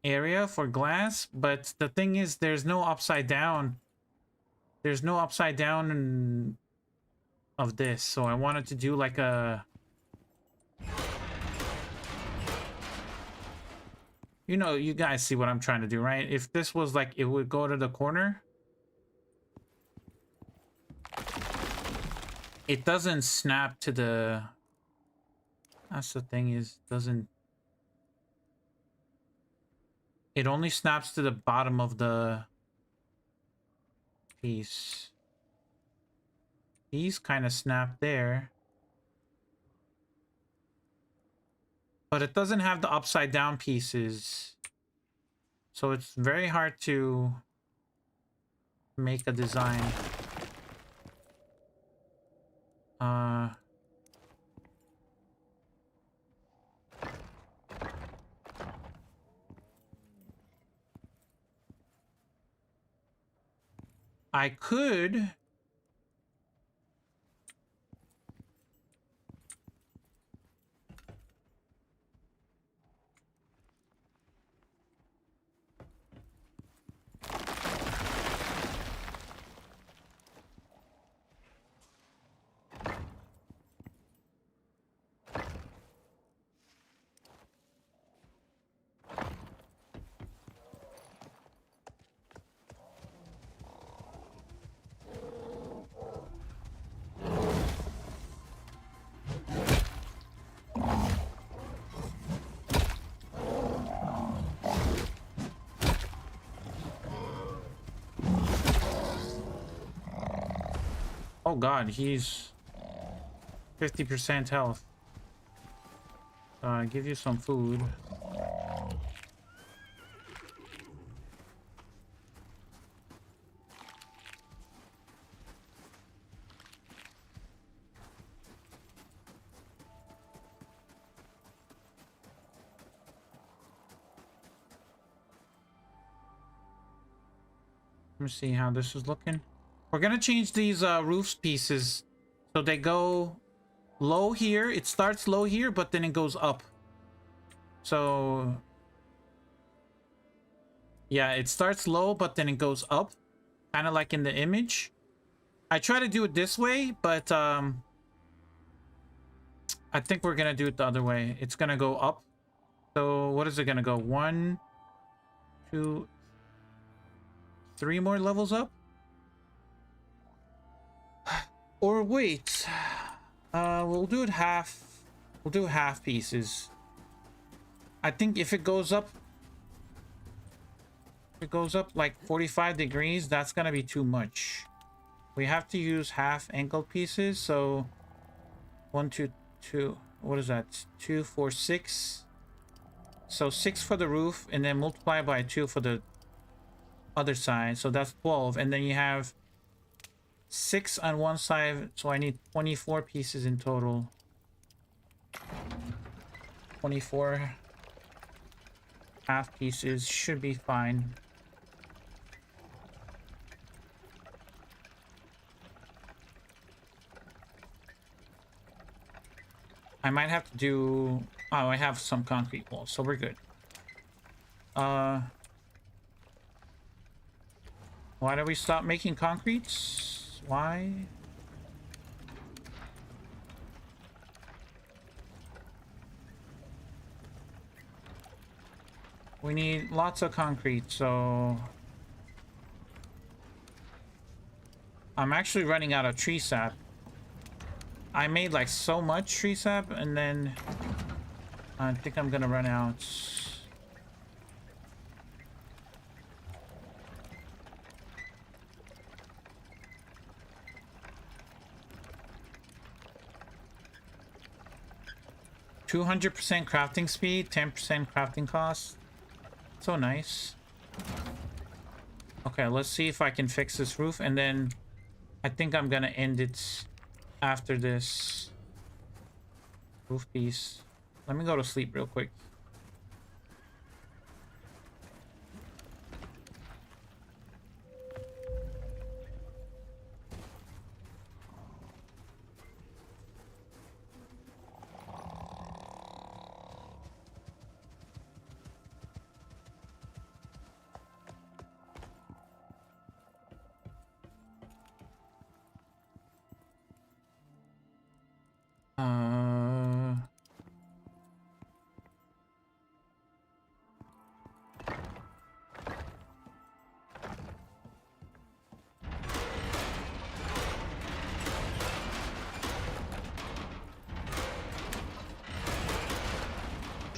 area for glass, but the thing is there's no upside down. There's no upside down of this, so I wanted to do like a... You know, you guys see what I'm trying to do, right? If this was like, it would go to the corner. It doesn't snap to the... That's the thing, is doesn't... It only snaps to the bottom of the piece. These kind of snap there. But it doesn't have the upside down pieces. So it's very hard to make a design. I could... Oh god, he's 50% health. Give you some food. Let me see how this is looking. We're gonna change these roof pieces so they go low here. It starts low here, but then it goes up. So yeah, it starts low, but then it goes up, kind of like in the image. I try to do it this way, but I think we're gonna do it the other way. It's gonna go up. So what is it gonna go? 1, 2, 3 more levels up? Or wait, we'll do it half. We'll do half pieces. I think if it goes up, like 45 degrees, that's gonna be too much. We have to use half angled pieces. So 1, 2, 2. What is that? 2, 4, 6. So 6 for the roof, and then multiply by 2 for the other side. So that's 12, and then you have 6 on one side, so I need 24 pieces in total. 24 half pieces should be fine. I might have to do... Oh, I have some concrete walls, so we're good. Why do we stop making concretes? Why? We need lots of concrete, so... I'm actually running out of tree sap. I made like so much tree sap, and then I think I'm gonna run out. 200% crafting speed, 10% crafting cost. So nice. Okay, let's see if I can fix this roof, and then I think I'm gonna end it after this roof piece. Let me go to sleep real quick.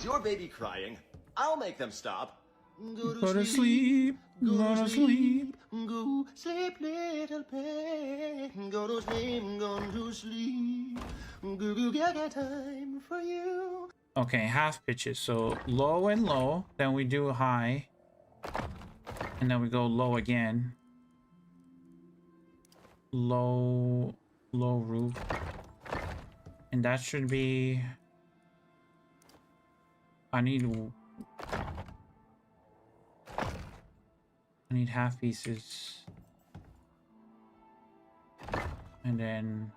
Is your baby crying? I'll make them stop. Go to sleep. Go to sleep. Go sleep, little pet. Go to sleep. Go to sleep. Got time for you. Okay, half pitches. So low and low. Then we do high. And then we go low again. Low, low roof. And that should be... I need half pieces. And then...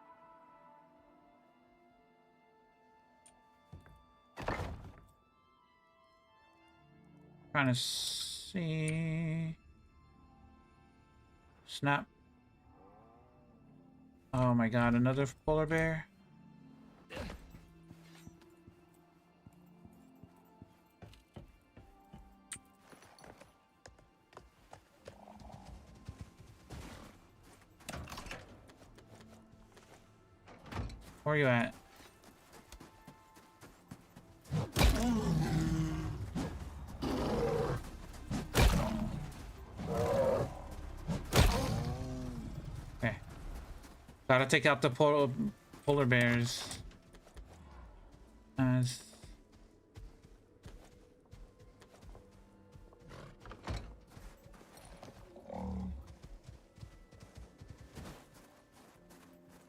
trying to see... Snap. Oh my god, another polar bear? Where are you at? Okay. Gotta take out the polar bears. As...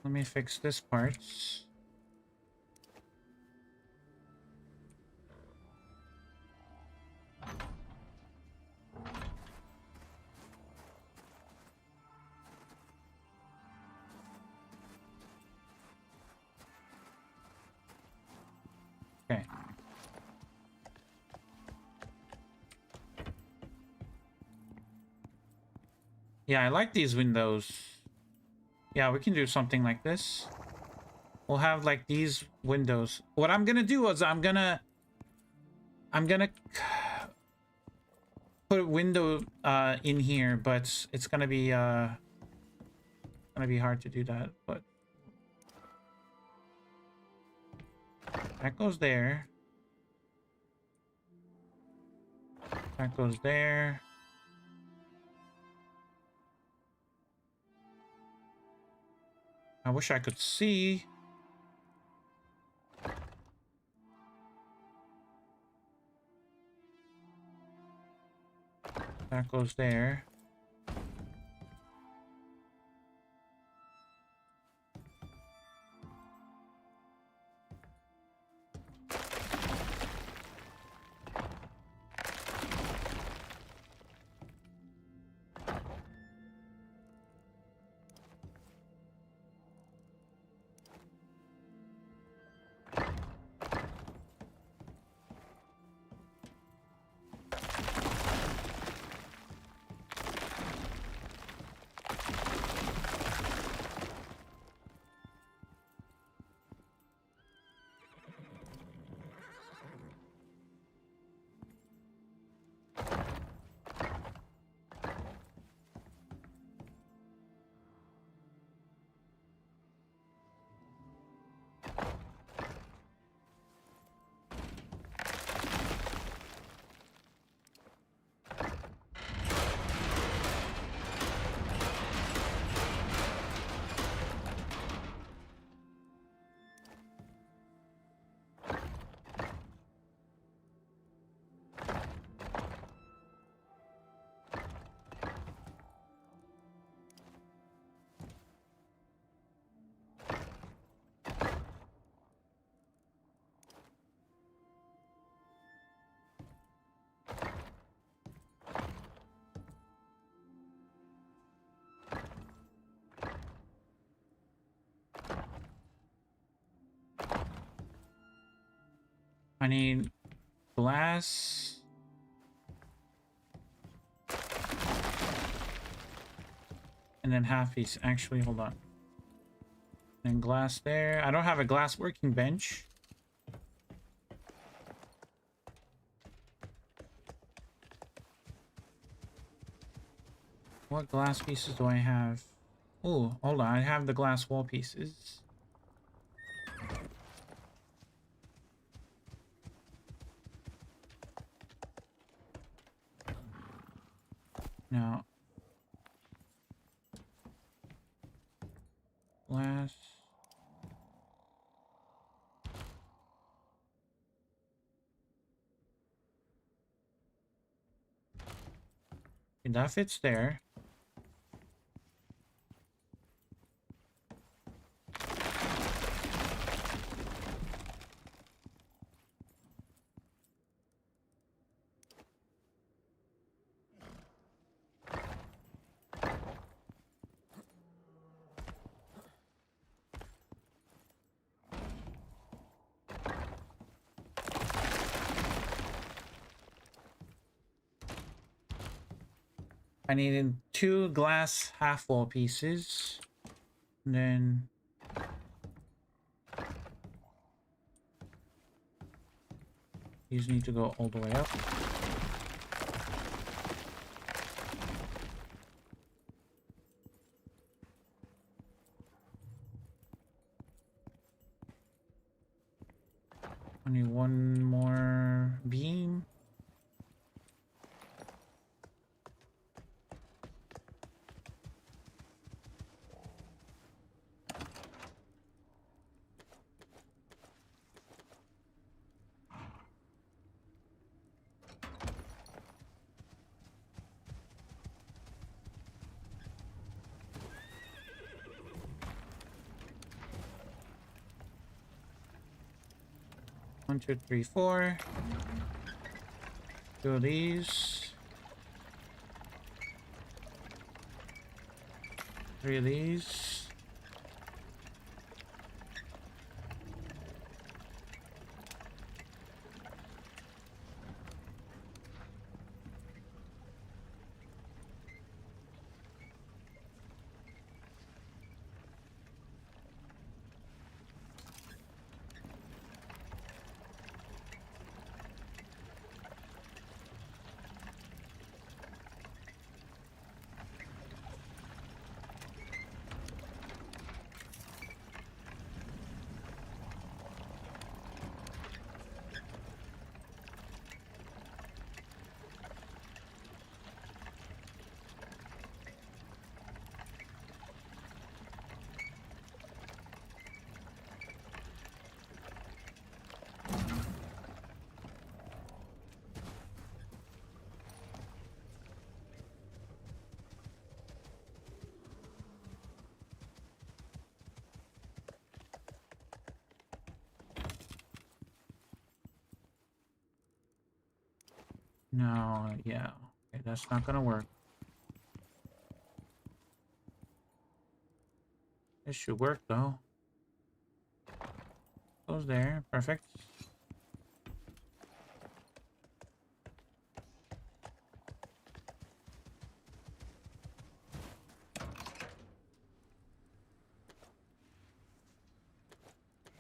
let me fix this part. Okay. Yeah, I like these windows. Yeah, we can do something like this. We'll have like these windows. What I'm gonna do is I'm gonna put a window in here, but it's gonna be hard to do that. But that goes there. That goes there. I wish I could see. That goes there. I need glass. And then half piece. Actually, hold on. And glass there. I don't have a glass working bench. What glass pieces do I have? Oh, hold on. I have the glass wall pieces. Now, glass. Okay, that fits there. I needed 2 glass half-wall pieces. And then these need to go all the way up. I need 1 more beam. One, two, three, 4. 2 of these. 3 of these. No, yeah. Okay, that's not gonna work. This should work though. Goes there. Perfect.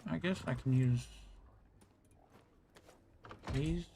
I guess I can use these.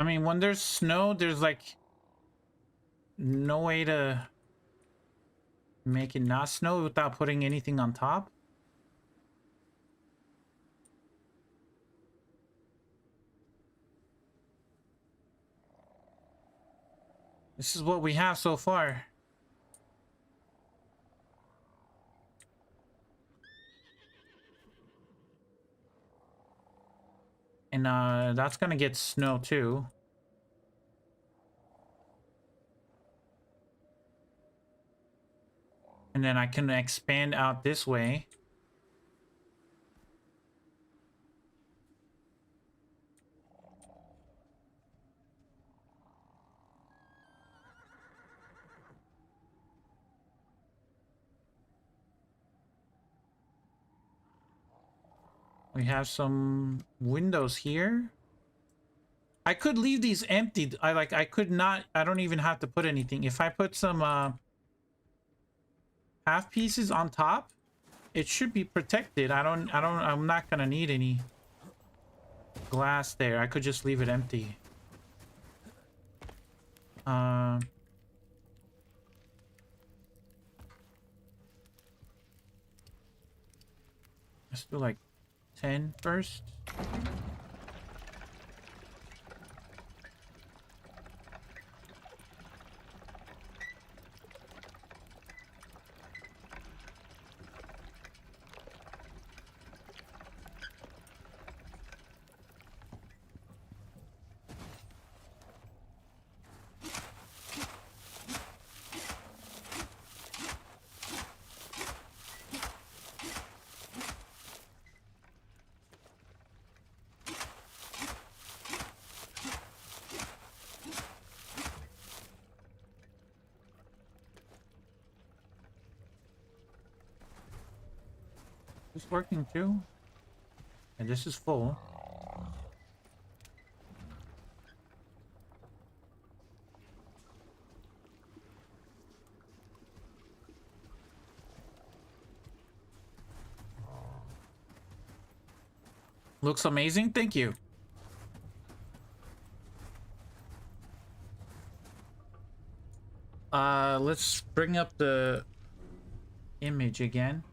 I mean, when there's snow, there's like no way to make it not snow without putting anything on top. This is what we have so far. And that's gonna get snow too. And then I can expand out this way. We have some windows here. I could leave these empty. I could not, I don't even have to put anything. If I put some half pieces on top, it should be protected. I'm not gonna need any glass there. I could just leave it empty. Let's do like 10 first. Is working too? And this is full. Looks amazing. Thank you. Let's bring up the image again.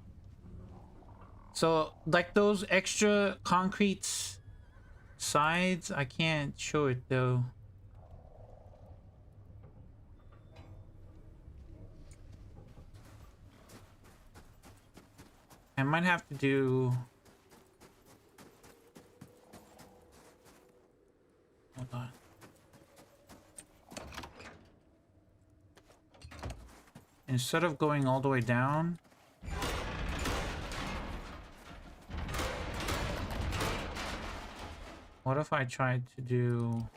So, like those extra concrete sides, I can't show it though. I might have to do... Hold on. Instead of going all the way down, what if I tried to do...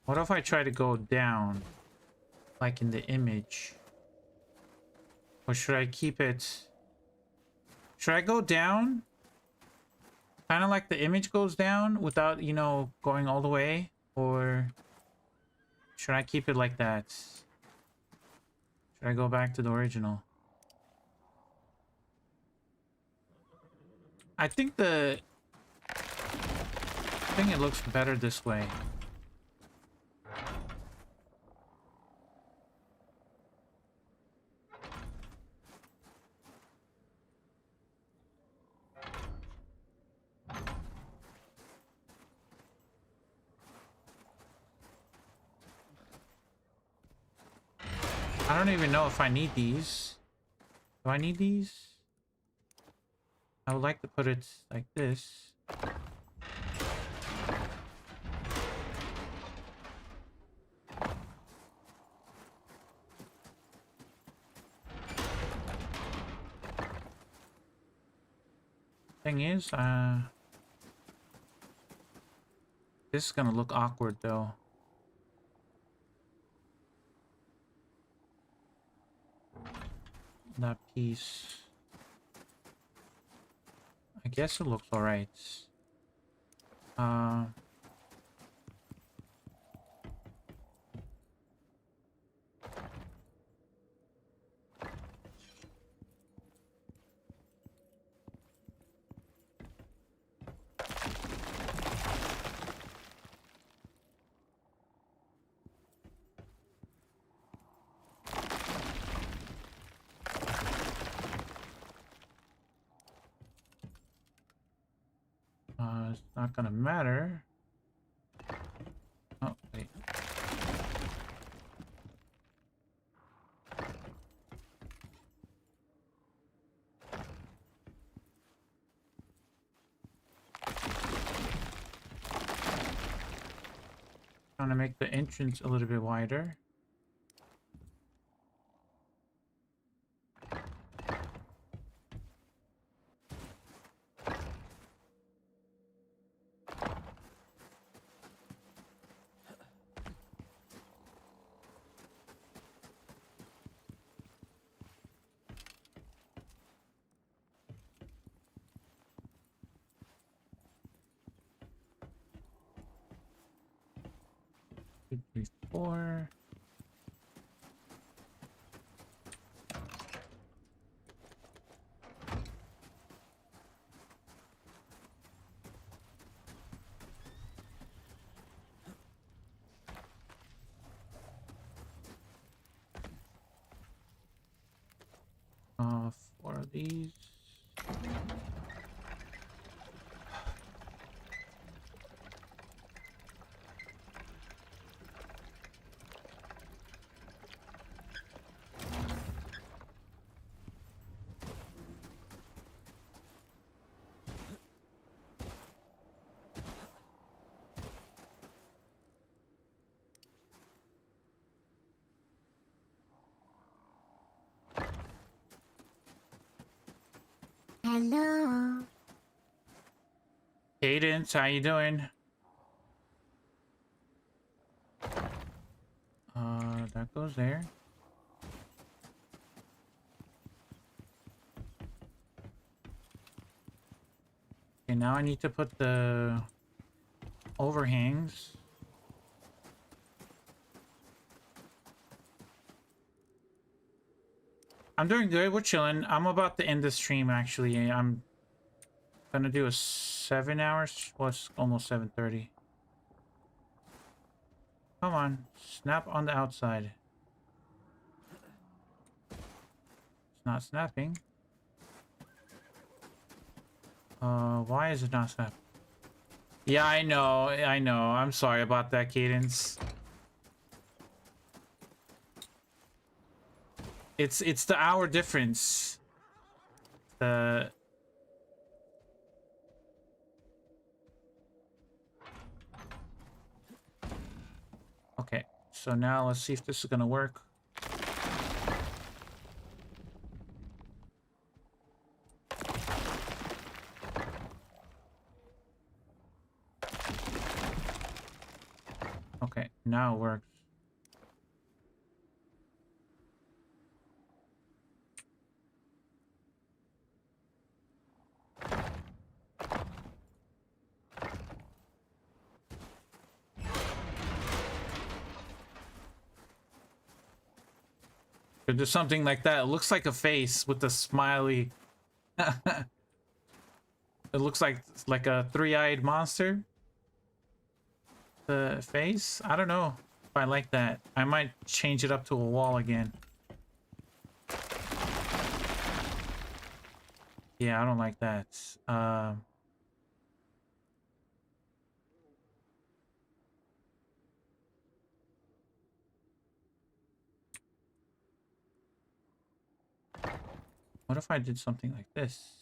What if I try to go down, like in the image? Or should I keep it... Should I go down? Kind of like the image goes down without, you know, going all the way? Or should I keep it like that? Should I go back to the original? I think it looks better this way. I don't even know if I need these. Do I need these? I would like to put it like this. Thing is, this is gonna look awkward though. That piece. I guess it looks alright. not gonna matter. Oh, wait. Trying to make the entrance a little bit wider. Two, three, four. Four of these. Hello. Cadence, how you doing? That goes there. Okay, now I need to put the overhangs. I'm doing good. We're chilling. I'm about to end the stream, actually. I'm gonna do a 7 hours. Well, it's almost 7:30. Come on. Snap on the outside. It's not snapping. Why is it not snapping? Yeah, I know. I know. I'm sorry about that, Cadence. It's the hour difference. The Okay, so now let's see if this is gonna work. Okay, now it works. Could do something like that. It looks like a face with a smiley. It looks like a three-eyed monster. The face? I don't know if I like that. I might change it up to a wall again. Yeah, I don't like that. What if I did something like this?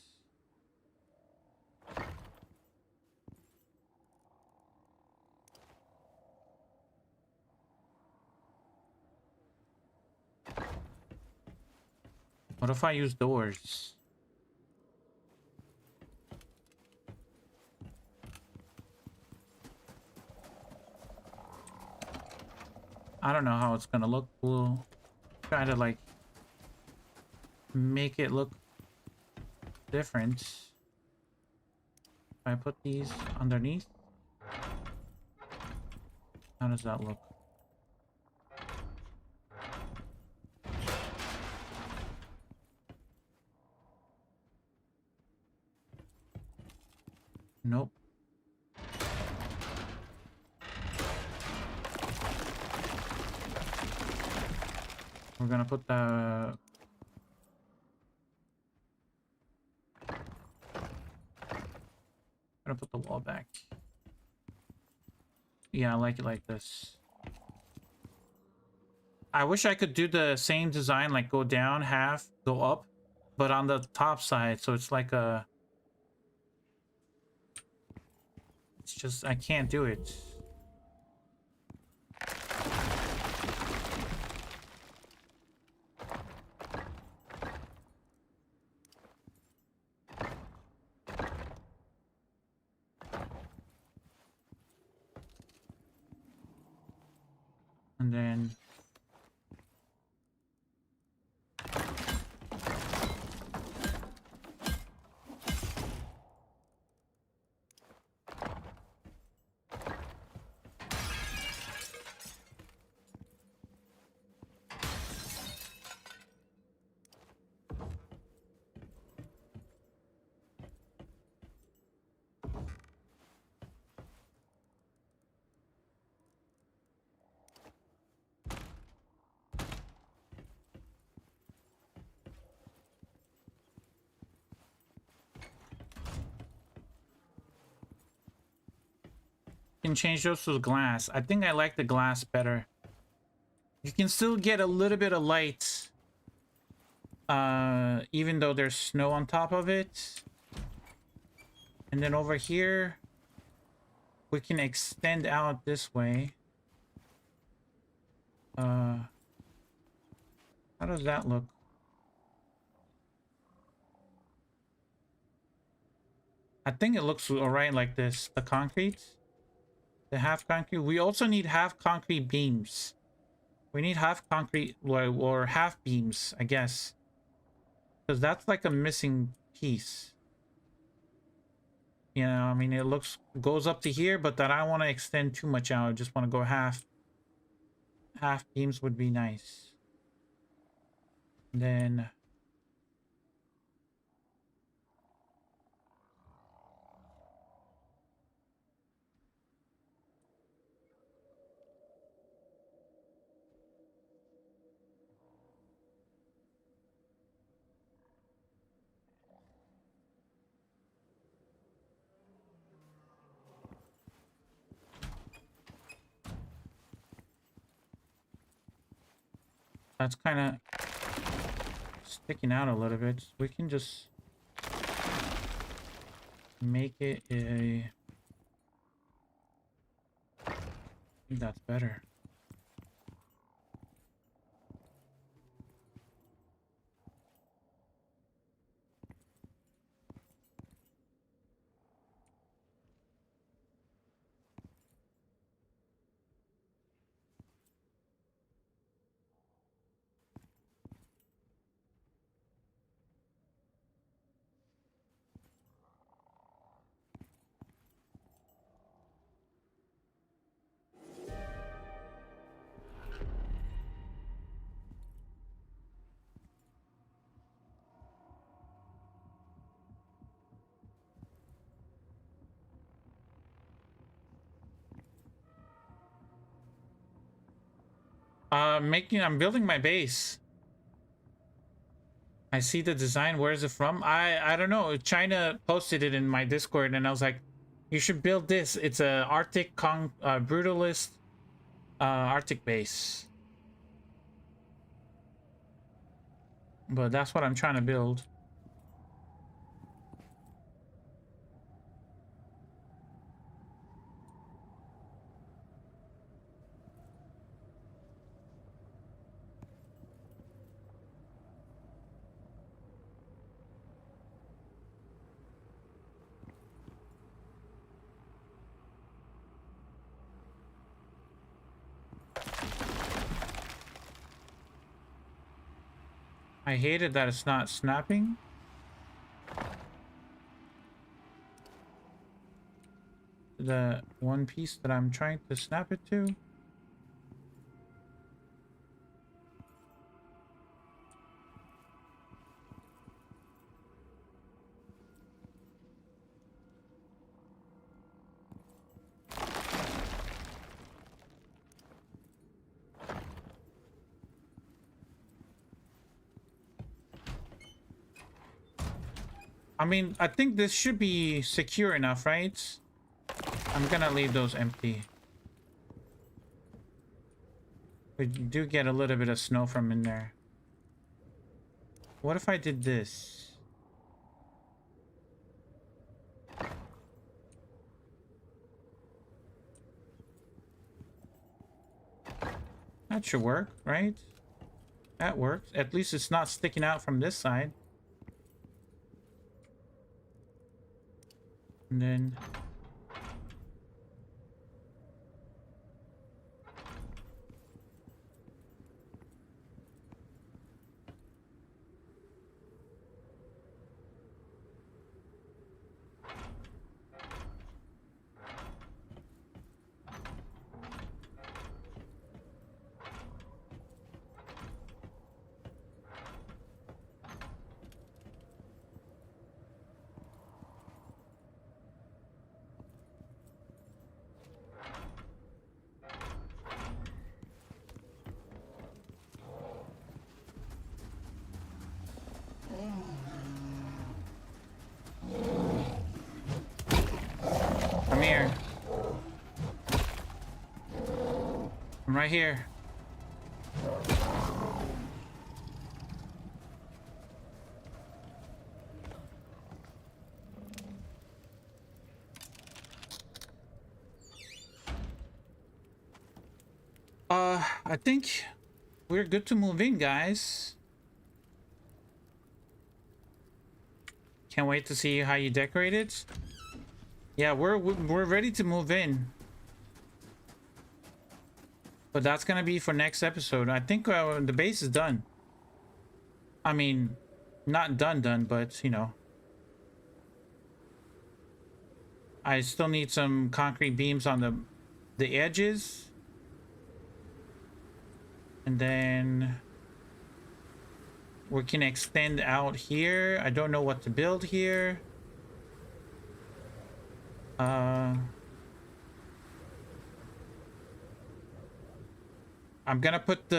What if I use doors? I don't know how it's gonna look. We'll try to like make it look different. If I put these underneath, how does that look? Nope. We're gonna put the gonna put the wall back. Yeah, I like it like this. I wish I could do the same design, like go down half, go up, but on the top side, so it's like a... It's just, I can't do it. And then... can change those to glass. I think I like the glass better. You can still get a little bit of light, even though there's snow on top of it. And then over here, we can extend out this way. How does that look? I think it looks all right like this. The concrete. The half concrete. We also need half concrete beams. We need half concrete or half beams, I guess. Because that's like a missing piece. You know, I mean, it goes up to here, but that I don't want to extend too much out. I just want to go half. Half beams would be nice. And then... That's kind of sticking out a little bit. We can just make it a... I think that's better. I'm building my base. I see the design. Where is it from? I don't know. China posted it in my Discord, and I was like, you should build this. It's a Arctic brutalist Arctic base. But that's what I'm trying to build. I hate it that it's not snapping. The one piece that I'm trying to snap it to. I mean, I think this should be secure enough, right? I'm gonna leave those empty. We do get a little bit of snow from in there. What if I did this? That should work, right? That works. At least it's not sticking out from this side. And then... Come here. I'm right here. I think we're good to move in, guys. Can't wait to see how you decorate it. Yeah, we're ready to move in. But that's gonna be for next episode. I think the base is done. I mean, not done, but you know. I still need some concrete beams on the edges. And then we can extend out here. I don't know what to build here. I'm gonna put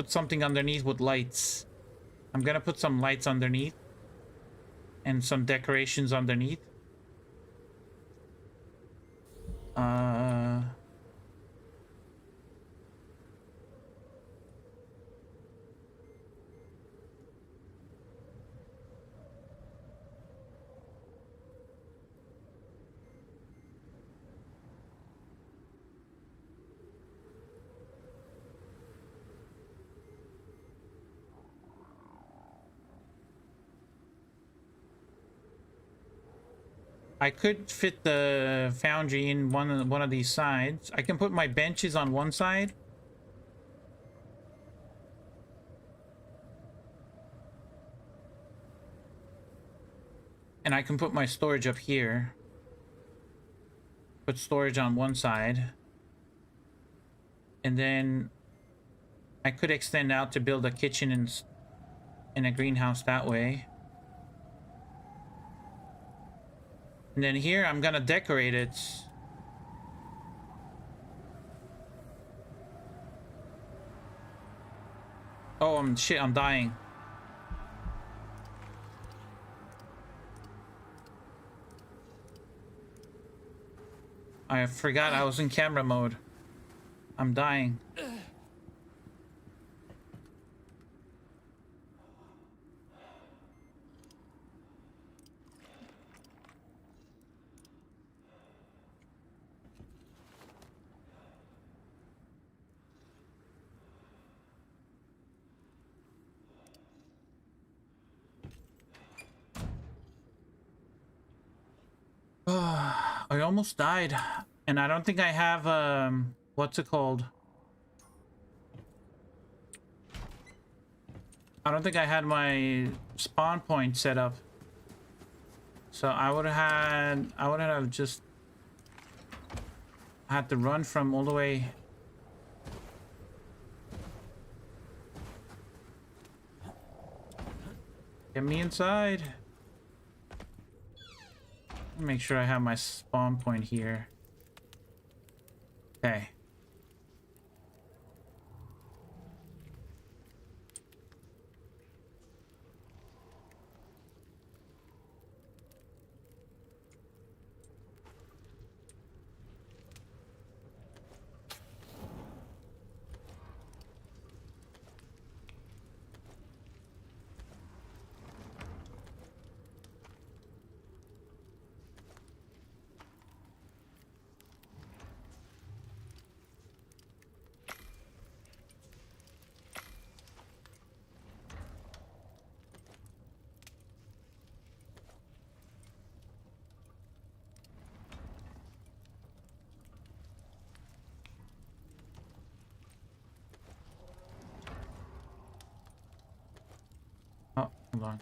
something underneath with lights. I'm gonna put some lights underneath and some decorations underneath. I could fit the foundry in one of these sides. I can put my benches on one side. And I can put my storage up here. Put storage on one side. And then I could extend out to build a kitchen in a greenhouse that way. And then here, I'm gonna decorate it. Oh, shit, I'm dying. I forgot I was in camera mode. I'm dying. I almost died, and I don't think I have what's it called? I don't think I had my spawn point set up, so I would have just had to run from all the way. Get me inside. Make sure I have my spawn point here. Okay. Hold on.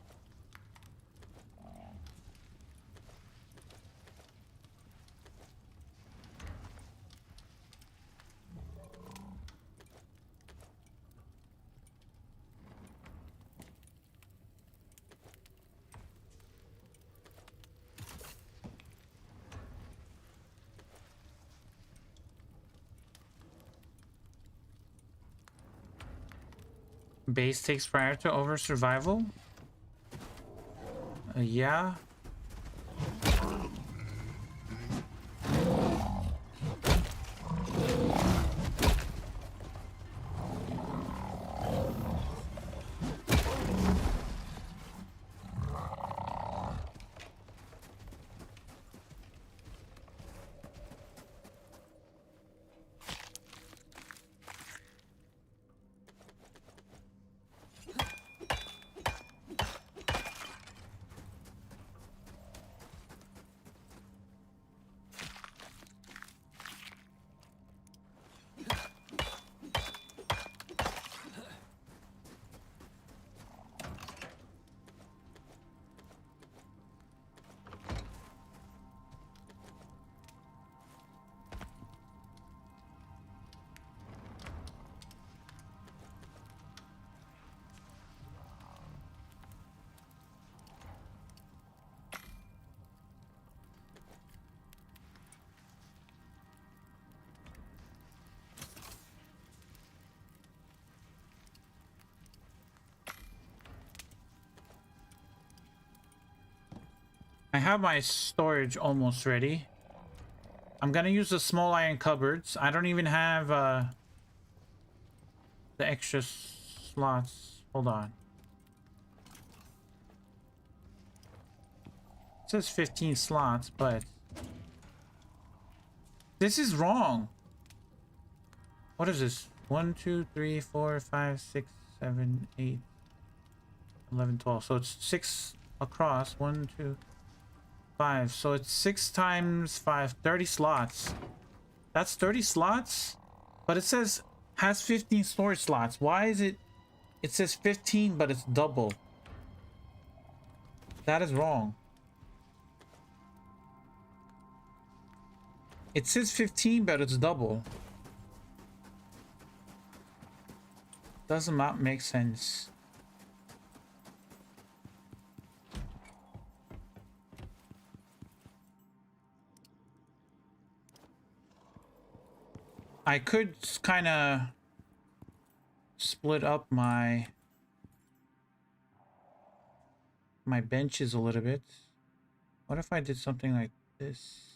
Base takes priority over survival? Yeah. I have my storage almost ready. I'm gonna use the small iron cupboards. I don't even have the extra slots. Hold on. It says 15 slots, but this is wrong. What is this? 1, 2, 3, 4, 5, 6, 7, 8, 11, 12. So it's 6 across. 1, 2, 5. So it's 6 times 5, 30 slots. That's 30 slots? But it says has 15 storage slots. Why is it? It says 15, but it's double. That is wrong. It says 15, but it's double. Does not make sense. I could kind of split up my benches a little bit. What if I did something like this?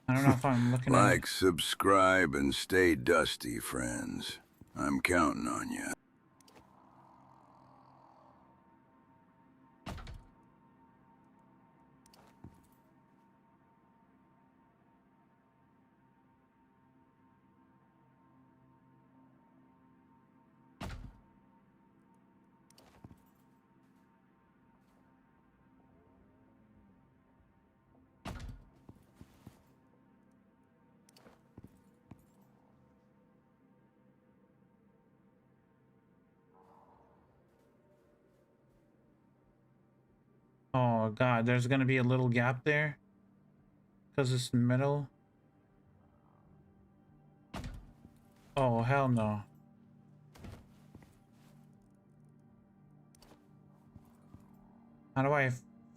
I don't know if I'm looking at Like, subscribe, and stay dusty, friends. I'm counting on you. Oh god, there's gonna be a little gap there because it's middle. Oh hell no. How do I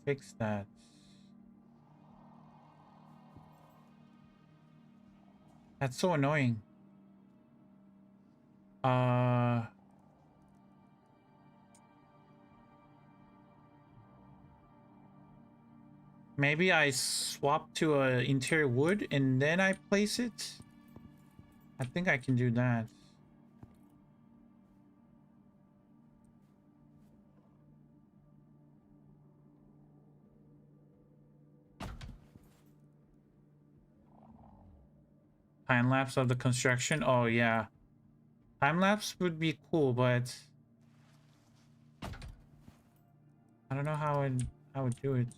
fix that? That's so annoying. Maybe I swap to a interior wood and then I place it. I think I can do that. Time lapse of the construction. Oh yeah, time lapse would be cool, but I don't know how I would do it.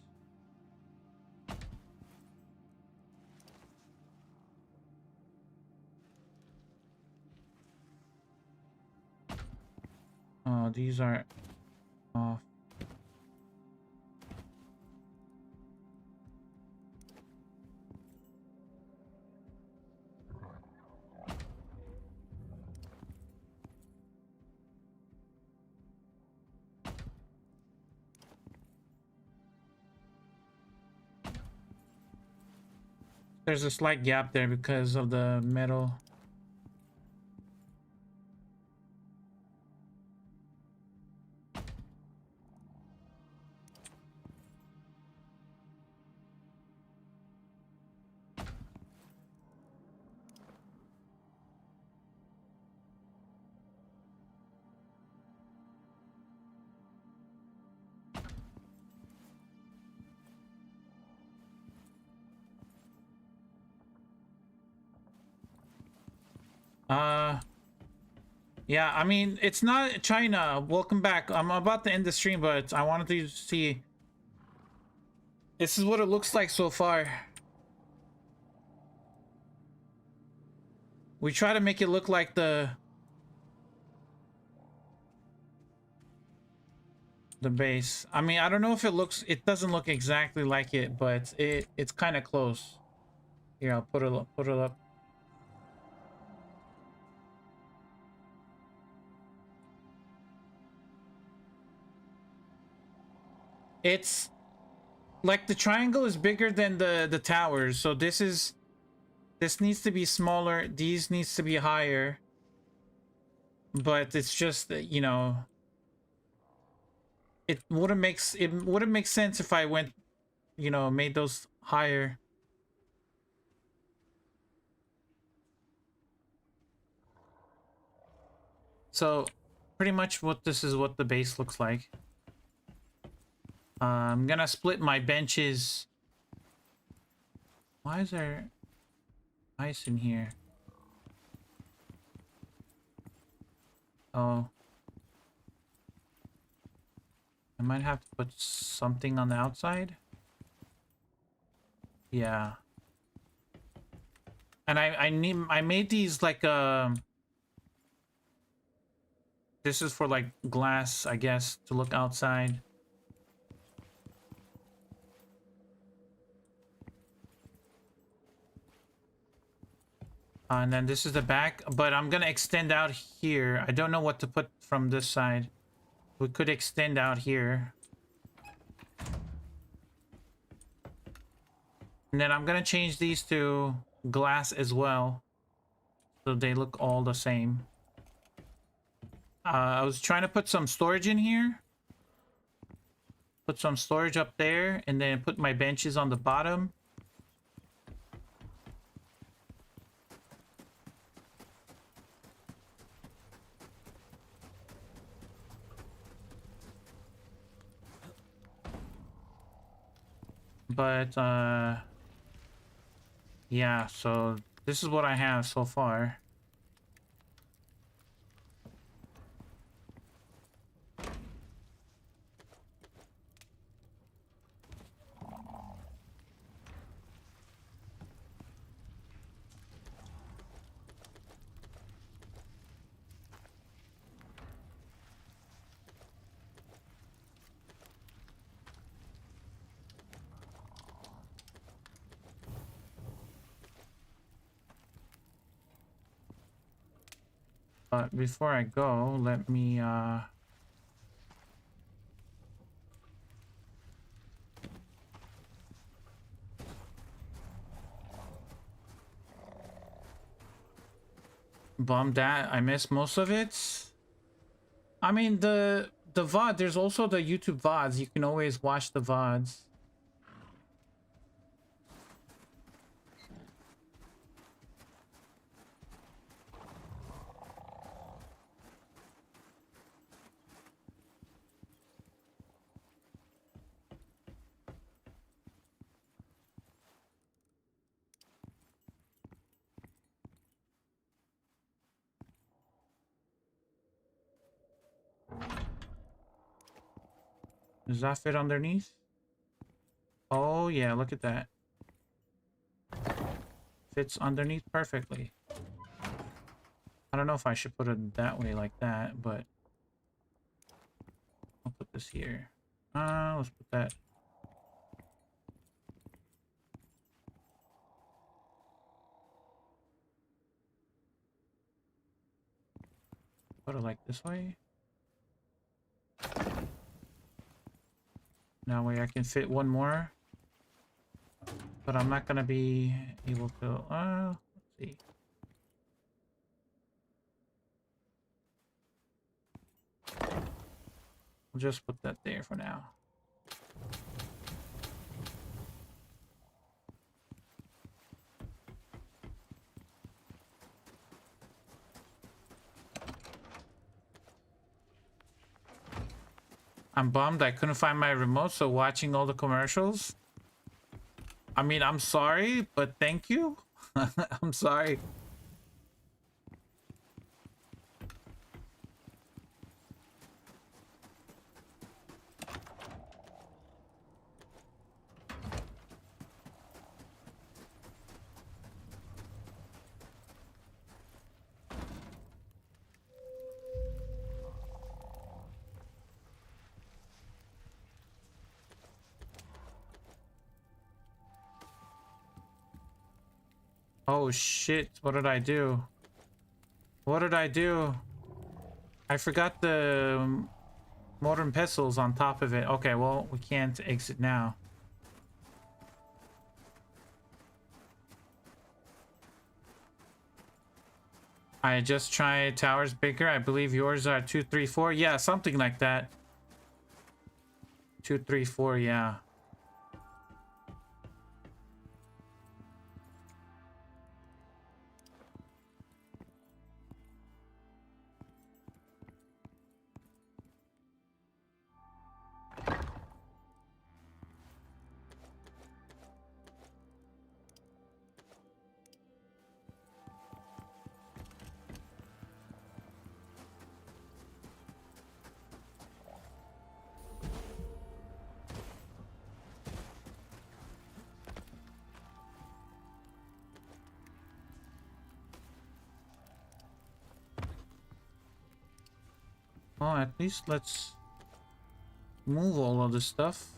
Oh, these are off. There's a slight gap there because of the metal. Yeah, I mean, it's not China. Welcome back. I'm about to end the stream, but I wanted to see. This is what it looks like so far. We try to make it look like the base. I mean, I don't know if it doesn't look exactly like it, but it's kind of close. Here, I'll put it up. It's like the triangle is bigger than the towers, so this needs to be smaller, these needs to be higher, but it's just that, you know, it wouldn't make sense if I went, you know, made those higher. So pretty much this is what the base looks like. I'm gonna split my benches. Why is there ice in here? Oh, I might have to put something on the outside. Yeah. And I made these like this is for like glass, I guess, to look outside. And then this is the back, but I'm gonna extend out here. I don't know what to put from this side. We could extend out here. And then I'm gonna change these to glass as well, so they look all the same. I was trying to put some storage in here. Put some storage up there, and then put my benches on the bottom. But yeah, so this is what I have so far. But before I go, let me bummed that I missed most of it. I mean, the VOD, there's also the YouTube VODs. You can always watch the VODs. Does that fit underneath? Oh yeah, look at that. Fits underneath perfectly. I don't know if I should put it that way like that, but I'll put this here. Let's put that. Put it like this way. Now way I can fit one more. But I'm not gonna be able to let's see. We'll just put that there for now. I'm bummed I couldn't find my remote, so watching all the commercials. I mean, I'm sorry, but thank you. I'm sorry. Oh shit, what did I do? What did I do? I forgot the modern pistols on top of it. Okay, well, we can't exit now. I just tried towers bigger. I believe yours are 2, 3, 4. Yeah, something like that. 2, 3, 4, yeah. Well, at least let's move all of this stuff.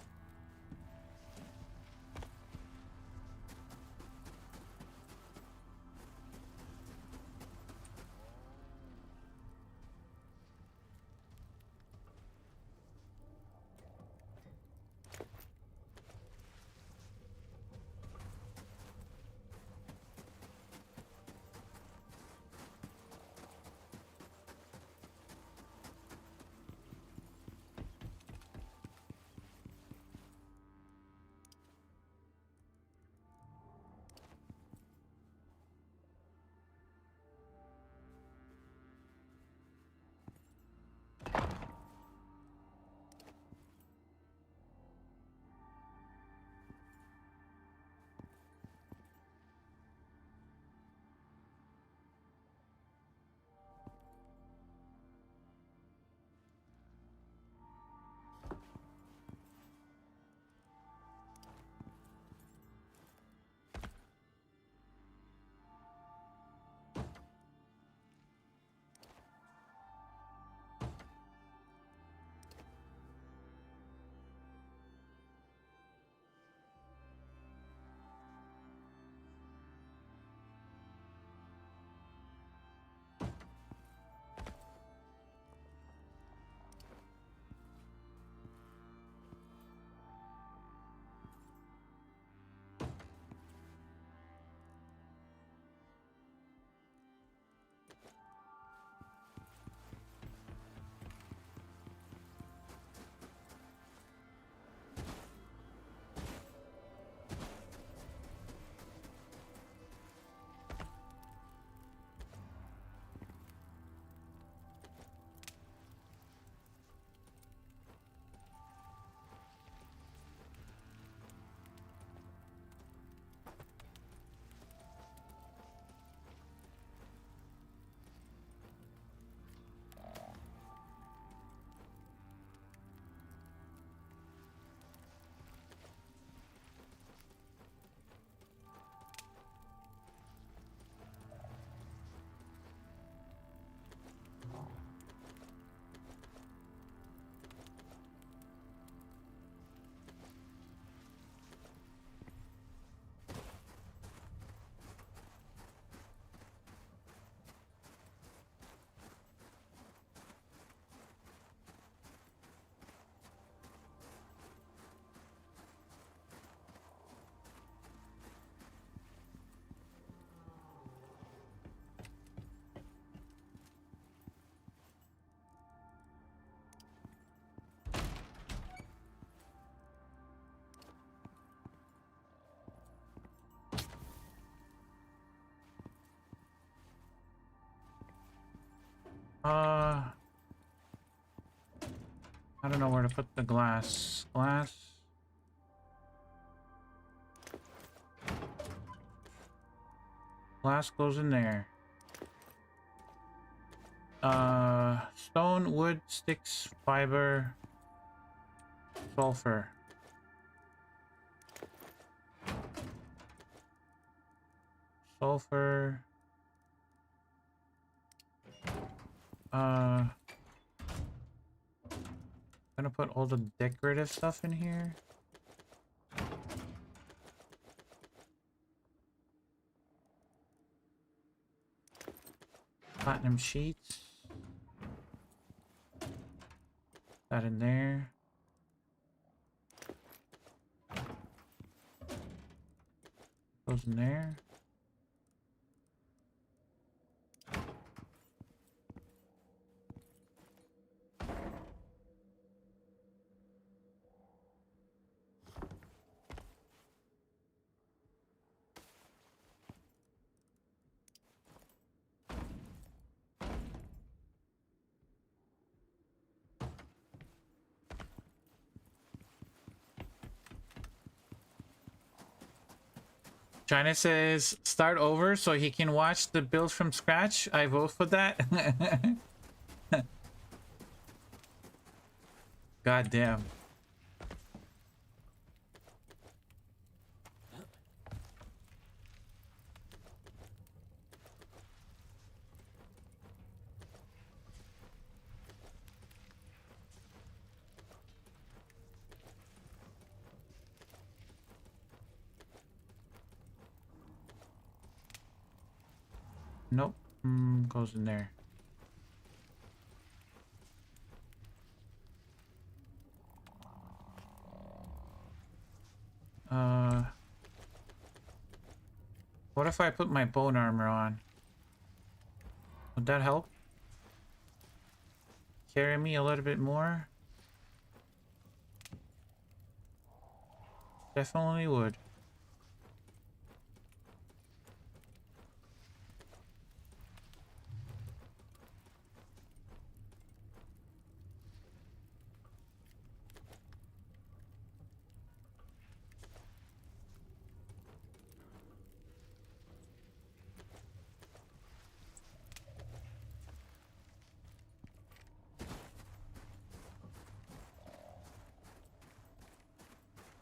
I don't know where to put the glass. Glass. Glass goes in there. Stone, wood, sticks, fiber, sulfur. Sulfur. Gonna put all the decorative stuff in here. Platinum sheets. That in there. Goes in there. China says start over so he can watch the build from scratch. I vote for that. God damn. Nope. Goes in there. What if I put my bone armor on? Would that help? Carry me a little bit more? Definitely would.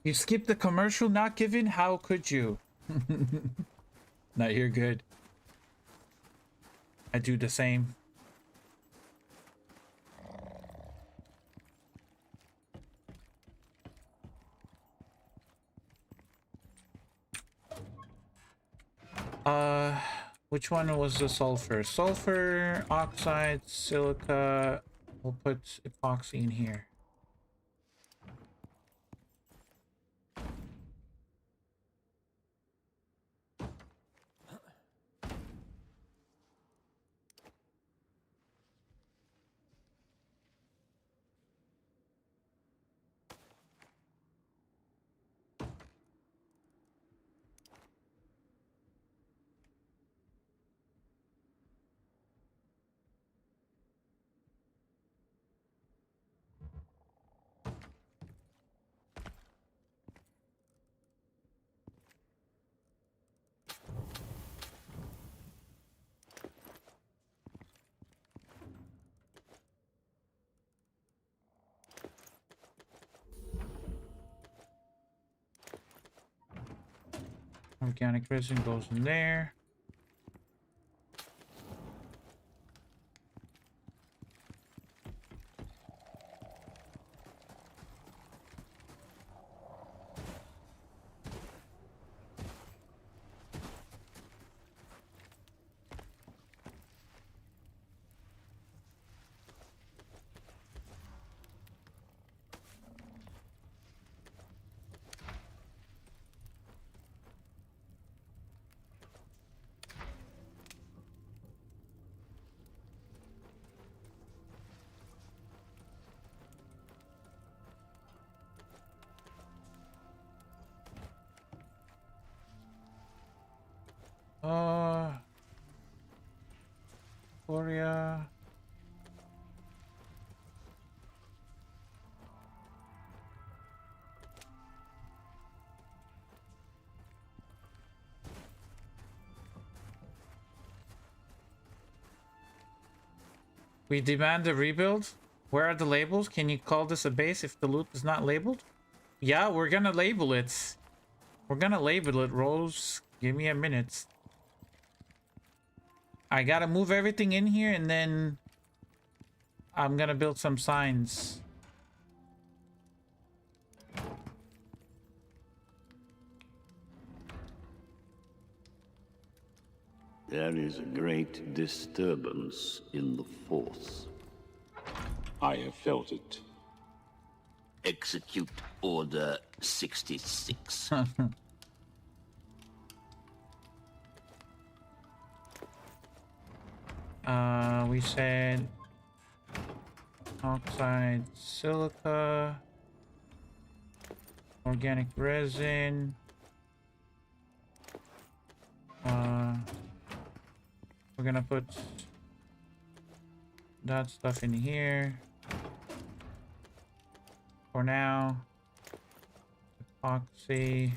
You skipped the commercial not given? How could you? No, you're good. I do the same. Which one was the sulfur? Sulfur, oxide, silica. We'll put epoxy in here. Organic resin goes in there. Korea. We demand a rebuild. Where are the labels? Can you call this a base if the loot is not labeled? Yeah, we're gonna label it. We're gonna label it, Rose. Give me a minute. I gotta move everything in here and then I'm gonna build some signs. There is a great disturbance in the force. I have felt it. Execute Order 66. We said oxide silica, organic resin. We're gonna put that stuff in here for now. Epoxy.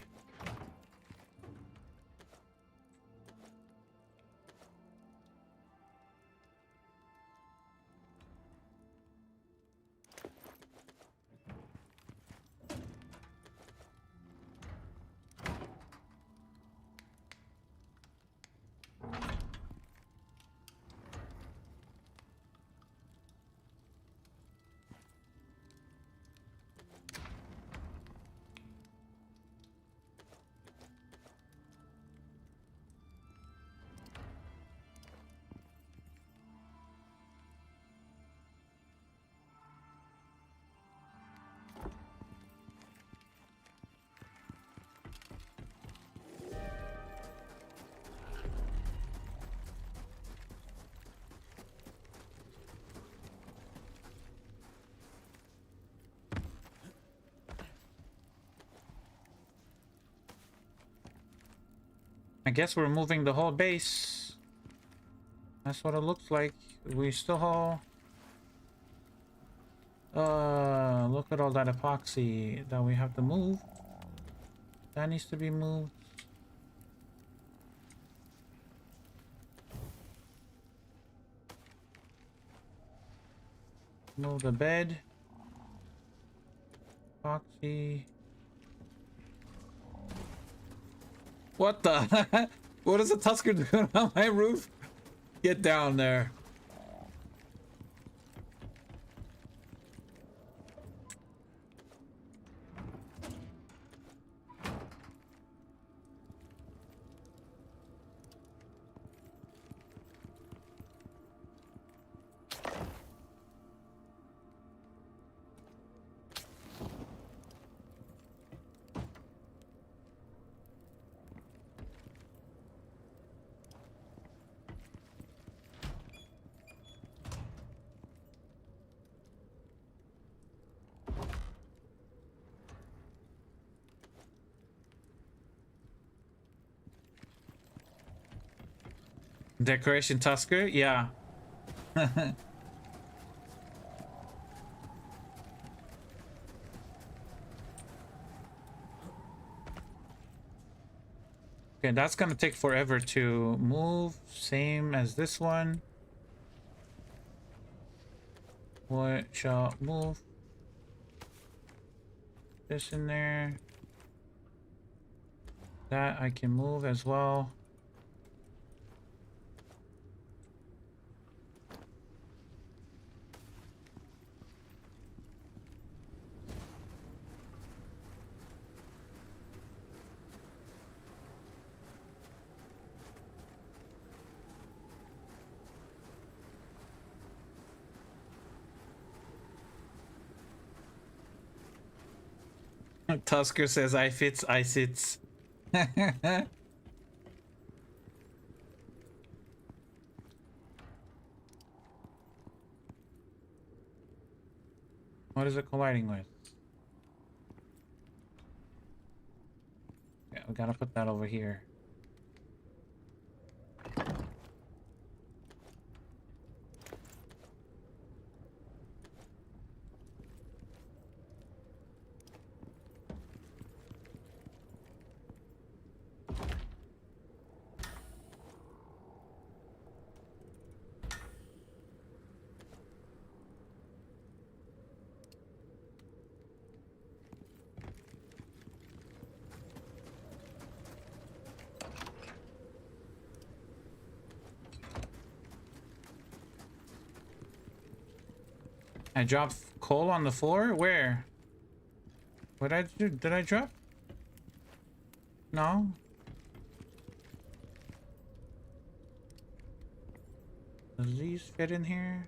I guess we're moving the whole base. That's what it looks like. We still look at all that epoxy that we have to move. That needs to be moved. Move the bed. Epoxy. What the? What is a Tusker doing on my roof? Get down there. Decoration Tusker? Yeah. Okay, that's gonna take forever to move. Same as this one. What shall move? This in there. That I can move as well. Tusker says I fits, I sits. What is it colliding with? Yeah, we gotta put that over here. I dropped coal on the floor? Where? What did I do? Did I drop? No. Does these fit in here?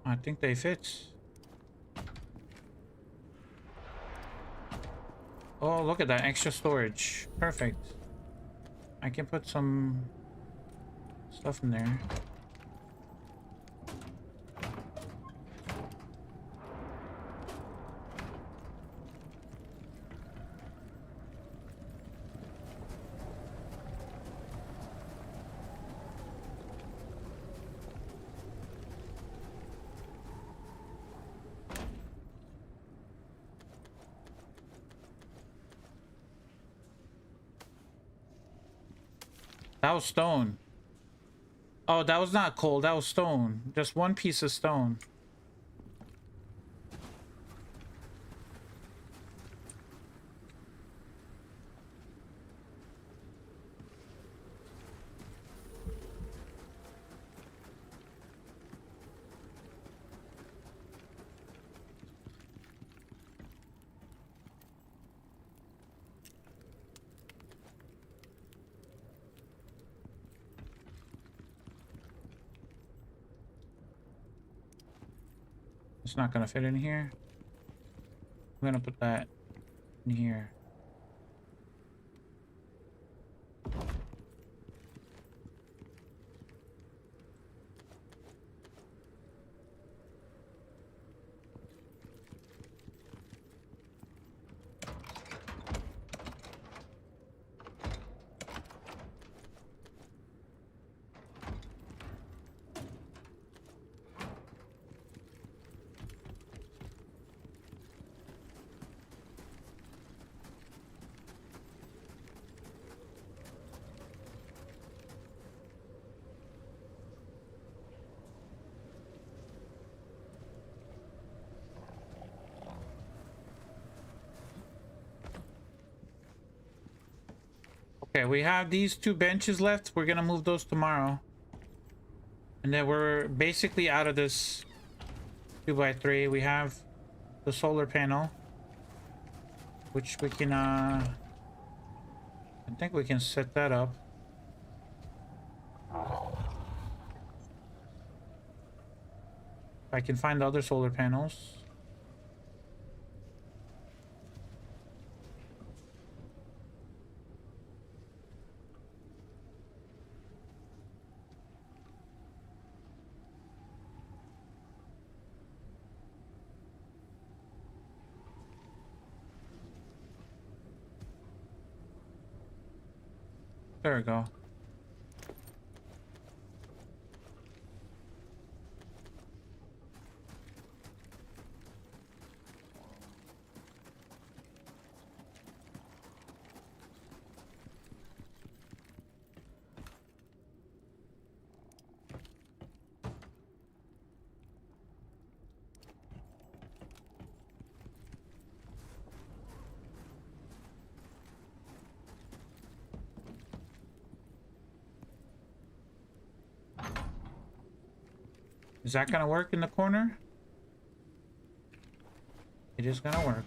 I think they fit. Oh, look at that extra storage. Perfect. I can put some stuff in there. That was stone. Oh, that was not coal. That was stone. Just one piece of stone. It's not gonna fit in here. I'm gonna put that in here. Okay, we have these two benches left. We're gonna move those tomorrow. And then we're basically out of this 2x3. We have the solar panel, which we can, I think we can set that up. I can find the other solar panels. There we go. Is that gonna work in the corner? It is gonna work.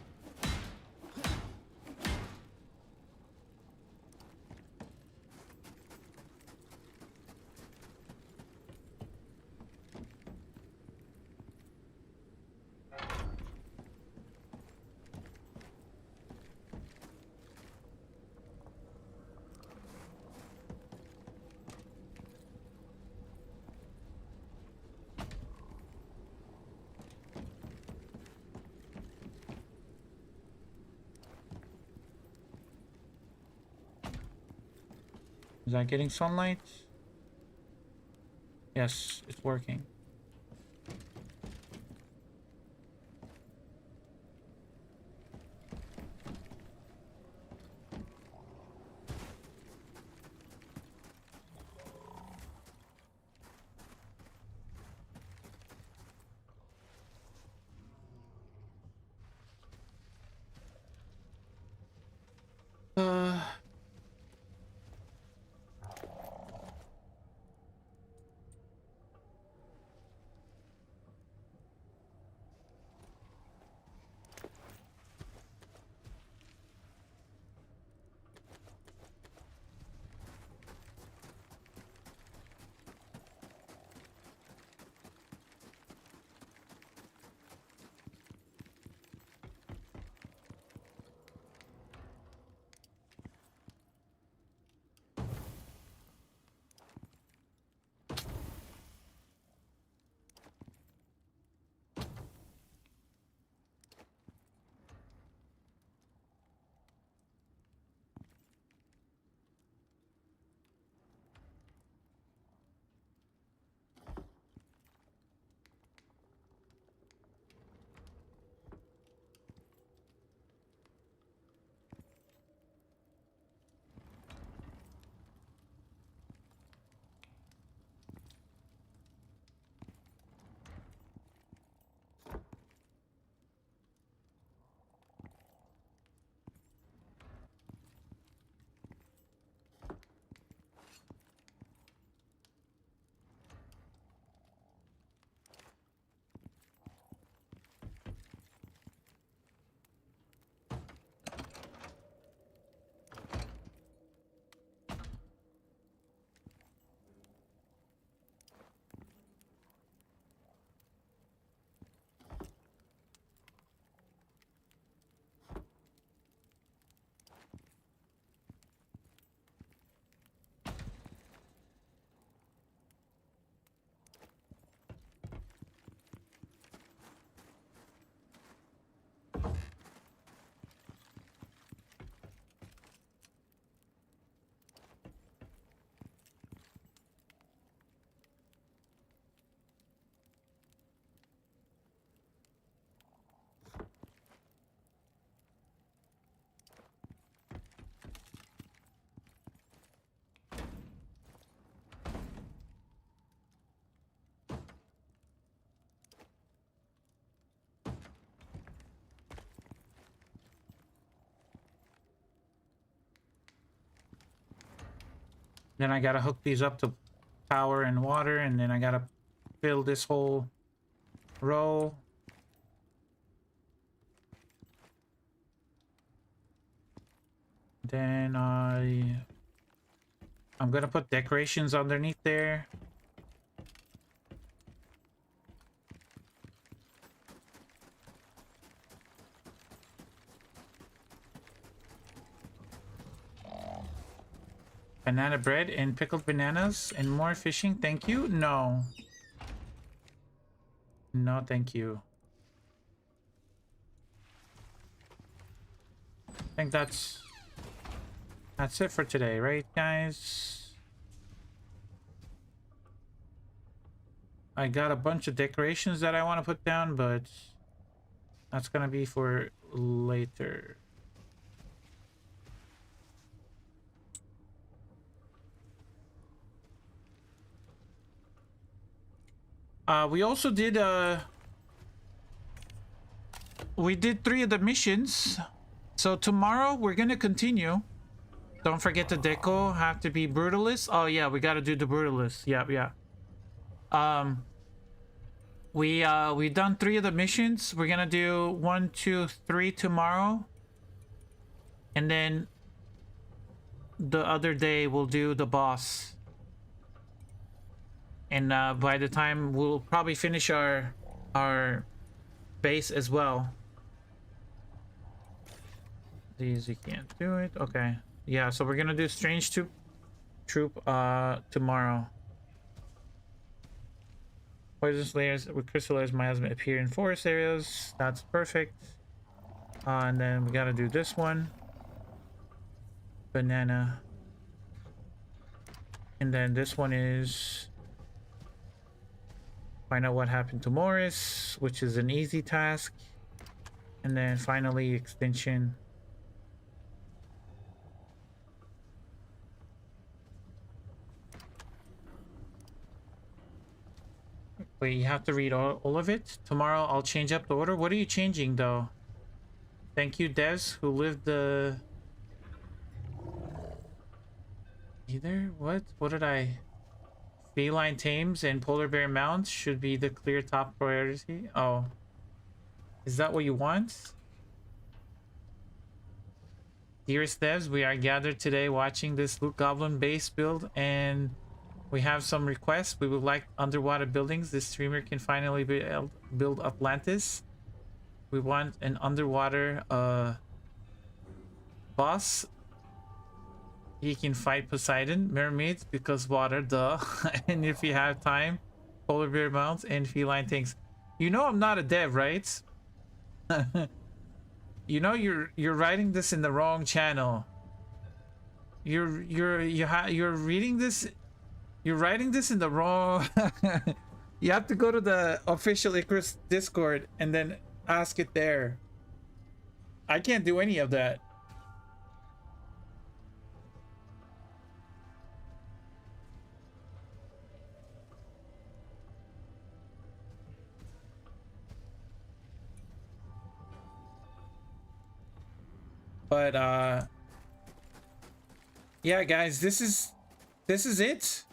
Is that getting sunlight? Yes, it's working. Then I gotta hook these up to power and water, and then I gotta fill this whole row. Then I'm gonna put decorations underneath there. Banana bread and pickled bananas and more fishing. Thank you. No. No, thank you. I think that's it for today, right, guys? I got a bunch of decorations that I want to put down, but that's gonna be for later. We also did we did 3 of the missions. So tomorrow we're gonna continue. Don't forget the deco have to be brutalist. Oh yeah, we gotta do the brutalist. Yeah. We've done 3 of the missions. We're gonna do 1, 2, 3 tomorrow. And then the other day we'll do the boss. And by the time we'll probably finish our base as well. These you can't do it. Okay. Yeah, so we're gonna do strange troop tomorrow. Poisonous layers with crystallized miasma appear in forest areas. That's perfect. And then we gotta do this one. Banana. And then this one is find out what happened to Morris, which is an easy task. And then finally extinction. Wait, you have to read all of it? Tomorrow I'll change up the order. What are you changing though? Thank you, Devs, who lived the... Either? What? What did I... Feline tames and polar bear mounts should be the clear top priority. Oh. Is that what you want? Dearest Devs, we are gathered today watching this Loot Goblin base build, and we have some requests. We would like underwater buildings. This streamer can finally build Atlantis. We want an underwater boss. He can fight Poseidon, mermaids, because water, duh. And if you have time, polar bear mounts and feline tanks. You know I'm not a dev, right? You know you're writing this in the wrong channel. You're reading this. You're writing this in the wrong. You have to go to the official Icarus Discord and then ask it there. I can't do any of that. But yeah, guys, this is it.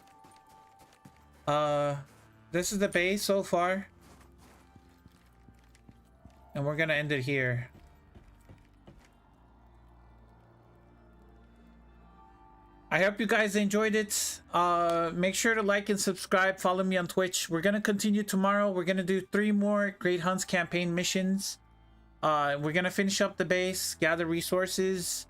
This is the base so far, and we're gonna end it here. I hope you guys enjoyed it. Make sure to like and subscribe. Follow me on Twitch. We're gonna continue tomorrow. We're gonna do 3 more Great Hunts campaign missions. We're gonna finish up the base, gather resources,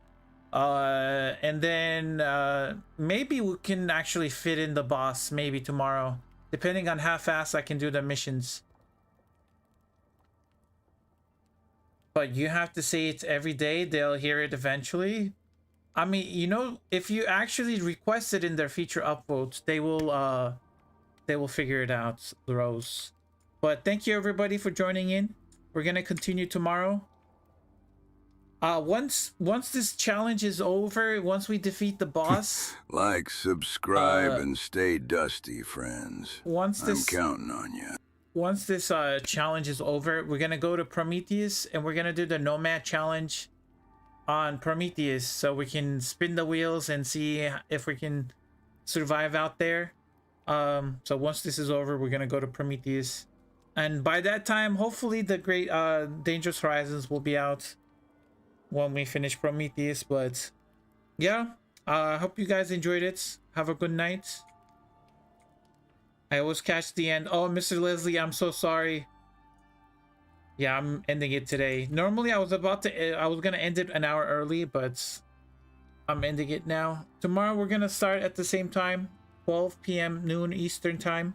and then maybe we can actually fit in the boss maybe tomorrow, depending on how fast I can do the missions. But you have to say it every day. They'll hear it eventually. I mean, you know, if you actually request it in their feature upvotes, they will figure it out, Rose. But thank you everybody for joining in. We're gonna continue tomorrow. Once this challenge is over, once we defeat the boss, like, subscribe, and stay dusty, friends. I'm counting on you. Once this challenge is over, we're gonna go to Prometheus and we're gonna do the Nomad challenge on Prometheus, so we can spin the wheels and see if we can survive out there. So once this is over, we're gonna go to Prometheus, and by that time, hopefully the great Dangerous Horizons will be out when we finish Prometheus. But yeah, I hope you guys enjoyed it. Have a good night. I always catch the end. Oh, Mr. Leslie, I'm so sorry. Yeah, I'm ending it today. Normally I was gonna end it an hour early, but I'm ending it now. Tomorrow we're gonna start at the same time, 12 p.m. noon Eastern time.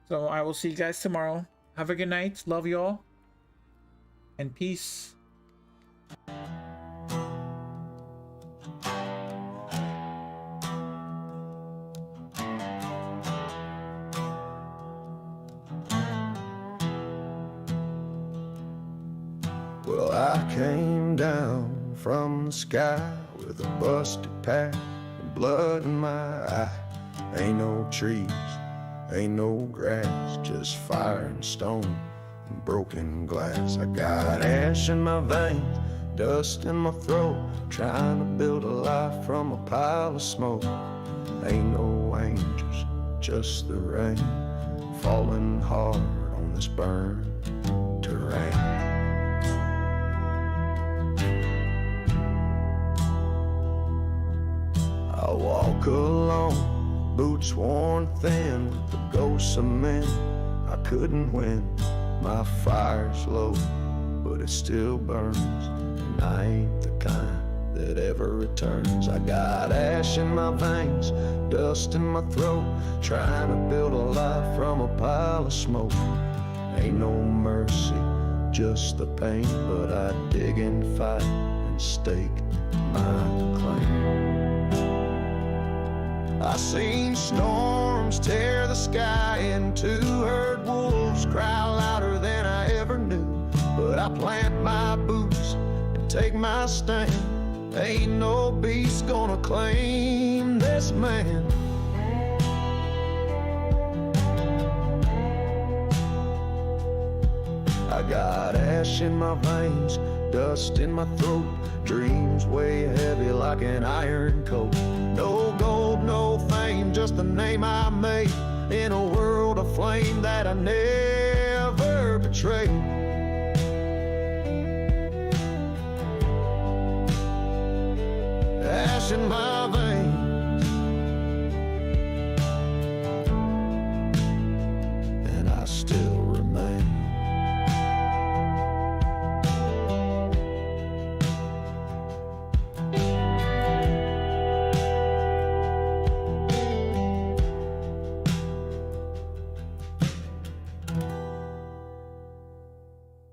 So I will see you guys tomorrow. Have a good night. Love you all. And peace. Well, I came down from the sky with a busted pack and blood in my eye. Ain't no trees, ain't no grass, just fire and stone and broken glass. I got ash in my veins, dust in my throat, trying to build a life from a pile of smoke. Ain't no angels, just the rain falling hard on this burned terrain. I walk alone, boots worn thin, with the ghosts of men I couldn't win. My fire's low, but it still burns, and I ain't the kind that ever returns. I got ash in my veins, dust in my throat, trying to build a life from a pile of smoke. Ain't no mercy, just the pain, but I dig and fight and stake my claim. I seen storms tear the sky in two, heard wolves cry louder than I ever knew. But I plant my boots and take my stand. Ain't no beast gonna claim this man. I got ash in my veins, dust in my throat, dreams weigh heavy like an iron coat. No gold, no fame, just the name I made in a world of flame that I never betrayed.